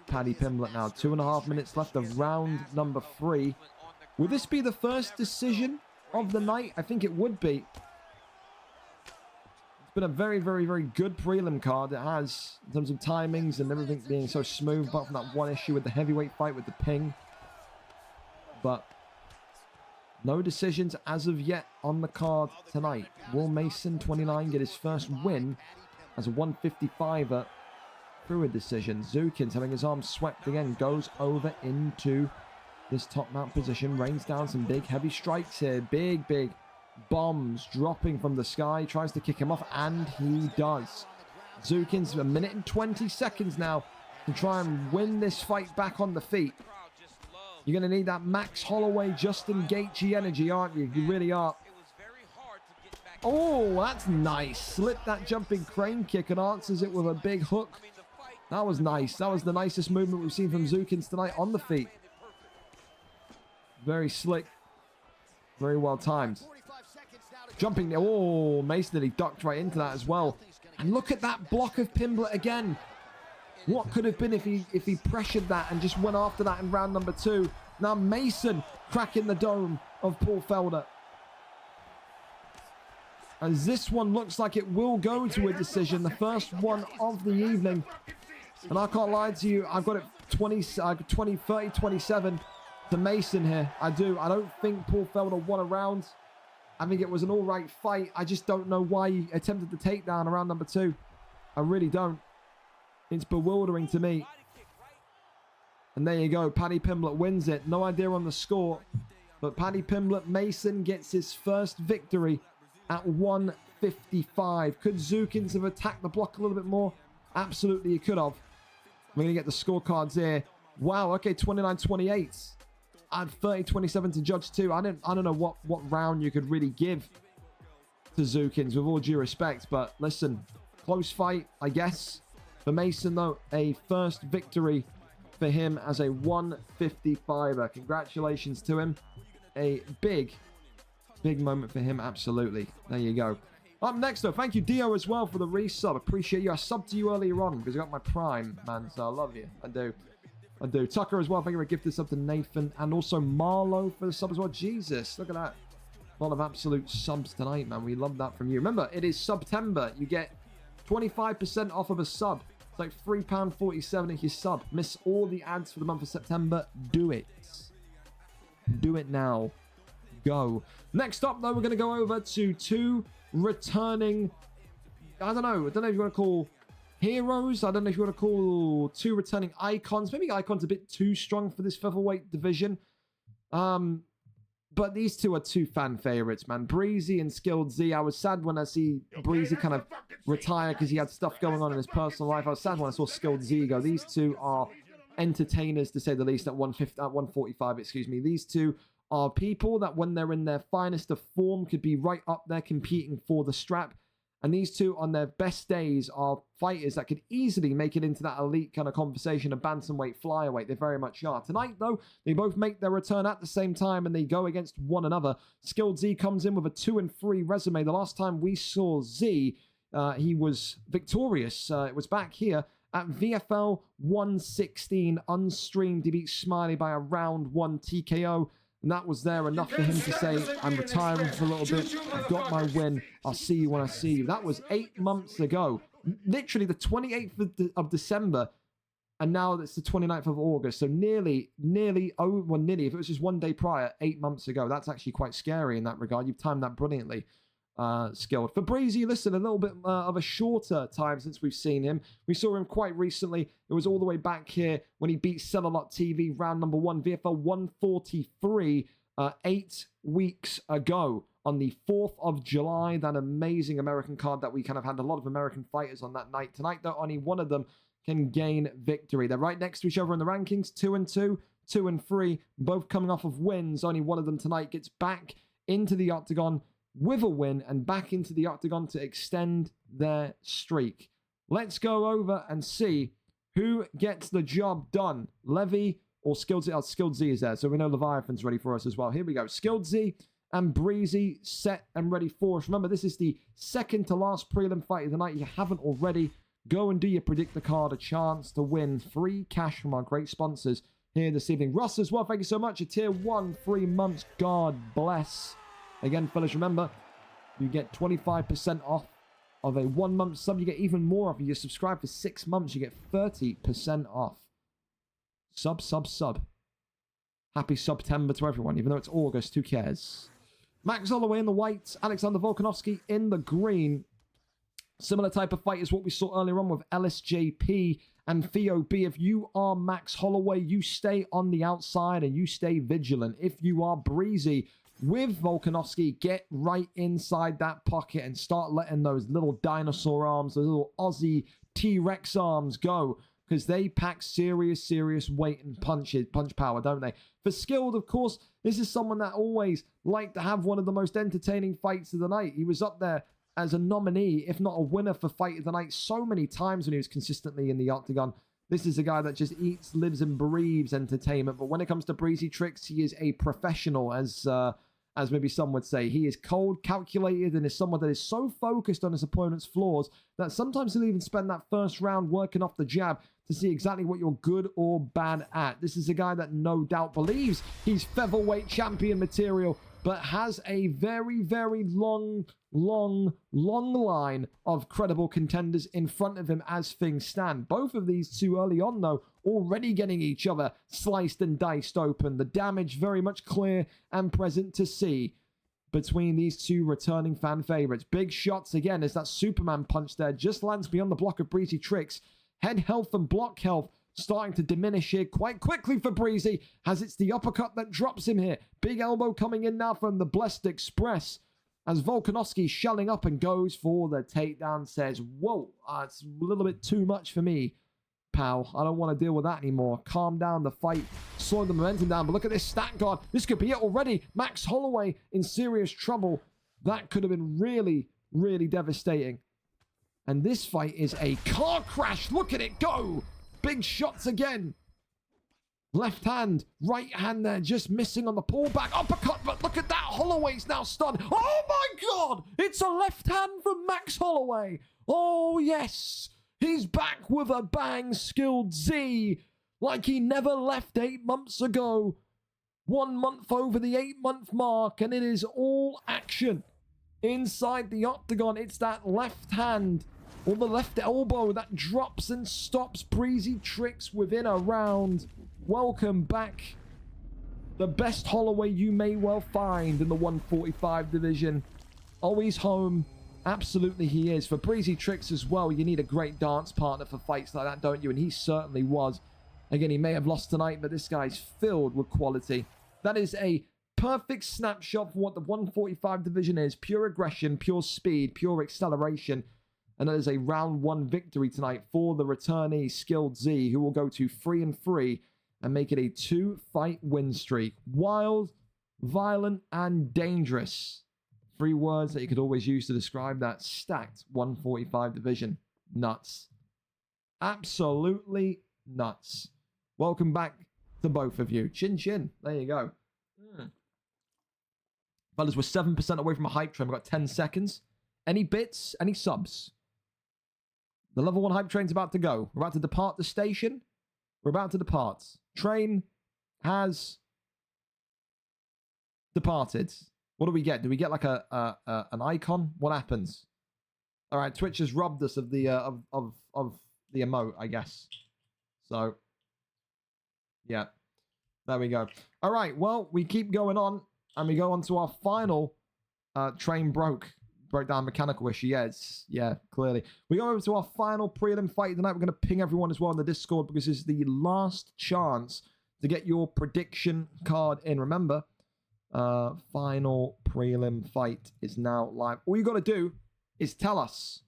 Paddy Pimblett now. 2.5 minutes left of round number 3. Will this be the first decision of the night? I think it would be. It's been a very, very, very good prelim card. It has, in terms of timings and everything being so smooth, apart from that one issue with the heavyweight fight with the ping. But no decisions as of yet on the card tonight. Will Mason, 29, get his first win as a 155er through a decision? Zukins having his arm swept again. Goes over into this top mount position. Rains down some big heavy strikes here. Big, big bombs dropping from the sky. Tries to kick him off, and he does. Zukins, 1 minute and 20 seconds now to try and win this fight back on the feet. You're going to need that Max Holloway, Justin Gaethje energy, aren't you? You really are. Oh, that's nice. Slipped that jumping crane kick and answers it with a big hook. That was nice. That was the nicest movement we've seen from Zukins tonight on the feet. Very slick. Very well timed. Jumping there. Oh, Mason, he ducked right into that as well. And look at that block of Pimblett again. What could have been if he pressured that and just went after that in round number 2. Now Mason cracking the dome of Paul Felder. As this one looks like it will go to a decision, the first one of the evening. And I can't lie to you, I've got it 30-27 to Mason here. I do. I don't think Paul Felder won a round. I think it was an all-right fight. I just don't know why he attempted the takedown around number 2. I really don't. It's bewildering to me. And there you go. Paddy Pimblett wins it. No idea on the score. But Paddy Pimblett Mason gets his first victory at 155. Could Zukins have attacked the block a little bit more? Absolutely, he could have. We're going to get the scorecards here. Wow, okay, 29-28. At 30-27 to judge too. I don't know what round you could really give to Zukins, with all due respect. But listen, close fight, I guess. For Mason, though, a first victory for him as a 155er. Congratulations to him. A big moment for him, absolutely. There you go. Up next, though, thank you, Dio, as well, for the resub. Appreciate you. I subbed to you earlier on because I got my Prime, man, so I love you. I do. Tucker as well, thank you for gifting sub to Nathan, and also Marlo for the sub as well. Jesus, look at that. A lot of absolute subs tonight, man. We love that from you. Remember, it is September. You get 25% off of a sub. It's like £3.47 if you sub. Miss all the ads for the month of September. Do it. Do it now. Go. Next up, though, we're going to go over to two returning... I don't know if you want to call heroes. I don't know if you want to call two returning icons. Maybe icons a bit too strong for this featherweight division. But these two are two fan favorites, man. Breezy and Skilled Z. I was sad when I see Breezy kind of retire because he had stuff going on in his personal life. I was sad when I saw Skilled Z go. These two are entertainers, to say the least, at 145, excuse me. These two are people that when they're in their finest of form could be right up there competing for the strap. And these two on their best days are fighters that could easily make it into that elite kind of conversation of bantamweight, flyweight. They very much are. Tonight, though, they both make their return at the same time and they go against one another. Skilled Z comes in with a 2-3 resume. The last time we saw Z, he was victorious. It was back here at VFL 116, unstreamed. He beat Smiley by a round 1 TKO. And that was there enough for him to say, I'm retiring for a little bit. I've got my win. I'll see you when I see you. That was 8 months ago. Literally the 28th of December. And now it's the 29th of August. So nearly, if it was just 1 day prior, 8 months ago. That's actually quite scary in that regard. You've timed that brilliantly. Skilled. For Breezy, listen, a little bit of a shorter time since we've seen him. We saw him quite recently. It was all the way back here when he beat Cellalot TV, round number 1, VFL 143, 8 weeks ago on the 4th of July. That amazing American card that we kind of had a lot of American fighters on that night. Tonight, though, only one of them can gain victory. They're right next to each other in the rankings, 2-2, 2-3, both coming off of wins. Only one of them tonight gets back into the octagon with a win and back into the octagon to extend their streak. Let's go over and see who gets the job done. Levy or Skilled Z? Oh, Skilled Z is there, so we know Leviathan's ready for us as well. Here we go. Skilled Z and Breezy set and ready for us. Remember, this is the second to last prelim fight of the night. If you haven't already, go and do your Predict the Card, a chance to win free cash from our great sponsors here this evening. Russ as well, thank you so much. A tier 1, 3 months. God bless. Again, fellas, remember, you get 25% off of a 1 month sub. You get even more off. If you subscribe for 6 months, you get 30% off. Sub. Happy September to everyone, even though it's August, who cares? Max Holloway in the white, Alexander Volkanovski in the green. Similar type of fight as what we saw earlier on with LSJP and Theo B. If you are Max Holloway, you stay on the outside and you stay vigilant. If you are Breezy with Volkanovski, get right inside that pocket and start letting those little dinosaur arms, those little Aussie T-Rex arms go, because they pack serious weight and punch power, don't they? For Skilled, of course, this is someone that always liked to have one of the most entertaining fights of the night. He was up there as a nominee, if not a winner for Fight of the Night so many times when he was consistently in the octagon. This is a guy that just eats, lives, and breathes entertainment. But when it comes to Breezy tricks, he is a professional, as maybe some would say. He is cold, calculated, and is someone that is so focused on his opponent's flaws that sometimes he'll even spend that first round working off the jab to see exactly what you're good or bad at. This is a guy that no doubt believes he's featherweight champion material, but has a very long line of credible contenders in front of him as things stand. Both of these two early on, though, already getting each other sliced and diced open. The damage very much clear and present to see between these two returning fan favorites. Big shots again as that Superman punch there just lands beyond the block of Breezy tricks. Head health and block health starting to diminish here quite quickly for Breezy, as it's the uppercut that drops him here. Big elbow coming in now from the Blessed Express, as Volkanovski shelling up and goes for the takedown, says, whoa, it's a little bit too much for me, pal. I don't want to deal with that anymore. Calm down the fight, slow the momentum down. But look at this stat guard. This could be it already. Max Holloway in serious trouble. That could have been really, really devastating. And this fight is a car crash. Look at it go. Big shots again. Left hand, right hand there, just missing on the pullback. Uppercut, but look at that. Holloway's now stunned. Oh my God. It's a left hand from Max Holloway. Oh yes. He's back with a bang, Skilled Z, like he never left 8 months ago. 1 month over the 8-month mark, and it is all action. Inside the octagon, it's that left hand or the left elbow that drops and stops Breezy Tricks within a round. Welcome back. The best Holloway you may well find in the 145 division. Oh, he's home. Absolutely he is. For Breezy Tricks as well, you need a great dance partner for fights like that, don't you? And he certainly was. Again, he may have lost tonight, but this guy's filled with quality. That is a perfect snapshot for what the 145 division is. Pure aggression, pure speed, pure acceleration. And that is a round 1 victory tonight for the returnee Skilled Z, who will go to 3-3 and make it a 2-fight win streak. Wild, violent, and dangerous. 3 words that you could always use to describe that stacked 145 division. Nuts. Absolutely nuts. Welcome back to both of you. Chin chin. There you go. Fellas, we're 7% away from a hype train. We've got 10 seconds. Any bits? Any subs? The level 1 hype train's about to go. We're about to depart the station. We're about to depart. Train has departed. What do we get? Do we get like an icon? What happens? All right, Twitch has robbed us of the of the emote, I guess. So yeah, there we go. All right, well, we keep going on, and we go on to our final train broke down mechanical issue. Yeah, clearly. We go over to our final prelim fight tonight. We're going to ping everyone as well in the Discord, because this is the last chance to get your prediction card in. Remember, final prelim fight is now live. All you got to do is tell us,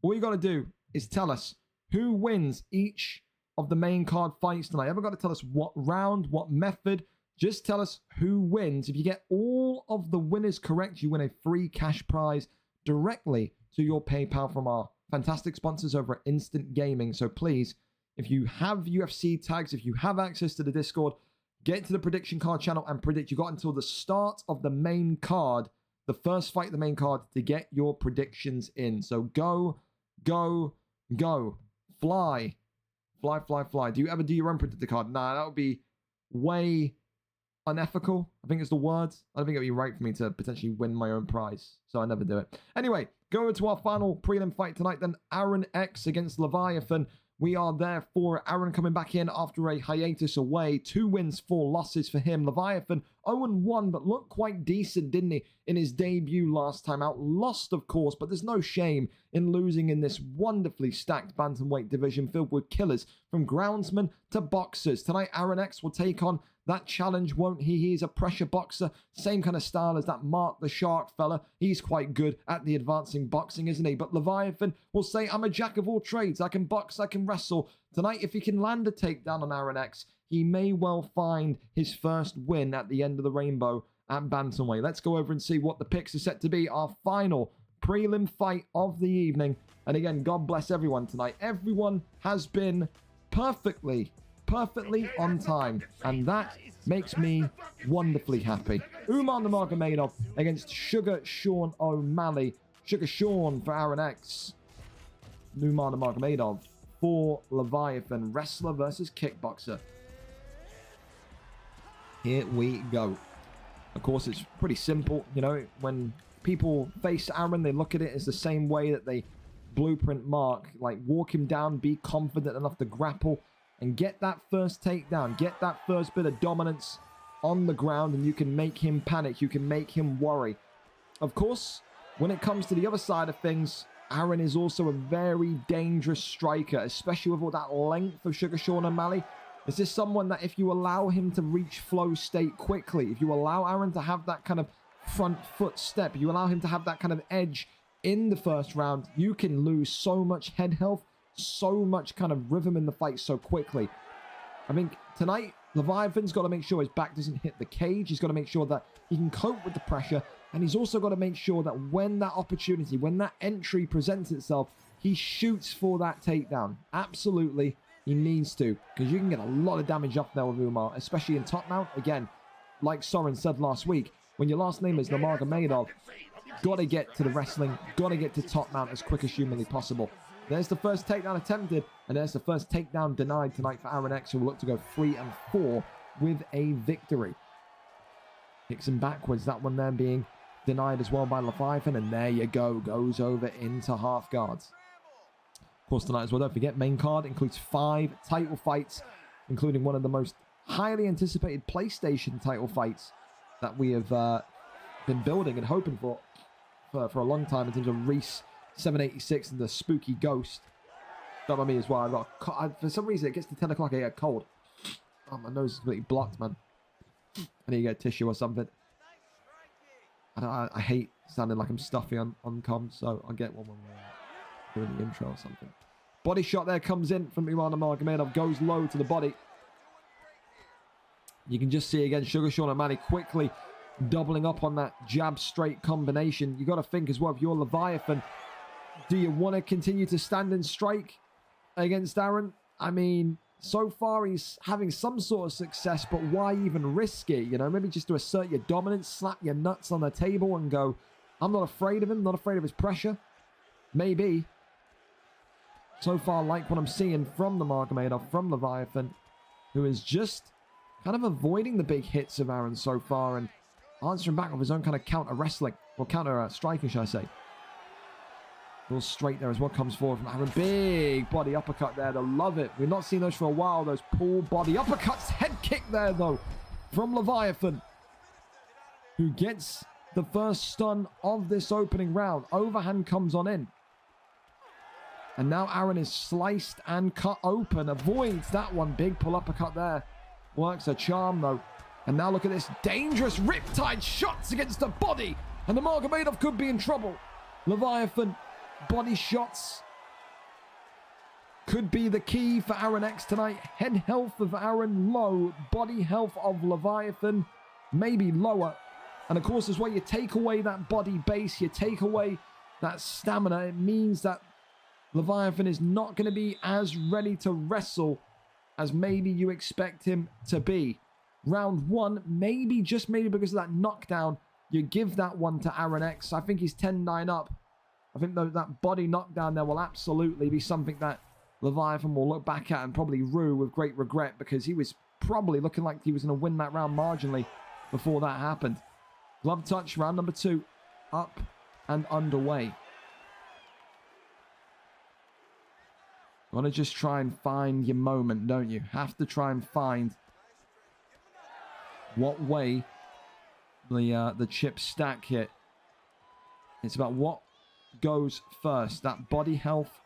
all you got to do is tell us who wins each of the main card fights tonight. You haven't got to tell us what round, what method. Just tell us who wins. If you get all of the winners correct, you win a free cash prize directly to your PayPal from our fantastic sponsors over at Instant Gaming. So please, if you have UFC tags, if you have access to the Discord, get to the prediction card channel and predict. You got until the start of the main card, the first fight of the main card, to get your predictions in. So go, go, go. Fly. Fly, fly, fly. Do you ever do your own predictor card? Nah, that would be way unethical, I think is the word. I don't think it would be right for me to potentially win my own prize, so I never do it. Anyway, going to our final prelim fight tonight then. Aaron X against Leviathan. We are there for Aaron coming back in after a hiatus away. 2 wins, 4 losses for him. Leviathan 0-1, but looked quite decent, didn't he, in his debut last time out. Lost, of course, but there's no shame in losing in this wonderfully stacked bantamweight division filled with killers from groundsmen to boxers. Tonight, Aaron X will take on that challenge, won't he? He's a pressure boxer. Same kind of style as that Mark the Shark fella. He's quite good at the advancing boxing, isn't he? But Leviathan will say, I'm a jack of all trades. I can box, I can wrestle. Tonight, if he can land a takedown on Aaron X, he may well find his first win at the end of the rainbow at bantamweight. Let's go over and see what the picks are set to be. Our final prelim fight of the evening. And again, God bless everyone tonight. Everyone has been perfectly on time, and that makes me wonderfully happy. Umar Nurmagomedov against Sugar Sean O'Malley. Sugar Sean for Aaron X. Umar Nurmagomedov for Leviathan. Wrestler versus kickboxer. Here we go. Of course, it's pretty simple. You know, when people face Aaron, they look at it as the same way that they blueprint Mark. Like, walk him down, be confident enough to grapple, and get that first takedown, get that first bit of dominance on the ground, and you can make him panic, you can make him worry. Of course, when it comes to the other side of things, Aaron is also a very dangerous striker, especially with all that length of Sugar Sean O'Malley. Is this someone that if you allow him to reach flow state quickly, if you allow Aaron to have that kind of front foot step, you allow him to have that kind of edge in the first round, you can lose so much head health, so much kind of rhythm in the fight so quickly. I think tonight, Leviathan's got to make sure his back doesn't hit the cage. He's got to make sure that he can cope with the pressure. And he's also got to make sure that when that opportunity, when that entry presents itself, he shoots for that takedown. Absolutely, he needs to. Because you can get a lot of damage up there with Umar, especially in top mount. Again, like Soren said last week, when your last name is Nurmagomedov, got to get to the wrestling, got to get to top mount as quick as humanly possible. There's the first takedown attempted, and there's the first takedown denied tonight for Aaron X, who will look to go 3-4 with a victory. Kicks him backwards, that one there being denied as well by Leviathan, and there you go, goes over into half guards. Of course, tonight as well, don't forget, main card includes 5 title fights, including one of the most highly anticipated PlayStation title fights that we have been building and hoping for a long time in terms of Reese 786 and the Spooky Ghost. Don't mind me as well. For some reason, it gets to 10 o'clock, I get a cold. Oh, my nose is completely blocked, man. I need to get tissue or something. I hate sounding like I'm stuffy on comms, so I'll get one when we're doing the intro or something. Body shot there comes in from Umar Nurmagomedov, goes low to the body. You can just see again Sugar Sean O'Malley quickly doubling up on that jab straight combination. You got to think as well, if you're Leviathan, do you want to continue to stand and strike against Aaron? I mean, so far he's having some sort of success, but why even risk it? You know, maybe just to assert your dominance, slap your nuts on the table and go, I'm not afraid of him, not afraid of his pressure. Maybe. So far, like what I'm seeing from the Nurmagomedov, from Leviathan, who is just kind of avoiding the big hits of Aaron so far and answering back with his own kind of counter wrestling, or counter striking, should I say. Real straight there as well, comes forward from Aaron. Big body uppercut there. They love it. We've not seen those for a while, those pull body uppercuts. Head kick there, though, from Leviathan, who gets the first stun of this opening round. Overhand comes on in. And now Aaron is sliced and cut open. Avoids that one. Big pull uppercut there. Works a charm, though. And now look at this. Dangerous riptide shots against the body. And the Nurmagomedov could be in trouble. Leviathan. Body shots could be the key for Aaron X tonight. Head health of Aaron low. Body health of Leviathan maybe lower. And of course, as well, you take away that body base, you take away that stamina, it means that Leviathan is not going to be as ready to wrestle as maybe you expect him to be. Round 1, maybe, just maybe because of that knockdown, you give that one to Aaron X. I think he's 10-9 up. I think that body knockdown there will absolutely be something that Leviathan will look back at and probably rue with great regret, because he was probably looking like he was going to win that round marginally before that happened. Glove touch, round number 2, up and underway. Want to just try and find your moment, don't you? Have to try and find what way the chips stack here. It's about what goes first, that body health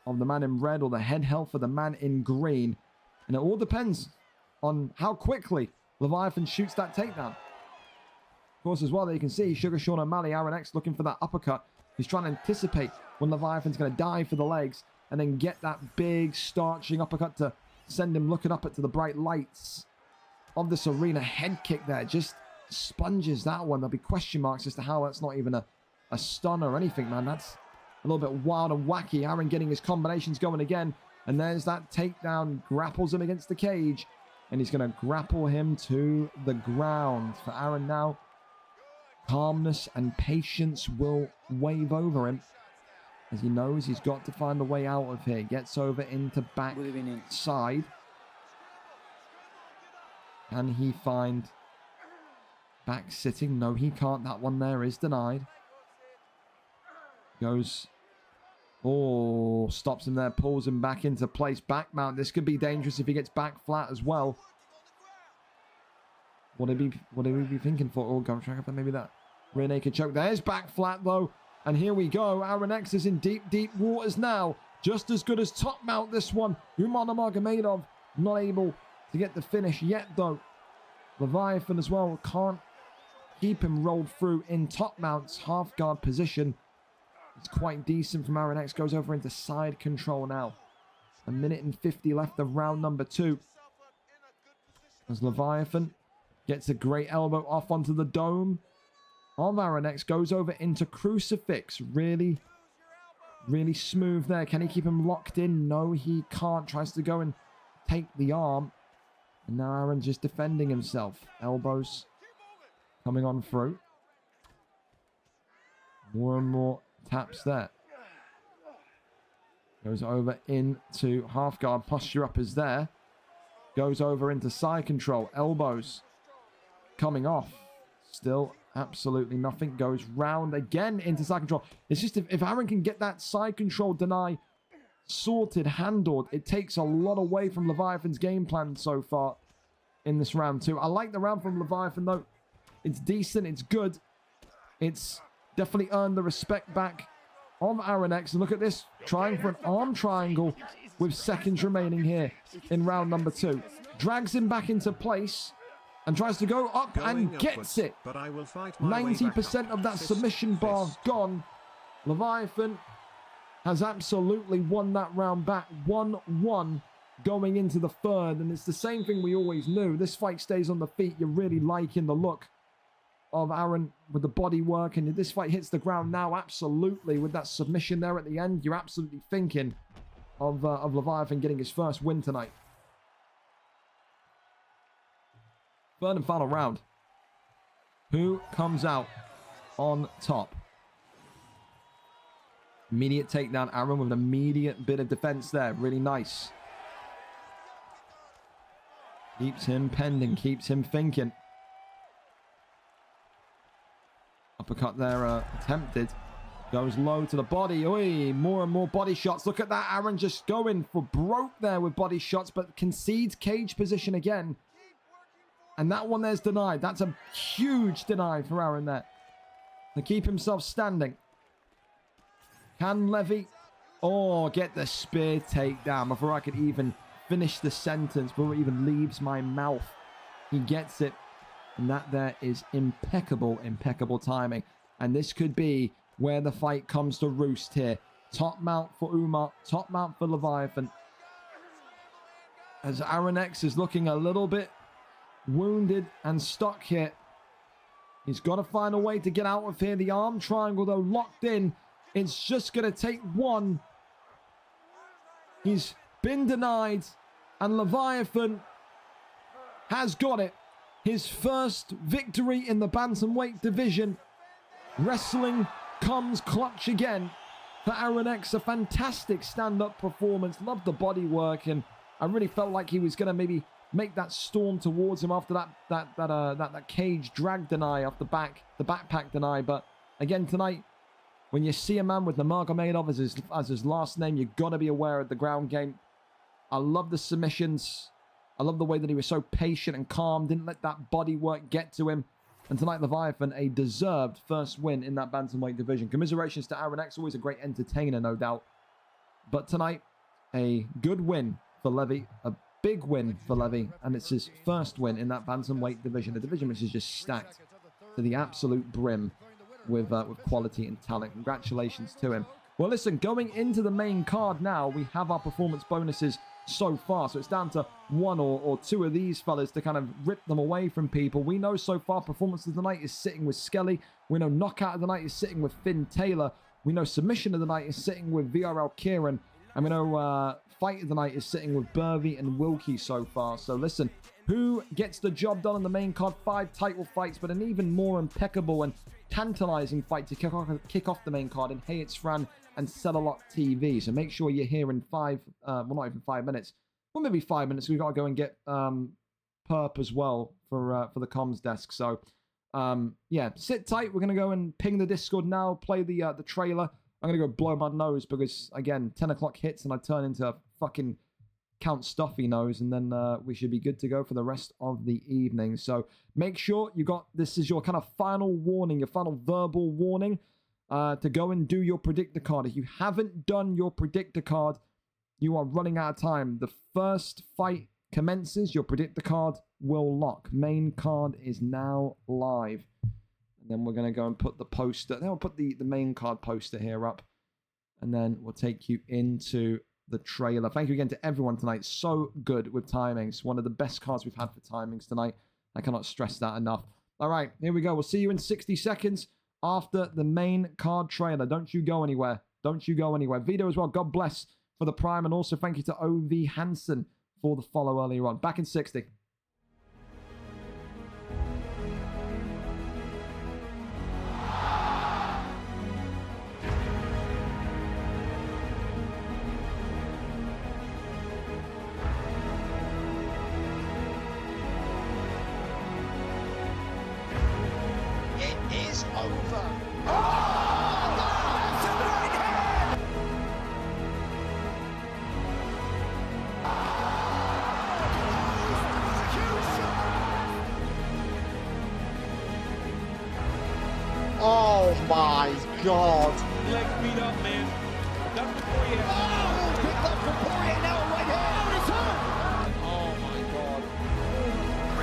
of the man in red or the head health of the man in green, and it all depends on how quickly Leviathan shoots that takedown. Of course, as well, there you can see Sugar Sean O'Malley, Aaron X looking for that uppercut. He's trying to anticipate when Leviathan's going to dive for the legs and then get that big starching uppercut to send him looking up to the bright lights of this arena. Head kick there, just sponges that one. There'll be question marks as to how that's not even a stun or anything, man. That's a little bit wild and wacky. Aaron getting his combinations going again. And there's that takedown. Grapples him against the cage. And he's going to grapple him to the ground. For Aaron now, calmness and patience will wave over him, as he knows he's got to find a way out of here. Gets over into back side. Can he find back sitting? No, he can't. That one there is denied. Goes, oh, stops him there, pulls him back into place. Back mount. This could be dangerous if he gets back flat as well. What did he be thinking for? Oh, go try for maybe that rear naked choke. There's back flat though. And here we go. Aaron X is in deep, deep waters now. Just as good as top mount this one. Umar Nurmagomedov not able to get the finish yet though. Leviathan as well can't keep him rolled through in top mount's half guard position. It's quite decent from Aaron X. Goes over into side control now. 1:50 left of round number 2. As Leviathan gets a great elbow off onto the dome of Aaron X. Goes over into crucifix. Really smooth there. Can he keep him locked in? No, he can't. Tries to go and take the arm. And now Aaron's just defending himself. Elbows coming on through. More and more taps there. Goes over into half guard. Posture up is there. Goes over into side control. Elbows coming off. Still absolutely nothing. Goes round again into side control. It's just if Aaron can get that side control deny sorted, handled, it takes a lot away from Leviathan's game plan so far in this round 2. I like the round from Leviathan though. It's decent. It's good. It's definitely earned the respect back of Aaron X. And look at this. Trying for an arm triangle with seconds remaining here in round number 2. Drags him back into place and tries to go up and gets it. 90% of that submission bar gone. Leviathan has absolutely won that round back. 1-1 going into the third. And it's the same thing we always knew. This fight stays on the feet. You're really liking the look of Aaron with the body work. And if this fight hits the ground now, absolutely, with that submission there at the end, you're absolutely thinking of Leviathan getting his first win tonight. Third and final round. Who comes out on top? Immediate takedown, Aaron, with an immediate bit of defense there. Really nice. Keeps him pending, keeps him thinking. Uppercut there attempted. Goes low to the body. Oi, more and more body shots. Look at that. Aaron just going for broke there with body shots, but concedes cage position again. And that one there's denied. That's a huge deny for Aaron there. To keep himself standing. Can Levy get the spear takedown before I could even finish the sentence, before it even leaves my mouth? He gets it. And that there is impeccable, impeccable timing. And this could be where the fight comes to roost here. Top mount for Umar. Top mount for Leviathan. As Aaron X is looking a little bit wounded and stuck here. He's got to find a way to get out of here. The arm triangle, though, locked in. It's just going to take one. He's been denied. And Leviathan has got it. His first victory in the bantamweight division. Wrestling comes clutch again for Aaron X. A fantastic stand-up performance. Loved the body work, and I really felt like he was going to maybe make that storm towards him after that cage drag deny off the backpack deny. But again tonight, when you see a man with Nurmagomedov as his last name, you've got to be aware of the ground game. I love the submissions. I love the way that he was so patient and calm, didn't let that body work get to him. And tonight, Leviathan, a deserved first win in that bantamweight division. Commiserations to Aaron X, always a great entertainer, no doubt. But tonight, a good win for Levy, a big win for Levy, and it's his first win in that bantamweight division, a division which is just stacked to the absolute brim with quality and talent. Congratulations to him. Well, listen, going into the main card now, we have our performance bonuses so far. So it's down to one or two of these fellas to kind of rip them away from people. We know so far performance of the night is sitting with Skelly. We know knockout of the night is sitting with Finn Taylor. We know submission of the night is sitting with VRL Kieran. And we know fight of the night is sitting with Burvey and Wilkie so far. So listen, who gets the job done on the main card? 5 title fights, but an even more impeccable and tantalizing fight to kick off the main card in Hey It's Fran and Cellarlock TV. So make sure you're here in not even 5 minutes. Well, maybe 5 minutes. We've got to go and get Perp as well for the comms desk. So yeah, sit tight. We're going to go and ping the Discord now, play the trailer. I'm going to go blow my nose because, again, 10 o'clock hits and I turn into a fucking Count Stuffy nose, and then we should be good to go for the rest of the evening. So make sure this is your kind of final warning, your final verbal warning. to go and do your predictor card. If you haven't done your predictor card, you are running out of time. The first fight commences, your predictor card will lock. Main card is now live. And then we're going to go and put the poster. Then we'll put the main card poster here up. And then we'll take you into the trailer. Thank you again to everyone tonight. So good with timings. One of the best cards we've had for timings tonight. I cannot stress that enough. All right, here we go. We'll see you in 60 seconds after the main card trailer. Don't you go anywhere. Don't you go anywhere. Vito as well. God bless for the prime. And also thank you to OV Hansen for the follow earlier on. Back in 60. Oh my God! Leg beat up, man. That's before you have. Oh, picked up from Poirier now, right hand. Oh my God!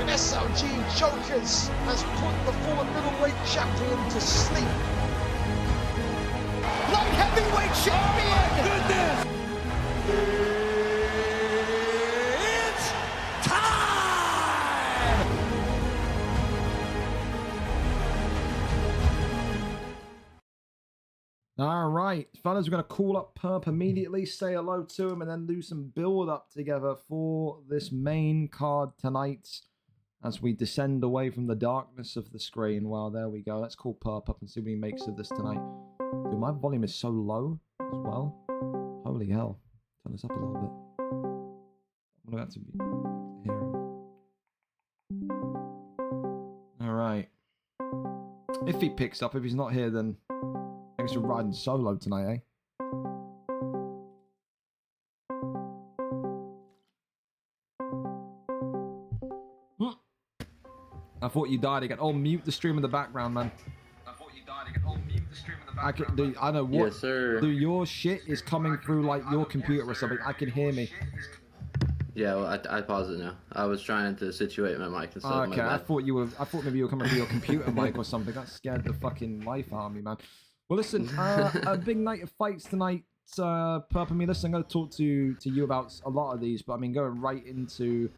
SLG Jokers has put the former middleweight champion to sleep. Light heavyweight champion. Goodness! It's time. All right, fellas, we're going to call up Perp immediately, say hello to him, and then do some build-up together for this main card tonight as we descend away from the darkness of the screen. Well, there we go. Let's call Perp up and see what he makes of this tonight. Dude, my volume is so low as well. Holy hell. Turn this up a little bit. I'm going to have to hear him. All right. If he picks up, if he's not here, then I guess we're riding solo tonight, eh? I thought you died again. Oh, mute the stream in the background, man. I thought you died again. Oh, mute the stream in the background. Dude, I know what. Yes, sir. Dude, your shit is coming through like your computer or something. I can hear me. Yeah, well, I paused it now. I was trying to situate my mic and stuff. Okay, I thought maybe you were coming through your computer mic or something. That scared the fucking life out of me, man. Well, listen, a big night of fights tonight. Perp, I mean, listen, I'm going to talk to you about a lot of these, but I mean, going right into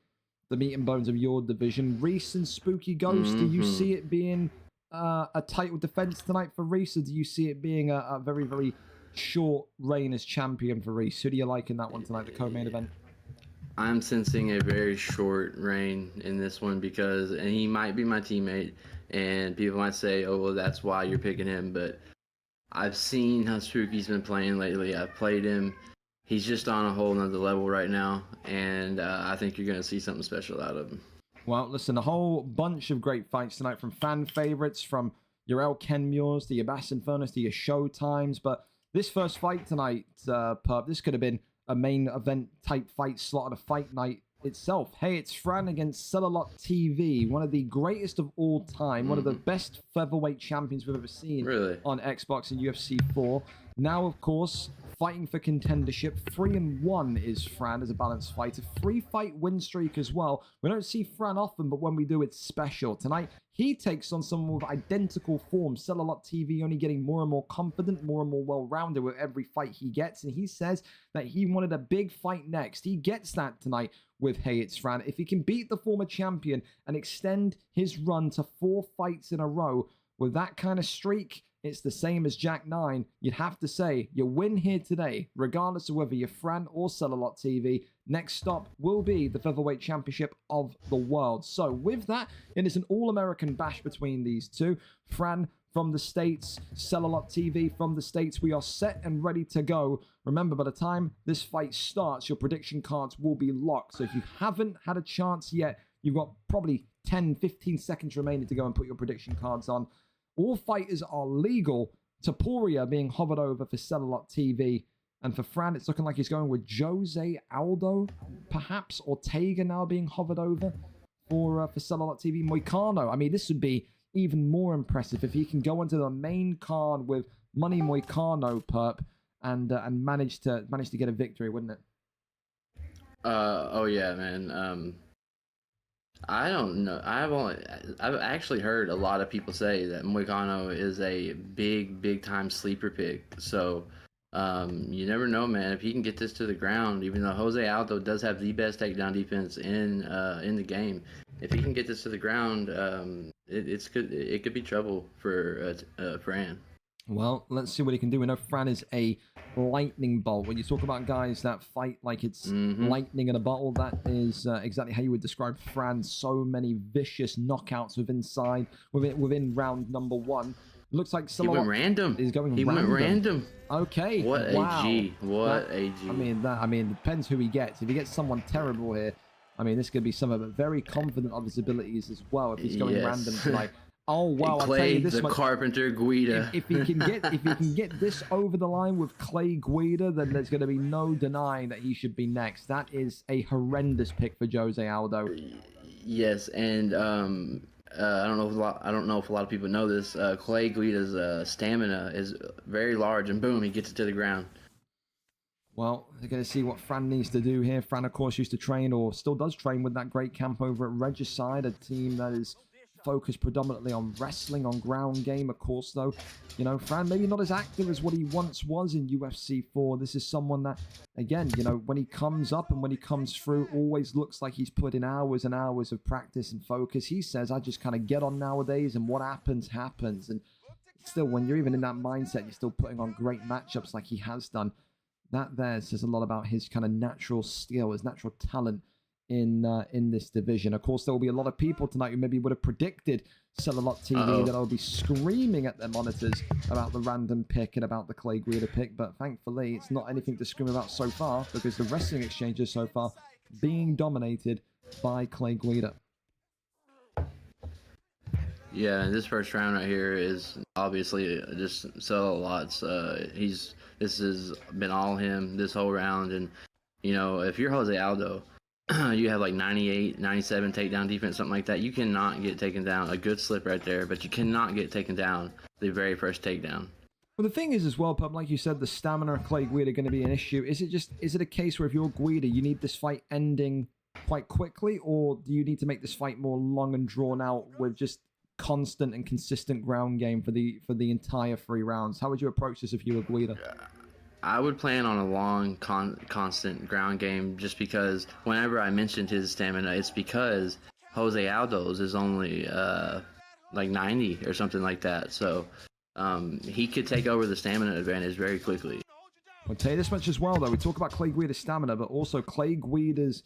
the meat and bones of your division. Reese and Spooky Ghost, do you see it being a title defense tonight for Reese, or do you see it being a very, very short reign as champion for Reese? Who do you like in that one tonight, the co-main event? I'm sensing a very short reign in this one because, and he might be my teammate, and people might say, oh, well, that's why you're picking him, but I've seen how Spooky's been playing lately. I've played him. He's just on a whole nother level right now, and I think you're going to see something special out of him. Well, listen, a whole bunch of great fights tonight from fan favorites, from your El Kenmures to your Bass Infernus to your Showtimes. But this first fight tonight, Perp, this could have been a main event type fight slot on a fight night itself. Hey, it's Fran against Cellalot TV, one of the greatest of all time, one of the best featherweight champions we've ever seen on Xbox and UFC 4. Now, of course, fighting for contendership. 3-1 is Fran as a balanced fighter. 3-fight win streak as well. We don't see Fran often, but when we do, it's special. Tonight, he takes on someone with identical form. Cellalot TV only getting more and more confident, more and more well-rounded with every fight he gets. And he says that he wanted a big fight next. He gets that tonight with Hey It's Fran. If he can beat the former champion and extend his run to 4 fights in a row with that kind of streak, it's the same as Jack9. You'd have to say you win here today, regardless of whether you're Fran or Cellalot TV. Next stop will be the Featherweight Championship of the World. So with that, it is an all-American bash between these two. Fran from the States, Cellalot TV from the States. We are set and ready to go. Remember, by the time this fight starts, your prediction cards will be locked. So if you haven't had a chance yet, you've got probably 10, 15 seconds remaining to go and put your prediction cards on. All fighters are legal. Taporia being hovered over for Cellalot TV. And for Fran, it's looking like he's going with Jose Aldo, perhaps. Ortega now being hovered over for Cellalot TV. Moicano. I mean, this would be even more impressive if he can go into the main card with Money Moicano, Perp, and managed to get a victory, wouldn't it? Oh yeah, man. I don't know. I've actually heard a lot of people say that Moicano is a big time sleeper pick. So you never know, man. If he can get this to the ground, even though Jose Aldo does have the best takedown defense in the game, if he can get this to the ground, it could be trouble for Fran. Well, let's see what he can do. We know Fran is a lightning bolt. When you talk about guys that fight like it's lightning in a bottle, that is exactly how you would describe Fran. So many vicious knockouts within round number 1. Looks like he went random. Is going he random. went random. Okay. What a G. What a G. I mean, depends who he gets. If he gets someone terrible here, I mean, this could be someone but very confident of his abilities as well. If he's going random tonight. Oh wow! Clay, I'll tell you this the much. Carpenter Guida. If he can get this over the line with Clay Guida, then there's going to be no denying that he should be next. That is a horrendous pick for Jose Aldo. Yes, and I don't know if a lot of people know this. Clay Guida's stamina is very large, and boom, he gets it to the ground. Well, they're going to see what Fran needs to do here. Fran, of course, used to train, or still does train, with that great camp over at Regicide, a team that is focused predominantly on wrestling, on ground game. Of course, though, you know, Fran maybe not as active as what he once was in UFC 4. This is someone that, again, you know, when he comes up and when he comes through, always looks like he's put in hours and hours of practice and focus. He says, I just kind of get on nowadays, and what happens, happens. And still, when you're even in that mindset, you're still putting on great matchups like he has done. That there says a lot about his kind of natural skill, his natural talent in this division. Of course, there will be a lot of people tonight who maybe would have predicted Sell-A-Lot TV that I'll be screaming at their monitors about the random pick and about the Clay Guida pick, but thankfully it's not anything to scream about so far, because the wrestling exchanges so far being dominated by Clay Guida. Yeah, and this first round right here is obviously just Sell-A-Lot's. This has been all him this whole round, and you know, if you're Jose Aldo, you have like 98, 97 takedown defense, something like that. You cannot get taken down. A good slip right there, but you cannot get taken down the very first takedown. Well, the thing is as well, Pub, like you said, the stamina of Clay Guida going to be an issue. Is it a case where if you're Guida, you need this fight ending quite quickly, or do you need to make this fight more long and drawn out with just constant and consistent ground game for the entire 3 rounds? How would you approach this if you were Guida? I would plan on a long, constant ground game, just because whenever I mentioned his stamina, it's because Jose Aldo's is only like 90 or something like that. So he could take over the stamina advantage very quickly. I'll tell you this much as well, though. We talk about Clay Guida's stamina, but also Clay Guida's...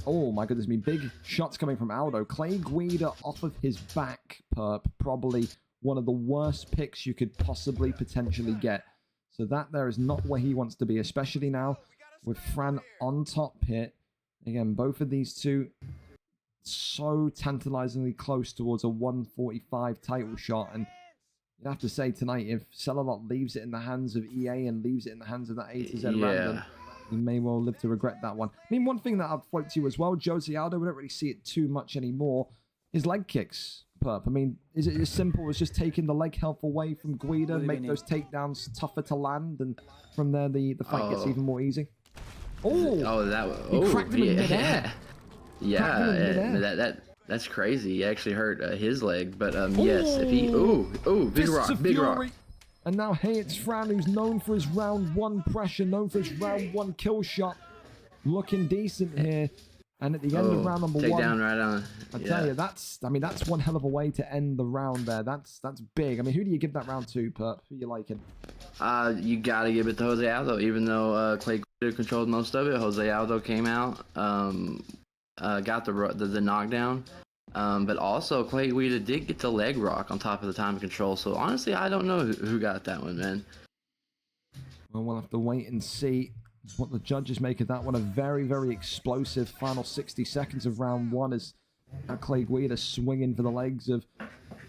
Oh, my goodness me. Big shots coming from Aldo. Clay Guida off of his back, Perp. Probably one of the worst picks you could possibly potentially get. So that there is not where he wants to be, especially now with Fran on top here. Again, both of these two so tantalizingly close towards a 145 title shot. And you'd have to say tonight, if Sell-A-Lot leaves it in the hands of EA and leaves it in the hands of that A to Z random, he may well live to regret that one. I mean, one thing that I'd float to you as well, Jose Aldo, we don't really see it too much anymore, is leg kicks. Perp. I mean, is it as simple as just taking the leg health away from Guida, make those takedowns tougher to land, and from there the fight gets even more easy? He cracked him in midair. Yeah, that's crazy. He actually hurt his leg, but yes, if he big rock. And now hey, it's Fran, who's known for his round 1 pressure, known for his round 1 kill shot, looking decent here. And at the end of round number 1, down right on. I tell you, that's one hell of a way to end the round there. That's big. I mean, who do you give that round to, Perp? Who you liking? You gotta give it to Jose Aldo, even though Clay Guida controlled most of it. Jose Aldo came out, got the knockdown, but also Clay Guida did get the leg rock on top of the time of control. So honestly, I don't know who got that one, man. Well, we'll have to wait and see what the judges make of that one. A very, very explosive final 60 seconds of round 1 as Clay Guida swinging for the legs of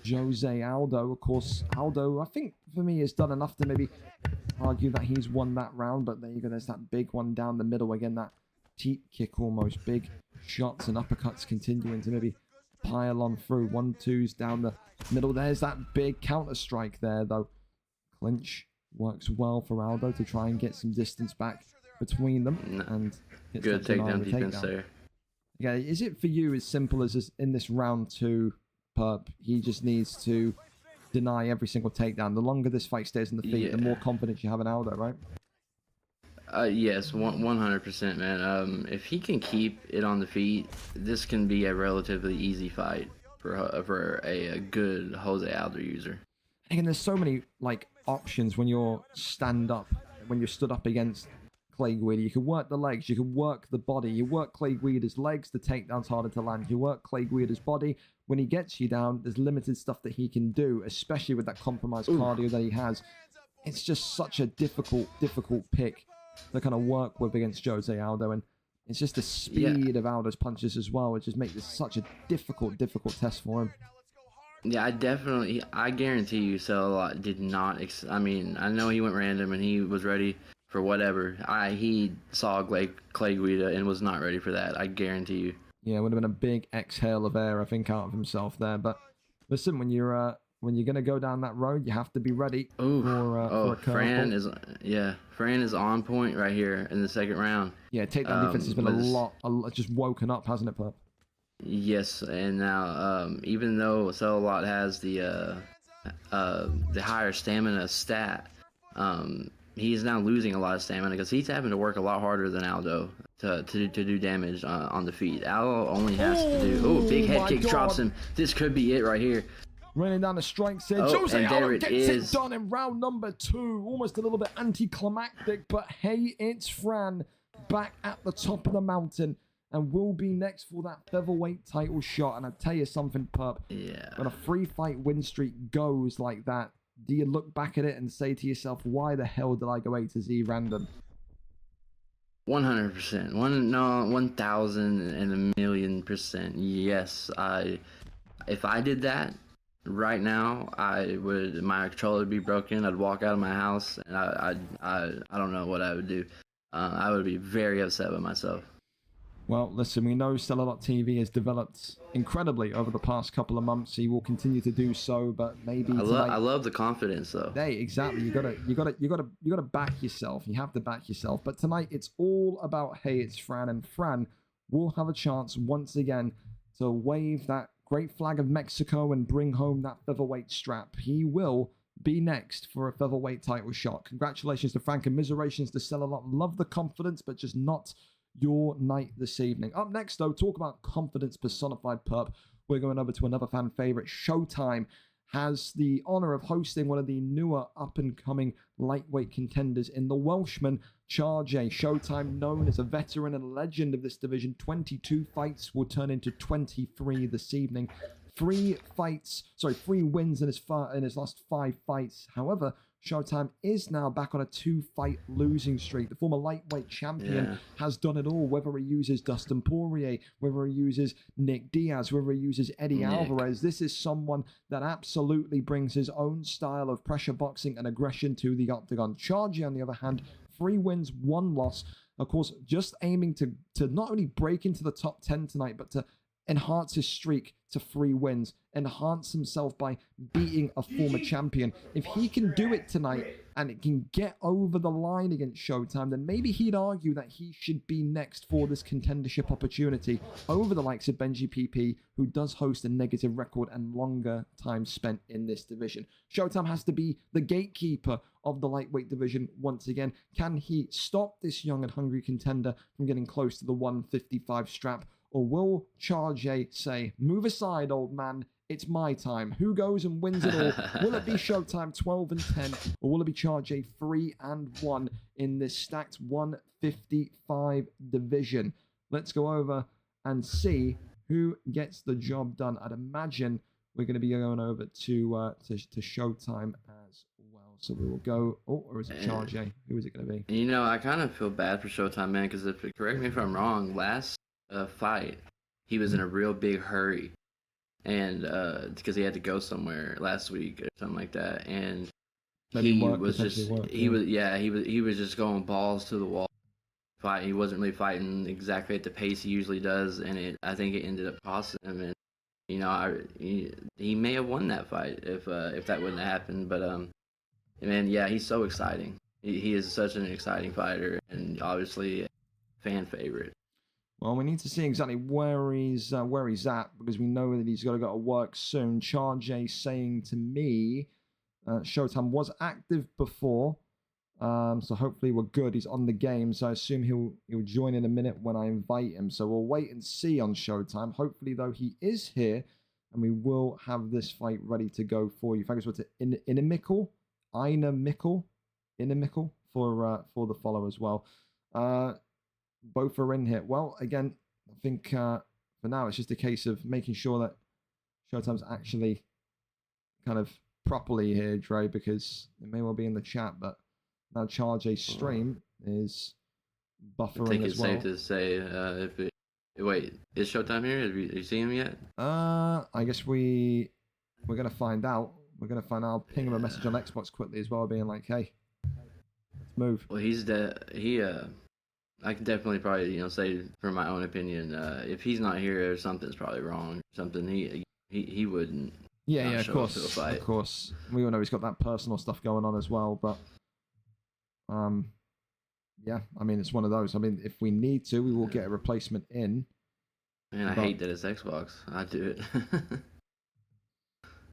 Jose Aldo. Of course, Aldo, I think, for me, has done enough to maybe argue that he's won that round, but there you go, there's that big one down the middle. Again, that teep kick almost. Big shots and uppercuts continuing to maybe pile on through. 1-2s down the middle. There's that big counter strike there, though. Clinch Works well for Aldo to try and get some distance back between them. And good takedown defense there. Yeah, is it for you as simple as in this round 2, Perp, he just needs to deny every single takedown? The longer this fight stays on the feet, the more confidence you have in Aldo, right? Yes, 100%, man. If he can keep it on the feet, this can be a relatively easy fight for a good Jose Aldo user. And there's so many like options when you're when you're stood up against Clay Guida. You can work the legs, you can work the body, you work Clay Guida's legs, the takedown's harder to land. You work Clay Guida's body. When he gets you down, there's limited stuff that he can do, especially with that compromised cardio that he has. It's just such a difficult pick to kind of work with against Jose Aldo, and it's just the speed of Aldo's punches as well, which just makes this such a difficult test for him. Yeah, I guarantee you, Cell did not. I mean, I know he went random and he was ready for whatever. He saw Clay Guida and was not ready for that. I guarantee you. Yeah, it would have been a big exhale of air, I think, out of himself there. But listen, when you're gonna go down that road, you have to be ready for a curveball. Fran is on point right here in the second round. Yeah, takedown defense has been a lot just woken up, hasn't it, Perp? Yes, and now even though Cell has the higher stamina stat, he's now losing a lot of stamina because he's having to work a lot harder than Aldo to do damage on the feet. Aldo only has to do big head kick drops him. This could be it right here. Running down the strike edge. Jose Aldo gets it done in round number 2. Almost a little bit anticlimactic, but hey, it's Fran back at the top of the mountain and will be next for that featherweight title shot. And I tell you something, Perp. Yeah. When a 3-fight win streak goes like that, do you look back at it and say to yourself, why the hell did I go A to Z random? 100%. 1,000,000,000%. Yes. If I did that right now, my controller would be broken. I'd walk out of my house and I don't know what I would do. I would be very upset with myself. Well, listen, we know Stellar.TV has developed incredibly over the past couple of months. He will continue to do so, but maybe I love the confidence, though. Hey, exactly. You gotta back yourself. You have to back yourself. But tonight, it's all about hey, it's Fran, and Fran will have a chance once again to wave that great flag of Mexico and bring home that featherweight strap. He will be next for a featherweight title shot. Congratulations to Fran. Commiserations to Stellar. Love the confidence, but just not your night this evening. Up next, though, talk about confidence personified, Perp. We're going over to another fan favorite. Showtime has the honor of hosting one of the newer up-and-coming lightweight contenders in the Welshman, Charge. Showtime, known as a veteran and legend of this division. 22 fights will turn into 23 this evening. 3 wins in his last 5 fights. However, Showtime is now back on a 2-fight losing streak. The former lightweight champion has done it all, whether he uses Dustin Poirier, whether he uses Nick Diaz, whether he uses Eddie Alvarez. This is someone that absolutely brings his own style of pressure boxing and aggression to the octagon. Charge, on the other hand, 3 wins, 1 loss. Of course, just aiming to not only break into the top 10 tonight, but to enhance his streak to 3 wins, enhance himself by beating a former champion. If he can do it tonight and it can get over the line against Showtime, then maybe he'd argue that he should be next for this contendership opportunity over the likes of Benji PP, who does host a negative record and longer time spent in this division. Showtime has to be the gatekeeper of the lightweight division once again. Can he stop this young and hungry contender from getting close to the 155 strap? Or will Charge say, move aside, old man, it's my time? Who goes and wins it all? Will it be Showtime 12-10, or will it be Charge 3-1 in this stacked 155 division? Let's go over and see who gets the job done. I'd imagine we're going to be going over to Showtime as well. So we will go, or is it Charge? Who is it going to be? You know, I kind of feel bad for Showtime, man, because correct me if I'm wrong, last fight he was in a real big hurry, and because he had to go somewhere last week or something like that, and he was just going balls to the wall fight. He wasn't really fighting exactly at the pace he usually does, and I think it ended up costing him. And you know, he may have won that fight if that wouldn't have happened, but man, yeah, he's so exciting. He is such an exciting fighter, and obviously a fan favorite. Well, we need to see exactly where he's at, because we know that he's got to go to work soon. Charjay saying to me, Showtime was active before, so hopefully we're good. He's on the game, so I assume he'll join in a minute when I invite him. So we'll wait and see on Showtime. Hopefully, though, he is here, and we will have this fight ready to go for you. Thanks to Inamical for the follow as well. Both are in here. Well, again, I think for now it's just a case of making sure that Showtime's actually kind of properly here, Dre, because it may well be in the chat, but now Charjay's stream is buffering I think as it's well. safe to say wait, is Showtime here? Have you seen him yet? I guess we're gonna find out. We're gonna find out. I'll ping him a message on Xbox quickly as well, being like, "Hey, let's move." Well, I can definitely probably say from my own opinion, if he's not here, something's probably wrong. Something he wouldn't. Yeah, not of show up course, to a fight. of course. We all know he's got that personal stuff going on as well, but yeah, I mean, it's one of those. I mean, if we need to, we will get a replacement in. Man, I hate that it's Xbox. I do it.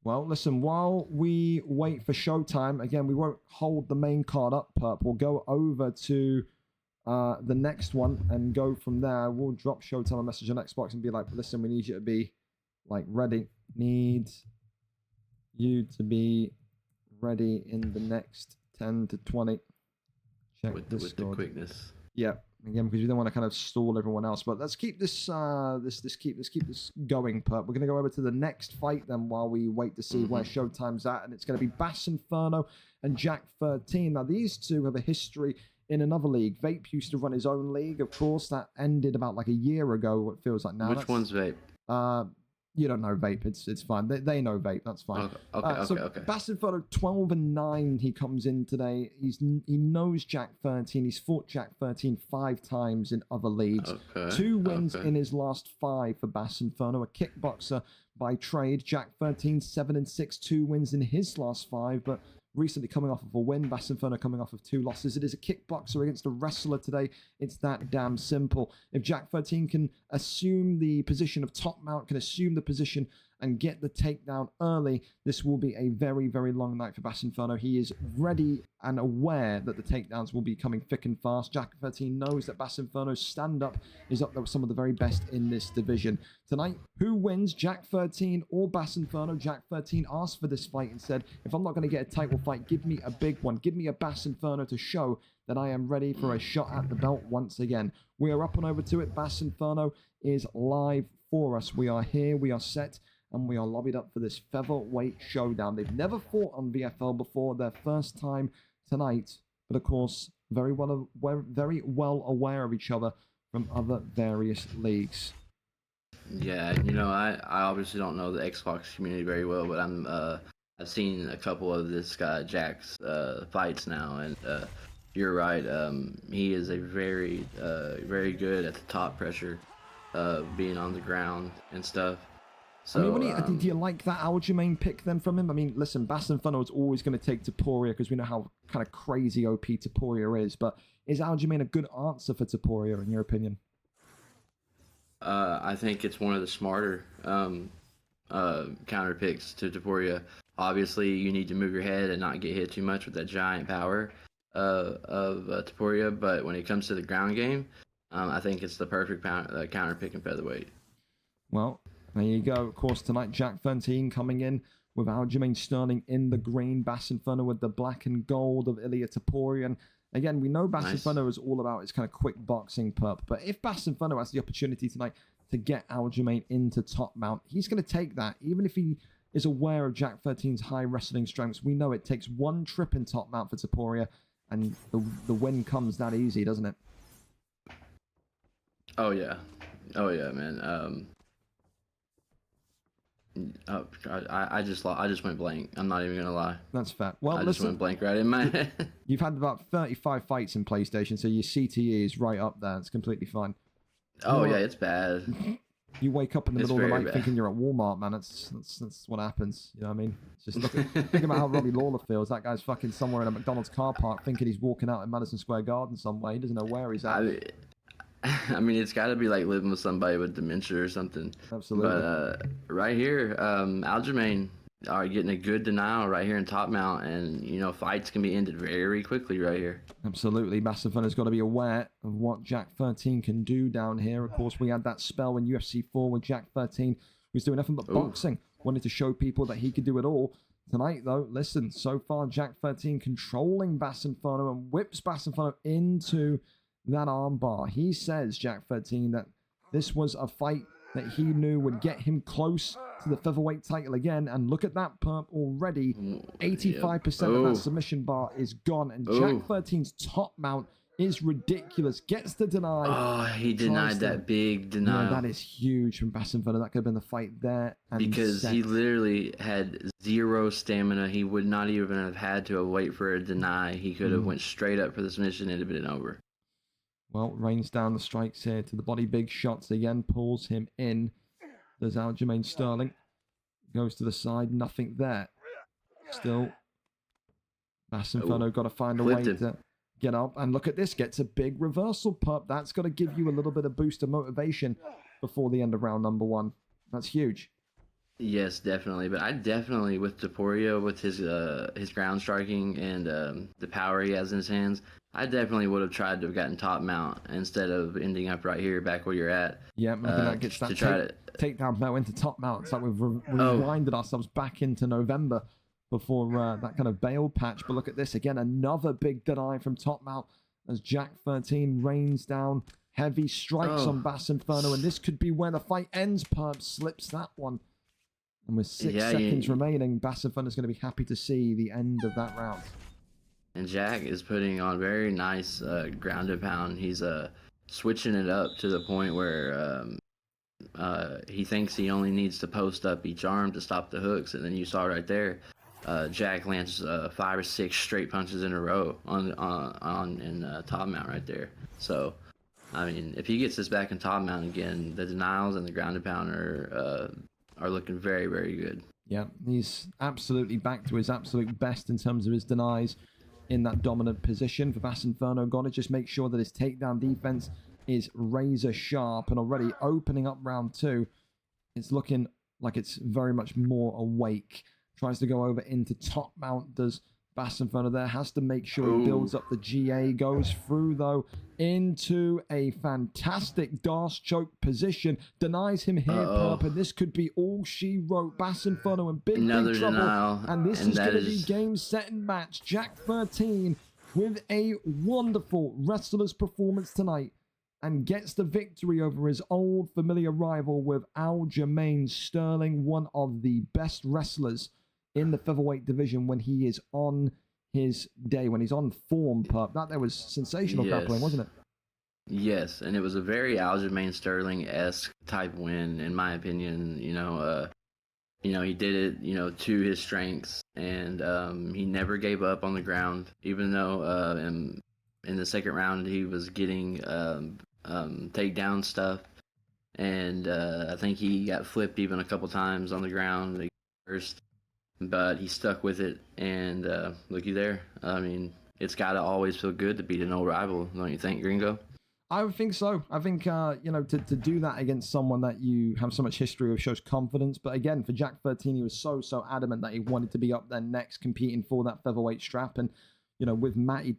Well, listen, while we wait for Showtime, again, we won't hold the main card up, Perp. We'll go over to the next one and go from there. We'll drop Showtime a message on Xbox and be like, listen, we need you to be like ready. Need you to be ready in the next 10 to 20. Check with the quickness. Yeah, again, because we don't want to kind of stall everyone else. But let's keep this keep this going, Perp. We're gonna go over to the next fight then while we wait to see where Showtime's at, and it's gonna be Bass Inferno and Jack9x. Now these two have a history in another league. Vape used to run his own league, of course. That ended about like a year ago. It feels like now. Which one's Vape? You don't know Vape. It's fine. They know Vape. That's fine. Okay. Bass Inferno 12-9. He comes in today. He knows Jack9x. He's fought Jack9x 5 times in other leagues. 2 wins in his last 5 for Bass Inferno. A kickboxer by trade. Jack9x 7-6. 2 wins in his last 5, but recently coming off of a win. Bass Inferno coming off of 2 losses. It is a kickboxer against a wrestler today. It's that damn simple. If Jack9x can assume the position of top mount, can assume the position and get the takedown early, this will be a very, very long night for Bass Inferno. He is ready and aware that the takedowns will be coming thick and fast. Jack9x knows that Bass Inferno's stand-up is up there with some of the very best in this division. Tonight, who wins, Jack9x or Bass Inferno? Jack9x asked for this fight and said, if I'm not going to get a title fight, give me a big one. Give me a Bass Inferno to show that I am ready for a shot at the belt once again. We are up and over to it. Bass Inferno is live for us. We are here, we are set, and we are lobbied up for this featherweight showdown. They've never fought on VFL before, their first time tonight, but of course, very well aware of each other from other various leagues. Yeah, I obviously don't know the Xbox community very well, but I've seen a couple of this guy Jack's fights now, and you're right. He is a very good at the top pressure, being on the ground and stuff. So, I mean, do you like that Aljamain pick then from him? I mean, listen, Bass Inferno is always going to take Topuria because we know how kind of crazy OP Topuria is, but is Aljamain a good answer for Topuria in your opinion? I think it's one of the smarter counter picks to Topuria. Obviously, you need to move your head and not get hit too much with that giant power of Topuria, but when it comes to the ground game, I think it's the perfect counter pick in featherweight. Well, there you go. Of course, tonight, Jack9x coming in with Aljamain Sterling in the green, Bass Inferno with the black and gold of Ilia Topuria. And again, we know Bass Inferno is all about his kind of quick boxing, Perp. But if Bass Inferno has the opportunity tonight to get Aljamain into top mount, he's going to take that. Even if he is aware of Jack9x's high wrestling strengths, we know it takes one trip in top mount for Topuria, and the win comes that easy, doesn't it? Oh yeah, man. I just went blank. I'm not even gonna lie. That's fair. Well, I just went blank right in my head. You've had about 35 fights in PlayStation, so your CTE is right up there. It's completely fine. Oh yeah, it's bad. You wake up in the It's middle of the very night bad. thinking you're at Walmart, man. That's what happens. You know what I mean? Just think about how Robbie Lawler feels. That guy's fucking somewhere in a McDonald's car park thinking he's walking out in Madison Square Garden somewhere. He doesn't know where he's at. I mean, it's got to be like living with somebody with dementia or something. Absolutely. But right here, Aljamain are getting a good denial right here in top mount, and you know, fights can be ended very quickly right here. Absolutely. Massive Fun has got to be aware of what Jack13 can do down here. Of course, we had that spell in UFC 4 with Jack13 was doing nothing but boxing. Wanted to show people that he could do it all. Tonight, though, listen, so far, Jack13 controlling Basinferno and whips Basinferno into that armbar. He says, Jack13, that this was a fight that he knew would get him close to the featherweight title again. And look at that, Perp, already 85% of that submission bar is gone. And Jack13's top mount is ridiculous. Gets the deny. Oh, he denied that big denial. Yeah, that is huge from Basinferno. That could have been the fight there. And because he literally had 0 stamina. He would not even have had to wait for a deny. He could have went straight up for the submission and it would have been over. Well, rains down the strikes here to the body. Big shots again. Pulls him in. There's Aljamain Sterling. Goes to the side. Nothing there. Still, Basinferno got to find a way to get up. And look at this. Gets a big reversal, Pup. That's got to give you a little bit of boost of motivation before the end of round number 1. That's huge. Yes, definitely. But I definitely, with Deporio, with his ground striking and the power he has in his hands, I definitely would have tried to have gotten top mount instead of ending up right here, back where you're at. Yeah, I think that gets that takedown belt into top mount. It's like we've rewinded ourselves back into November before that kind of bail patch. But look at this again, another big deny from top mount as Jack13 rains down heavy strikes on Basinferno, and this could be where the fight ends. Perp slips that one. And with 6 seconds remaining, Basinferno's going to be happy to see the end of that round. And Jack is putting on very nice ground and pound. He's switching it up to the point where he thinks he only needs to post up each arm to stop the hooks. And then you saw right there, Jack lands 5 or 6 straight punches in a row on top mount right there. So, I mean, if he gets this back in top mount again, the denials and the ground and pound are looking very, very good. Yeah, he's absolutely back to his absolute best in terms of his denies in that dominant position. For Basinferno, got to just make sure that his takedown defense is razor sharp, and already opening up round 2, it's looking like it's very much more awake. Tries to go over into top mount, does Basinferno there, has to make sure he builds up the GA, goes through though into a fantastic Darce choke position, denies him here, Perp, and this could be all she wrote. Basinferno in big trouble, denial. And this is going to be game, set, and match. Jack13 with a wonderful wrestler's performance tonight and gets the victory over his old familiar rival with Aljamain Sterling, one of the best wrestlers in the featherweight division when he is on his day, when he's on form, Pup. That was sensational grappling, wasn't it? Yes, and it was a very Aljamain Sterling-esque type win, in my opinion. You know, he did it, to his strengths, and he never gave up on the ground, even though in the second round he was getting takedown stuff, and I think he got flipped even a couple times on the ground first. But he stuck with it, and looky there. I mean, it's got to always feel good to beat an old rival, don't you think, Gringo? I would think so. I think, to do that against someone that you have so much history with shows confidence. But again, for Jack13, he was so adamant that he wanted to be up there next, competing for that featherweight strap. And, with Matty,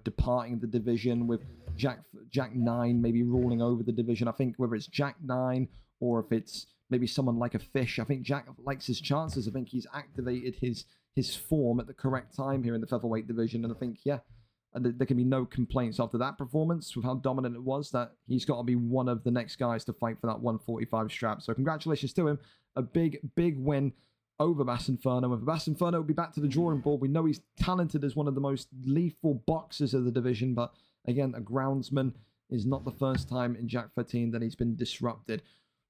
departing the division, with Jack9 maybe ruling over the division, I think whether it's Jack9 or if it's maybe someone like a Fish, I think Jack likes his chances. I think he's activated his form at the correct time here in the featherweight division. And I think, there can be no complaints after that performance with how dominant it was, that he's got to be one of the next guys to fight for that 145 strap. So congratulations to him. A big win over Basinferno. And for Basinferno, will be back to the drawing board. We know he's talented as one of the most lethal boxers of the division. But again, a groundsman is not the first time in Jack13 that he's been disrupted.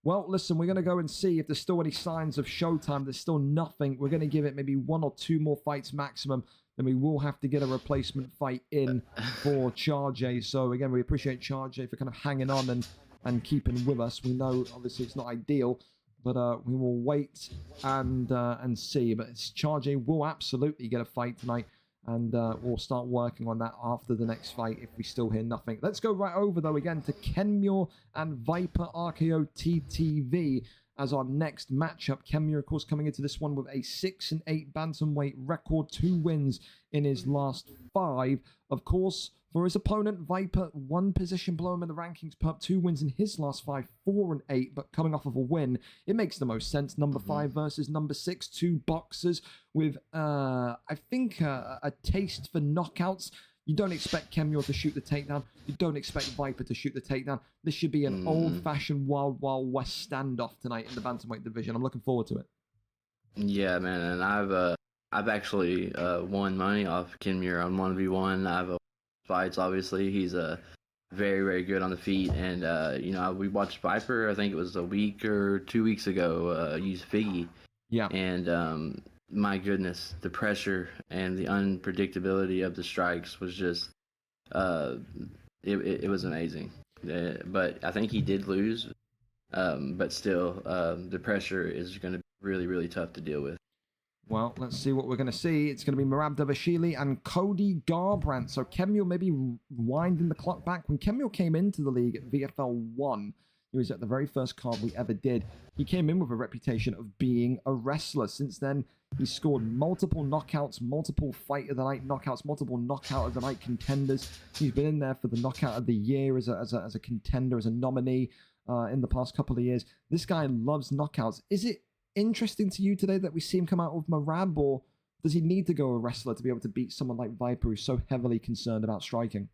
Well, listen, we're going to go and see if there's still any signs of showtime. There's still nothing. We're going to give it maybe 1 or 2 more fights maximum. Then we will have to get a replacement fight in for Charjay. So, again, we appreciate Charjay for kind of hanging on and and keeping with us. We know, obviously, it's not ideal, but we will wait and see. But Charge will absolutely get a fight tonight, and we'll start working on that after the next fight if we still hear nothing. Let's go right over, though, again to Kenmure and Viper RKO TTV as our next matchup. Kenmure, of course, coming into this one with a 6-8 bantamweight record, 2 wins in his last 5. Of course, for his opponent, Viper, 1 position below him in the rankings, Perp, 2 wins in his last 5, 4-8, but coming off of a win, it makes the most sense. Number 5 versus number 6, 2 boxers with, I think, a taste for knockouts. You don't expect Kenmure to shoot the takedown. You don't expect Viper to shoot the takedown. This should be an old-fashioned Wild Wild West standoff tonight in the bantamweight division. I'm looking forward to it. Yeah, man, and I've actually won money off Kenmure on 1v1. I've fights, obviously. He's very, very good on the feet, and you know, we watched Viper, I think it was a week or 2 weeks ago, use Figgy. Yeah. And my goodness, the pressure and the unpredictability of the strikes was just, it was amazing. But I think he did lose, but still, the pressure is going to be really, really tough to deal with. Well, let's see what we're going to see. It's going to be Merab Davashvili and Cody Garbrandt. So Kenmure maybe winding the clock back. When Kenmure came into the league at VFL 1, he was at the very first card we ever did. He came in with a reputation of being a wrestler. Since then, he's scored multiple knockouts, multiple fight of the night knockouts, multiple knockout of the night contenders. He's been in there for the knockout of the year as a contender, as a nominee in the past couple of years. This guy loves knockouts. Is it interesting to you today that we see him come out with Merab, or does he need to go a wrestler to be able to beat someone like Viper, who's so heavily concerned about striking?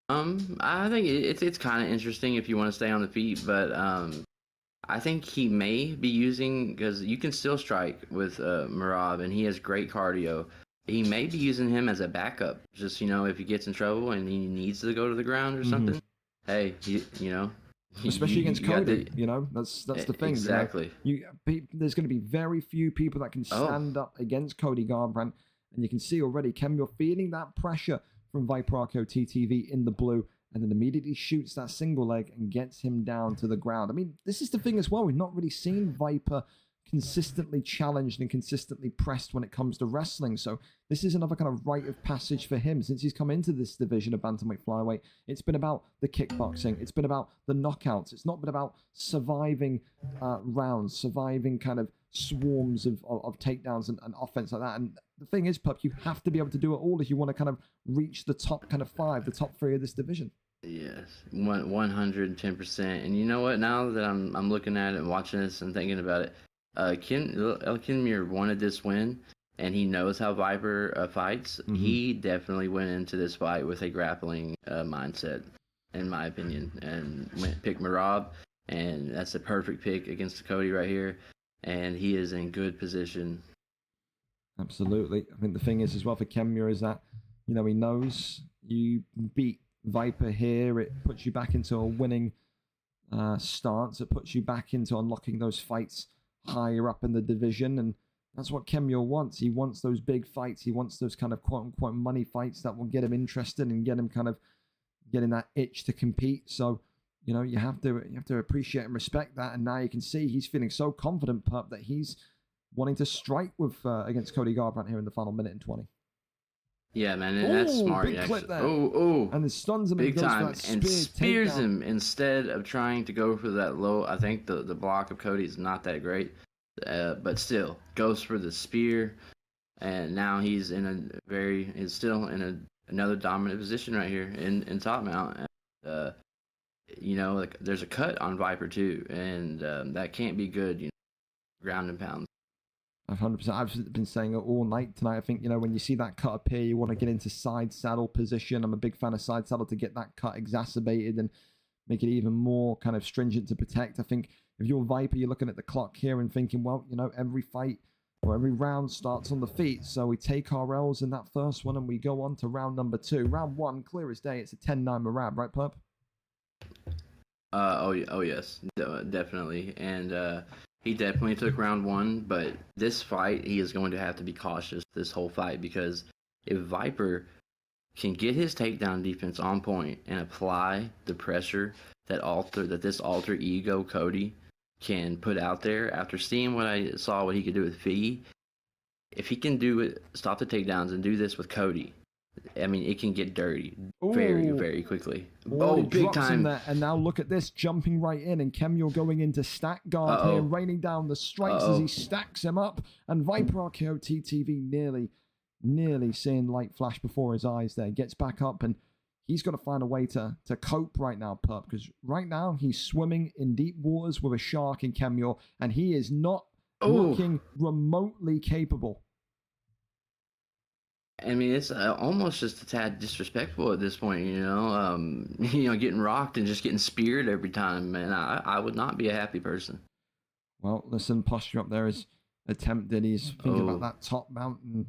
I think it's kind of interesting if you want to stay on the feet, but I think he may be using, because you can still strike with Merab, and he has great cardio. He may be using him as a backup, just, you know, if he gets in trouble and he needs to go to the ground or something. Hey, you know. Especially against Cody, you know, that's the thing. Exactly. There's going to be very few people that can stand up against Cody Garbrandt, and you can see already Kenmure feeling that pressure from Viper RKO TTV in the blue, and then immediately shoots that single leg and gets him down to the ground. I mean, this is the thing as well. We've not really seen Viper consistently challenged and consistently pressed when it comes to wrestling. So this is another kind of rite of passage for him since he's come into this division of bantamweight flyweight. It's been about the kickboxing. It's been about the knockouts. It's not been about surviving rounds, surviving kind of swarms of takedowns and offense like that. And the thing is, Pup, you have to be able to do it all if you want to kind of reach the top kind of 5, the top 3 of this division. Yes, 110%. And you know what? Now that I'm looking at it and watching this and thinking about it, Kenmure wanted this win, and he knows how Viper fights. He definitely went into this fight with a grappling mindset, in my opinion, and picked Merab, and that's a perfect pick against Cody right here, and he is in good position. Absolutely. I think the thing is as well for Kenmure is that, you know, he knows you beat Viper here, it puts you back into a winning stance. It puts you back into unlocking those fights higher up in the division, and that's what Kenmure wants. He wants those big fights. He wants those kind of quote-unquote money fights that will get him interested and get him kind of getting that itch to compete. So, you know, you have to appreciate and respect that, and now you can see he's feeling so confident, Pup, that he's wanting to strike with against Cody Garbrandt here in the final minute and 20. Yeah, man, and that's smart. Big clip there. Oh, and then stuns him big and goes time, for that and spears takedown. him instead of trying to go for that low. I think the block of Cody is not that great, but still goes for the spear, and now he's still in another dominant position right here in top mount. And, you know, like there's a cut on Viper too, and that can't be good. You know, ground and pound. 100%. I've been saying it all night tonight. I think, you know, when you see that cut appear, you want to get into side saddle position. I'm a big fan of side saddle to get that cut exacerbated and make it even more kind of stringent to protect. I think if you're Viper, you're looking at the clock here and thinking, well, you know, every fight or every round starts on the feet. So we take our L's in that first one and we go on to round number 2. Round 1, clear as day. It's a 10-9 Merab, right, Pup? Oh yes, definitely. And he definitely took round 1, but this fight, he is going to have to be cautious this whole fight, because if Viper can get his takedown defense on point and apply the pressure that this alter ego Cody can put out there, after seeing what I saw what he could do with Figgy, if he can do it, stop the takedowns and do this with Cody, I mean, it can get dirty very, very quickly. He Big drops him time. there, and now look at this, jumping right in, and Kemure going into stack guard here, raining down the strikes as he stacks him up, and Viper RKO TTV nearly seeing light flash before his eyes there, gets back up, and he's got to find a way to cope right now, Perp, because right now he's swimming in deep waters with a shark in Kemure, and he is not looking remotely capable. I mean, it's almost just a tad disrespectful at this point, getting rocked and just getting speared every time, man. I would not be a happy person. Well, listen, posture up there is attempted. He's thinking about that top mountain.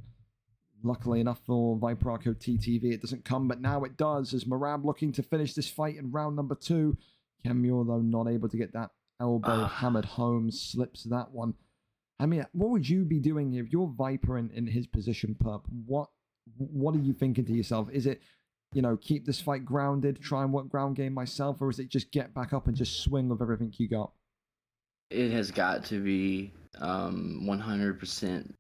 Luckily enough for Viper RKO TTV, it doesn't come, but now it does, as Marab looking to finish this fight in round number 2. Kemure, though, not able to get that elbow hammered home, slips that one. I mean, what would you be doing if you're Viper in his position, Perp? What are you thinking to yourself? Is it, keep this fight grounded, try and work ground game myself, or is it just get back up and just swing with everything you got? It has got to be 100%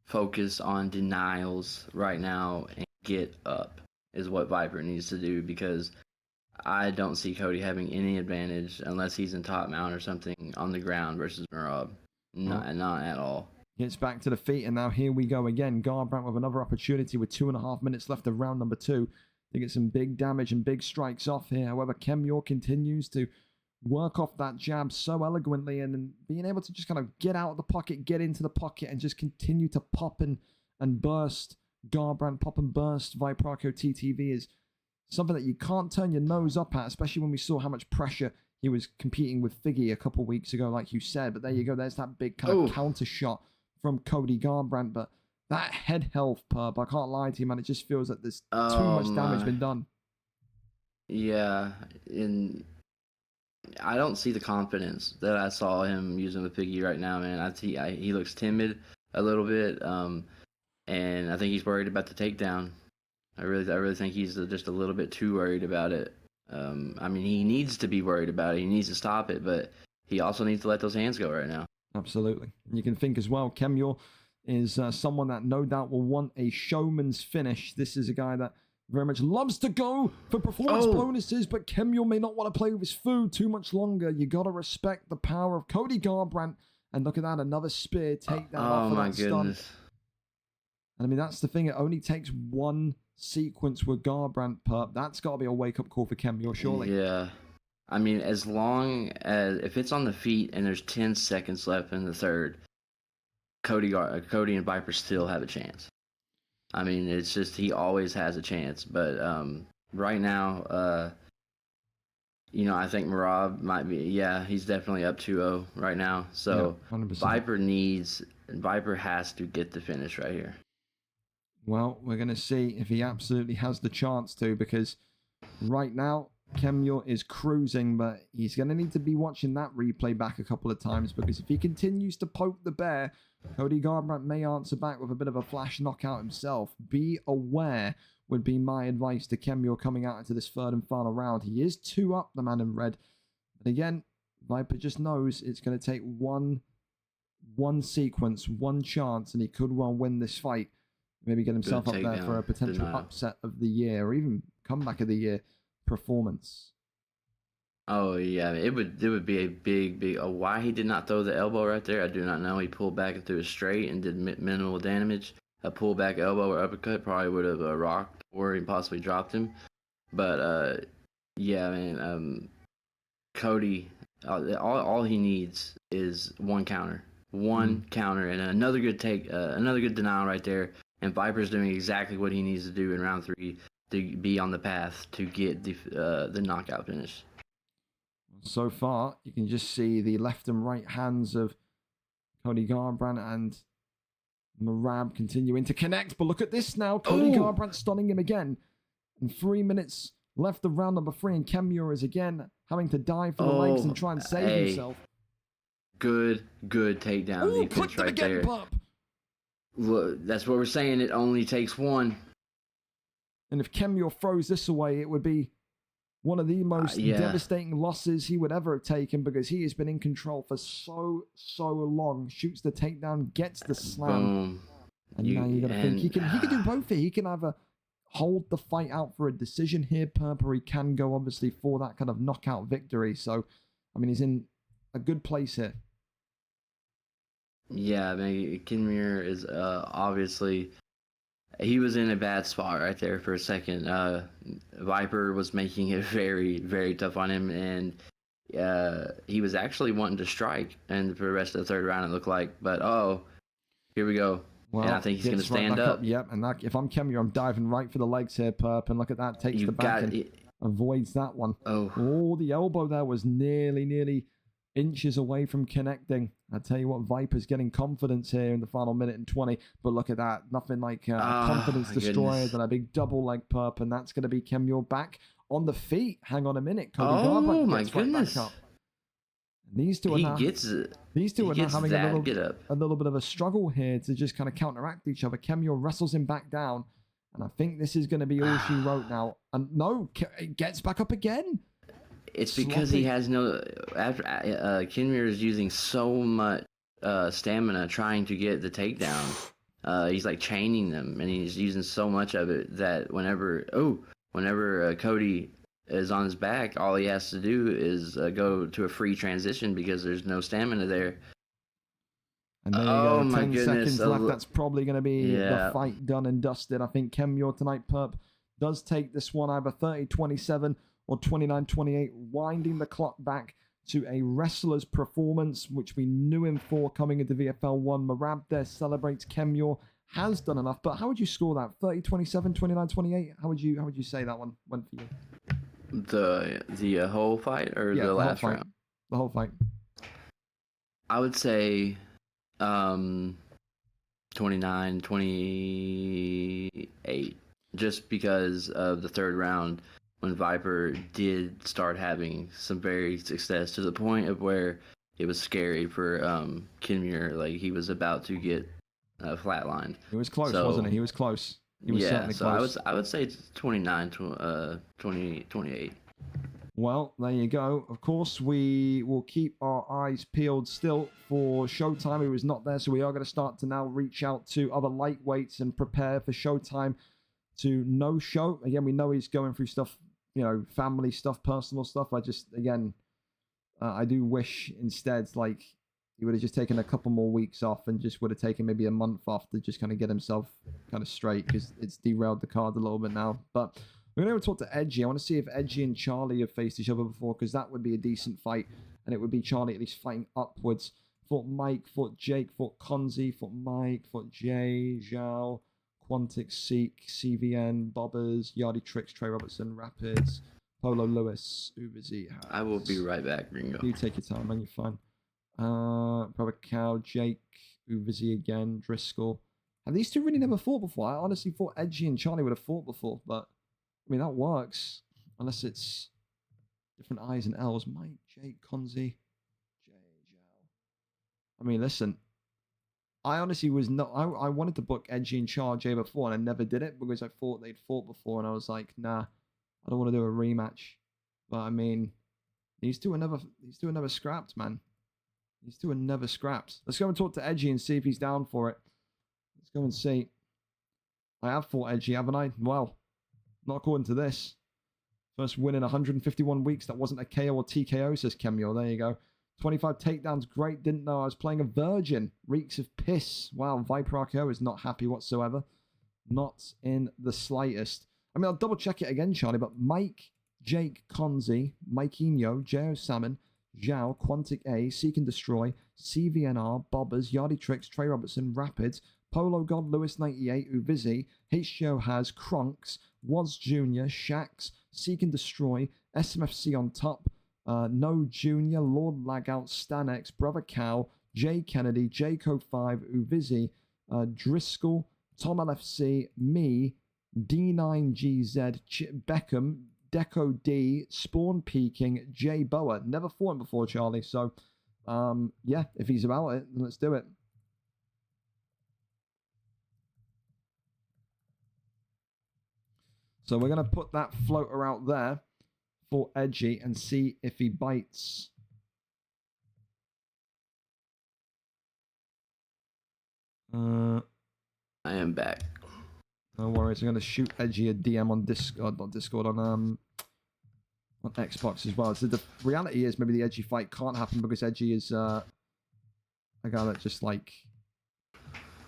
focus on denials right now and get up is what Viper needs to do, because I don't see Cody having any advantage unless he's in top mount or something on the ground versus Marab. Not at all. Gets back to the feet, and now here we go again. Garbrandt with another opportunity with 2.5 minutes left of round number 2 to get some big damage and big strikes off here. However, Kemure continues to work off that jab so eloquently, and then being able to just kind of get out of the pocket, get into the pocket, and just continue to pop and burst Garbrandt, pop and burst Viper RKO TTV is something that you can't turn your nose up at, especially when we saw how much pressure he was competing with Figgy a couple weeks ago, like you said. But there you go. There's that big kind of counter shot from Cody Garbrandt. But that head health, Perp, I can't lie to you, man. It just feels like there's too much damage been done. Yeah, and I don't see the confidence that I saw him using with Figgy right now, man. He looks timid a little bit, and I think he's worried about the takedown. I really think he's just a little bit too worried about it. I mean, he needs to be worried about it. He needs to stop it, but he also needs to let those hands go right now. Absolutely. And you can think as well, Kemure is someone that no doubt will want a showman's finish. This is a guy that very much loves to go for performance bonuses, but Kemure may not want to play with his food too much longer. You got to respect the power of Cody Garbrandt. And look at that, another spear takedown off of that stun. And I mean, that's the thing. It only takes one sequence with Garbrandt, Perp. That's got to be a wake-up call for Kemure, surely. Yeah. I mean, as long as, if it's on the feet and there's 10 seconds left in the third, Cody and Viper still have a chance. I mean, it's just, he always has a chance. But right now, I think Marab might be, he's definitely up 2-0 right now. So yeah, Viper has to get the finish right here. Well, we're going to see if he absolutely has the chance to, because right now, Kemure is cruising, but he's going to need to be watching that replay back a couple of times, because if he continues to poke the bear, Cody Garbrandt may answer back with a bit of a flash knockout himself. Be aware would be my advice to Kemure coming out into this third and final round. He is 2 up, the man in red. But again, Viper just knows it's going to take one sequence, one chance, and he could well win this fight. Maybe get himself up there for a potential upset of the year, or even comeback of the year performance. Oh yeah, it would be a big. Why he did not throw the elbow right there, I do not know. He pulled back and threw it straight and did minimal damage. A pullback elbow or uppercut probably would have rocked or possibly dropped him. But yeah, man, Cody, all he needs is one counter, counter, and another good denial right there. And Viper's doing exactly what he needs to do in round 3 to be on the path to get the knockout finish. So far, you can just see the left and right hands of Cody Garbrandt and Marab continuing to connect. But look at this now. Cody Garbrandt stunning him again. And 3 minutes left of round number 3. And Kemure is again having to dive for the legs and try and save himself. Good takedown defense right there. Look, that's what we're saying. It only takes one. And if Kemure throws this away, it would be one of the most devastating losses he would ever have taken, because he has been in control for so long. Shoots the takedown, gets the slam. Boom. And now you got to think he can do both here. He can either hold the fight out for a decision here, Perp, or he can go obviously for that kind of knockout victory. So, I mean, he's in a good place here. Yeah, I mean, Kemure is obviously, he was in a bad spot right there for a second. Viper was making it very, very tough on him, and he was actually wanting to strike, and for the rest of the third round it looked like, but here we go. Well, and I think he's going to stand up. Yep, and that, if I'm Kemure, I'm diving right for the legs here, Perp, and look at that, takes the back and avoids that one. Oh, the elbow there was nearly inches away from connecting. I tell you what, Viper's getting confidence here in the final minute and 20, but look at that, nothing like confidence destroyer than a big double leg, Perp, and that's going to be Kemure back on the feet. Hang on a minute, Cody Garbrandt my gets goodness. right back up. These two are now having a little bit of a struggle here to just kind of counteract each other. Kemure wrestles him back down, and I think this is going to be all she wrote now. And no, it gets back up again. It's because he has no. After Kemure is using so much stamina trying to get the takedown. He's like chaining them, and he's using so much of it that whenever Cody is on his back, all he has to do is go to a free transition because there's no stamina there. And there you go, 10 seconds left. That's probably going to be the fight done and dusted. I think Kemure tonight, Perp, does take this one either 30-27 or 29-28, winding the clock back to a wrestler's performance, which we knew him for coming into VFL 1. Marab there celebrates. Kemure has done enough, but how would you score that? 30-27, 29-28? How would you say that one went for you? The whole fight or the last round? The whole fight. I would say 29-28, just because of the third round when Viper did start having some very success to the point of where it was scary for Kemure. Like, he was about to get flatlined. He was close, wasn't he? He was close. He was certainly close. I would say 28. Well, there you go. Of course, we will keep our eyes peeled still for Showtime, who is not there. So we are going to start to now reach out to other lightweights and prepare for Showtime to no show. Again, we know he's going through stuff, family stuff, personal stuff. I just, again, I do wish instead, like, he would have just taken a couple more weeks off and just would have taken maybe a month off to just kind of get himself kind of straight, because it's derailed the card a little bit now. But we're going to talk to Edgy. I want to see if Edgy and Charlie have faced each other before, because that would be a decent fight, and it would be Charlie at least fighting upwards. Fought Mike, fought Jake, fought Konzi, fought Mike, fought Jay, Zhao, Quantic, Seek, CVN, Bobbers, Yardy Tricks, Trey Robertson, Rapids, Polo Lewis, Uberz. I will be right back, Ringo. You take your time, man. You're fine. Brother Cow, Jake, Uberz again, Driscoll. Have these two really never fought before? I honestly thought Edgy and Charlie would have fought before, but I mean, that works. Unless it's different I's and L's. Mike, Jake, Konzi, Jay, Zhao. I mean, listen. I honestly was not... I wanted to book Edgy and Charlie before, and I never did it because I thought they'd fought before, and I was like, nah, I don't want to do a rematch. But I mean, these two are never scrapped, man. These two are never scrapped. Let's go and talk to Edgy and see if he's down for it. Let's go and see. I have fought Edgy, haven't I? Well, not according to this. First win in 151 weeks. That wasn't a KO or TKO, says Kemure. There you go. 25 takedowns. Great. Didn't know I was playing a virgin. Reeks of piss. Wow. Viper RKO is not happy whatsoever. Not in the slightest. I mean, I'll double check it again, Charlie, but Mike, Jake, Konzi, Mikeinho, J.O. Salmon, Zhao, Quantic A, Seek and Destroy, CVNR, Bobbers, Yardy Tricks, Trey Robertson, Rapids, Polo God, Lewis 98, Uvizi, HGO Has, Kronks, Was Jr., Shax, Seek and Destroy, SMFC on top, No Jr., Lord Lagout, Stanex, Brother Cow, J Kennedy, Jco 5, Uvizi, Driscoll, Tom LFC, me, D9GZ, Beckham, Deco D, Spawn Peking, Jay Boa. Never fought him before, Charlie. So, yeah, if he's about it, then let's do it. So we're going to put that floater out there for Edgy and see if he bites. I am back. No worries. I'm going to shoot Edgy a DM on Discord, not Discord, on Xbox as well. So the reality is maybe the Edgy fight can't happen because Edgy is a guy that just like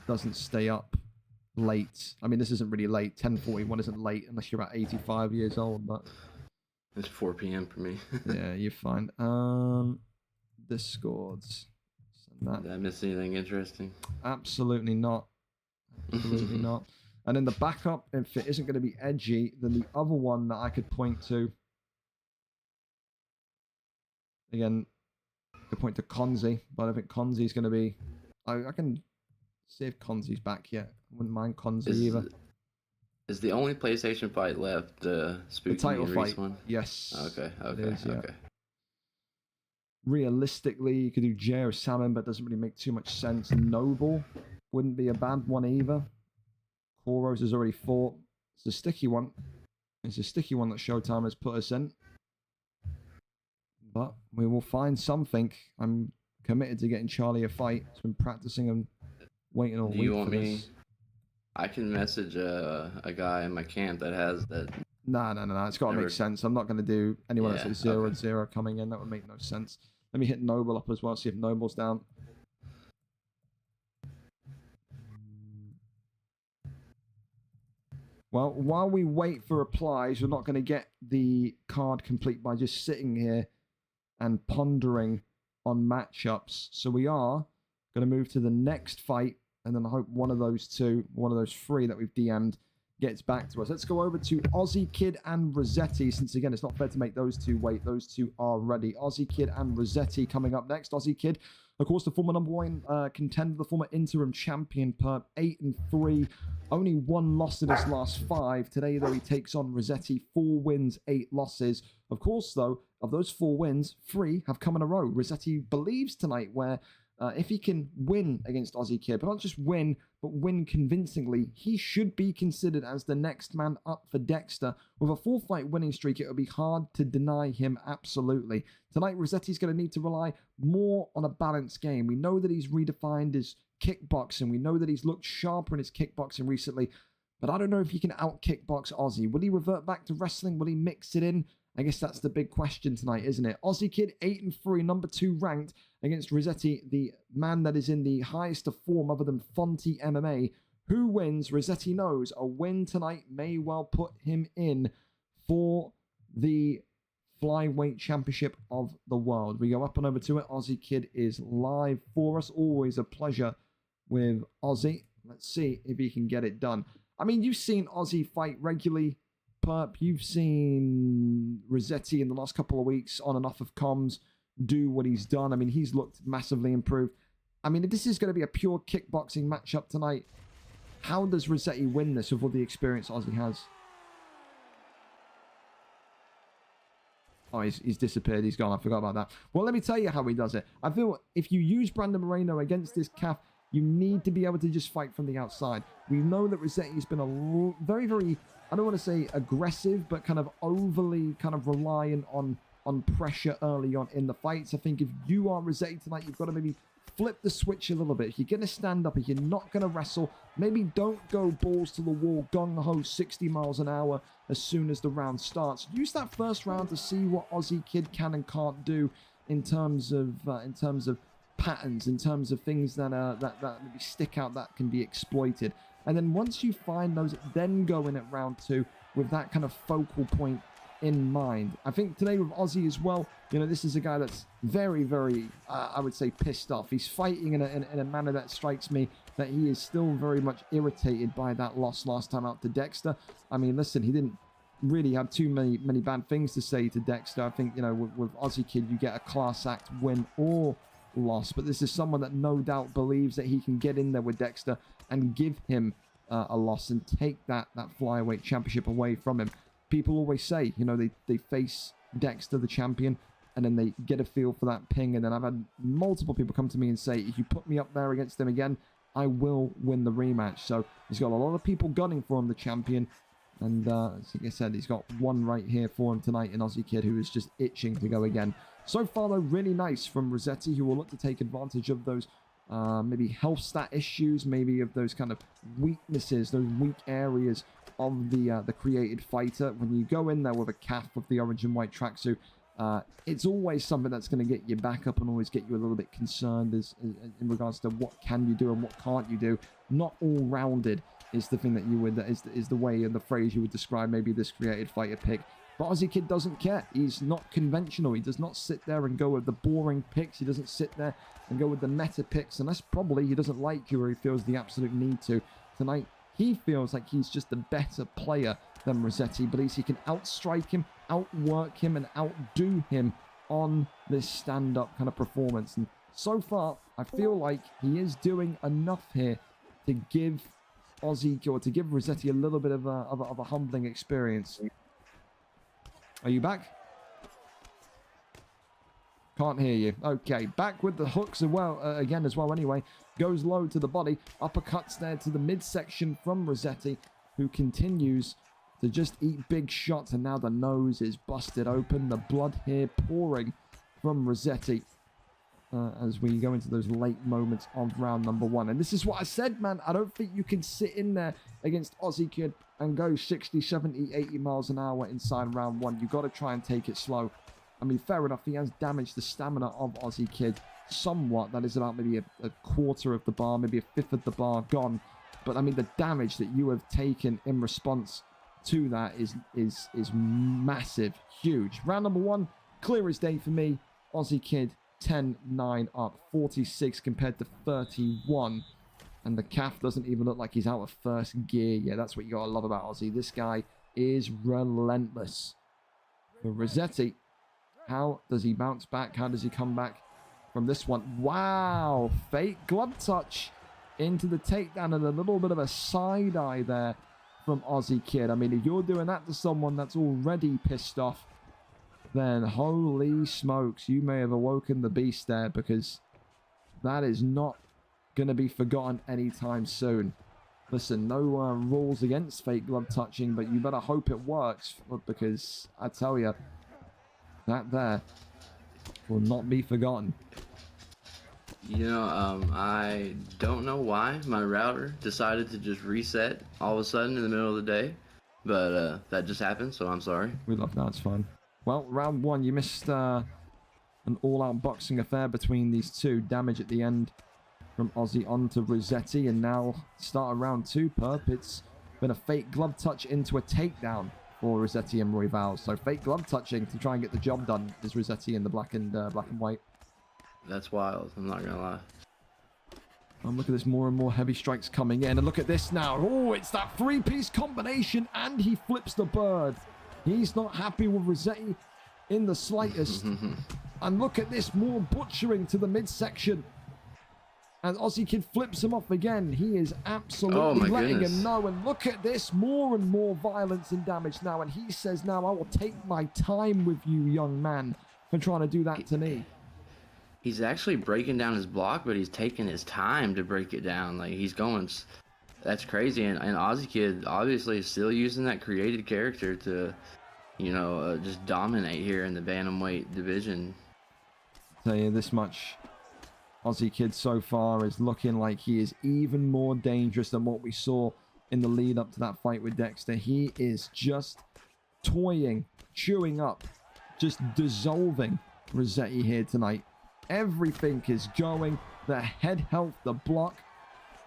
doesn't stay up late. I mean, this isn't really late. 10:41 isn't late unless you're about 85 years old, but It's 4 p.m. for me. yeah, you're fine. Discords. Send that. Did I miss anything interesting? Absolutely not. Absolutely not. And in the backup, if it isn't going to be Edgy, then the other one that I could point to, again, I could point to Konzi, but I think Konzi's going to be... I can see if Konzi's back yet. I wouldn't mind Konzi either. Is the only PlayStation fight left Spooky The title and fight, Reese one? yes. Okay, Okay. Realistically, you could do Jay or Salmon, but it doesn't really make too much sense. Noble wouldn't be a bad one either. Koros has already fought. It's a sticky one. It's a sticky one that Showtime has put us in. But we will find something. I'm committed to getting Charlie a fight. He's been practicing and waiting all week. Do you want for me? this. I can message a guy in my camp that has that. No. It's got to make sense. I'm not going to do anyone else at 0-0 coming in. That would make no sense. Let me hit Noble up as well, see if Noble's down. Well, while we wait for replies, we're not going to get the card complete by just sitting here and pondering on matchups. So we are going to move to the next fight, and then I hope one of those three that we've DM'd gets back to us. Let's go over to Aussie Kid and Rossetti, since again, it's not fair to make those two wait. Those two are ready. Aussie Kid and Rossetti coming up next. Aussie Kid, of course, the former #1 contender, the former interim champion, per 8-3. Only one loss in his last 5. Today, though, he takes on Rossetti. 4 wins, 8 losses. Of course, though, of those 4 wins, 3 have come in a row. Rossetti believes tonight where if he can win against Aussie Kid, but not just win, but win convincingly, he should be considered as the next man up for Dexter. With a 4-fight winning streak, it would be hard to deny him absolutely. Tonight, Rossetti's going to need to rely more on a balanced game. We know that he's redefined his kickboxing. We know that he's looked sharper in his kickboxing recently, but I don't know if he can out-kickbox Aussie. Will he revert back to wrestling? Will he mix it in? I guess that's the big question tonight, isn't it? Aussie Kid, 8-3, number 2 ranked against Rossetti, the man that is in the highest of form other than Fonty MMA. Who wins? Rossetti knows a win tonight may well put him in for the flyweight championship of the world. We go up and over to it. Aussie Kid is live for us. Always a pleasure with Aussie. Let's see if he can get it done. I mean, you've seen Aussie fight regularly. Perp, you've seen Rossetti in the last couple of weeks on and off of comms do what he's done. I mean, he's looked massively improved. I mean, if this is going to be a pure kickboxing matchup tonight, how does Rossetti win this with all the experience Aussie has? Oh, he's disappeared. He's gone. I forgot about that. Well, let me tell you how he does it. I feel if you use Brandon Moreno against this calf, you need to be able to just fight from the outside. We know that Rossetti's been a very, very, I don't want to say aggressive, but kind of overly kind of reliant on pressure early on in the fights. I think if you are Rossetti tonight, you've got to maybe flip the switch a little bit. If you're going to stand up, if you're not going to wrestle, maybe don't go balls to the wall, gung-ho, 60 miles an hour as soon as the round starts. Use that first round to see what Aussie Kid can and can't do in terms of patterns, in terms of things that maybe stick out that can be exploited. And then once you find those, then go in at round 2 with that kind of focal point in mind. I think today with Aussie as well, you know, this is a guy that's very, very, I would say, pissed off. He's fighting in a manner that strikes me that he is still very much irritated by that loss last time out to Dexter. I mean, listen, he didn't really have too many bad things to say to Dexter. I think, you know, with Aussie Kid, you get a class act win or loss, but this is someone that no doubt believes that he can get in there with Dexter and give him a loss and take that flyweight championship away from him. People always say, you know, they face Dexter, the champion, and then they get a feel for that ping. And then I've had multiple people come to me and say, if you put me up there against him again, I will win the rematch. So he's got a lot of people gunning for him, the champion. And like I said, he's got one right here for him tonight in Aussie Kid, who is just itching to go again. So far, though, really nice from Rossetti, who will look to take advantage of those maybe health stat issues, maybe of those kind of weaknesses, those weak areas of the created fighter. When you go in there with a calf of the orange and white tracksuit, it's always something that's going to get you back up and always get you a little bit concerned in regards to what can you do and what can't you do. Not all-rounded is the thing that you would, is the way and the phrase you would describe maybe this created fighter pick. But Aussie Kid doesn't care. He's not conventional. He does not sit there and go with the boring picks. He doesn't sit there and go with the meta picks. Unless probably he doesn't like you or he feels the absolute need to. Tonight, he feels like he's just a better player than Rossetti. Believes he can outstrike him, outwork him, and outdo him on this stand-up kind of performance. And so far, I feel like he is doing enough here to give Aussie, or to give Rossetti a little bit of a humbling experience. Are you back? Can't hear you. Okay, back with the hooks as well, again as well anyway. Goes low to the body. Uppercuts there to the midsection from Rossetti, who continues to just eat big shots. And now the nose is busted open. The blood here pouring from Rossetti as we go into those late moments of round number 1. And this is what I said, man. I don't think you can sit in there against Aussie Kid and go 60, 70, 80 miles an hour inside round 1. You got to try and take it slow. I mean, fair enough, he has damaged the stamina of Aussie Kid somewhat. That is about maybe a quarter of the bar, maybe a fifth of the bar gone. But I mean, the damage that you have taken in response to that is massive, huge. Round number 1, clear as day for me. Aussie Kid 10-9 up, 46 compared to 31. And the calf doesn't even look like he's out of first gear. Yeah, that's what you gotta love about Aussie. This guy is relentless. For Rossetti, how does he bounce back? How does he come back from this one? Wow, fake glove touch into the takedown and a little bit of a side eye there from Aussie Kid. I mean, if you're doing that to someone that's already pissed off, then holy smokes, you may have awoken the beast there, because that is not going to be forgotten anytime soon. Listen, no rules against fake glove touching, but you better hope it works, because I tell you, that there will not be forgotten. You know, I don't know why my router decided to just reset all of a sudden in the middle of the day, but that just happened, so I'm sorry. We love that, it's fine. Well, round 1, you missed an all-out boxing affair between these two. Damage at the end from Aussie onto Rossetti, and now start of round 2, Perp. It's been a fake glove touch into a takedown for Rossetti and Royval. So fake glove touching to try and get the job done is Rossetti in the black and white. That's wild, I'm not gonna lie. And look at this, more and more heavy strikes coming in. And look at this now. Oh, it's that 3-piece combination, and he flips the bird. He's not happy with Rossetti in the slightest. And look at this, more butchering to the midsection. And Aussie Kid flips him off again. He is absolutely letting him know. And look at this, more and more violence and damage now. And he says, now I will take my time with you, young man, for trying to do that to me. He's actually breaking down his block, but he's taking his time to break it down. Like, he's going... That's crazy. And Aussie Kid obviously is still using that created character to, you know, just dominate here in the bantamweight division. I'll tell you this much. Aussie Kid so far is looking like he is even more dangerous than what we saw in the lead up to that fight with Dexter. He is just toying, chewing up, just dissolving Rossetti here tonight. Everything is going. The head health, the block,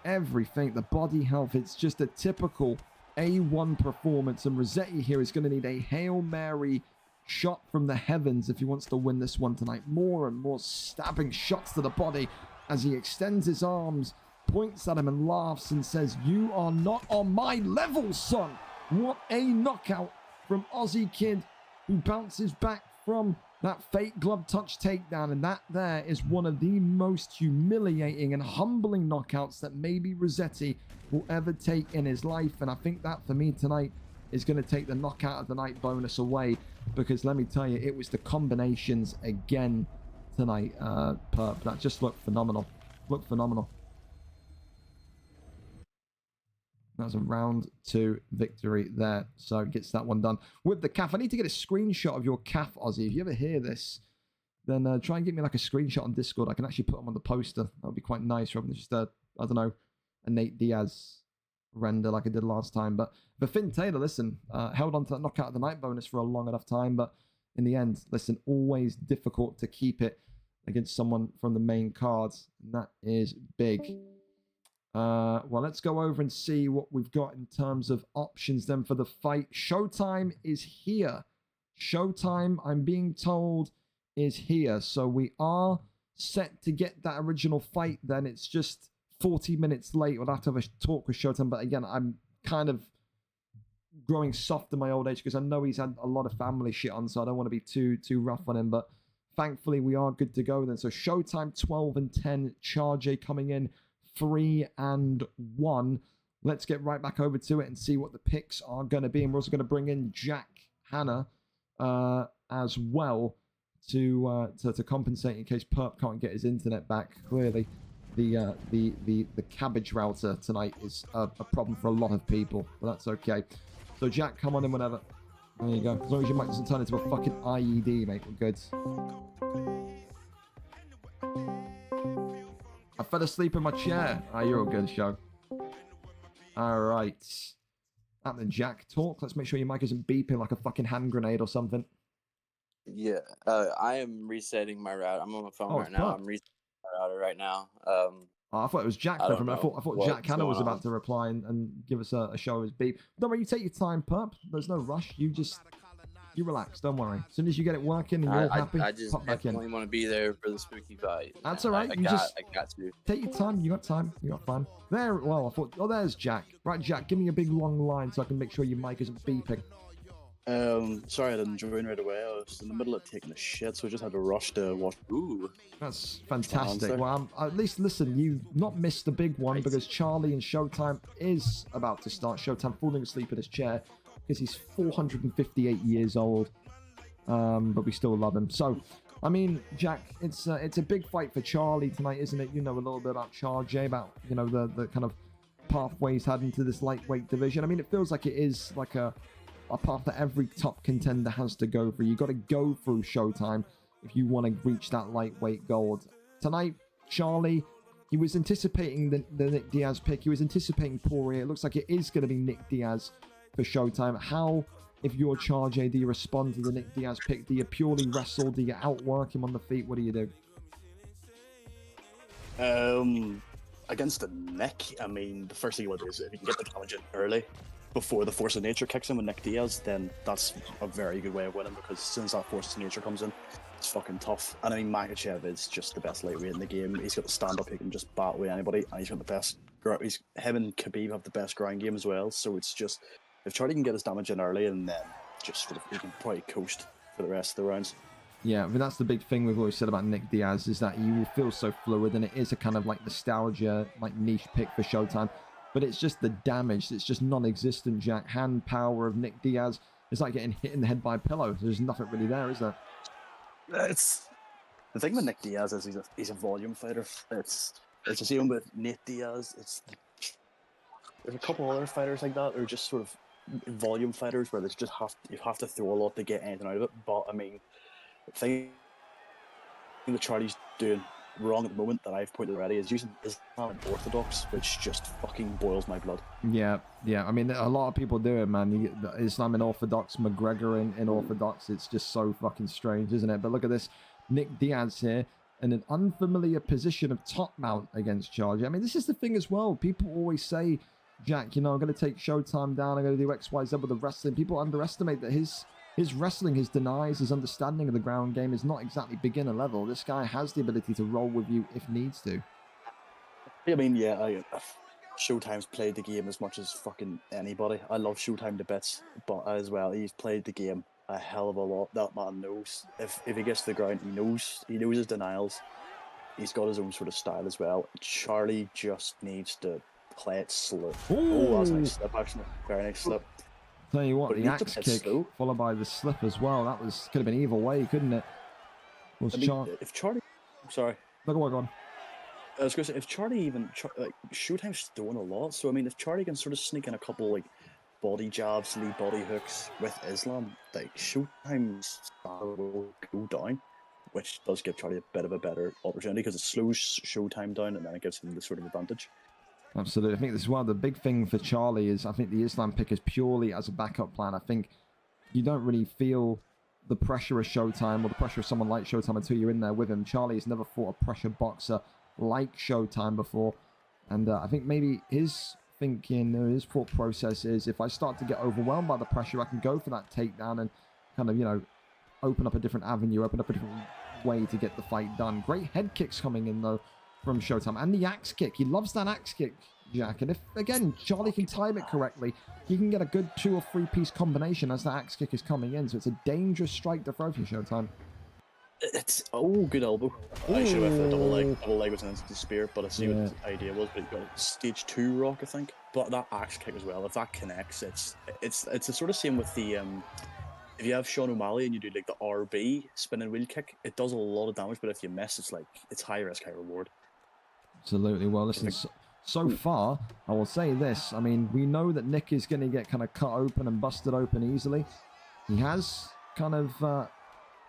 everything, the body health. It's just a typical A1 performance. And Rossetti here is going to need a Hail Mary shot from the heavens if he wants to win this one tonight. More and more stabbing shots to the body as he extends his arms, points at him and laughs and says, "You are not on my level, son." What a knockout from Aussie Kid, who bounces back from that fake glove touch takedown. And that there is one of the most humiliating and humbling knockouts that maybe Rossetti will ever take in his life. And I think that for me tonight is going to take the knockout of the night bonus away, because let me tell you, it was the combinations again tonight, Perp, that just looked phenomenal. Looked phenomenal. That's a round 2 victory there. So gets that one done. With the calf, I need to get a screenshot of your calf, Ozzy. If you ever hear this, then try and get me like a screenshot on Discord. I can actually put them on the poster. That would be quite nice rather than just I don't know, a Nate Diaz render like I did last time. But Finn Taylor, listen, held on to that knockout of the night bonus for a long enough time. But in the end, listen, always difficult to keep it against someone from the main cards. And that is big. Well, let's go over and see what we've got in terms of options then for the fight. Showtime is here. Showtime, I'm being told, is here. So we are set to get that original fight then. It's just 40 minutes late. We'll have to have a talk with Showtime. But again, I'm kind of growing soft in my old age because I know he's had a lot of family shit on, so I don't want to be too rough on him. But thankfully, we are good to go then. So Showtime 12 and 10. Charge coming in 3 and 1. Let's get right back over to it and see what the picks are going to be. And we're also going to bring in Jack Hanna as well to compensate in case Perp can't get his internet back. Clearly, the cabbage router tonight is a problem for a lot of people, but that's okay. So Jack, come on in whenever. There you go. As long as your mic doesn't turn into a fucking IED, mate, we're good. I fell asleep in my chair. Ah, you're all good, Shug. All right. At the Jack talk. Let's make sure your mic isn't beeping like a fucking hand grenade or something. Yeah, I am resetting my router. I'm on my phone right now. I'm resetting my router right now. Oh, I thought it was Jack. I thought Jack Hanna was about to reply and give us a show of his beep. Don't worry, you take your time, Perp. There's no rush. You relax. Don't worry. As soon as you get it working and you're happy, I just pop back in. definitely want to be there for the spooky fight. That's all right. I got to. Take your time. You got time. You got fun. There. Well, I thought. Oh, there's Jack. Right, Jack. Give me a big long line so I can make sure your mic isn't beeping. Sorry I didn't join right away. I was in the middle of taking a shit, so I just had to rush to watch. Ooh, that's fantastic. Well, at least listen, you not missed the big one because Charlie and Showtime is about to start. Showtime falling asleep in his chair because he's 458 years old, but we still love him. So, I mean, Jack, it's a big fight for Charlie tonight, isn't it? You know a little bit about Charlie, about the kind of pathways had into this lightweight division. I mean, it feels like it is like a path that every top contender has to go through. You got to go through Showtime if you want to reach that lightweight gold. Tonight, Charlie, he was anticipating the Nick Diaz pick. He was anticipating Poirier. It looks like it is going to be Nick Diaz for Showtime. How, if you're Charge, do you respond to the Nick Diaz pick? Do you purely wrestle? Do you outwork him on the feet? What do you do? Against the Nick, I mean, the first thing you want to do is if you can get the damage in early, before the force of nature kicks in with Nick Diaz, then that's a very good way of winning, because as soon as that force of nature comes in, it's fucking tough. And I mean, Makhachev is just the best lightweight in the game. He's got the stand-up, he can just bat away anybody, and he's got the best. Him and Khabib have the best ground game as well. So it's just, if Charlie can get his damage in early, and then just sort of, he can probably coast for the rest of the rounds. Yeah, I mean, that's the big thing we've always said about Nick Diaz, is that you will feel so fluid, and it is a kind of like nostalgia, like niche pick for Showtime. But it's just the damage. It's just non-existent, Jack. Hand power of Nick Diaz. It's like getting hit in the head by a pillow. There's nothing really there, is there? It's the thing with Nick Diaz is he's a volume fighter. It's the same with Nate Diaz. There's a couple other fighters like that who are just sort of volume fighters where you have to throw a lot to get anything out of it. But I mean, the thing that Charlie's doing wrong at the moment that I've pointed already is using Islam Orthodox, which just fucking boils my blood. Yeah. I mean, a lot of people do it, man. You get the Islam in Orthodox, McGregor in Orthodox. It's just so fucking strange, isn't it? But look at this. Nick Diaz here in an unfamiliar position of top mount against Charlie. I mean, this is the thing as well. People always say, Jack, I'm going to take Showtime down. I'm going to do X, Y, Z with the wrestling. People underestimate that his wrestling, his denies, his understanding of the ground game is not exactly beginner level. This guy has the ability to roll with you if needs to. I mean, yeah, Showtime's played the game as much as fucking anybody. I love Showtime to bits, but as well, he's played the game a hell of a lot. That man knows. If he gets to the ground, he knows his denials. He's got his own sort of style as well. Charlie just needs to play it slow. Ooh. Oh, that's a nice slip, actually. Very nice slip. Tell you what, But the axe kick followed by the slip as well. That could have been either way, couldn't it? If Charlie, I'm sorry. Look, go on. I was going to say, if Charlie even like Showtime's doing a lot, so I mean, if Charlie can sort of sneak in a couple like body jabs, lead body hooks with Islam, like Showtime's will go down, which does give Charlie a bit of a better opportunity because it slows Showtime down and then it gives him the sort of advantage. Absolutely. I think this is one of the big thing for Charlie is I think the Islam pick is purely as a backup plan. I think you don't really feel the pressure of Showtime or the pressure of someone like Showtime until you're in there with him. Charlie has never fought a pressure boxer like Showtime before. And I think maybe his thinking, his thought process is if I start to get overwhelmed by the pressure, I can go for that takedown and kind of, you know, open up a different avenue, open up a different way to get the fight done. Great head kicks coming in, though, from Showtime. And the axe kick. He loves that axe kick, Jack. And if, again, Charlie can time it correctly, he can get a good 2 or 3 piece combination as the axe kick is coming in. So it's a dangerous strike to throw for Showtime. It's good elbow. I should have went for the double leg was an instant spear, but I see what the idea was. But you got stage 2 rock, I think. But that axe kick as well, if that connects, it's the sort of same with the if you have Sean O'Malley and you do like the RB spinning wheel kick, it does a lot of damage. But if you miss, it's high risk, high reward. Absolutely. Well, listen, so far, I will say this. I mean, we know that Nick is going to get kind of cut open and busted open easily. He has kind of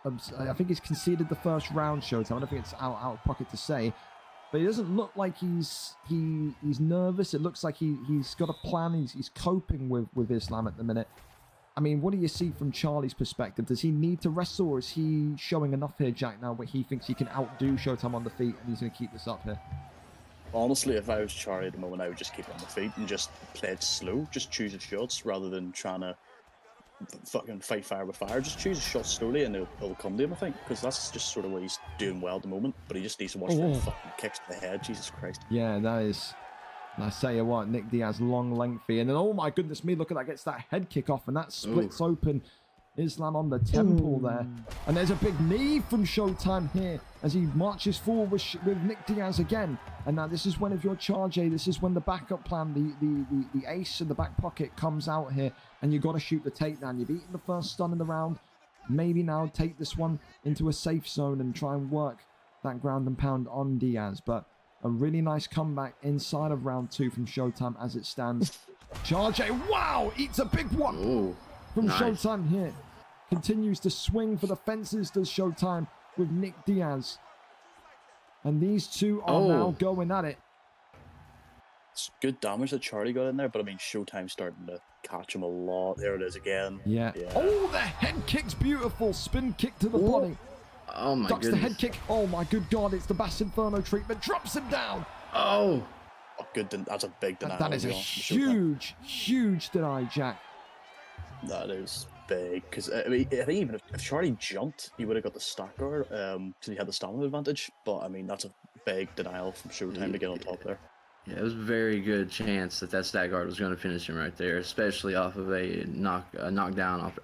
I think he's conceded the first round, Showtime. I don't think it's out of pocket to say, but he doesn't look like he's nervous. It looks like he's got a plan. He's coping with Islam at the minute. I mean, what do you see from Charlie's perspective? Does he need to wrestle, or is he showing enough here, Jack, now where he thinks he can outdo Showtime on the feet and he's going to keep this up here? Honestly, if I was Charlie at the moment, I would just keep it on the feet and just play it slow. Just choose his shots rather than trying to fucking fight fire with fire. Just choose his shots slowly and it'll come to him, I think, because that's just sort of what he's doing well at the moment. But he just needs to watch for fucking kicks to the head. Jesus Christ. Yeah, that is. And I say you what, Nick Diaz, long, lengthy, and then oh my goodness me, look at that, gets that head kick off, and that splits open Islam on the temple there. And there's a big knee from Showtime here as he marches forward with Nick Diaz again. And now this is when, if you're Charge, this is when the backup plan, the ace in the back pocket comes out here, and you've got to shoot the takedown. You've eaten the first stun in the round. Maybe now take this one into a safe zone and try and work that ground and pound on Diaz. But a really nice comeback inside of round 2 from Showtime as it stands. Charge, wow, eats a big one from nice. Showtime here. Continues to swing for the fences, does Showtime with Nick Diaz. And these two are now going at it. It's good damage that Charlie got in there, but I mean, Showtime's starting to catch him a lot. There it is again. Yeah. Oh, the head kick's beautiful. Spin kick to the body. Oh my Ducks goodness. the head kick. Oh my good God, it's the Bass Inferno treatment. Drops him down. Oh, good. That's a big denial. That is a huge, huge deny, Jack. That is big, because I mean, I think even if Charlie jumped, he would have got the stack guard, because he had the stamina advantage. But I mean, that's a big denial from Showtime to get on top there. Yeah, it was a very good chance that stack guard was going to finish him right there, especially off of a knockdown off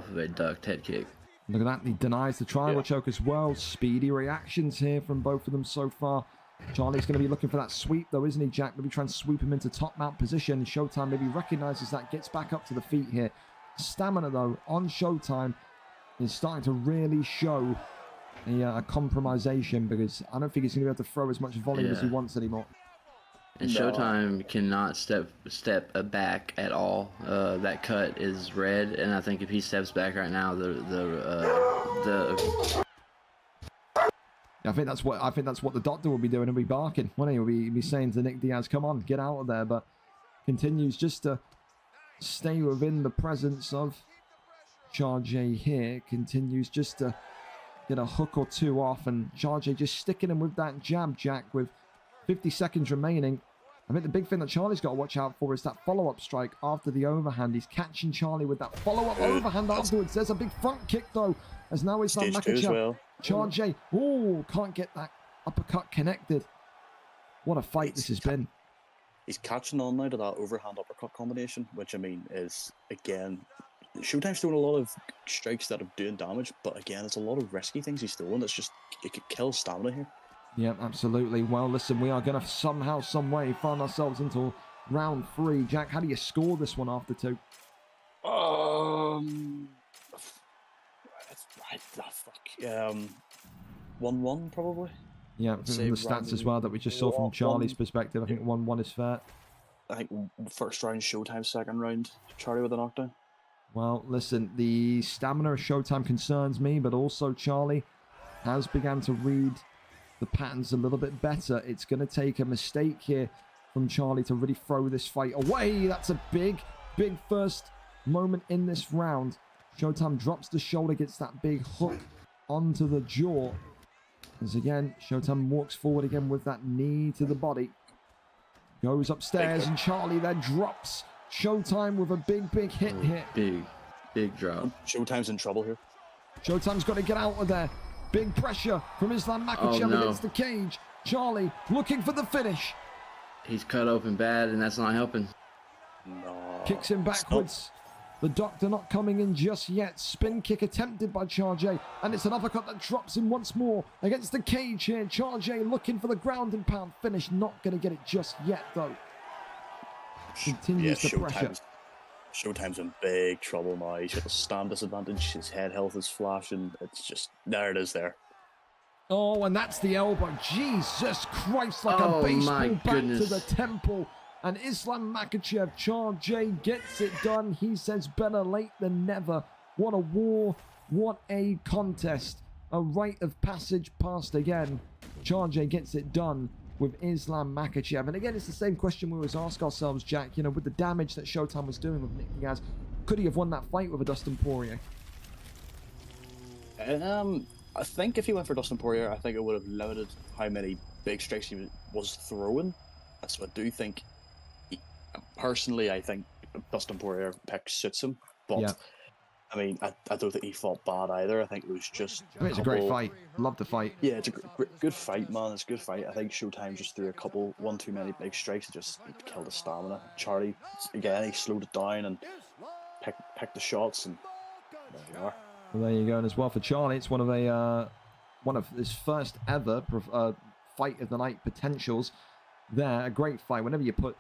of a ducked head kick. Look at that, he denies the triangle choke as well. Speedy reactions here from both of them so far. Charlie's going to be looking for that sweep though, isn't he, Jack? Maybe try and sweep him into top mount position. Showtime maybe recognizes that, gets back up to the feet here. Stamina though on Showtime is starting to really show a compromisation, because I don't think he's going to be able to throw as much volume as he wants anymore. And Showtime cannot step back at all. That cut is red, and I think if he steps back right now, I think that's what the doctor will be doing. He'll be barking. Well, he'll be saying to Nick Diaz, "Come on, get out of there." But continues just to stay within the presence of Charge here. Continues just to get a hook or two off, and Charge just sticking him with that jab, Jack, with 50 seconds remaining. I think the big thing that Charlie's got to watch out for is that follow-up strike after the overhand. He's catching Charlie with that follow-up overhand afterwards. There's a big front kick, though, as now he's on Makachev. Charge, can't get that uppercut connected. What a fight this has been. He's catching on now to that overhand uppercut combination, which, I mean, is, again, Showtime's doing a lot of strikes that are doing damage, but again, it's a lot of risky things he's doing. It's just, it could kill stamina here. Yeah, absolutely. Well, listen, we are going to somehow, some way find ourselves into round 3. Jack, how do you score this one after 2? 1-1 probably. Yeah, from the stats as well that we just saw from Charlie's perspective, I think 1-1 is fair. I think first round Showtime, second round Charlie with a knockdown. Well, listen, the stamina of Showtime concerns me, but also Charlie has begun to read the patterns a little bit better. It's going to take a mistake here from Charlie to really throw this fight away. That's a big first moment in this round. Showtime drops the shoulder, gets that big hook onto the jaw. As again, Showtime walks forward again with that knee to the body. Goes upstairs and Charlie then drops Showtime with a big hit here. Big drop. Showtime's in trouble here. Showtime's got to get out of there. Big pressure from Islam Makhachev against the cage. Charlie looking for the finish. He's cut open bad, and that's not helping. No. Kicks him backwards. The doctor not coming in just yet. Spin kick attempted by Charjay. And it's an uppercut that drops him once more against the cage here. Charjay looking for the ground and pound finish. Not going to get it just yet, though. Continues the pressure. Showtime's in big trouble now. He's got a stand disadvantage. His head health is flashing. It's just, there it is there. Oh, and that's the elbow. Jesus Christ, like a baseball back to the temple. And Islam Makhachev, Charjay gets it done. He says better late than never. What a war. What a contest. A rite of passage passed again. Charjay gets it done with Islam Makhachev. And again, it's the same question we always ask ourselves, Jack. You know, with the damage that Showtime was doing with Nick Diaz, could he have won that fight with a Dustin Poirier? I think if he went for Dustin Poirier, I think it would have limited how many big strikes he was throwing. So I do think, personally, I think Dustin Poirier pick suits him. But, yeah. I mean, I don't think he fought bad either. I think it was just... I mean, it's a great fight. Love the fight. Yeah, it's a good fight, man. It's a good fight. I think Showtime just threw one too many big strikes and just killed his stamina. Charlie, again, he slowed it down and picked the shots, and there you are. Well, there you go. And as well for Charlie, it's one of his first ever fight of the night potentials. There, a great fight. Whenever you put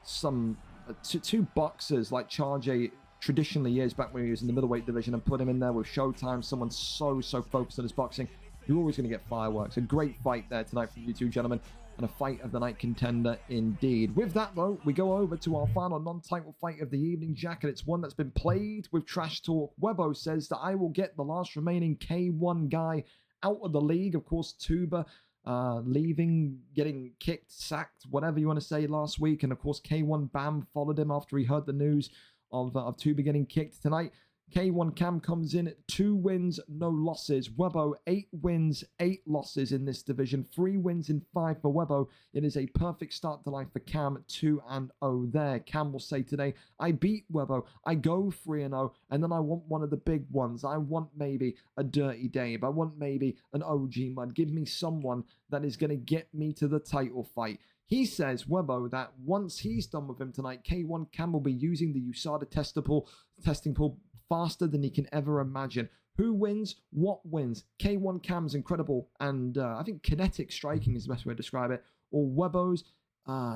two boxers like Charjay traditionally is back when he was in the middleweight division and put him in there with Showtime, someone so focused on his boxing, you're always going to get fireworks. A great fight there tonight from you two gentlemen, and a fight of the night contender indeed. With that though, we go over to our final non-title fight of the evening, Jack, and it's one that's been played with trash talk. Webbo says that I will get the last remaining K1 guy out of the league. Of course, Tuba leaving, getting kicked, sacked, whatever you want to say last week, and of course K1 Bam followed him after he heard the news of Tuba getting kicked tonight. K1 Cam comes in at 2 wins, no losses. Webbo, 8 wins, 8 losses in this division. 3 wins in 5 for Webbo. It is a perfect start to life for Cam, 2-0 there. Cam will say today, I beat Webbo. I go 3-0, and then I want one of the big ones. I want maybe a Dirty Dave. I want maybe an OG Mud. Give me someone that is going to get me to the title fight. He says, Webbo, that once he's done with him tonight, K1 Cam will be using the USADA testing pool faster than he can ever imagine. Who wins? What wins? K1 Cam's incredible, and I think kinetic striking is the best way to describe it, or Webbo's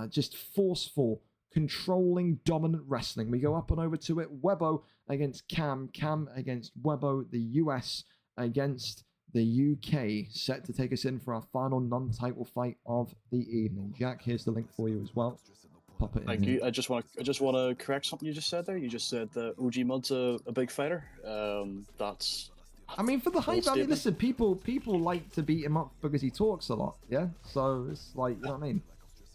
just forceful, controlling, dominant wrestling. We go up and over to it. Webbo against Cam. Cam against Webbo. The US against the UK, set to take us in for our final non-title fight of the evening. Jack, here's the link for you as well. Pop it Thank you. I just want to correct something you just said there. You just said that OG Mud's a big fighter. That's... I mean, for the hype, I mean, listen, people like to beat him up because he talks a lot, yeah? So it's like, you know what I mean?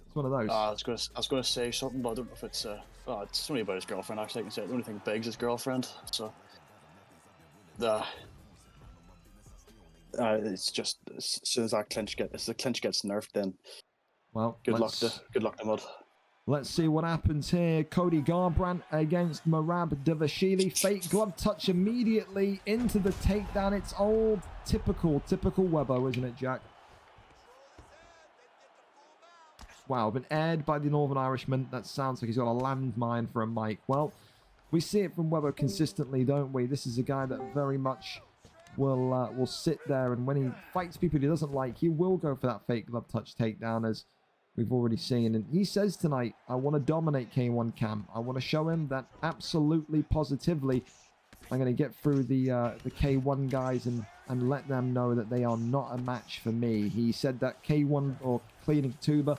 It's one of those. I was gonna say something, but I don't know if it's... it's only about his girlfriend, actually. I can say it. The only thing big's his girlfriend, so... it's just as soon as the clinch gets nerfed, then good luck to Mud. Let's see what happens here. Cody Garbrandt against Merab Davashili. Fake glove touch immediately into the takedown. It's old, typical Webbo, isn't it, Jack? Wow, been aired by the Northern Irishman. That sounds like he's got a landmine for a mic. Well, we see it from Webbo consistently, don't we? This is a guy that very much will sit there, and when he fights people he doesn't like, he will go for that fake glove touch takedown, as we've already seen. And he says tonight, I want to dominate K1 Cam. I want to show him that absolutely, positively, I'm going to get through the K1 guys and let them know that they are not a match for me. He said that K1 or Cleaning Tuba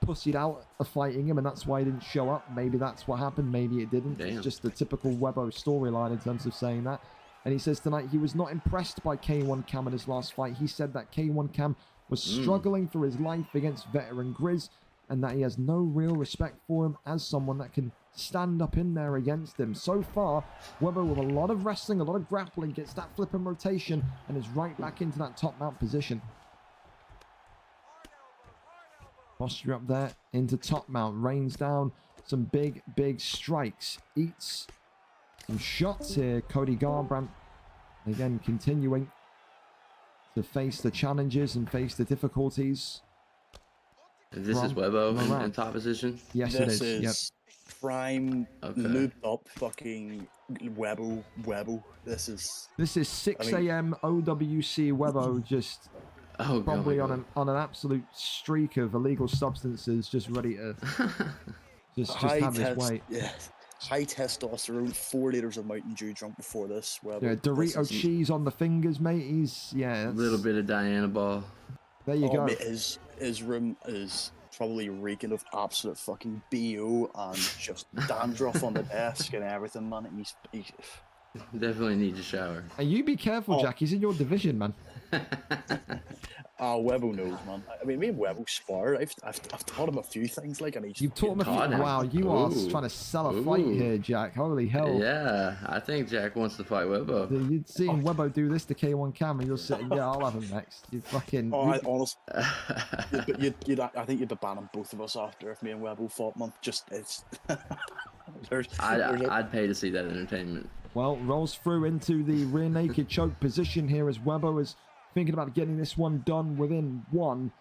pussied out of fighting him, and that's why he didn't show up. Maybe that's what happened. Maybe it didn't. Damn. It's just the typical Webbo storyline in terms of saying that. And he says tonight he was not impressed by K1 Cam in his last fight. He said that K1 Cam was struggling for his life against veteran Grizz, and that he has no real respect for him as someone that can stand up in there against him. So far, Webber with a lot of wrestling, a lot of grappling, gets that flip and rotation, and is right back into that top mount position. Posture up there into top mount, rains down some big strikes, eats some shots here. Cody Garbrandt, again, continuing to face the challenges and face the difficulties. This is Webbo in top position? Yes, this it is. Yep. Prime, looped up fucking Webbo. This is 6 a.m. OWC Webbo, just probably on an absolute streak of illegal substances, just ready to just have his way. Yeah. High testosterone, 4 liters of Mountain Dew drunk before this. Webbo. Yeah, Dorito cheese on the fingers, mate. He's a little bit of Diana Ball. There you go. Mate, his room is probably reeking of absolute fucking BO and just dandruff on the desk and everything, man. He's definitely needs a shower. And you be careful, Jack. He's in your division, man. Webbo knows, man. I mean, me and Webbo spar. I've taught him a few things, like, and he's... You've taught him a few... Wow, you are trying to sell a fight here, Jack. Holy hell. Yeah, I think Jack wants to fight Webbo. You'd seen Webbo do this to K1 Cam, and you're sitting, yeah, I'll have him next. You fucking... honestly, I think you'd be banning both of us after if me and Webbo fought, man. Just, it's... I'd pay to see that entertainment. Well, rolls through into the rear naked choke position here as Webbo is thinking about getting this one done within one.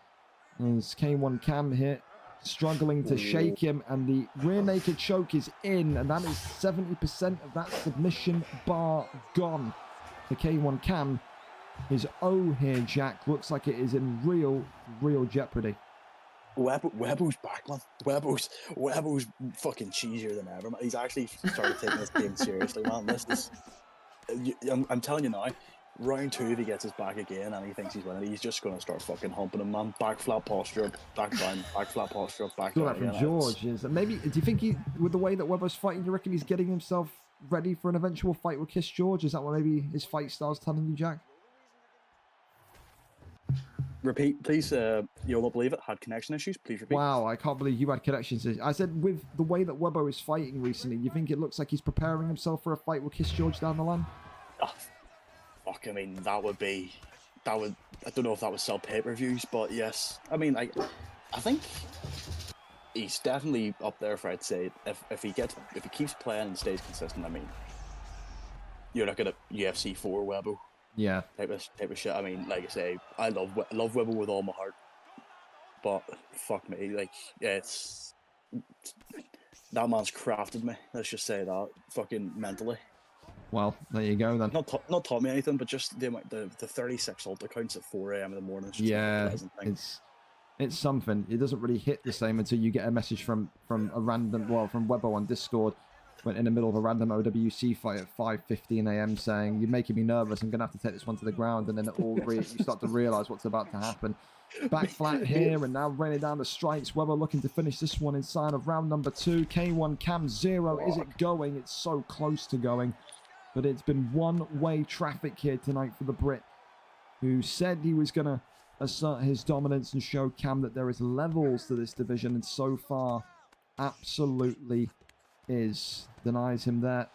As K1 Cam here struggling to shake him, and the rear naked choke is in, and that is 70% of that submission bar gone. The K1 Cam is O here, Jack. Looks like it is in real jeopardy. Webbo's back, man. Webbo's fucking cheesier than ever, man. He's actually started taking this game seriously, man. I'm telling you now, round 2, if he gets his back again and he thinks he's winning, he's just going to start fucking humping him, man. Back flat posture, back down, back flat posture, back down. From George is maybe. Do you think with the way that Webbo's fighting, do you reckon he's getting himself ready for an eventual fight with Kiss George? Is that what maybe his fight style's telling you, Jack? Repeat, please. You'll not believe it. Had connection issues. Please repeat. Wow, I can't believe you had connection issues. I said, with the way that Webbo is fighting recently, you think it looks like he's preparing himself for a fight with Kiss George down the line? Oh, fuck, I mean, that would. I don't know if that would sell pay-per-views, but yes. I mean, I think he's definitely up there for, I'd say, if he keeps playing and stays consistent. I mean, you're looking at UFC 4 Webbo. Yeah. Type of shit. I mean, like I say, I love Webbo with all my heart, but fuck me, like, yeah, it's that man's crafted me. Let's just say that, fucking mentally. Well, there you go then. Not taught me anything, but just the 36 alt accounts at 4 a.m. in the morning. Yeah, it's something. It doesn't really hit the same until you get a message from a random, from Webbo on Discord. Went in the middle of a random OWC fight at 5:15 a.m. saying, "You're making me nervous. I'm gonna have to take this one to the ground." And then you start to realise what's about to happen. Back flat here, and now raining down the strikes. Webber looking to finish this one inside of round number 2. K1 Cam 0. Is it going? It's so close to going, but it's been one-way traffic here tonight for the Brit, who said he was gonna assert his dominance and show Cam that there is levels to this division, and so far, absolutely is. Denies him there.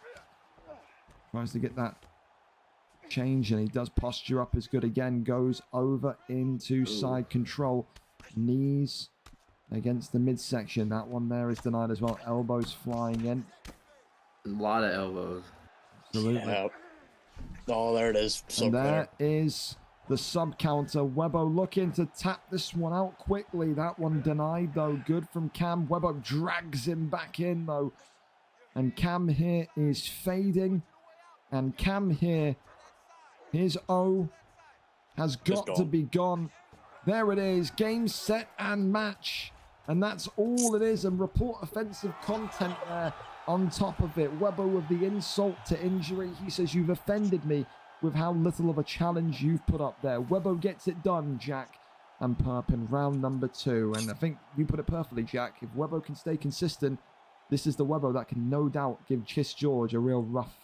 Tries to get that change, and he does posture up as good again. Goes over into side control. Knees against the midsection. That one there is denied as well. Elbows flying in. A lot of elbows. Absolutely. Yeah. Oh, there it is. And there is the sub counter. Webbo looking to tap this one out quickly. That one denied though. Good from Cam. Webbo drags him back in though. And Cam here is fading. And Cam here, his O has got to be gone. There it is. Game, set, and match. And that's all it is. And report offensive content there on top of it. Webbo with the insult to injury. He says, you've offended me with how little of a challenge you've put up there. Webbo gets it done, Jack and Perp in round number 2. And I think you put it perfectly, Jack. If Webbo can stay consistent, this is the Webbo that can no doubt give Chiss George a real rough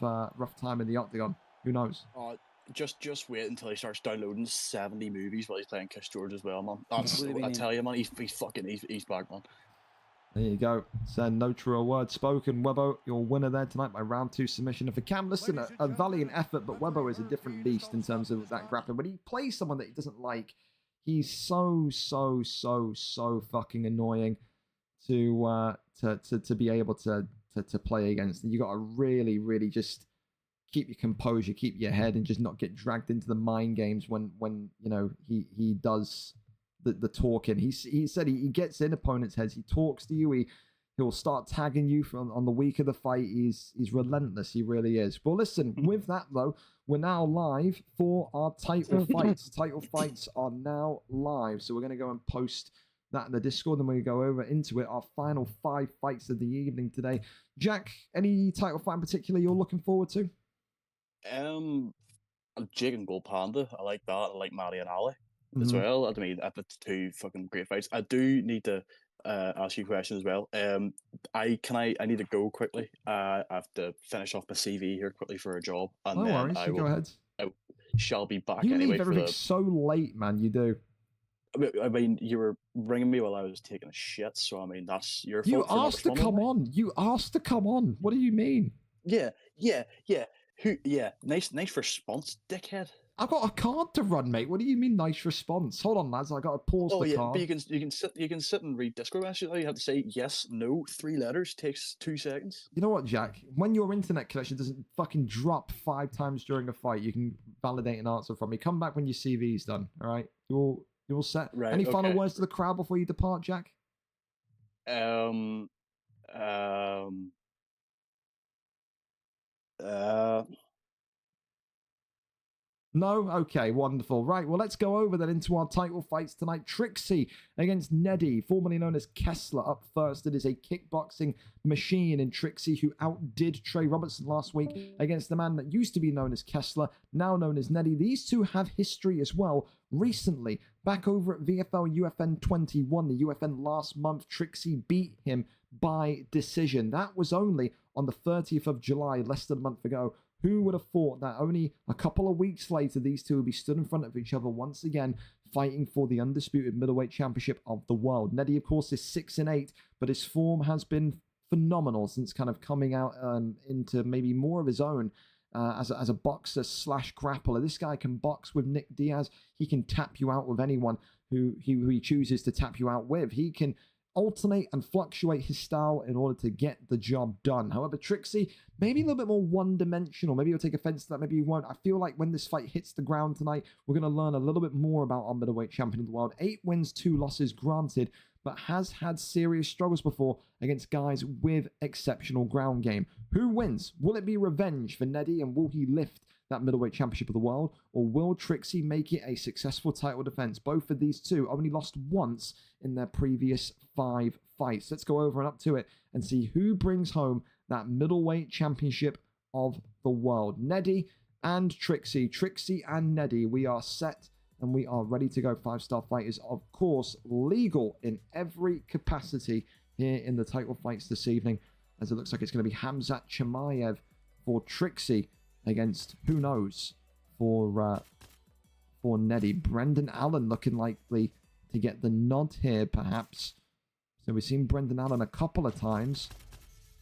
time in the octagon. Who knows? Just wait until he starts downloading 70 movies while he's playing Kiss George as well, man. I tell you, man, he's back, man. There you go. So no truer word spoken. Webbo, your winner there tonight by round 2 submission. And for Cam, listen, a valiant effort, but Webbo is a different beast in terms of that grappling. When he plays someone that he doesn't like, he's so fucking annoying to be able to play against. You got to really just keep your composure, keep your head, and just not get dragged into the mind games when you know he does the talking. He said he gets in opponents' heads. He talks to you. He'll start tagging you on the week of the fight. He's relentless. He really is. Well, listen. With that though, we're now live for our title fights. Title fights are now live. So we're going to go and post that in the Discord, and we go over into it. Our final 5 fights of the evening today. Jack, any title fight in particular you're looking forward to? Jake and Gold Panda. I like that. I like Maddie and Ali as well. I mean, that's 2 fucking great fights. I do need to ask you a question as well. I need to go quickly. I have to finish off my CV here quickly for a job, and no worries. Go ahead. I shall be back you anyway. Leave everything so late, man. You do. I mean, you were ringing me while I was taking a shit, so I mean, that's your fault. You asked to come on. You asked to come on. What do you mean? Yeah. Nice response, dickhead. I've got a card to run, mate. What do you mean, nice response? Hold on, lads. I got to pause the card. But you can sit and read Discord messages. All you have to say yes, no, 3 letters takes 2 seconds. You know what, Jack? When your internet connection doesn't fucking drop 5 times during a fight, you can validate an answer from me. Come back when your CV's done. All right, you're set. Right. Any final words to the crowd before you depart, Jack? No? Okay, wonderful. Right, well, let's go over then into our title fights tonight. Trixie against Neddy, formerly known as Kessler, up first. It is a kickboxing machine in Trixie, who outdid Trey Robertson last week against the man that used to be known as Kessler, now known as Neddy. These two have history as well. Recently, back over at VFL UFN 21, the UFN last month, Trixie beat him by decision. That was only on the 30th of July, less than a month ago. Who would have thought that only a couple of weeks later, these two would be stood in front of each other once again, fighting for the undisputed middleweight championship of the world. Neddy, of course, is 6-8, but his form has been phenomenal since kind of coming out into maybe more of his own as a boxer / grappler. This guy can box with Nick Diaz. He can tap you out with anyone who he chooses to tap you out with. He can alternate and fluctuate his style in order to get the job done. However, Trixie, maybe a little bit more one-dimensional. Maybe you'll take offense to that, maybe you won't. I feel like when this fight hits the ground tonight, we're going to learn a little bit more about our middleweight champion of the world. 8 wins, 2 losses, granted, but has had serious struggles before against guys with exceptional ground game. Who wins? Will it be revenge for Neddy, and will he lift that middleweight championship of the world, or will Trixie make it a successful title defense? Both of these two only lost once in their previous 5 fights. Let's go over and up to it and see who brings home that middleweight championship of the world. Neddy and Trixie. Trixie and Neddy. We are set and we are ready to go. 5-star fighters, of course, legal in every capacity here in the title fights this evening, as it looks like it's going to be Hamzat Chimaev for Trixie against, who knows, for Neddy. Brendan Allen looking likely to get the nod here, perhaps. So we've seen Brendan Allen a couple of times.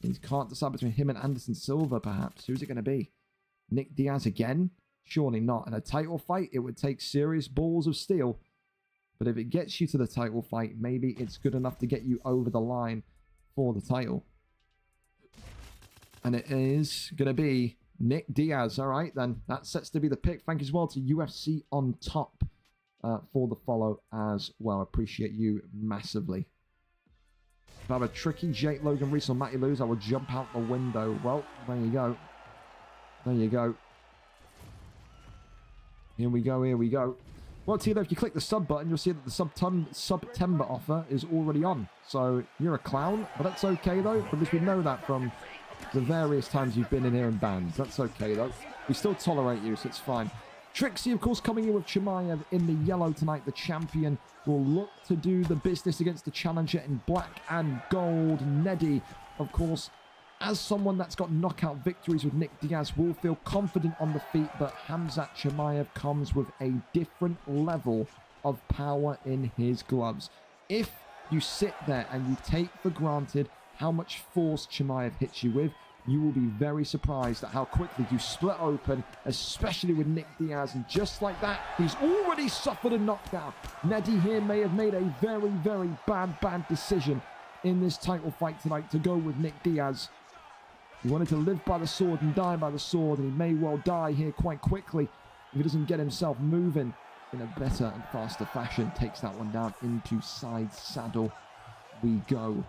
He can't decide between him and Anderson Silva, perhaps. Who's it going to be? Nick Diaz again? Surely not. In a title fight, it would take serious balls of steel. But if it gets you to the title fight, maybe it's good enough to get you over the line for the title. And it is going to be Nick Diaz. All right, then. That sets to be the pick. Thank you as well to UFC on top for the follow as well. Appreciate you massively. If I have a tricky Jake Logan Reese or Matty Lose, I will jump out the window. Well, there you go. There you go. Here we go, here we go. Well, Tito, if you click the sub button, you'll see that the September offer is already on. So you're a clown, but that's okay though, because we know that from the various times you've been in here and banned. That's okay, though. We still tolerate you, so it's fine. Trixie, of course, coming in with Chimaev in the yellow tonight. The champion will look to do the business against the challenger in black and gold. Neddy, of course, as someone that's got knockout victories with Nick Diaz, will feel confident on the feet, but Khamzat Chimaev comes with a different level of power in his gloves. If you sit there and you take for granted how much force Chimaev hits you with, you will be very surprised at how quickly you split open, especially with Nick Diaz. And just like that, he's already suffered a knockdown. Neddy here may have made a very, very bad decision in this title fight tonight to go with Nick Diaz. He wanted to live by the sword and die by the sword, and he may well die here quite quickly if he doesn't get himself moving in a better and faster fashion. Takes that one down into side saddle we go.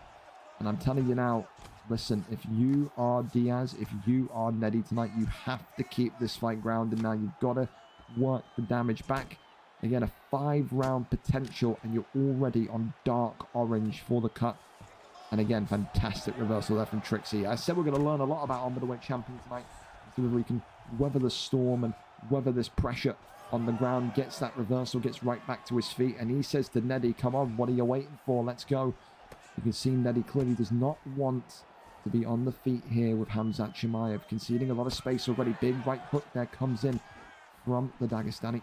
And I'm telling you now, listen, if you are Diaz, if you are Neddy tonight, you have to keep this fight grounded now. You've got to work the damage back. Again, a 5-round potential, and you're already on dark orange for the cut. And again, fantastic reversal there from Trixie. I said we're going to learn a lot about our middleweight champion tonight. See whether we can weather the storm and weather this pressure on the ground. Gets that reversal, gets right back to his feet. And he says to Neddy, come on, what are you waiting for? Let's go. You can see Neddy clearly does not want to be on the feet here with Khamzat Chimaev, conceding a lot of space already. Big right hook there comes in from the Dagestani.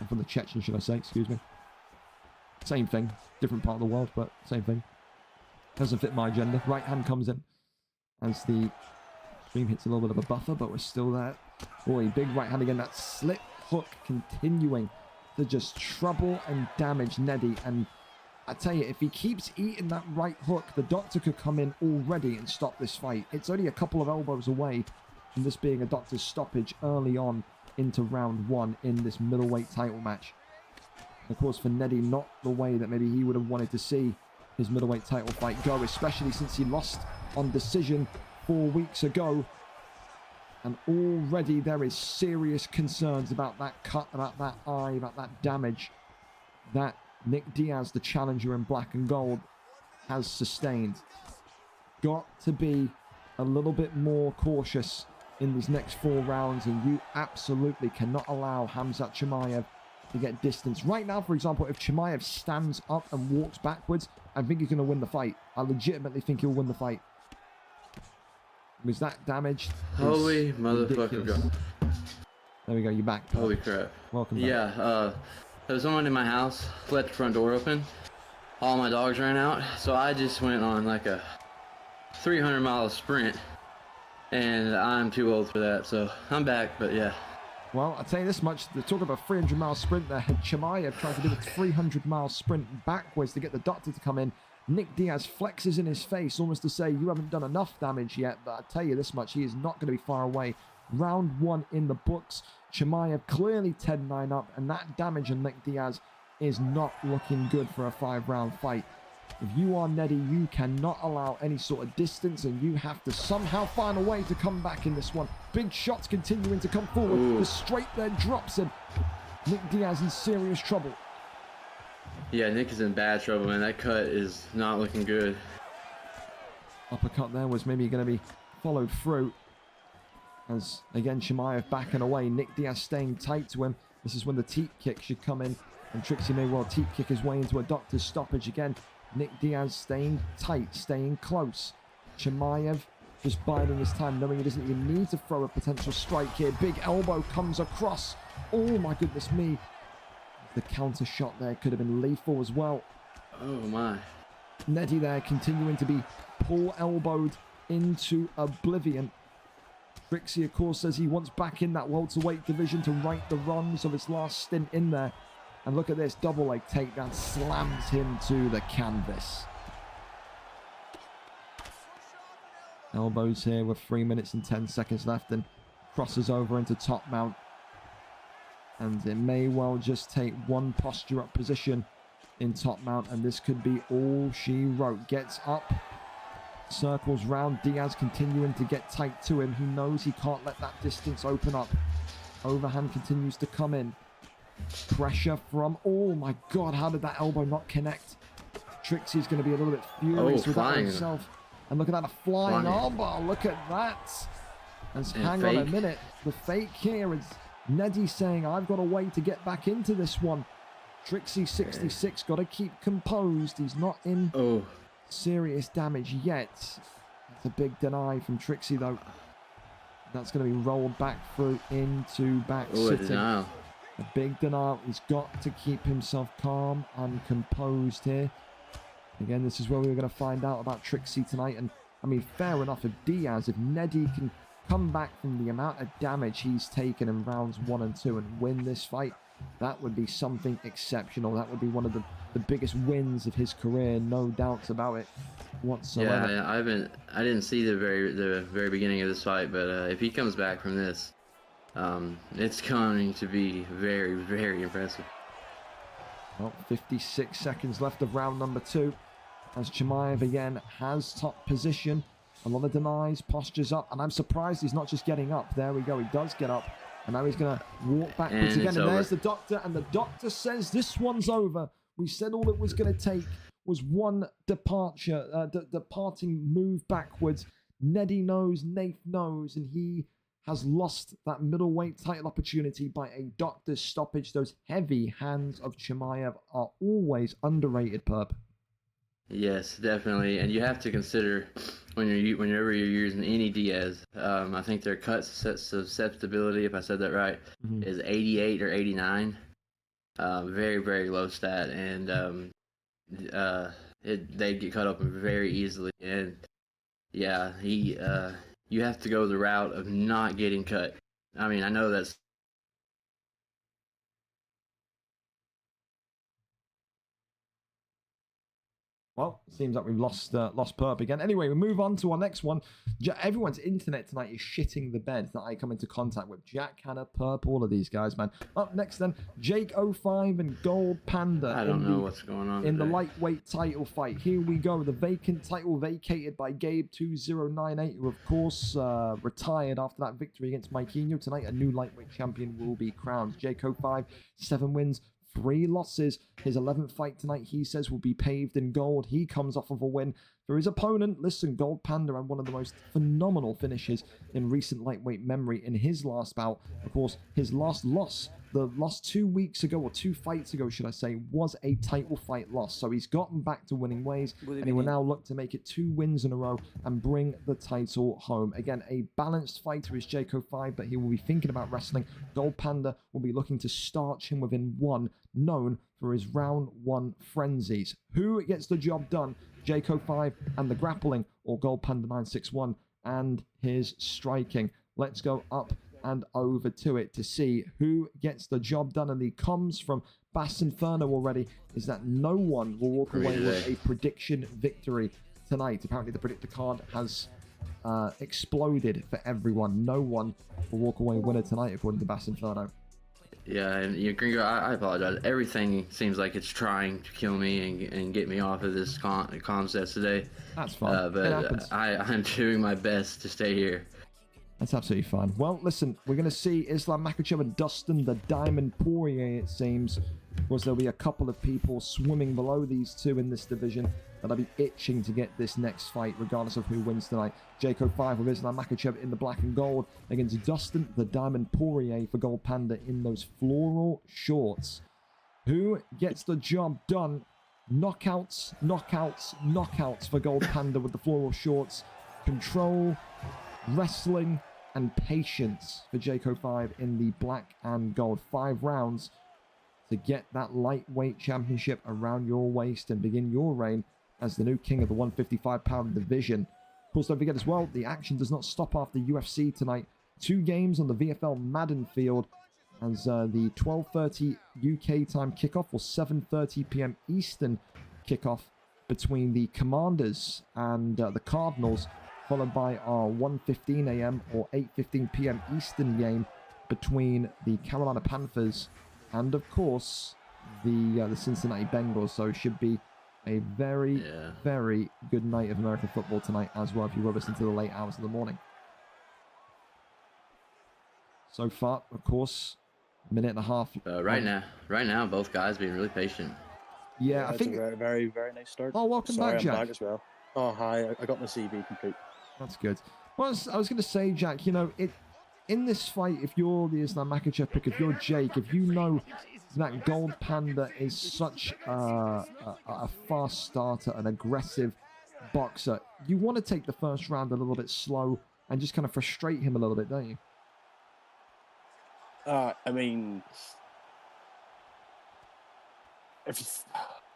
And from the Chechen, should I say, excuse me. Same thing. Different part of the world, but same thing. Doesn't fit my agenda. Right hand comes in as the stream hits a little bit of a buffer, but we're still there. Boy, big right hand again. That slip hook continuing to just trouble and damage Neddy. And I tell you, if he keeps eating that right hook, the doctor could come in already and stop this fight. It's only a couple of elbows away from this being a doctor's stoppage early on into round 1 in this middleweight title match. And of course, for Neddy, not the way that maybe he would have wanted to see his middleweight title fight go, especially since he lost on decision 4 weeks ago. And already there is serious concerns about that cut, about that eye, about that damage that Nick Diaz, the challenger in black and gold, has sustained. Got to be a little bit more cautious in these next 4 rounds, and you absolutely cannot allow Khamzat Chimaev to get distance. Right now, for example, if Chimaev stands up and walks backwards, I think he's going to win the fight. I legitimately think he'll win the fight. Because that damage is holy motherfucker, God. There we go, you're back. Holy crap. Welcome back. Yeah, there was someone in my house, left the front door open. All my dogs ran out, so I just went on like a 300-mile sprint. And I'm too old for that, so I'm back, but yeah. Well, I'll tell you this much, the talk of a 300-mile sprint there. Chimaev tried to do a 300-mile sprint backwards to get the doctor to come in. Nick Diaz flexes in his face, almost to say, you haven't done enough damage yet, but I'll tell you this much, he is not going to be far away. Round 1 in the books. Chimaev clearly 10-9 up, and that damage on Nick Diaz is not looking good for a 5-round fight. If you are Neddy, you cannot allow any sort of distance, and you have to somehow find a way to come back in this one. Big shots continuing to come forward. Ooh. The straight there drops him. Nick Diaz in serious trouble. Yeah, Nick is in bad trouble, man. That cut is not looking good. Uppercut there was maybe going to be followed through. As, again, Chimaev backing away. Nick Diaz staying tight to him. This is when the teep kick should come in. And Trixie may well teep kick his way into a doctor's stoppage again. Nick Diaz staying tight, staying close. Chimaev just biding his time, knowing he doesn't even need to throw a potential strike here. Big elbow comes across. Oh my goodness me. The counter shot there could have been lethal as well. Oh my. Neddy there continuing to be pull elbowed into oblivion. Trixie, of course, says he wants back in that welterweight division to right the wrongs of his last stint in there. And look at this, double leg takedown slams him to the canvas. Elbows here with 3 minutes and 10 seconds left, and crosses over into top mount. And it may well just take one posture up position in top mount, and this could be all she wrote. Gets up, circles round. Diaz continuing to get tight to him. He knows he can't let that distance open up. Overhand continues to come in. Pressure from, oh my god, how did that elbow not connect? Trixie's going to be a little bit furious with that himself. And look at that, a flying armbar. Look at that. And hang on a minute. The fake here is Neddy saying, I've got a way to get back into this one. Trixie66 got to keep composed. He's not in serious damage yet. It's a big deny from Trixie, though. That's going to be rolled back through into back sitting. A big denial. He's got to keep himself calm and composed here. Again, this is where we were going to find out about Trixie tonight. And, I mean, fair enough if Diaz, if Neddy can come back from the amount of damage he's taken in rounds 1 and 2 and win this fight, that would be something exceptional. That would be one of the biggest wins of his career, no doubts about it whatsoever. Yeah, I didn't see the very beginning of this fight, but if he comes back from this, it's going to be very, very impressive. Well, 56 seconds left of round number 2. As Chimaev again has top position. A lot of denies, postures up, and I'm surprised he's not just getting up. There we go, he does get up. And now he's going to walk backwards again. And there's the doctor, and the doctor says this one's over. We said all it was going to take was one departure, departing move backwards. Neddy knows, Nath knows, and he has lost that middleweight title opportunity by a doctor's stoppage. Those heavy hands of Chimaev are always underrated, Perp. Yes, definitely, and you have to consider whenever you're using any Diaz. I think their cut susceptibility, if I said that right, is 88 or 89. Very, very low stat, and they get cut open very easily. And yeah, you have to go the route of not getting cut. I mean, I know that's. Well, seems like we've lost Perp again. Anyway, we move on to our next one. Everyone's internet tonight is shitting the bed that I come into contact with. Jack, Hannah, Perp, all of these guys, man. Up next then, Jake05 and Gold Panda. I don't know what's going on in the lightweight title fight. Here we go. The vacant title vacated by Gabe2098, who of course retired after that victory against Mikeinho. Tonight, a new lightweight champion will be crowned. Jake05, 7 wins. 3 losses. His 11th fight tonight, he says, will be paved in gold. He comes off of a win for his opponent. Listen, Gold Panda had one of the most phenomenal finishes in recent lightweight memory in his last bout. Of course, his last loss, the loss 2 weeks ago, or 2 fights ago, should I say, was a title fight loss. So he's gotten back to winning ways, and he will now look to make it 2 wins in a row and bring the title home. Again, a balanced fighter is Jake05, but he will be thinking about wrestling. Gold Panda will be looking to starch him within 1, known for his round 1 frenzies. Who gets the job done? Jake05 and the grappling, or Gold Panda 961 and his striking? Let's go up and over to it to see who gets the job done. And the comms from Bass Inferno already is that no one will walk away with a prediction victory tonight. Apparently the predictor card has exploded for everyone. No one will walk away winner tonight according to Bass Inferno. Yeah, and Gringo, I apologize. Everything seems like it's trying to kill me and get me off of this concept today. That's fine. But I'm doing my best to stay here. That's absolutely fine. Well, listen, we're going to see Islam Makhachev and Dustin the Diamond Poirier, it seems. Of course, there'll be a couple of people swimming below these two in this division that'll be itching to get this next fight, regardless of who wins tonight. Jake05 with Islam Makhachev in the black and gold against Dustin the Diamond Poirier for Gold Panda in those floral shorts. Who gets the job done? Knockouts, knockouts, knockouts for Gold Panda with the floral shorts. Control, wrestling, and patience for Jake05 in the black and gold. 5 rounds to get that lightweight championship around your waist and begin your reign as the new king of the 155-pound division. Of course, don't forget as well, the action does not stop after UFC tonight. 2 games on the VFL Madden field as the 12:30 UK time kickoff or 7:30 p.m. Eastern kickoff between the Commanders and the Cardinals, followed by our 1:15 a.m. or 8:15 p.m. Eastern game between the Carolina Panthers and, of course, the Cincinnati Bengals. So it should be a very, very good night of American football tonight as well, if you will listen to the late hours of the morning. So far, of course, a minute and a half. Right now, both guys being really patient. Yeah, I think it's a very, very, very nice start. Oh, welcome back, Jack. I'm back as well. Oh, hi. I got my CV complete. That's good. Well, I was going to say, Jack, you know, in this fight, if you're the Islam Makhachev pick, if you're Jake, if you know that Gold Panda is such a fast starter, an aggressive boxer, you want to take the first round a little bit slow and just kind of frustrate him a little bit, don't you? I mean, if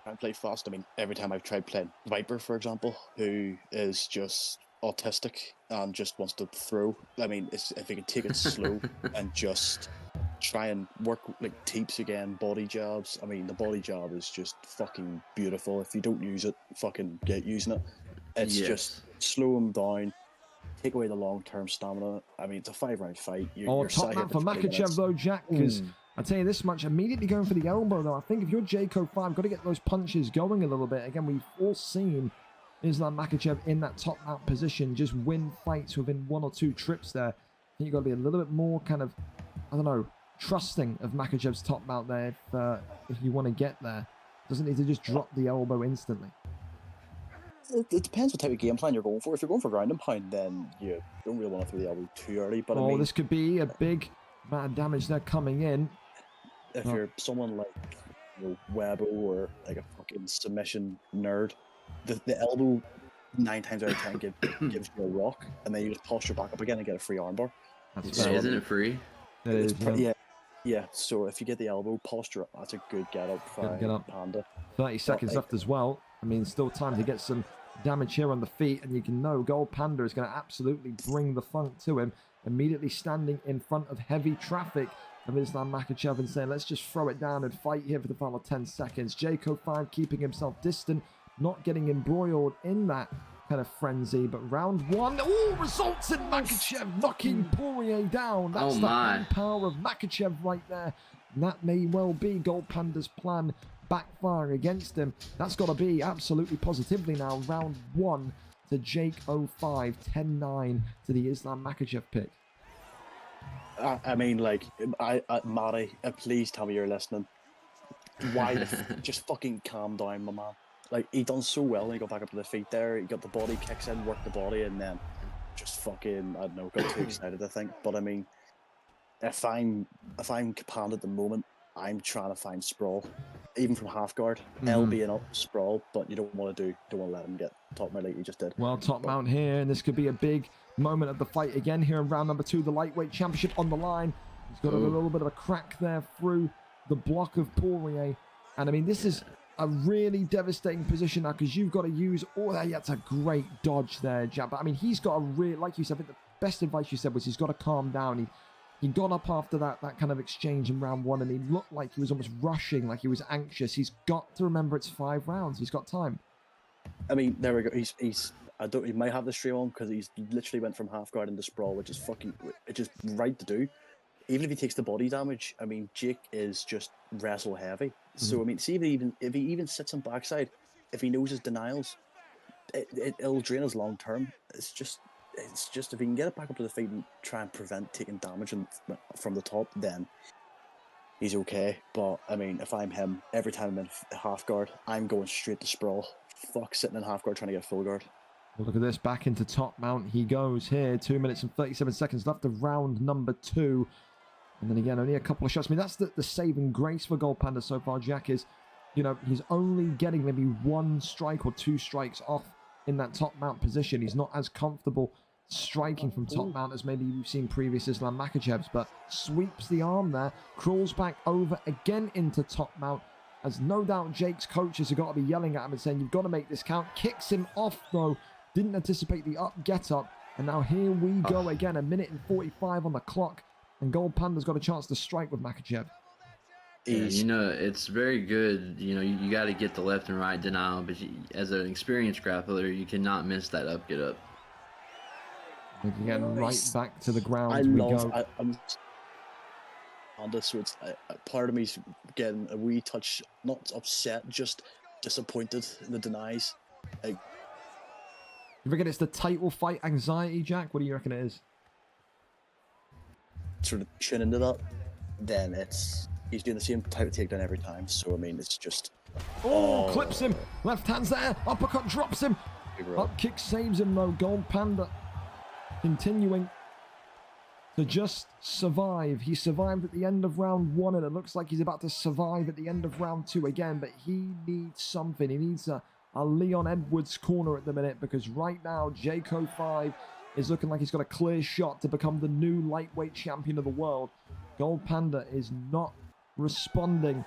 I play fast, I mean, every time I've tried playing Viper, for example, who is just autistic and just wants to throw, I mean, if you can take it slow and just try and work like teeps again, body jabs. I mean, the body jab is just fucking beautiful. If you don't use it, fucking get using it. It's just slow him down, take away the long-term stamina. I mean, it's a 5-round fight. You're top man for Makhachev though, Jack, because I tell you this much, immediately going for the elbow though. I think if you're JCO5, got to get those punches going a little bit. Again, we've all seen Islam Makhachev in that top mount position just win fights within 1 or 2 trips there. I think you've got to be a little bit more kind of, I don't know, trusting of Makhachev's top mount there if you want to get there. Doesn't need to just drop the elbow instantly. It depends what type of game plan you're going for. If you're going for ground and pound, then you don't really want to throw the elbow too early. But I mean, this could be a big amount of damage there coming in. If you're someone like Webo or like a fucking submission nerd, the elbow 9 times out of 10 gives you a rock, and then you just posture back up again and get a free armbar. Isn't it free? It is. Yeah. So if you get the elbow posture, that's a good get up for Panda. 30 seconds left as well. I mean, still time to get some damage here on the feet, and you can know Gold Panda is going to absolutely bring the funk to him. Immediately standing in front of heavy traffic of Islam Makhachev and saying, let's just throw it down and fight here for the final 10 seconds. JCO5 keeping himself distant, not getting embroiled in that kind of frenzy, but round 1 results in Makhachev knocking Poirier down. That's the hand power of Makhachev right there. And that may well be Gold Panda's plan backfiring against him. That's got to be absolutely positively now. Round 1 to Jake05, 10-9 to the Islam Makhachev pick. I mean, like, Matty, please tell me you're listening. Why just fucking calm down, my man. Like, he done so well when he got back up to the feet there. He got the body kicks in, worked the body, and then just fucking, I don't know, got too excited, I think. But I mean, if I'm Panda at the moment, I'm trying to find sprawl, even from half guard. LB and up sprawl, but you don't want to let him get top mount like you just did. Well, top mount here, and this could be a big moment of the fight again here in round number 2. The lightweight championship on the line. He's got a little bit of a crack there through the block of Poirier, and I mean, this is a really devastating position now because you've got to use that's a great dodge there, Jab. But I mean, he's got a real, like you said, I think the best advice you said was he's got to calm down. He got up after that kind of exchange in round 1, and he looked like he was almost rushing, like he was anxious. He's got to remember it's 5 rounds. He's got time. I mean, there we go. He might have the stream on because he's literally went from half guard into sprawl, which is right to do. Even if he takes the body damage, I mean, Jake is just wrestle heavy. So I mean, see if he even sits on backside, if he knows his denials, it'll drain his long term. It's just if he can get it back up to the feet and try and prevent taking damage from the top, then he's okay. But I mean, if I'm him, every time I'm in half guard, I'm going straight to sprawl. Fuck sitting in half guard trying to get full guard. Well, look at this, back into top mount he goes here. 2 minutes and 37 seconds left of round number 2. And then again, only a couple of shots. I mean, that's the saving grace for Gold Panda so far, Jack, is, you know, he's only getting maybe 1 strike or 2 strikes off in that top mount position. He's not as comfortable striking from top mount as maybe we've seen previous Islam Makhachevs, but sweeps the arm there, crawls back over again into top mount, as no doubt Jake's coaches have got to be yelling at him and saying, you've got to make this count. Kicks him off though, didn't anticipate the get up, and now here we go again, 1 minute and 45 on the clock, and Gold Panda's got a chance to strike with Makhachev. Yeah, you know, it's very good. You know, you got to get the left and right denial, but as an experienced grappler, you cannot miss that up, get up. Again, right back to the ground I'm on this, so it's part of me's getting a wee touch, not upset, just disappointed in the denies. Like, you reckon it's the title fight anxiety, Jack? What do you reckon it is? Sort of tune into that, then he's doing the same type of takedown every time. So I mean, it's just clips him, left hand's there, uppercut drops him. Up kick saves him though. Gold Panda continuing to just survive. He survived at the end of round 1, and it looks like he's about to survive at the end of round 2 again, but he needs something. He needs a Leon Edwards corner at the minute, because right now Jaco5 is looking like he's got a clear shot to become the new lightweight champion of the world. Gold Panda is not responding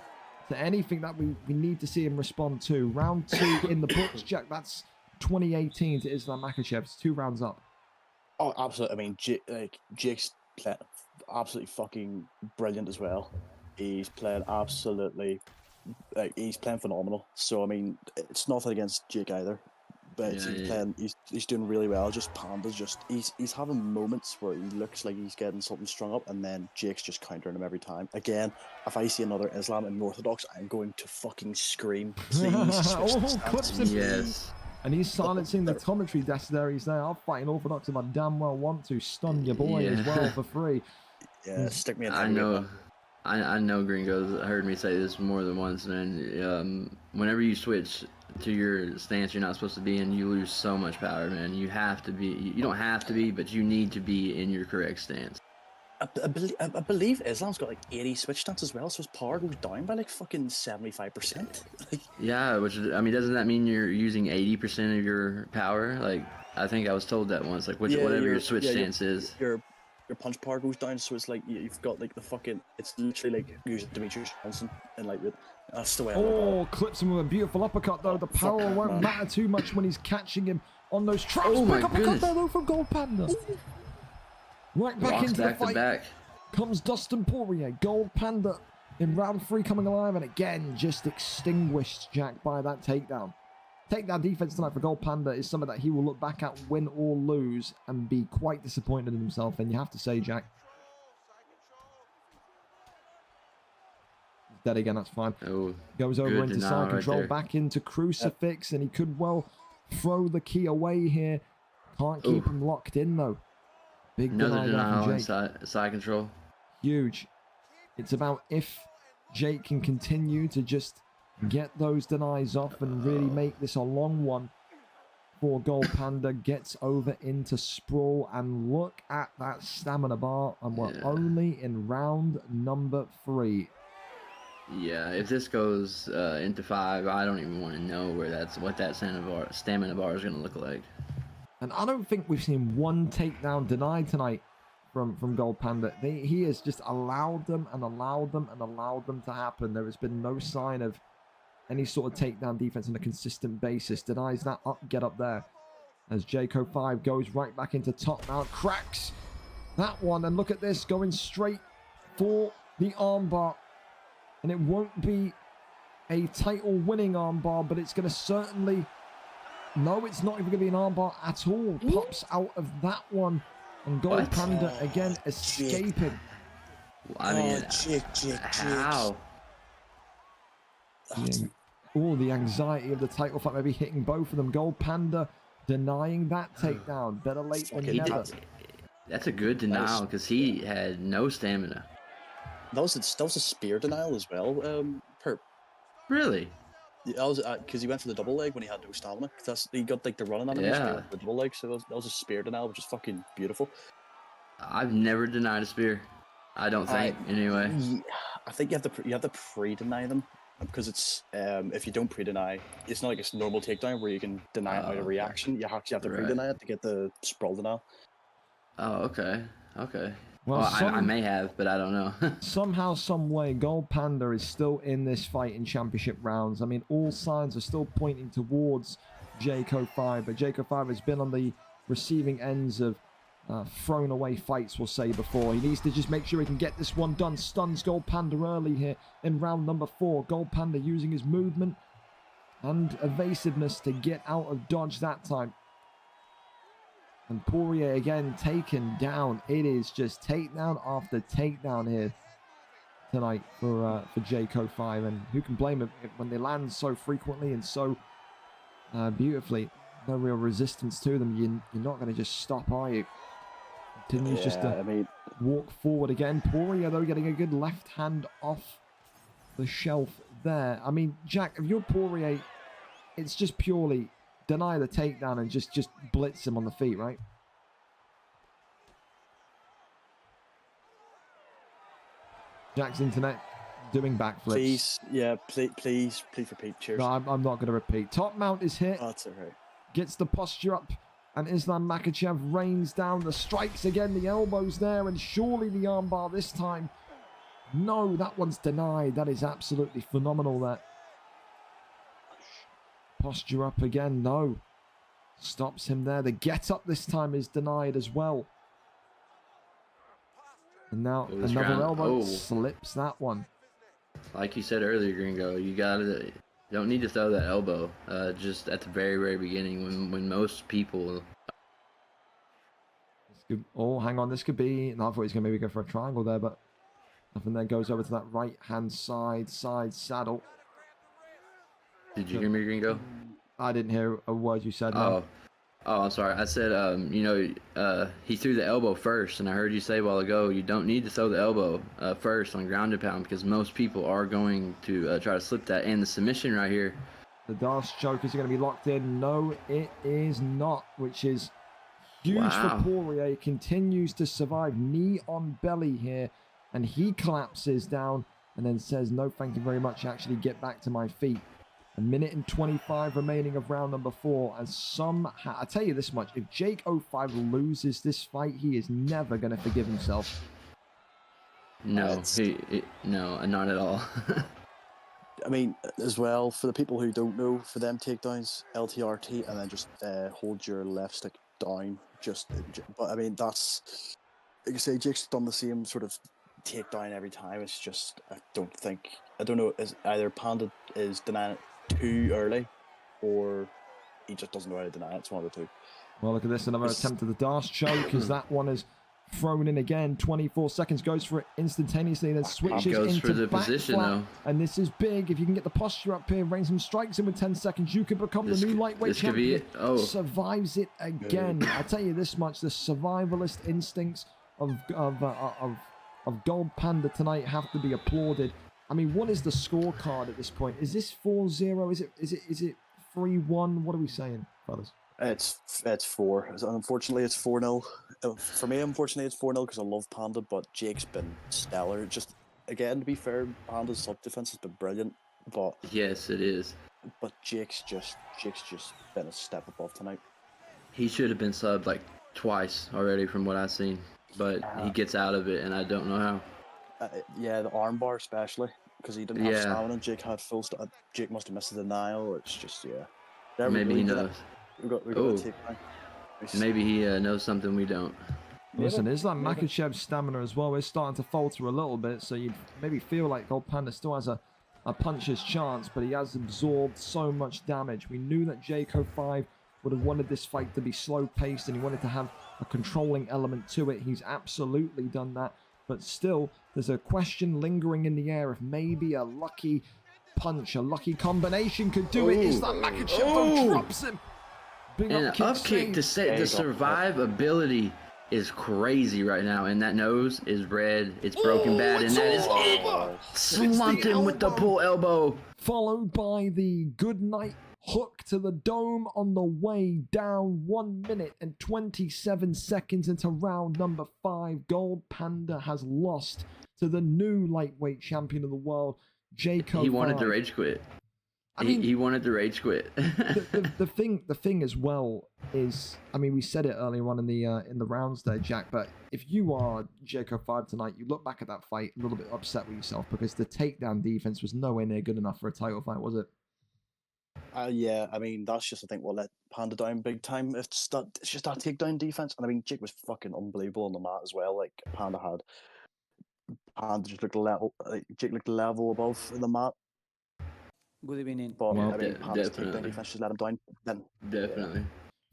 to anything that we need to see him respond to. Round 2 in the books, Jack. That's 2018 to Islam Makhachev. It's 2 rounds up. Oh, absolutely. I mean, Jake's playing absolutely fucking brilliant as well. He's playing absolutely, he's playing phenomenal. So I mean, it's nothing against Jake either, but he's doing really well. Just Panda's he's having moments where he looks like he's getting something strung up, and then Jake's just countering him every time. Again, if I see another Islam and Orthodox, I'm going to fucking scream. Please switch the stance. Yes. And he's silencing the commentary desk there. He's there. I'll fight an Orthodox if I damn well want to. Stun your boy as well for free. Yeah, stick me in. I know Gringos heard me say this more than once, man. Whenever you switch to your stance you're not supposed to be in, you lose so much power, man. You have to be, you don't have to be, but you need to be in your correct stance. I believe Islam's got like 80 switch stance as well, so his power goes down by like fucking 75%. Yeah, which, I mean, doesn't that mean you're using 80% of your power? Like, I think I was told that once, like whatever your switch stance is. Your punch power goes down, so it's like you've got like the fucking, it's literally like using Demetrius Johnson, and like that's the way. Oh, clips him with a beautiful uppercut though. The power won't matter too much when he's catching him on those traps. Oh my goodness! There though from Gold Panda. Right back into the fight. Comes Dustin Poirier. Gold Panda in round 3 coming alive, and again just extinguished, Jack, by that takedown. Takedown defense tonight for Gold Panda is something that he will look back at, win or lose, and be quite disappointed in himself. And you have to say, Jack. He's dead again, that's fine. Oh, goes over into side control, back into crucifix, and he could well throw the key away here. Can't keep him locked in though. Big another denial from Jake. Side control. Huge. It's about if Jake can continue to just get those denies off and really make this a long one for Gold Panda. Gets over into sprawl, and look at that stamina bar, and we're only in round number 3. Yeah, if this goes into 5, I don't even want to know what that stamina bar is going to look like. And I don't think we've seen one takedown denied tonight from Gold Panda. He has just allowed them and allowed them and allowed them to happen. There has been no sign of any sort of takedown defense on a consistent basis. Denies that up, get up there. As Jaco5 goes right back into top mount, cracks that one. And look at this, going straight for the armbar. And it won't be a title winning armbar, but it's going to certainly... No, it's not even going to be an armbar at all. Pops out of that one. And Gold Panda again escaping. I mean, how? All the anxiety of the title fight, maybe hitting both of them. Gold Panda denying that takedown. Better late than never. That's a good denial because he had no stamina. That was a spear denial as well, Perp. Really? Yeah, that was because he went for the double leg when he had no stamina. He got like the running animation with the double leg, so that was a spear denial, which is fucking beautiful. I've never denied a spear. I don't think, anyway. I think you have to pre-deny them because it's if you don't pre-deny, it's not like a normal takedown where you can deny it out of reaction. You actually have to pre-deny it to get the sprawl denial. Oh, okay. Well, I may have, but I don't know. Somehow, some way, Gold Panda is still in this fight in championship rounds. I mean, all signs are still pointing towards Jaco5, but Jaco5 has been on the receiving ends of thrown away fights, we'll say, before. He needs to just make sure he can get this one done. Stuns Gold Panda early here in round number 4. Gold Panda using his movement and evasiveness to get out of dodge that time. And Poirier again taken down. It is just takedown after takedown here tonight for Jaco5. And who can blame him when they land so frequently and so beautifully? No real resistance to them. You're not going to just stop, are you? Continues just to walk forward again. Poirier, though, getting a good left hand off the shelf there. I mean, Jack, if you're Poirier, it's just purely deny the takedown and just blitz him on the feet, right? Jack's internet doing backflips. Please, yeah, please repeat. Cheers. No, I'm not going to repeat. Top mount is hit. Oh, that's all right. Gets the posture up, and Islam Makhachev rains down the strikes again. The elbows there, and surely the armbar this time. No, that one's denied. That is absolutely phenomenal, that. Posture up again, no. Stops him there. The get up this time is denied as well. And now another elbow slips that one. Like you said earlier, Gringo, you don't need to throw that elbow just at the very, very beginning when most people. Oh, hang on, this could be. No, I thought he was going to maybe go for a triangle there, but nothing there. Goes over to that right hand side saddle. Did you hear me, Gringo? I didn't hear a word you said. No. Oh, I'm sorry. I said, he threw the elbow first, and I heard you say a while ago, you don't need to throw the elbow first on ground and pound because most people are going to try to slip that. And the submission right here. The Darce chokers are going to be locked in. No, it is not, which is huge for Poirier. He continues to survive. Knee on belly here, and he collapses down and then says, no, thank you very much. Actually, get back to my feet. 1 minute and 25 remaining of round number 4. And I tell you this much, if Jake 05 loses this fight, he is never going to forgive himself. No, no, not at all. I mean, as well, for the people who don't know, for them takedowns, LTRT, and then just hold your left stick down. But I mean, that's, like you say, Jake's done the same sort of takedown every time. It's just, I don't know, is either Panda is denying it too early, or he just doesn't know how to deny it. It's one of the two. Well, look at this, another attempt at the Darce choke, as that one is thrown in again. 24 seconds, goes for it instantaneously, then switches into for the back position flat. though. And this is big. If you can get the posture up here, rain some strikes in with 10 seconds, you could become the new lightweight champion. Survives it again. I tell you this much, the survivalist instincts of Gold Panda tonight have to be applauded. I mean, what is the scorecard at this point? Is this 4-0? Is it 3-1? What are we saying, fellas? It's 4. Unfortunately, it's 4-0. For me, unfortunately, it's 4-0 because I love Panda, but Jake's been stellar. Just, again, to be fair, Panda's sub-defense has been brilliant, but... Yes, it is. But Jake's just been a step above tonight. He should have been subbed like twice already from what I've seen, but he gets out of it, and I don't know how. Yeah, the armbar especially, because he didn't have stamina. Jake had full stamina. Jake must have missed the denial. It's just, yeah. Maybe he knows. We got to take time. Maybe he knows something we don't. Listen, Islam Makhachev's stamina as well is starting to falter a little bit, so you maybe feel like Gold Panda still has a puncher's chance, but he has absorbed so much damage. We knew that Jake 05 would have wanted this fight to be slow-paced, and he wanted to have a controlling element to it. He's absolutely done that. But still, there's a question lingering in the air if maybe a lucky punch, a lucky combination could do it. Islam Makhachev drops him. Big and an up kick to set the survivability is crazy right now. And that nose is red. It's broken bad. And that is it. Slumped him with the pull elbow. Followed by the good night hook to the dome on the way down. 1 minute and 27 seconds into round number 5. Gold Panda has lost to the new lightweight champion of the world, Jake 05. He wanted to rage quit. He wanted to rage quit. the thing as well is, I mean, we said it earlier on in the rounds there, Jack, but if you are Jake 05 tonight, you look back at that fight a little bit upset with yourself because the takedown defense was nowhere near good enough for a title fight, was it? Yeah, I mean, that's just, I think, what let Panda down big time. It's just that takedown defense. And I mean, Jake was fucking unbelievable on the mat as well. Like, Panda just looked level. Jake looked level above the mat. Good evening. But, I mean, Panda's takedown defense just let him down. Then, definitely.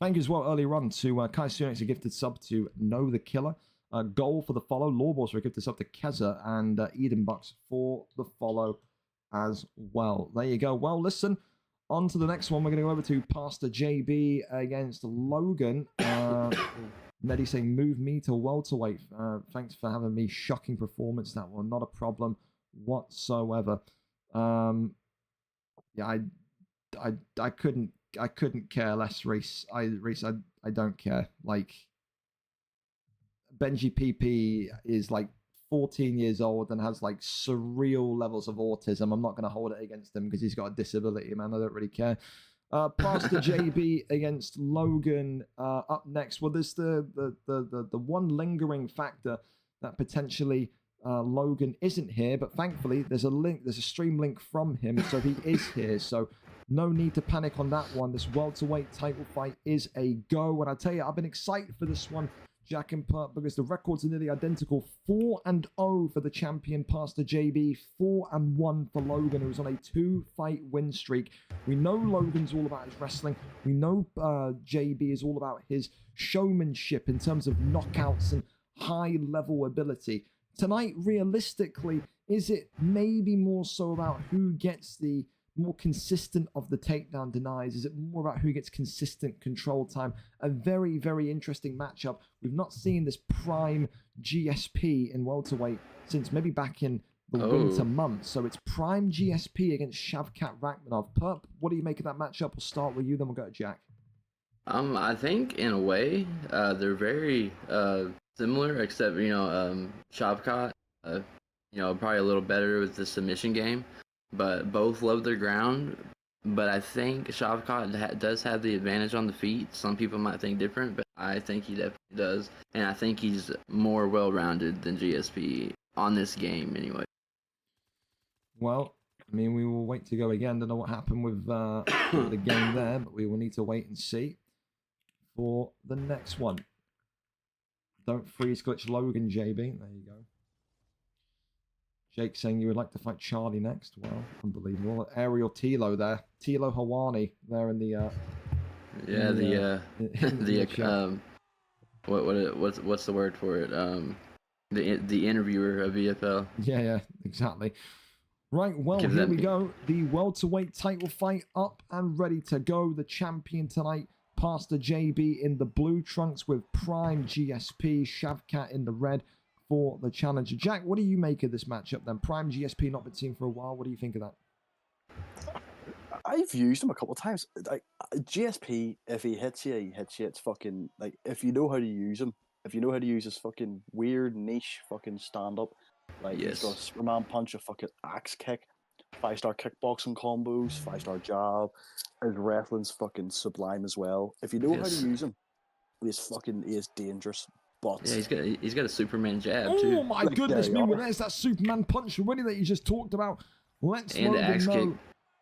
Thank you as well earlier on to Kai Sunix, a gifted sub to Know the Killer. Goal for the follow. Lawboss for a gifted sub to Keza. And Eden Bucks for the follow as well. There you go. Well, listen. On to the next one. We're going to go over to Pastor JB against Logan. Neddy saying, move me to welterweight. Thanks for having me. Shocking performance, that one. Not a problem whatsoever. Yeah, I couldn't I couldn't care less, Reese. I don't care. Like, Benji PP is like 14 years old and has like surreal levels of autism. I'm not going to hold it against him because he's got a disability, man. I don't really care. Pastor JB against Logan up next. Well, there's the one lingering factor that potentially Logan isn't here, but thankfully there's a stream link from him, so he is here. So no need to panic on that one. This welterweight title fight is a go, and I tell you, I've been excited for this one, Jack and Pert, because the records are nearly identical. 4-0 for the champion, Pastor JB. 4-1 for Logan, who's on a 2-fight win streak. We know Logan's all about his wrestling. We know JB is all about his showmanship in terms of knockouts and high-level ability. Tonight, realistically, is it maybe more so about who gets the more consistent of the takedown denies? Is it more about who gets consistent control time? A very, very interesting matchup. We've not seen this prime GSP in welterweight since maybe back in the winter months. So it's prime GSP against Shavkat Rakhmonov. Perp, what do you make of that matchup? We'll start with you, then we'll go to Jack. I think in a way they're very similar, except Shavkat, probably a little better with the submission game. But both love their ground. But I think Shavkat does have the advantage on the feet. Some people might think different, but I think he definitely does. And I think he's more well-rounded than GSP on this game anyway. Well, I mean, we will wait to go again. Don't know what happened with the game there, but we will need to wait and see for the next one. Don't freeze glitch Logan, JB. There you go. Jake saying you would like to fight Charlie next. Well, unbelievable. Ariel Tilo there. Tilo Hawani there in the what's the word for it? The interviewer of VFL. Yeah, exactly. Right, well, here we go. The welterweight title fight up and ready to go. The champion tonight, Pastor JB in the blue trunks with prime GSP, Shavkat in the red for the challenger. Jack, what do you make of this matchup then? Prime GSP not been seen for a while. What do you think of that? I've used him a couple of times. Like, GSP, if he hits you, he hits you. It's fucking, like, if you know how to use him, if you know how to use his fucking weird niche fucking stand-up, like, he's got a Superman punch, a fucking axe kick, 5-star kickboxing combos, 5-star jab. His wrestling's fucking sublime as well. If you know how to use him, he is dangerous. But yeah, he's got a Superman jab too. Oh my goodness me! Well, there's that Superman punch already that you just talked about. Let's Logan know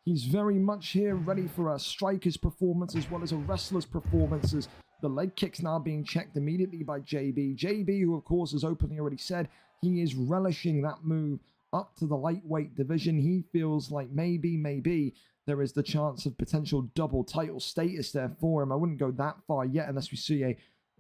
he's very much here, ready for a striker's performance as well as a wrestler's performance. As the leg kicks now being checked immediately by JB. JB, who of course has openly already said he is relishing that move up to the lightweight division. He feels like maybe there is the chance of potential double title status there for him. I wouldn't go that far yet unless we see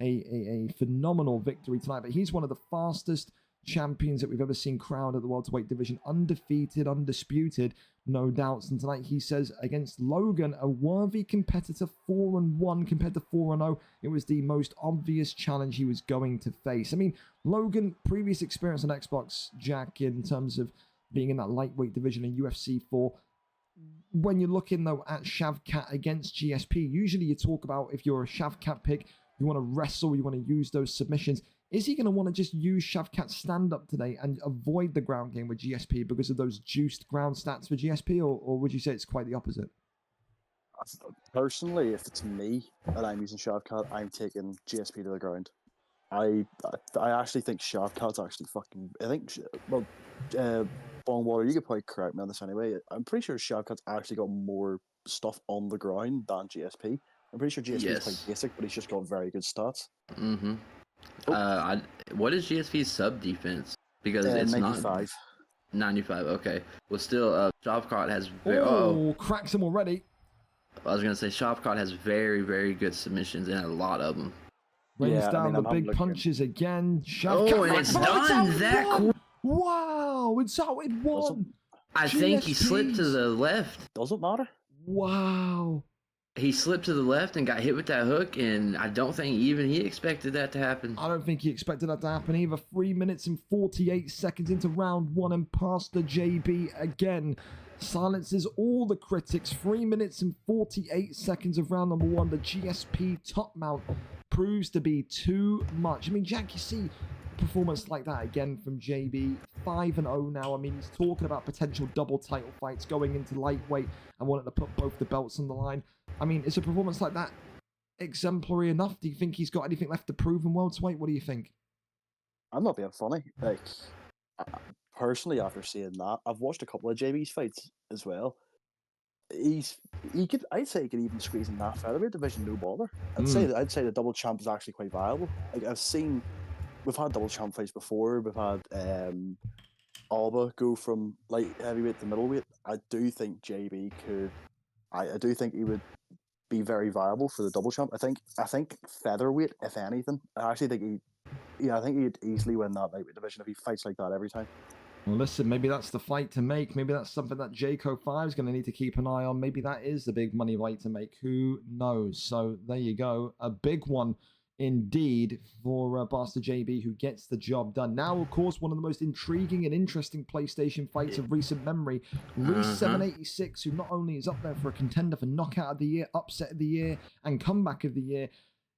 a phenomenal victory tonight, but he's one of the fastest champions that we've ever seen crowned at the welterweight division, undefeated, undisputed, no doubts. And tonight he says against Logan, a worthy competitor, 4-1 compared to 4-0. It was the most obvious challenge he was going to face. I mean, Logan, previous experience on Xbox, Jack, in terms of being in that lightweight division in UFC 4. When you're looking though at Shavkat against GSP, usually you talk about if you're a Shavkat pick, you want to wrestle, you want to use those submissions. Is he going to want to just use Shavkat's stand-up today and avoid the ground game with GSP because of those juiced ground stats for GSP, or would you say it's quite the opposite? Personally, if it's me and I'm using Shavkat, I'm taking GSP to the ground. I actually think Shavkat's actually fucking... I think... Well, Bongwater, you could probably correct me on this anyway. I'm pretty sure Shavkat's actually got more stuff on the ground than GSP. I'm pretty sure GSP is quite basic, but he's just got very good stats. Mm-hmm. What is GSP's sub defense? Because it's 95. not 95. Okay. Well, still, Shavkat has. Cracks him already. I was gonna say Shavkat has very, very good submissions and a lot of them. Rains down the big punches again. Shavkat, and it's done that quick. Wow, it's out in one. I think he slipped to the left. Doesn't matter. Wow. He slipped to the left and got hit with that hook, and I don't think even he expected that to happen. I don't think he expected that to happen either. 3 minutes and 48 seconds into round one, and Pastor JB again silences all the critics. 3 minutes and 48 seconds of round number 1. The GSP top mount proves to be too much. I mean, Jack, you see a performance like that again from JB. 5-0 now. I mean, he's talking about potential double title fights going into lightweight and wanting to put both the belts on the line. I mean, is a performance like that exemplary enough? Do you think he's got anything left to prove in welterweight? What do you think? I'm not being funny. Like, personally, after seeing that, I've watched a couple of JB's fights as well. I'd say he could even squeeze in that featherweight division, no bother. I'd say the double champ is actually quite viable. Like, we've had double champ fights before. We've had Alba go from light heavyweight to middleweight. I do think JB could. I do think he would be very viable for the double champ. I think featherweight, if anything. I actually think I think he'd easily win that lightweight division if he fights like that every time. Well, listen, maybe that's the fight to make. Maybe that's something that JCO5 is going to need to keep an eye on. Maybe that is the big money fight to make. Who knows? So there you go. A big one indeed for Bastard JB, who gets the job done. Now, of course, one of the most intriguing and interesting PlayStation fights of recent memory. Reese 786, who not only is up there for a contender for knockout of the year, upset of the year, and comeback of the year,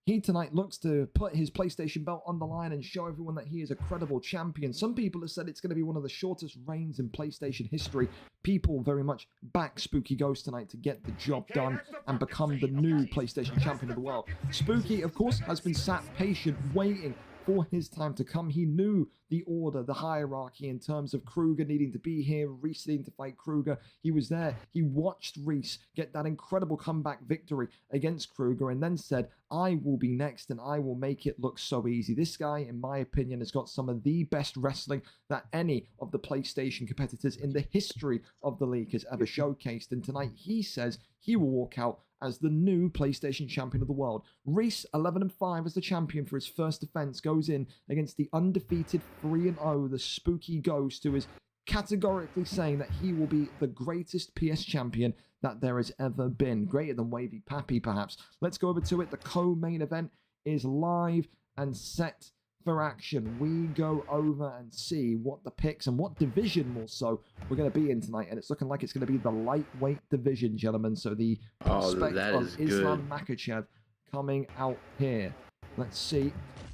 he tonight looks to put his PlayStation belt on the line and show everyone that he is a credible champion. Some people have said it's going to be one of the shortest reigns in PlayStation history. People very much back Spooky Ghost tonight to get the job done and become the new PlayStation champion of the world. Spooky, of course, has been sat patient, waiting for his time to come. He knew the order, the hierarchy in terms of Kruger needing to be here, Reese needing to fight Kruger. He was there. He watched Reese get that incredible comeback victory against Kruger and then said, I will be next and I will make it look so easy. This guy, in my opinion, has got some of the best wrestling that any of the PlayStation competitors in the history of the league has ever showcased. And tonight he says he will walk out as the new PlayStation champion of the world. Reese, 11-5 as the champion for his first defense, goes in against the undefeated 3-0, the Spooky Ghost, who is categorically saying that he will be the greatest PS champion that there has ever been. Greater than Wavy Pappy, perhaps. Let's go over to it. The co-main event is live and set for action. We go over and see what the picks and what division more so we're going to be in tonight, and it's looking like it's going to be the lightweight division, gentlemen. So the prospect of Islam Makhachev coming out here. Let's see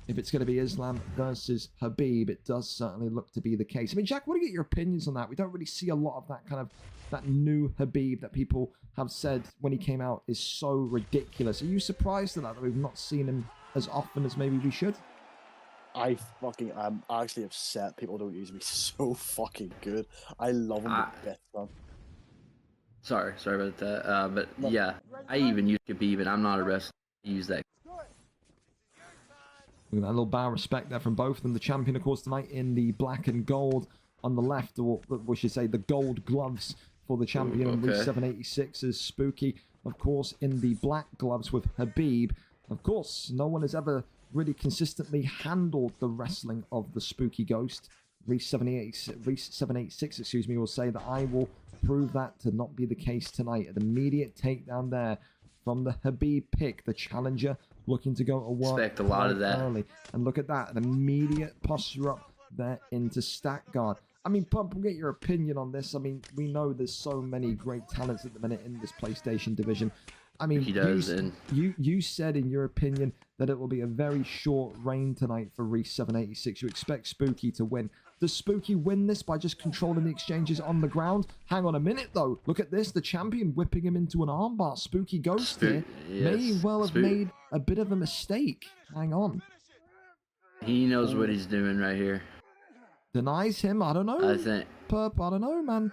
if it's going to be Islam versus Habib. It does certainly look to be the case. I mean, Jack, what do you get your opinions on that? We don't really see a lot of that new Habib that people have said when he came out is so ridiculous. Are you surprised at that we've not seen him as often as maybe we should? I'm actually upset people don't use me so fucking good. I love him to death, man. Sorry about that. But no. Yeah, I even use Khabib, and I'm not a wrestler. I use that. Look at that little bow of respect there from both of them. The champion, of course, tonight in the black and gold on the left, or we should say the gold gloves for the champion. Okay. Reese 786 is Spooky, of course, in the black gloves with Habib. Of course, no one has ever really consistently handled the wrestling of the Spooky Ghost. Reese 786, will say that I will prove that to not be the case tonight. An immediate takedown there from the Habib pick, the challenger looking to go to work. Expect a lot of that. Early. And look at that, an immediate posture up there into stack guard. I mean, Pump, we'll get your opinion on this. I mean, we know there's so many great talents at the minute in this PlayStation division. I mean, you said in your opinion that it will be a very short reign tonight for Reese 786. You expect Spooky to win. Does Spooky win this by just controlling the exchanges on the ground? Hang on a minute, though. Look at this. The champion whipping him into an armbar. Spooky Ghost here may well have made a bit of a mistake. Hang on. He knows what he's doing right here. Denies him? I don't know. I think. Perp, I don't know, man.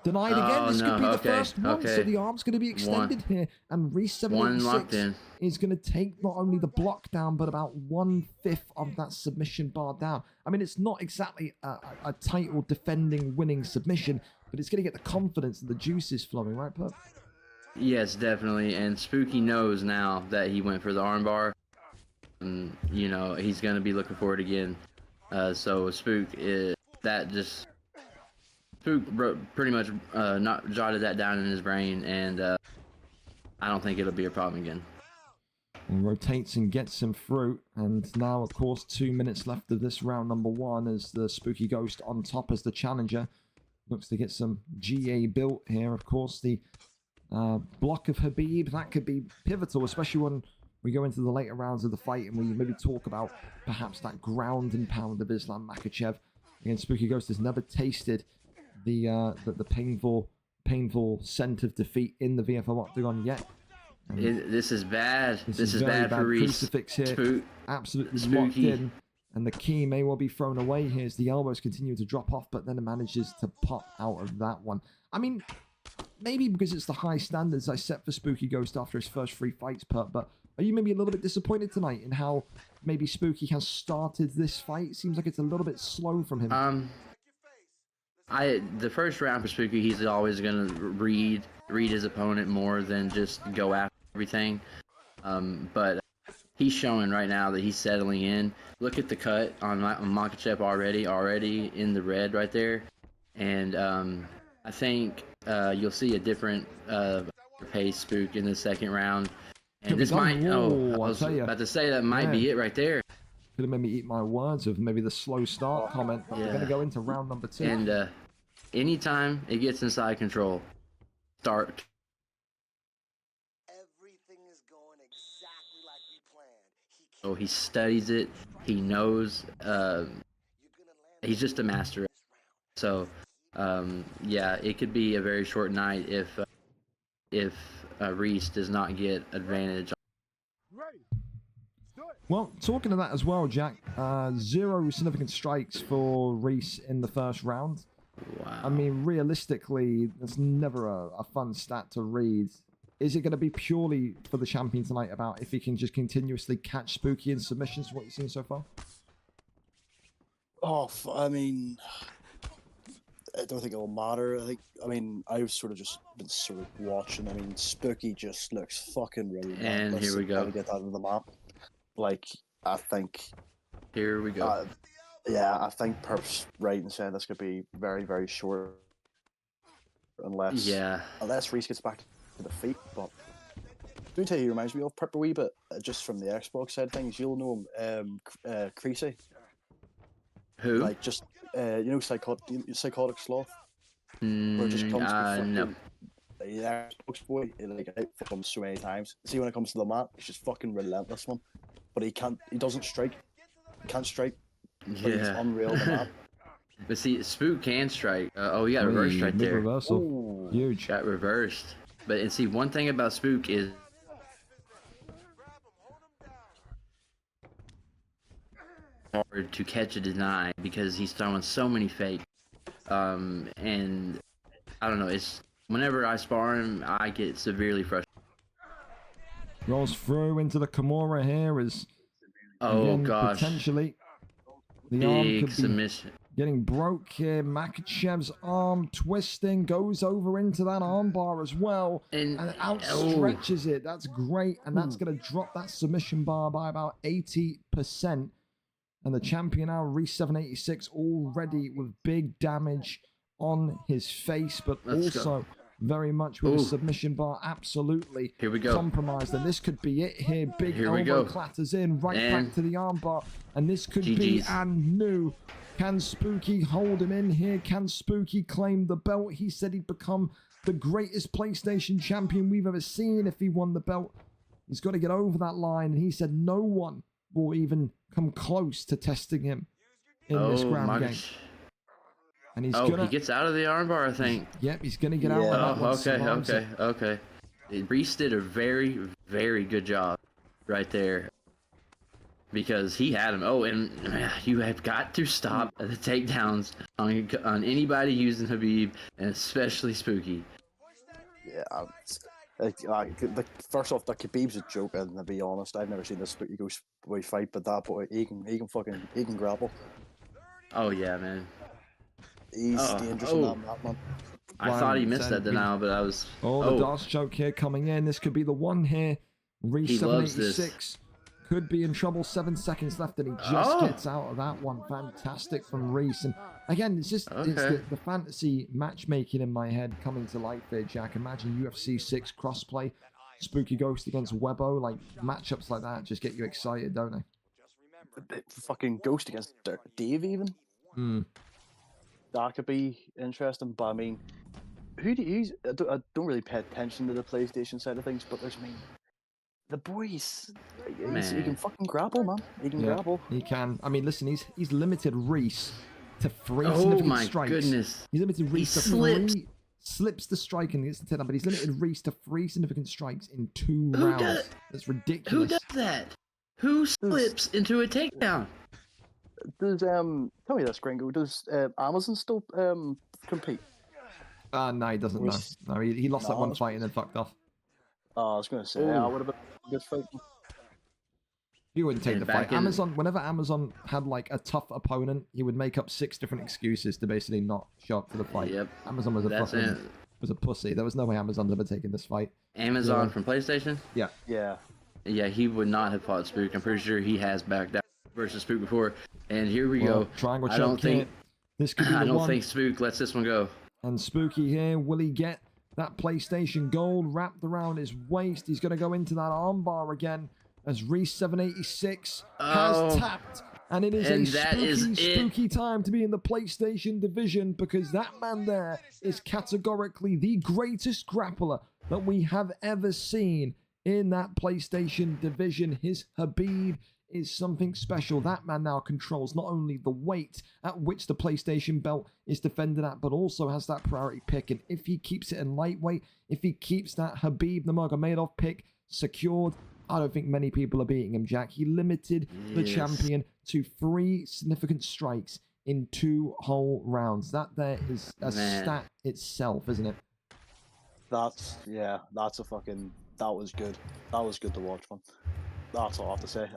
Denied again. This could be the first one, so the arm's going to be extended here. And Reese 786 is going to take not only the block down, but about 1/5 of that submission bar down. I mean, it's not exactly a title defending winning submission, but it's going to get the confidence and the juices flowing, right, Perp? Yes, definitely. And Spooky knows now that he went for the armbar. And, you know, he's going to be looking for it again. So Spook, Spook pretty much not jotted that down in his brain, and I don't think it'll be a problem again. And rotates and gets him through, and now, of course, 2 minutes left of this round number 1 as the Spooky Ghost on top as the challenger. looks to get some GA built here. Of course, the block of Habib, that could be pivotal, especially when we go into the later rounds of the fight and we maybe talk about perhaps that ground and pound of Islam Makhachev. Again, Spooky Ghost has never tasted the painful scent of defeat in the VFL Octagon yet. This is bad. This is very bad for Reese. Crucifix here, absolutely Spooky. locked in. And the key may well be thrown away here as the elbows continue to drop off, but then it manages to pop out of that one. I mean, maybe because it's the high standards I set for Spooky Ghost after his first 3 fights, but are you maybe a little bit disappointed tonight in how maybe Spooky has started this fight? It seems like it's a little bit slow from him. The first round for Spooky, he's always gonna read his opponent more than just go after everything. But he's showing right now that he's settling in. Look at the cut on Makhachev already in the red right there, and I think you'll see a different pace Spook in the second round. And this might. I was about to say that might be it right there. Could have made me eat my words of maybe the slow start comment, but we're going to go into round number 2. And anytime it gets inside control, start. Everything is going exactly like we planned. So he studies it. He knows. He's just a master. So, yeah, it could be a very short night if Reese does not get advantage. Well, talking to that as well, Jack, 0 significant strikes for Reese in the first round. Wow. I mean, realistically, that's never a fun stat to read. Is it going to be purely for the champion tonight about if he can just continuously catch Spooky in submissions, what you've seen so far? Oh, I mean, I don't think it'll matter. I mean, I've sort of just been sort of watching. I mean, Spooky just looks fucking relentless. And here we go. To get that on the map. Like, I think. Here we go. Yeah, I think Perp's right in saying this could be very, very short. Unless Reese gets back to the feet. But do tell you, he reminds me of Perp a wee bit, just from the Xbox side of things. You'll know him, Creasy. Who? Like, just, you know, Psychotic Sloth? Where it just comes to fucking, no. Yeah, Xbox boy, like, I hit him so many times. See, when it comes to the mat, he's just fucking relentless, man. But he doesn't strike. He can't strike. But he's unreal on the map. But see, Spook can strike. He got reversed right there. Reversal. Ooh. Huge. Got reversed. And see, one thing about Spook is hard to catch a deny because he's throwing so many fake. And I don't know, it's whenever I spar him, I get severely frustrated. Rolls through into the Kimura here as again, potentially the arm could submission. Getting broke here. Makhachev's arm twisting, goes over into that armbar as well, and outstretches it. That's great, and that's going to drop that submission bar by about 80%. And the champion now, Reese 786, already with big damage on his face, but also very much with a submission bar absolutely compromised. And this could be it here. Big elbow clatters in, back to the armbar. And this could be and new. Can Spooky hold him in here? Can Spooky claim the belt? He said he'd become the greatest PlayStation champion we've ever seen if he won the belt. He's got to get over that line. And he said no one will even come close to testing him in this ground game. And he's he gets out of the armbar, I think. Yep, he's gonna get out. Okay. Reese did a very, very good job right there because he had him. And you have got to stop the takedowns on anybody using Habib, and especially Spooky. Yeah, first off, that Khabib's a joke, and to be honest, I've never seen this Spooky Ghost boy fight, but that boy, he can grapple. Oh yeah, man. He's dangerous in that map, man. I thought he missed that denial, but I was. The DOS choke here coming in. This could be the one here. Reese 786 could be in trouble. 7 seconds left, and he just gets out of that one. Fantastic from Reese. And again, it's just it's the fantasy matchmaking in my head coming to life there, Jack. Imagine UFC 6 crossplay, Spooky Ghost against Webbo. Like matchups like that just get you excited, don't they? Fucking Ghost against Dave, even. that could be interesting. But I mean, who do you? I don't really pay attention to the PlayStation side of things, but there's the boys. He can fucking grapple, man. He can grapple. He can. I mean, listen, he's limited Reese to 3 Oh significant my strikes. goodness. He's limited Reese to slips. 3. Slips the strike and gets the takedown, but he's limited Reese to 3 significant strikes in 2 rounds. That's ridiculous. Who does that? Who slips into a takedown? Does tell me this, Gringo? Does Amazon still compete? No, he doesn't. No, he lost that one fight and then fucked off. Oh, I was gonna say I would have been a good fight. He wouldn't take the fight. Whenever Amazon had like a tough opponent, he would make up 6 different excuses to basically not show up to the fight. Yep. Amazon was a pussy. There was no way Amazon's ever taken this fight. Amazon from PlayStation? Yeah. Yeah, he would not have fought Spook. I'm pretty sure he has backed out versus Spook before. And here we go. Triangle I don't think this could be the I don't one. think Spook lets this one go. And Spooky here, will he get that PlayStation gold wrapped around his waist? He's going to go into that armbar again as Reese 786 has tapped. And it is spooky time to be in the PlayStation division, because that man there is categorically the greatest grappler that we have ever seen in that PlayStation division. His Habib is something special. That man now controls not only the weight at which the PlayStation belt is defended at, but also has that priority pick. And if he keeps it in lightweight, if he keeps that Habib Nurmagomedov pick secured, I don't think many people are beating him, Jack. He limited the champion to 3 significant strikes in 2 whole rounds. That there is a stat itself, isn't it? That's a fucking, that was good. That was good to watch, man. That's all I have to say.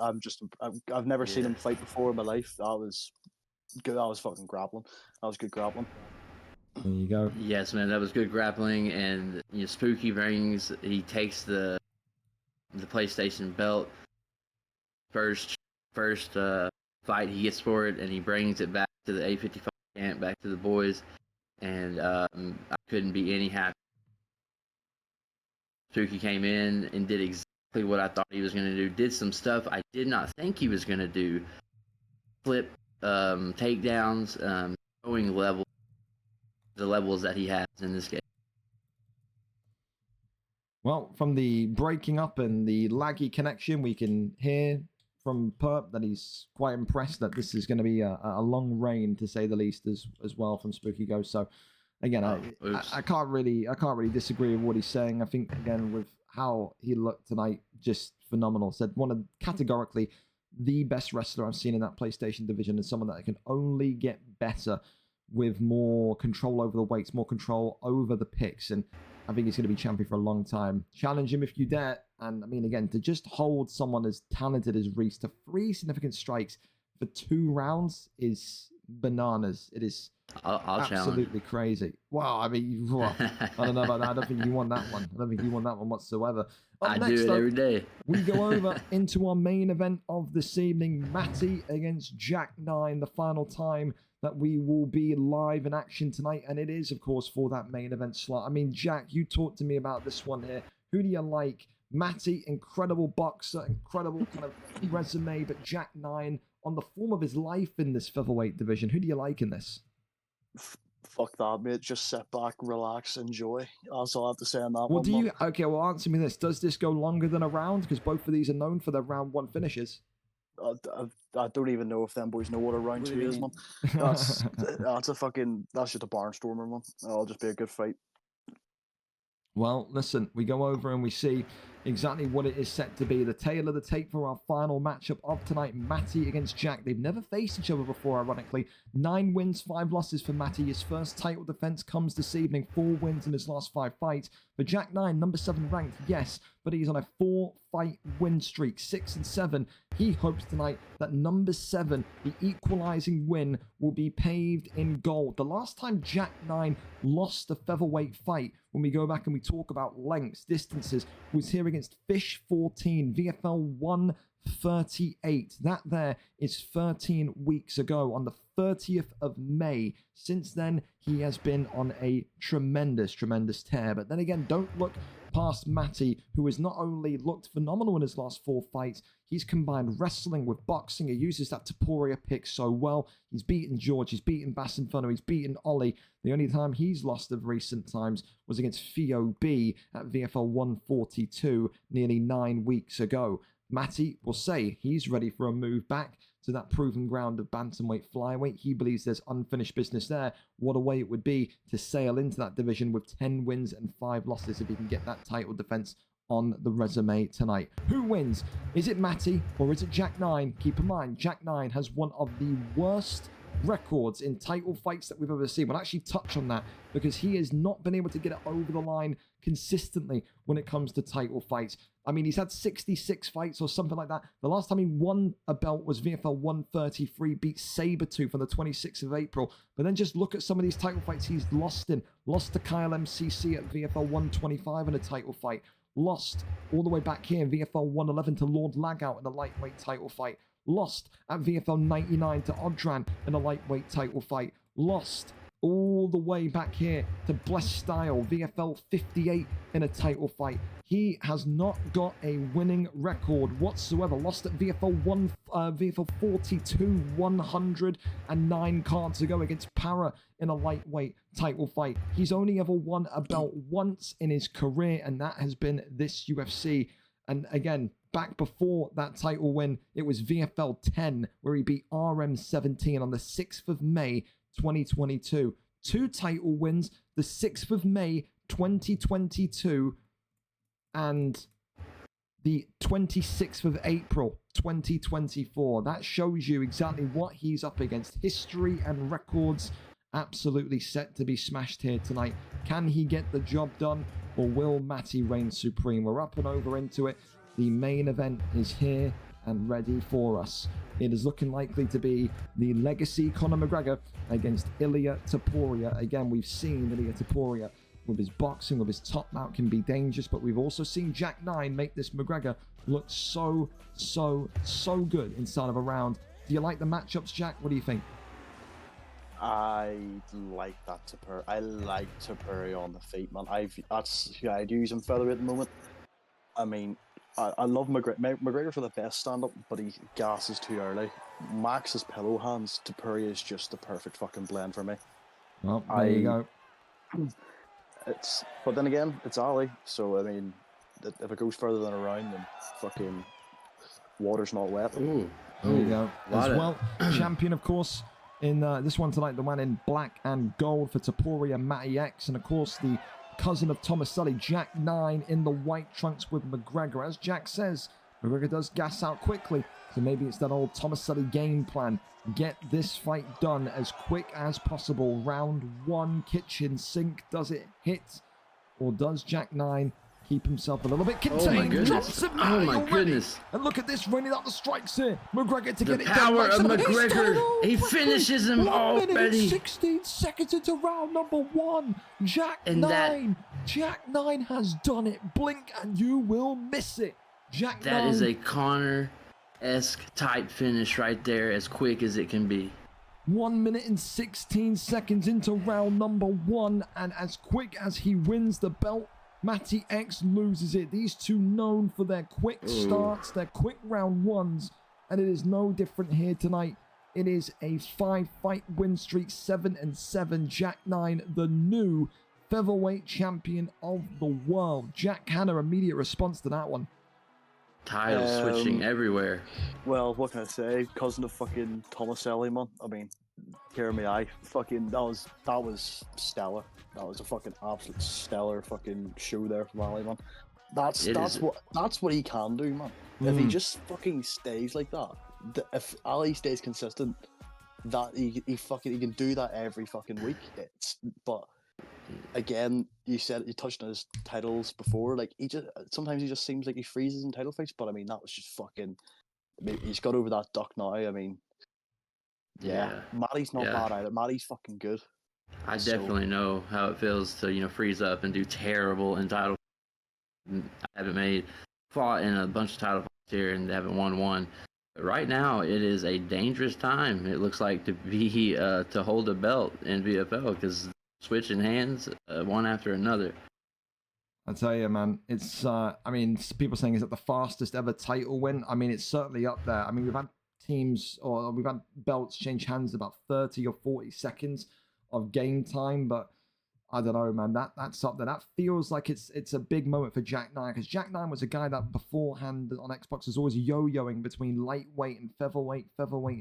I've never seen him fight before in my life. That was good. That was fucking grappling. That was good grappling. There you go. Yes, man, that was good grappling. And Spooky brings, he takes the PlayStation belt. First fight he gets for it, and he brings it back to the A55 camp, back to the boys. And I couldn't be any happier. Spooky came in and did exactly what I thought he was going to do. Did some stuff I did not think he was going to do. Flip takedowns, showing the levels that he has in this game. Well, from the breaking up and the laggy connection, we can hear from Perp that he's quite impressed that this is going to be a long reign, to say the least, as well from Spooky Ghost. So again, I can't really disagree with what he's saying. I think again with how he looked tonight, just phenomenal. Said categorically the best wrestler I've seen in that PlayStation division, and someone that can only get better with more control over the weights, more control over the picks. And I think he's going to be champion for a long time. Challenge him if you dare. And I mean, again, to just hold someone as talented as Reese to 3 significant strikes for 2 rounds is bananas. It is absolutely crazy. Wow, I mean, I don't know about that. I don't think you won that one. I don't think you won that one whatsoever. I do it every day. We go over into our main event of this evening, mxttie against xJack9, the final time that we will be live in action tonight, and it is, of course, for that main event slot. I mean, Jack, you talked to me about this one here. Who do you like? mxttie, incredible boxer, incredible kind of resume, but xJack9 on the form of his life in this featherweight division. Who do you like in this? Fuck that, mate. Just sit back, relax, enjoy. That's all I have to say on that well, one. Okay, well, answer me this. Does this go longer than a round? Because both of these are known for their round 1 finishes. I don't even know if them boys know what a round 2 is, man. That's that's just a barnstormer, man. It'll just be a good fight. Well, listen, we go over and we see exactly what it is set to be. The tail of the tape for our final matchup of tonight, mxttie against Jack. They've never faced each other before, ironically. 9 wins, 5 losses for mxttie. His first title defense comes this evening. 4 wins in his last 5 fights. For xJack9, number 7 ranked, yes, but he's on a 4-fight win streak, 6-7. He hopes tonight that number 7, the equalizing win, will be paved in gold. The last time xJack9 lost a featherweight fight, when we go back and we talk about lengths, distances, was here against Fish 14, VFL 138. That there is 13 weeks ago on the 30th of May. Since then, he has been on a tremendous tear. But then again, don't look past Matty, who has not only looked phenomenal in his last 4 fights, he's combined wrestling with boxing. He uses that Topuria pick so well. He's beaten George, he's beaten Basinferno, he's beaten Ollie. The only time he's lost of recent times was against Theo B at VFL 142 nearly 9 weeks ago. Matty will say he's ready for a move back to that proven ground of bantamweight flyweight. He believes there's unfinished business there. What a way it would be to sail into that division with 10 wins and 5 losses if he can get that title defense on the resume tonight. Who wins? Is it Matty or is it Jack9? Keep in mind, Jack9 has one of the worst records in title fights that we've ever seen. We'll actually touch on that because he has not been able to get it over the line consistently when it comes to title fights. I mean, he's had 66 fights or something like that. The last time he won a belt was VFL 133, beat Sabertooth on the 26th of April. But then just look at some of these title fights he's lost in. Lost to Kyle MCC at VFL 125 in a title fight. Lost all the way back here in VFL 111 to Lord Lagout in a lightweight title fight. Lost at VFL 99 to Odran in a lightweight title fight. Lost all the way back here to Bless Style, VFL 58 in a title fight. He has not got a winning record whatsoever. Lost at VFL 42, 109 cards ago against Para in a lightweight title fight. He's only ever won a belt once in his career, and that has been this UFC. And again, back before that title win, it was VFL 10, where he beat RM17 on the 6th of May, 2022. 2 title wins, the 6th of May, 2022, and the 26th of April, 2024. That shows you exactly what he's up against. History and records absolutely set to be smashed here tonight. Can he get the job done, or will Matty reign supreme? We're up and over into it. The main event is here and ready for us. It is looking likely to be the legacy Conor McGregor against Ilia Topuria. Again, we've seen Ilia Topuria with his boxing, with his top mount can be dangerous, but we've also seen Jack9 make this McGregor look so good inside of a round. Do you like the matchups, Jack? What do you think? I like that Topuria. I like Topuria on the feet, man. That's who I'd use in featherweight at the moment. I mean, I love McGregor for the best stand-up, but he gasses too early. Max's pillow hands, Topuria is just the perfect fucking blend for me. Well, there you go. But then again, it's Ali, so I mean, if it goes further than a round, then fucking water's not wet. There you go. As well, champion, of course, in this one tonight, the man in black and gold for Topuria, Matty X, and of course the cousin of Tomaselli, Jack9 in the white trunks with McGregor. As Jack says, McGregor does gas out quickly, so maybe it's that old Tomaselli game plan. Get this fight done as quick as possible. Round 1, kitchen sink. Does it hit? Or does Jack9 keep himself a little bit contained? Drops it, Matty, my goodness. And look at this, running out the strikes here. McGregor to The get it power done. of McGregor. He finishes him 1 minute already. and 16 seconds into round number 1. Jack9 has done it. Blink and you will miss it. Jack9. That is a Conor-esque type finish right there, as quick as it can be. 1 minute and 16 seconds into round number 1, and as quick as he wins the belt, Matty X loses it. These two known for their quick starts, their quick round 1s, and it is no different here tonight. It is a 5-fight win streak, 7-7. Jack9, the new featherweight champion of the world. Jack Hanna, immediate response to that one. Title switching everywhere. Well, what can I say? Cousin of fucking Tomaselli, man. I mean, hear me, fucking that was stellar. That was a fucking absolute stellar fucking show there from Ali, man. That's what he can do, man. If he just fucking stays like that, if Ali stays consistent, that he can do that every fucking week. But again, you touched on his titles before. Like sometimes he just seems like he freezes in title fights. But I mean, that was just fucking. I mean, he's got over that duck now. I mean, yeah. Matty's not bad either. Matty's fucking good. I definitely know how it feels to freeze up and do terrible in title. I haven't fought in a bunch of title fights here and haven't won one. But right now, it is a dangerous time. It looks like to hold a belt in VFL because switching hands one after another. I tell you, man, it's, I mean, people saying is it the fastest ever title win? I mean, it's certainly up there. I mean, we've had teams, or we've had belts change hands in about 30 or 40 seconds of game time, but I don't know, man, that's up there. That feels like it's a big moment for Jack9, because Jack9 was a guy that beforehand on Xbox was always yo-yoing between lightweight and featherweight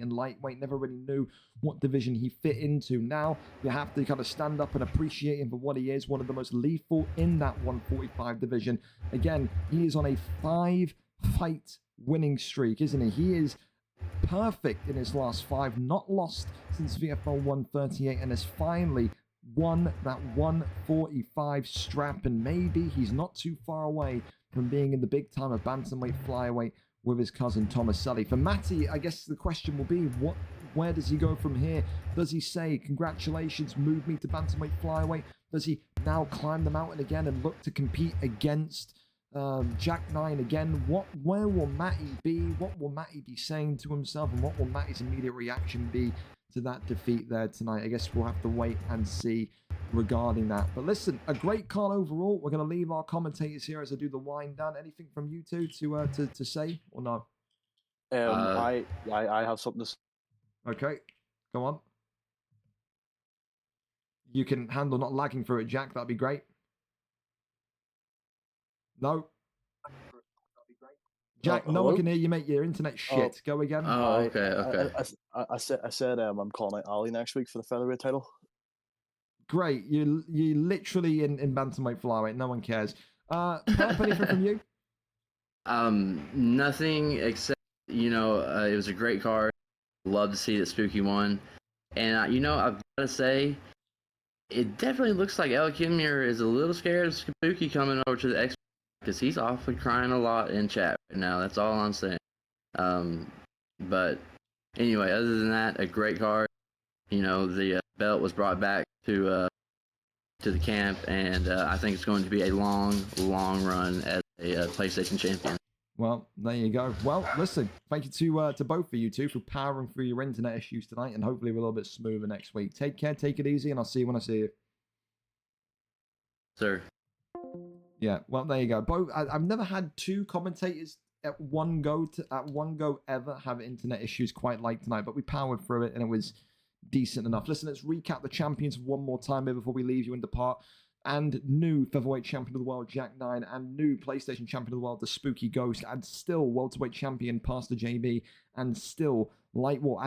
and lightweight, never really knew what division he fit into. Now you have to kind of stand up and appreciate him for what he is, one of the most lethal in that 145 division. Again, he is on a 5-fight winning streak, isn't he? He is perfect in his last 5, not lost since VFL 138, and has finally won that 145 strap, and maybe he's not too far away from being in the big time of bantamweight flyweight with his cousin Tomaselli. For mxttie, I guess the question will be, where does he go from here? Does he say, congratulations, move me to bantamweight flyweight? Does he now climb the mountain again and look to compete against Jack9 again? Where will mxttie be? What will mxttie be saying to himself, and what will mxttie's immediate reaction be to that defeat there tonight? I guess we'll have to wait and see regarding that. But listen, a great card overall. We're going to leave our commentators here as I do the wind down. Anything from you two to say or no? I have something to say. Okay, go on. You can handle not lagging through it, Jack. That'd be great. No. Jack, no one can hear you, mate. Your internet shit. Go again. Oh, okay. I said I'm calling out Ali next week for the featherweight title. Great. You literally in bantamweight flyweight. No one cares. Pep, anything from you? Nothing except, it was a great card. Love to see that Spooky won. And, I've got to say, it definitely looks like El Kimir is a little scared of Spooky coming over to the X, because he's awfully crying a lot in chat right now. That's all I'm saying. But anyway, other than that, a great card. The belt was brought back to the camp, and I think it's going to be a long, long run as a PlayStation champion. Well, there you go. Well, listen, thank you to both of you two for powering through your internet issues tonight, and hopefully we're a little bit smoother next week. Take care, take it easy, and I'll see you when I see you. Sir. Yeah, well, there you go. Both. I've never had two commentators at one go ever have internet issues quite like tonight, but we powered through it and it was decent enough. Listen, let's recap the champions one more time before we leave you and depart. And new featherweight champion of the world, Jack9, and new PlayStation champion of the world, the Spooky Ghost, and still welterweight champion, Pastor JB, and still lightweight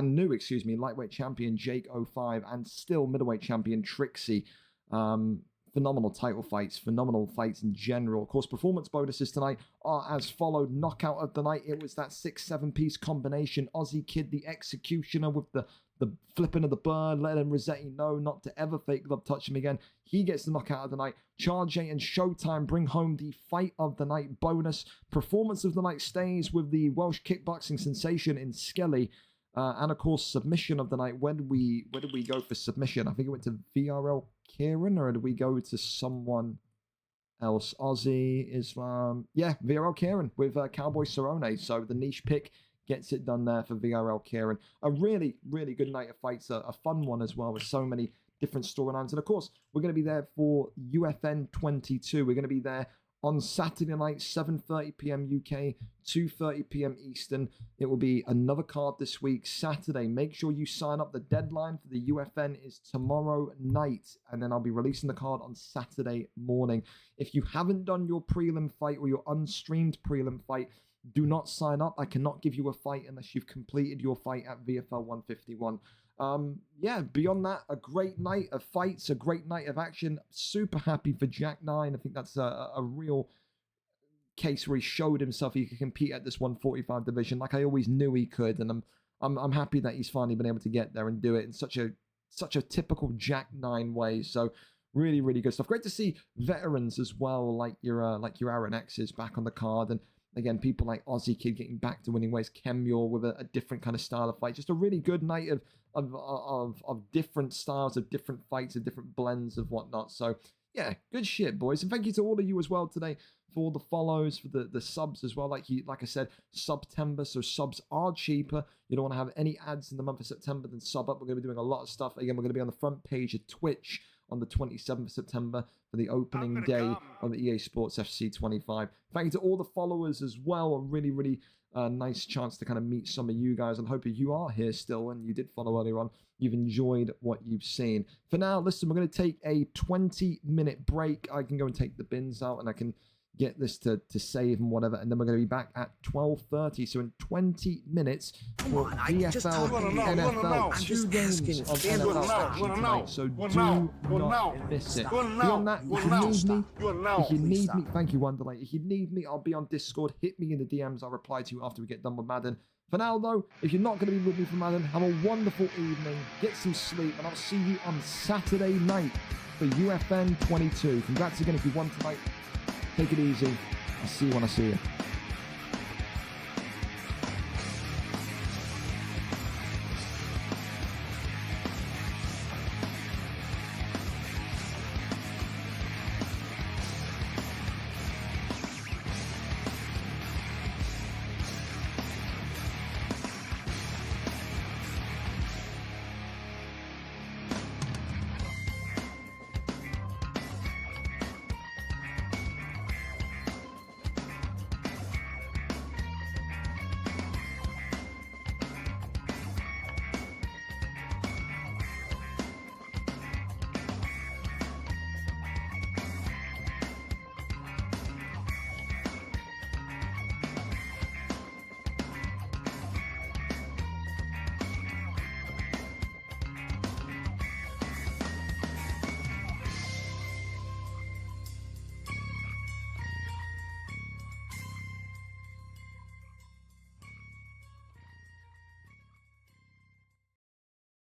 champion, Jake05, and still middleweight champion, Trixie. Phenomenal title fights, phenomenal fights in general. Of course, performance bonuses tonight are as followed. Knockout of the night, it was that 6-7 piece combination. Aussie Kid, the executioner, with the flipping of the bird, letting Rossetti know not to ever fake glove touch him again. He gets the knockout of the night. Charge and Showtime bring home the fight of the night bonus. Performance of the night stays with the Welsh kickboxing sensation in Skelly. And of course, submission of the night. Where did we go for submission? I think it went to VRL Kieran, or did we go to someone else? Aussie, Islam. Yeah, VRL Kieran with Cowboy Cerrone. So the niche pick gets it done there for VRL Kieran. A really, really good night of fights. A fun one as well, with so many different storylines. And of course, we're going to be there for UFN 22. We're going to be there on Saturday night, 7:30 p.m. UK, 2:30 p.m. Eastern. It will be another card this week, Saturday. Make sure you sign up. The deadline for the UFN is tomorrow night, and then I'll be releasing the card on Saturday morning. If you haven't done your prelim fight or your unstreamed prelim fight, do not sign up. I cannot give you a fight unless you've completed your fight at VFL 151. Beyond that, a great night of fights, a great night of action. Super happy for Jack9. I think that's a real case where he showed himself he could compete at this 145 division, like I always knew he could, and I'm happy that he's finally been able to get there and do it in such a typical Jack9 way. So really, really good stuff. Great to see veterans as well, like your Aaron X's back on the card, and again, people like Aussie Kid getting back to winning ways, Kemure with a different kind of style of fight. Just a really good night of different styles, of different fights, of different blends of whatnot. So yeah, good shit, boys. And thank you to all of you as well today for the follows, for the subs as well. Like I said, September, so subs are cheaper. You don't want to have any ads in the month of September, then sub up. We're going to be doing a lot of stuff. Again, we're going to be on the front page of Twitch on the 27th of September for the opening day of the EA Sports FC 25. Thank you to all the followers as well. A really, really nice chance to kind of meet some of you guys. And hope you are here still and you did follow earlier on. You've enjoyed what you've seen. For now, listen, we're going to take a 20-minute break. I can go and take the bins out and I can get this to save and whatever, and then we're going to be back at 12:30. So in 20 minutes for VFL, NFL, 2 games of NFL action tonight. So do not miss it. Beyond that, if you need me, thank you, Wonderlight. If you need me, I'll be on Discord. Hit me in the DMs. I'll reply to you after we get done with Madden. For now, though, if you're not going to be with me for Madden, have a wonderful evening. Get some sleep, and I'll see you on Saturday night for UFN 22. Congrats again if you won tonight. Take it easy. I'll see you when I see you.